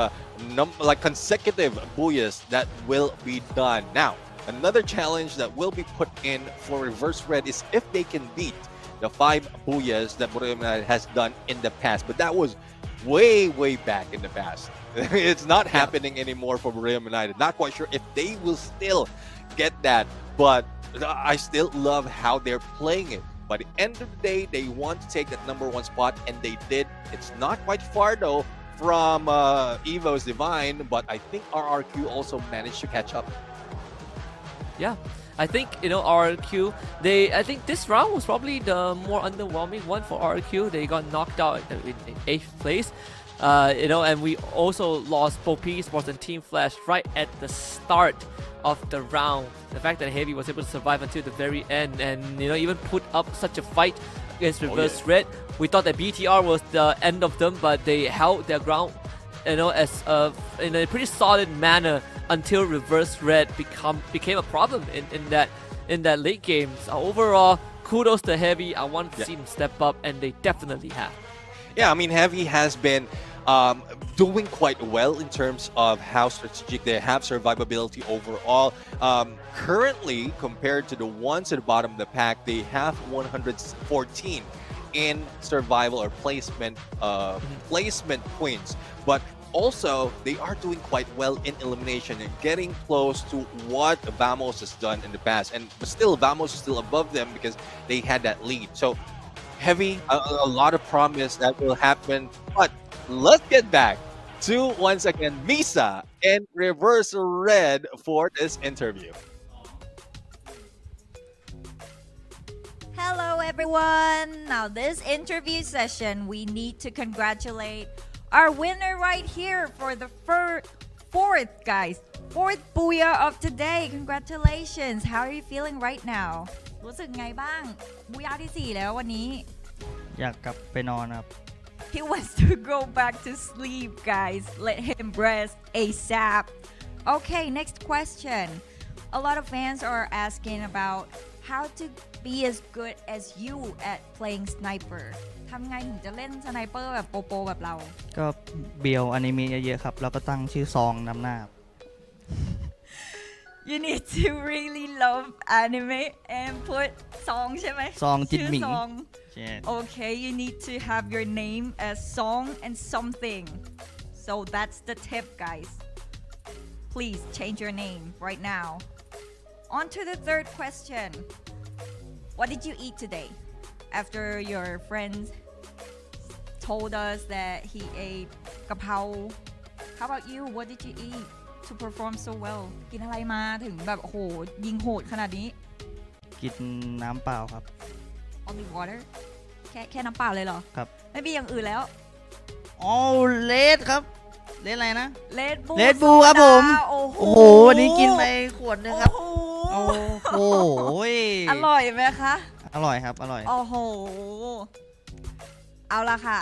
[SPEAKER 4] consecutive Booyahs that will be done. Now, another challenge that will be put in for Reverse Red is if they can beat the 5 Booyahs that Royale has done in the past. But that was way back in the past. It's not happening anymore for Royale United. Not quite sure if they will still get that, but I still love how they're playing it. By the end of the day, they want to take that number 1 spot, and they did. It's not quite far though from Evo's Divine, but I think RRQ also managed to catch up.
[SPEAKER 5] Yeah, I think, RRQ, I think this round was probably the more underwhelming one for RRQ. They got knocked out in 8th place. And we also lost both PE Sports and Team Flash right at the start of the round. The fact that Heavy was able to survive until the very end and even put up such a fight against Reverse Red. We thought that BTR was the end of them, but they held their ground as in a pretty solid manner until Reverse Red became a problem in that late game. So overall, kudos to Heavy. I wanted to see them step up, and they definitely have.
[SPEAKER 4] Yeah, I mean, Heavy has been doing quite well in terms of how strategic they have, survivability overall. Currently, compared to the ones at the bottom of the pack, they have 114 in survival or placement points. But also, they are doing quite well in elimination and getting close to what Vamos has done in the past. But still, Vamos is still above them because they had that lead. So Heavy, a lot of promise that will happen, but let's get back to once again Misa and Reverse Red for this interview.
[SPEAKER 8] Hello, everyone. Now, this interview session, we need to congratulate our winner right here for the fourth, guys. Fourth Booyah of today. Congratulations. How are you feeling right now? รู้สึกไงบ้างบูย่าที่ 4 แล้ววันนี้
[SPEAKER 11] อยากกลับไปนอนครับ
[SPEAKER 8] He wants to go back to sleep, guys. Let him rest ASAP. Okay, next question. A lot of fans are asking about how to be as good as you at playing sniper. ทำไงถึงจะเล่นสไนเปอร์แบบโปรแบบเรา
[SPEAKER 11] ก็เบียวอนิเมะเยอะๆครับ แล้วก็ตั้งชื่อซองนำหน้า
[SPEAKER 8] You need to really love anime and put song ใช่ไหม
[SPEAKER 11] ซองจินหมิง
[SPEAKER 8] ชื่อ song
[SPEAKER 11] Yeah.
[SPEAKER 8] Okay, you need to have your name as song and something. So that's the tip, guys. Please change your name right now. On to the third question. What did you eat today? After your friends told us that he ate kapao. How about you? What did you eat to perform so well? กินอะไรมาถึงแบบโอ้โหยิงโหดขนาดนี้
[SPEAKER 11] กินน้ำเปล่าครับ
[SPEAKER 8] Only water แค่น้ำเปล่าเลยเหรอ
[SPEAKER 11] ครับ
[SPEAKER 8] ไม่มีอย่างอื่นแล้ว
[SPEAKER 11] อ๋อเลดครับ เลดอะไรนะ
[SPEAKER 8] เลดบู
[SPEAKER 11] เลดบูครับผม
[SPEAKER 8] โอ้โห
[SPEAKER 11] โอ้โห วันนี้กินไปขวดหนึงครับ
[SPEAKER 8] โอ้โห
[SPEAKER 11] โอ้โห
[SPEAKER 8] อร่อยไหมคะ
[SPEAKER 11] อร่อยครับ อร่อย
[SPEAKER 8] โอ้โห เอาละค่ะ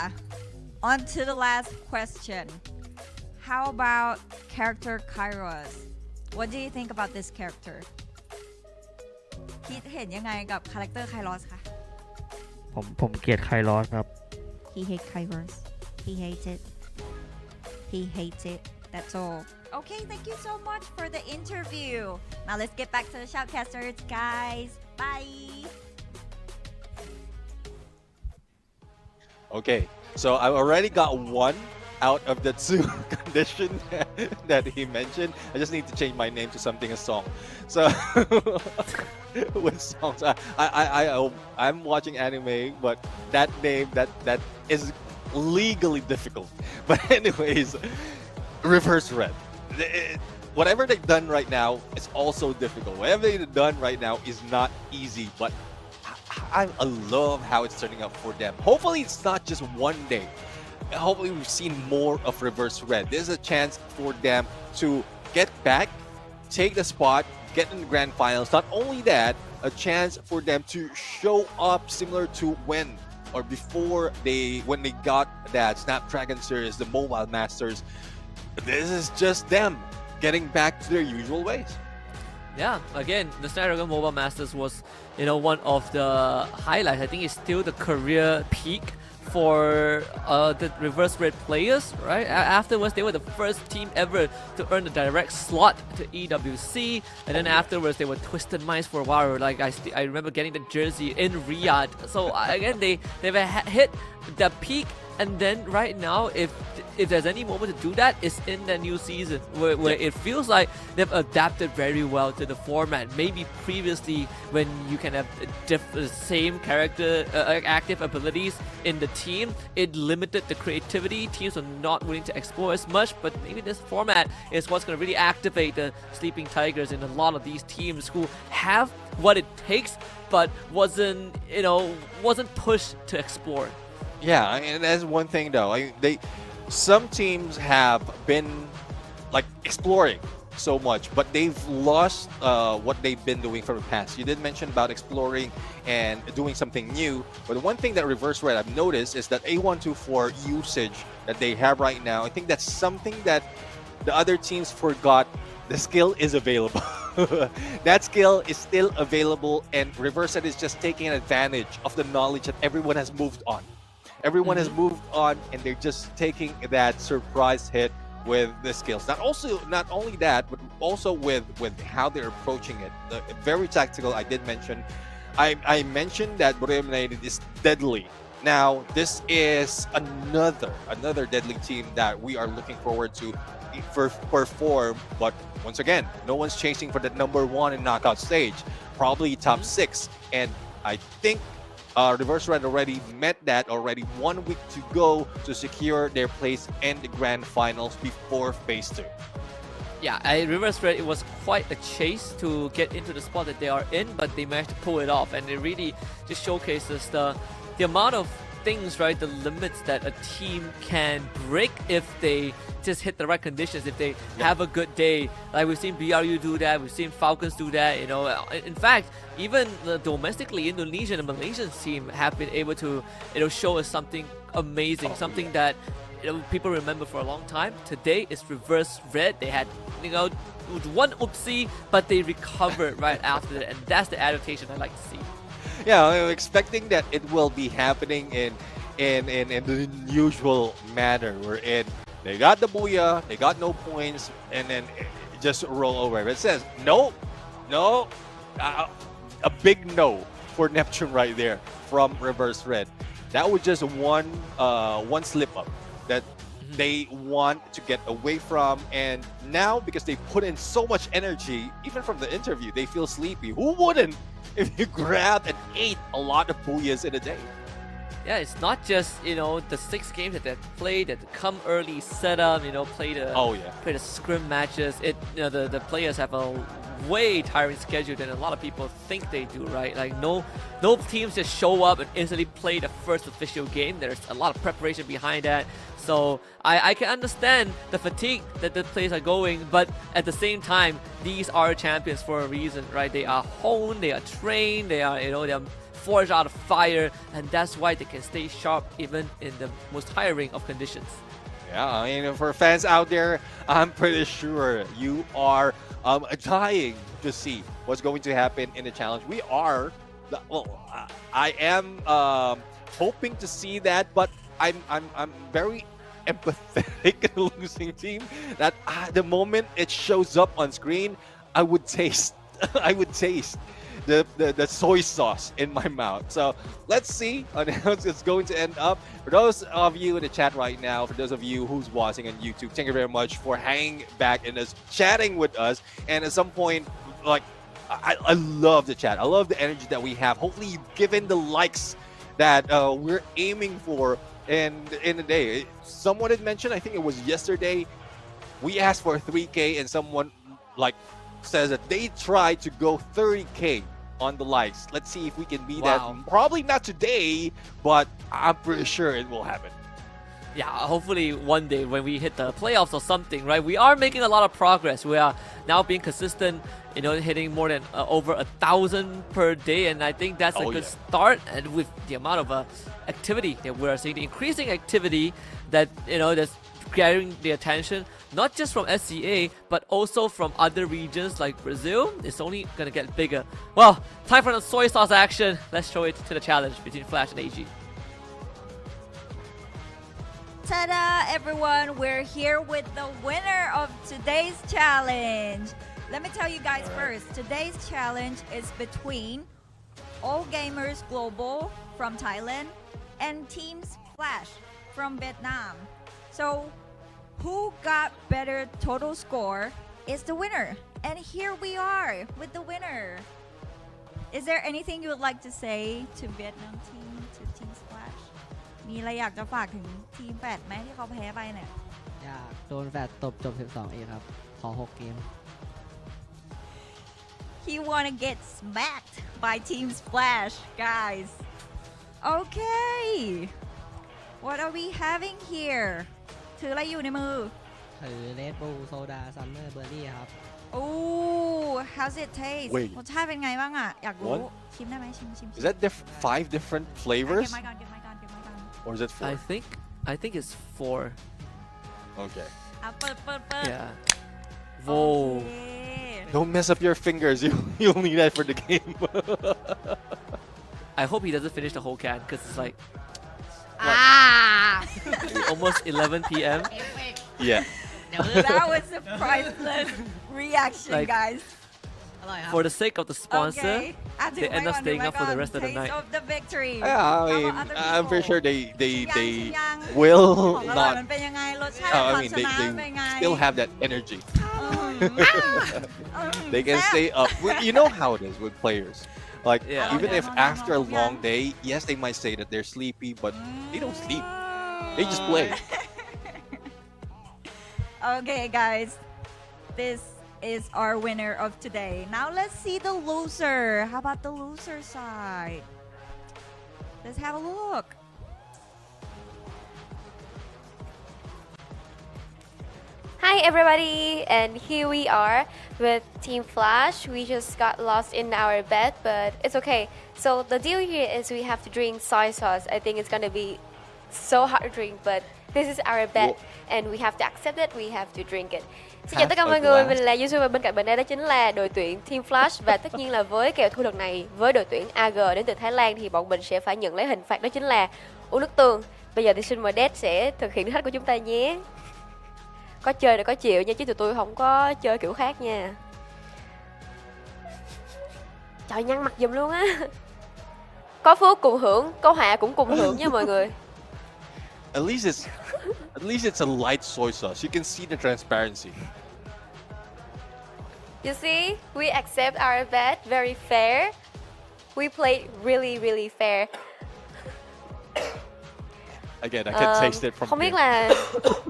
[SPEAKER 8] On to the last question. How about character Kairos? What do you think about this character? คิดเห็นยังไงกับคาแรคเตอร์ไคลอสคะ
[SPEAKER 11] ผมเกลียดไคลอสครับ
[SPEAKER 8] He hates Kairos. He hates it. He hates it. That's all. Okay, thank you so much for the interview. Now let's get back to the shoutcasters, guys. Bye.
[SPEAKER 4] Okay, so I've already got one out of the two condition that he mentioned. I just need to change my name to something a song. So with songs, I'm watching anime, but that name that is legally difficult. But anyways, Reverse Red. Whatever they've done right now is also difficult. Whatever they've done right now is not easy, but I love how it's turning out for them. Hopefully it's not just one day. Hopefully we've seen more of Reverse Red. There's a chance for them to get back, take the spot, get in the grand finals. Not only that, a chance for them to show up similar to when they got that Snapdragon series, the Mobile Masters. This is just them getting back to their usual ways.
[SPEAKER 5] Yeah, again, the Snapdragon Mobile Masters was, one of the highlights. I think it's still the career peak for the Reverse Red players, right? Afterwards, they were the first team ever to earn the direct slot to EWC, and then afterwards, they were Twisted Minds for a while. Like I remember getting the jersey in Riyadh. So again, they've hit the peak. And then right now, if there's any moment to do that, it's in the new season where it feels like they've adapted very well to the format. Maybe previously when you can have the same character active abilities in the team, it limited the creativity. Teams are not willing to explore as much, but maybe this format is what's going to really activate the Sleeping Tigers in a lot of these teams who have what it takes, but wasn't pushed to explore.
[SPEAKER 4] Yeah, and that's one thing though. Some teams have been like exploring so much, but they've lost what they've been doing from the past. You did mention about exploring and doing something new, but the one thing that Reverse Red I've noticed is that A124 usage that they have right now. I think that's something that the other teams forgot. The skill is available. That skill is still available, and Reverse Red is just taking advantage of the knowledge that everyone has moved on. Everyone has moved on, and they're just taking that surprise hit with the skills. Not only that, but also with how they're approaching it. Very tactical. I did mention. I mentioned that Eliminated is deadly. Now this is another deadly team that we are looking forward to perform. But once again, no one's chasing for the number 1 in knockout stage. Probably top 6, and I think Reverse Red already met that already 1 week to go to secure their place in the grand finals before phase 2.
[SPEAKER 5] Yeah, Reverse Red, it was quite a chase to get into the spot that they are in, but they managed to pull it off, and it really just showcases the amount of things, right, the limits that a team can break if they just hit the right conditions, if they have a good day. Like we've seen BRU do that, we've seen Falcons do that, you know. In fact, even domestically, Indonesian and Malaysian team have been able to, you know, show us something amazing, something that, you know, people remember for a long time. Today is Reverse Red. They had, you know, one oopsie, but they recovered right after that, and that's the adaptation I like to see.
[SPEAKER 4] Yeah, I'm expecting that it will be happening in the usual manner. Wherein they got the booyah, they got no points, and then just roll over. It says no, a big no for Neptune right there from Reverse Red. That was just one slip up that they want to get away from, and now because they put in so much energy, even from the interview, they feel sleepy. Who wouldn't if you grab and ate a lot of booyahs in a day?
[SPEAKER 5] Yeah, it's not just, you know, the 6 games that they played, that come early setup, you know, play the scrim matches. You know, the players have a way tiring schedule than a lot of people think they do, right? Like no teams just show up and instantly play the first official game. There's a lot of preparation behind that. So I can understand the fatigue that the players are going, but at the same time, these are champions for a reason, right? They are honed, they are trained, they are, you know, they are forged out of fire, and that's why they can stay sharp even in the most tiring of conditions.
[SPEAKER 4] Yeah, I mean, for fans out there, I'm pretty sure you are dying to see what's going to happen in the challenge. We are, well, I am hoping to see that, but I'm very empathetic losing team that the moment it shows up on screen, I would taste the soy sauce in my mouth. So let's see on how it's going to end up. For those of you in the chat right now, for those of you who's watching on YouTube, thank you very much for hanging back and us chatting with us. And at some point, like, I love the chat. I love the energy that we have. Hopefully you've given the likes that we're aiming for in the day. Someone had mentioned, I think it was yesterday, we asked for 3K and someone like says that they tried to go 30K on the likes. Let's see if we can beat that. Probably not today, but I'm pretty sure it will happen.
[SPEAKER 5] Yeah, hopefully one day when we hit the playoffs or something, right? We are making a lot of progress. We are now being consistent, you know, hitting more than over 1,000 per day, and I think that's a good start. And with the amount of activity that we are seeing, the increasing activity that, you know, that's gathering the attention, not just from SEA, but also from other regions like Brazil, it's only gonna get bigger. Well, time for the soy sauce action. Let's show it to the challenge between Flash and AG.
[SPEAKER 8] Ta-da, everyone! We're here with the winner of today's challenge. Let me tell you guys first, today's challenge is between All Gamers Global from Thailand and Teams Flash from Vietnam. So, who got better total score is the winner. And here we are with the winner. Is there anything you would like to say to Vietnam team, to Team Splash? มีอะไรอยากจะฝากถึงทีมแฟดไหมที่เขาแพ้ไปเนี่ย
[SPEAKER 11] อยากโดนแฟดตบจบ 12 อีกครับ ขอ 6 เกม
[SPEAKER 8] He wanna get smacked by Team Splash, guys. Okay. What are we having here? ถืออะไรอยู่ในมือ
[SPEAKER 11] ถือ Red Bull Soda Summer Berry ครับ
[SPEAKER 8] Ooh, how's it taste?
[SPEAKER 4] Wait.
[SPEAKER 8] รสชาติเป็นไงบ้างอ่ะ อยากรู้ ชิมได้ไหมชิม
[SPEAKER 4] Is that 5 different flavors?
[SPEAKER 8] เก็บไม้ก่อน
[SPEAKER 4] Or is it 4?
[SPEAKER 5] I think it's 4.
[SPEAKER 4] Okay.
[SPEAKER 8] อ่ะเปิด
[SPEAKER 5] Yeah.
[SPEAKER 8] โอ
[SPEAKER 5] Whoa.
[SPEAKER 8] เค
[SPEAKER 4] Don't mess up your fingers. You'll need that for the game.
[SPEAKER 5] I hope he doesn't finish the whole can, because it's like
[SPEAKER 8] Ah!
[SPEAKER 5] almost 11 p.m.
[SPEAKER 4] Yeah.
[SPEAKER 8] That was a priceless reaction,
[SPEAKER 5] Like,
[SPEAKER 8] guys.
[SPEAKER 5] For the sake of the sponsor,
[SPEAKER 8] Okay.
[SPEAKER 5] they end up staying up for the rest of the night.
[SPEAKER 8] Taste of the victory.
[SPEAKER 4] Yeah, I mean,
[SPEAKER 8] How about other
[SPEAKER 4] I'm pretty
[SPEAKER 8] people?
[SPEAKER 4] sure they
[SPEAKER 8] ชิมยัง
[SPEAKER 4] will
[SPEAKER 8] ของอร่อยมัน
[SPEAKER 4] not.
[SPEAKER 8] เป็นยังไงรสชาติความ
[SPEAKER 4] I mean,
[SPEAKER 8] ชนะเป็นไง
[SPEAKER 4] they still have that energy.
[SPEAKER 8] อืม
[SPEAKER 4] They can
[SPEAKER 8] แซ่บ
[SPEAKER 4] stay up. You know how it is with players. Like
[SPEAKER 5] Yeah.
[SPEAKER 4] even if
[SPEAKER 8] no,
[SPEAKER 4] after a
[SPEAKER 8] no,
[SPEAKER 4] long
[SPEAKER 8] yeah.
[SPEAKER 4] day, yes, they might say that they're sleepy, but they don't sleep. They just play.
[SPEAKER 8] Okay, guys. This is our winner of today. Now let's see the loser. How about the loser side? Let's have a look.
[SPEAKER 12] Hi everybody, and here we are with Team Flash. We just got lost in our bed, but it's okay. So the deal here is we have to drink soy sauce. I think it's gonna be so hard to drink, but this is our bet and we have to accept it, we have to drink it. Xin chào tất cả mọi người, mình là Yusu và bên cạnh mình đây đó chính là đội tuyển Team Flash. Và tất nhiên là với kèo thua lần này với đội tuyển AG đến từ Thái Lan thì bọn mình sẽ phải nhận lấy hình phạt đó chính là uống nước tương. Bây giờ thì xin mời Dad sẽ thực hiện thử thách của chúng ta nhé. Có chơi là có chịu nha, chứ tụi tôi không có chơi kiểu khác nha. Trời, nhăn mặt giùm luôn á. Có phước cùng hưởng, có họa cũng cùng hưởng nha mọi người.
[SPEAKER 4] At least it's a light soy sauce. You can see the transparency.
[SPEAKER 12] You see, we accept our bet, very fair. We played really fair.
[SPEAKER 4] Again, I can taste it from
[SPEAKER 12] Không biết
[SPEAKER 4] here.
[SPEAKER 12] là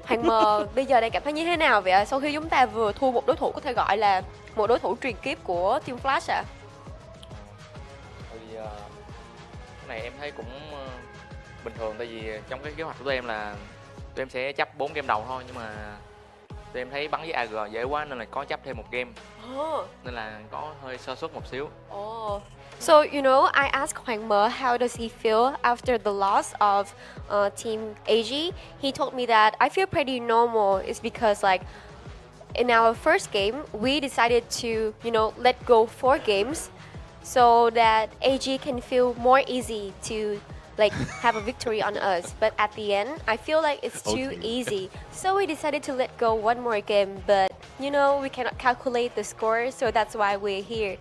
[SPEAKER 12] Hoàng Mờ bây giờ đang cảm thấy như thế nào vậy ạ? Sau khi chúng ta vừa thua một đối thủ có thể gọi là một đối thủ truyền kiếp của Team Flash ạ?
[SPEAKER 13] Thì cái này em thấy cũng bình thường, tại vì trong cái kế hoạch của tụi em là tụi em sẽ chấp 4 game đầu thôi, nhưng mà tụi em thấy bắn với AG dễ quá nên là có chấp thêm một game. Nên là có hơi sơ suất một xíu.
[SPEAKER 12] So, you know, I asked Hoàng Mờ how does he feel after the loss of Team AG. He told me that I feel pretty normal. It's because like in our first game, we decided to, you know, let go 4 games so that AG can feel more easy to like have a victory on us. But at the end, I feel like it's too easy. So we decided to let go one more game. But, you know, we cannot calculate the score, so that's why we're here.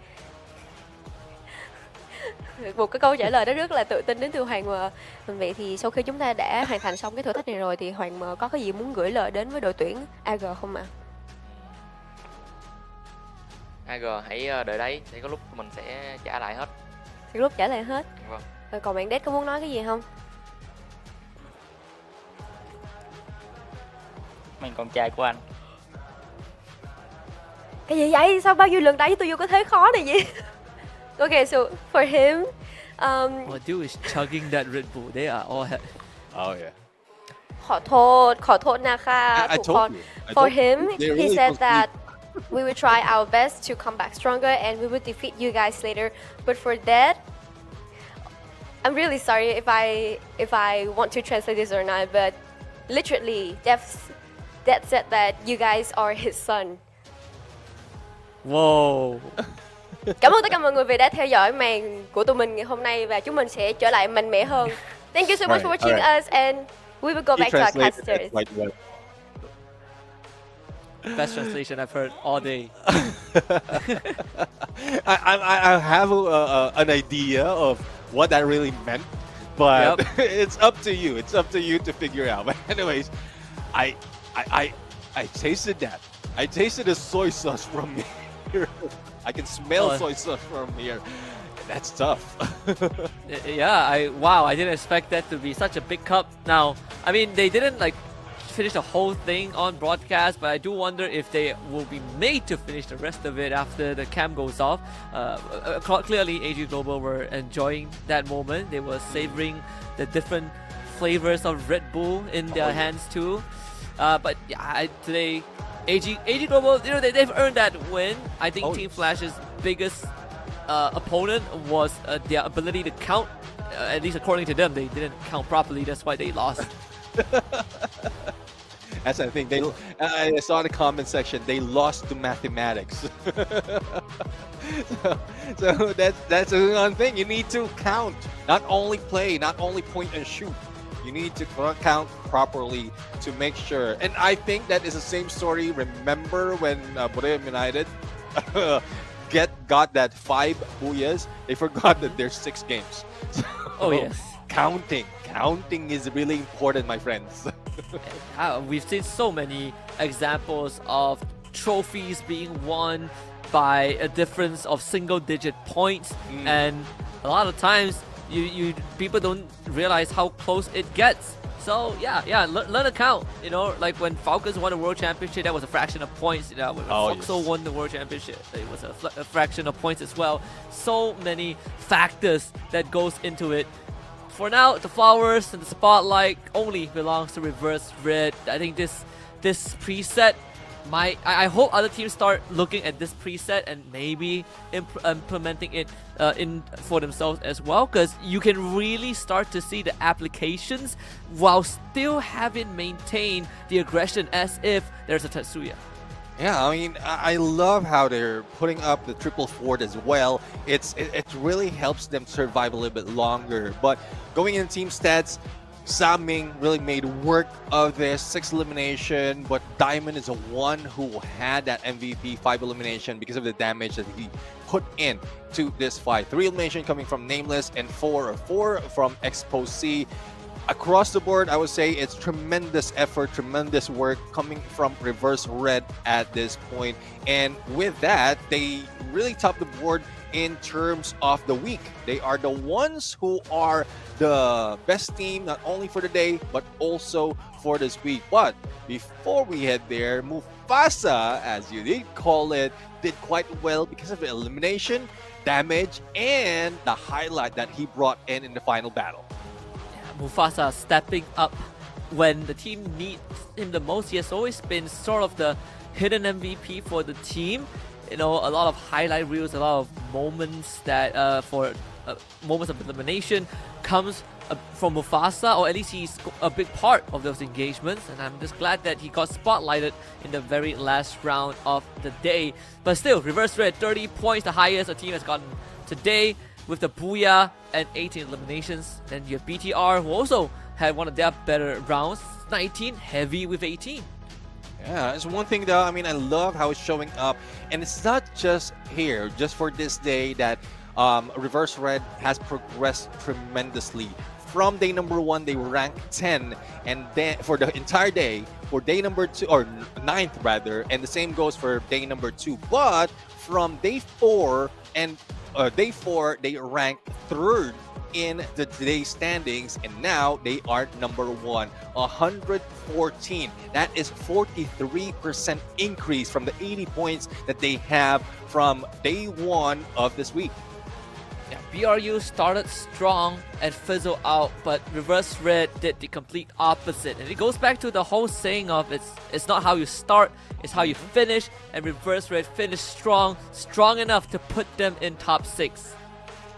[SPEAKER 12] Một cái câu trả lời đó rất là tự tin đến từ Hoàng Mờ. Vậy thì sau khi chúng ta đã hoàn thành xong cái thử thách này rồi thì Hoàng Mờ có cái gì muốn gửi lời đến với đội tuyển AG không ạ?
[SPEAKER 13] AG hãy đợi đấy, thì có lúc mình sẽ trả lại hết.
[SPEAKER 12] Thì lúc trả lời hết.
[SPEAKER 13] Vâng.
[SPEAKER 12] Rồi còn bạn Dad có muốn nói cái gì không?
[SPEAKER 14] Mình con trai của anh.
[SPEAKER 12] Cái gì vậy? Sao bao nhiêu lần đẩy tôi vô cái thế khó này vậy? Okay, so for him,
[SPEAKER 5] Oh, dude is chugging that Red Bull. They are all.
[SPEAKER 4] Oh yeah.
[SPEAKER 12] ขอโทษนะคะ
[SPEAKER 4] I
[SPEAKER 12] ทุกคน
[SPEAKER 4] told you. I
[SPEAKER 12] For
[SPEAKER 4] told you.
[SPEAKER 12] him,
[SPEAKER 4] They
[SPEAKER 12] he
[SPEAKER 4] really
[SPEAKER 12] said
[SPEAKER 4] don't
[SPEAKER 12] that we will try our best to come back stronger and we will defeat you guys later. But for that, I'm really sorry if I want to translate this or not, but literally, Dad said that you guys are his son.
[SPEAKER 5] Whoa.
[SPEAKER 12] Cảm ơn tất cả mọi người vì đã theo dõi màn của tụi mình ngày hôm nay và chúng mình sẽ trở lại mạnh mẽ hơn. Thank you so much for watching us and we will go back to our casters.
[SPEAKER 5] Best translation I've heard all day.
[SPEAKER 4] I have an idea of what that really meant, but it's up to you. It's up to you to figure out. But anyways, I tasted that. I tasted the soy sauce from here. I can smell soy sauce from here. That's tough.
[SPEAKER 5] Yeah, wow, I didn't expect that to be such a big cup. Now, I mean, they didn't like finish the whole thing on broadcast, but I do wonder if they will be made to finish the rest of it after the cam goes off. Clearly, AG Global were enjoying that moment. They were savoring the different flavors of Red Bull in their hands too. But yeah, today, AG Global, you know, they've earned that win. I think Team Flash's biggest opponent was their ability to count. At least according to them, they didn't count properly. That's why they lost.
[SPEAKER 4] That's the thing. I saw in the comment section they lost to mathematics. so that's one thing. You need to count, not only play, not only point and shoot. You need to count properly to make sure. And I think that is the same story. Remember when Borneo United got that 5 booyahs? They forgot that there's 6 games. So,
[SPEAKER 5] oh yes.
[SPEAKER 4] Counting is really important, my friends.
[SPEAKER 5] We've seen so many examples of trophies being won by a difference of single-digit points, and a lot of times you people don't realize how close it gets. So yeah, learn to count. You know, like when Falcons won the World Championship, that was a fraction of points. You know, when Foxo won the World Championship, it was a fraction of points as well. So many factors that goes into it. For now, the flowers and the spotlight only belongs to Reverse Red. I think this preset I hope other teams start looking at this preset and maybe implementing it in for themselves as well, because you can really start to see the applications while still having maintained the aggression as if there's a Tetsuya.
[SPEAKER 4] Yeah, I mean, I love how they're putting up the triple fort as well. It really helps them survive a little bit longer. But going in team stats, Saming really made work of this 6 elimination, but Diamond is the one who had that MVP 5 elimination because of the damage that he put in to this fight. 3 elimination coming from Nameless and 4 from Expo C. Across the board, I would say it's tremendous effort, tremendous work coming from Reverse Red at this point. And with that, they really top the board in terms of the week. They are the ones who are the best team, not only for the day, but also for this week. But before we head there, Mufasa, as you did call it, did quite well because of the elimination, damage, and the highlight that he brought in the final battle.
[SPEAKER 5] Mufasa stepping up when the team needs him the most. He has always been sort of the hidden MVP for the team. You know, a lot of highlight reels, a lot of moments that for moments of elimination comes from Mufasa, or at least he's a big part of those engagements, and I'm just glad that he got spotlighted in the very last round of the day. But still, Reverse Red, 30 points, the highest a team has gotten today, with the Booyah and 18 eliminations. Then you have BTR, who also had one of their better rounds, 19, heavy with 18.
[SPEAKER 4] Yeah, it's one thing though, I mean, I love how it's showing up, and it's not just here, just for this day that Reverse Red has progressed tremendously. From day number 1, they ranked 10, and then for the entire day, for day number 2, or 9th rather, and the same goes for day number 2. But from day 4 and day 4, they ranked 3rd in the today's standings, and now they are number 1, 114. That is 43% increase from the 80 points that they have from day 1 of this week.
[SPEAKER 5] Yeah, BRU started strong and fizzled out, but Reverse Red did the complete opposite. And it goes back to the whole saying of it's not how you start, it's how you finish. And Reverse Red finished strong enough to put them in top 6.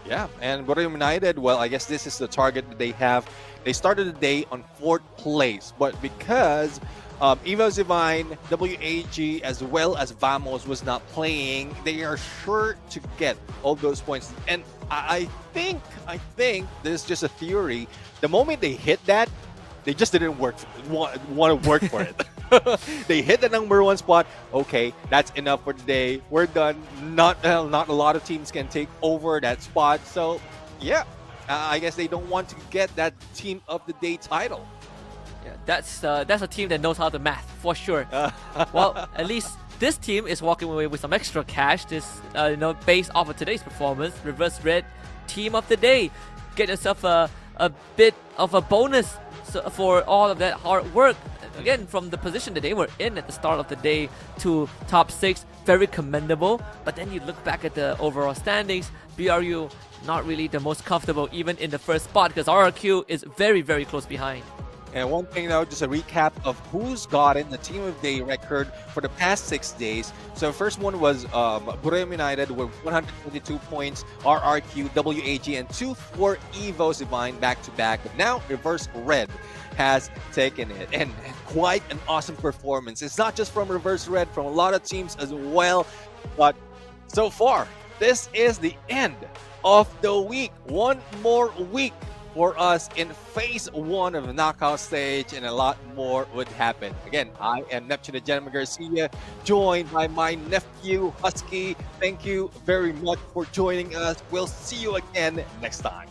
[SPEAKER 4] Yeah, and Borneo United, well, I guess this is the target that they have. They started the day on 4th place, but because Evo Zivine, WAG, as well as Vamos was not playing, they are sure to get all those points. And I think this is just a theory. The moment they hit that, they just didn't want to work for it. They hit the number 1 spot. Okay, that's enough for today. We're done. Not a lot of teams can take over that spot. So, yeah, I guess they don't want to get that Team of the Day title.
[SPEAKER 5] Yeah, that's a team that knows how to math for sure. Well, at least this team is walking away with some extra cash. This, based off of today's performance, Reverse Red Team of the Day. Get yourself a bit of a bonus for all of that hard work. Again, from the position that they were in at the start of the day to top 6, very commendable. But then you look back at the overall standings, BRU not really the most comfortable even in the first spot, because RRQ is very, very close behind.
[SPEAKER 4] And one thing though, just a recap of who's gotten the Team of the Day record for the past 6 days. So first one was Borneo United with 122 points, RRQ, WAG, and 2 for Evo Zivine back-to-back. But now Reverse Red has taken it, and quite an awesome performance. It's not just from Reverse Red, from a lot of teams as well. But so far, this is the end of the week. One more week for us in phase 1 of the knockout stage, and a lot more would happen. Again, I am Neptune the Gentleman Garcia, joined by my nephew Husky. Thank you very much for joining us. We'll see you again next time.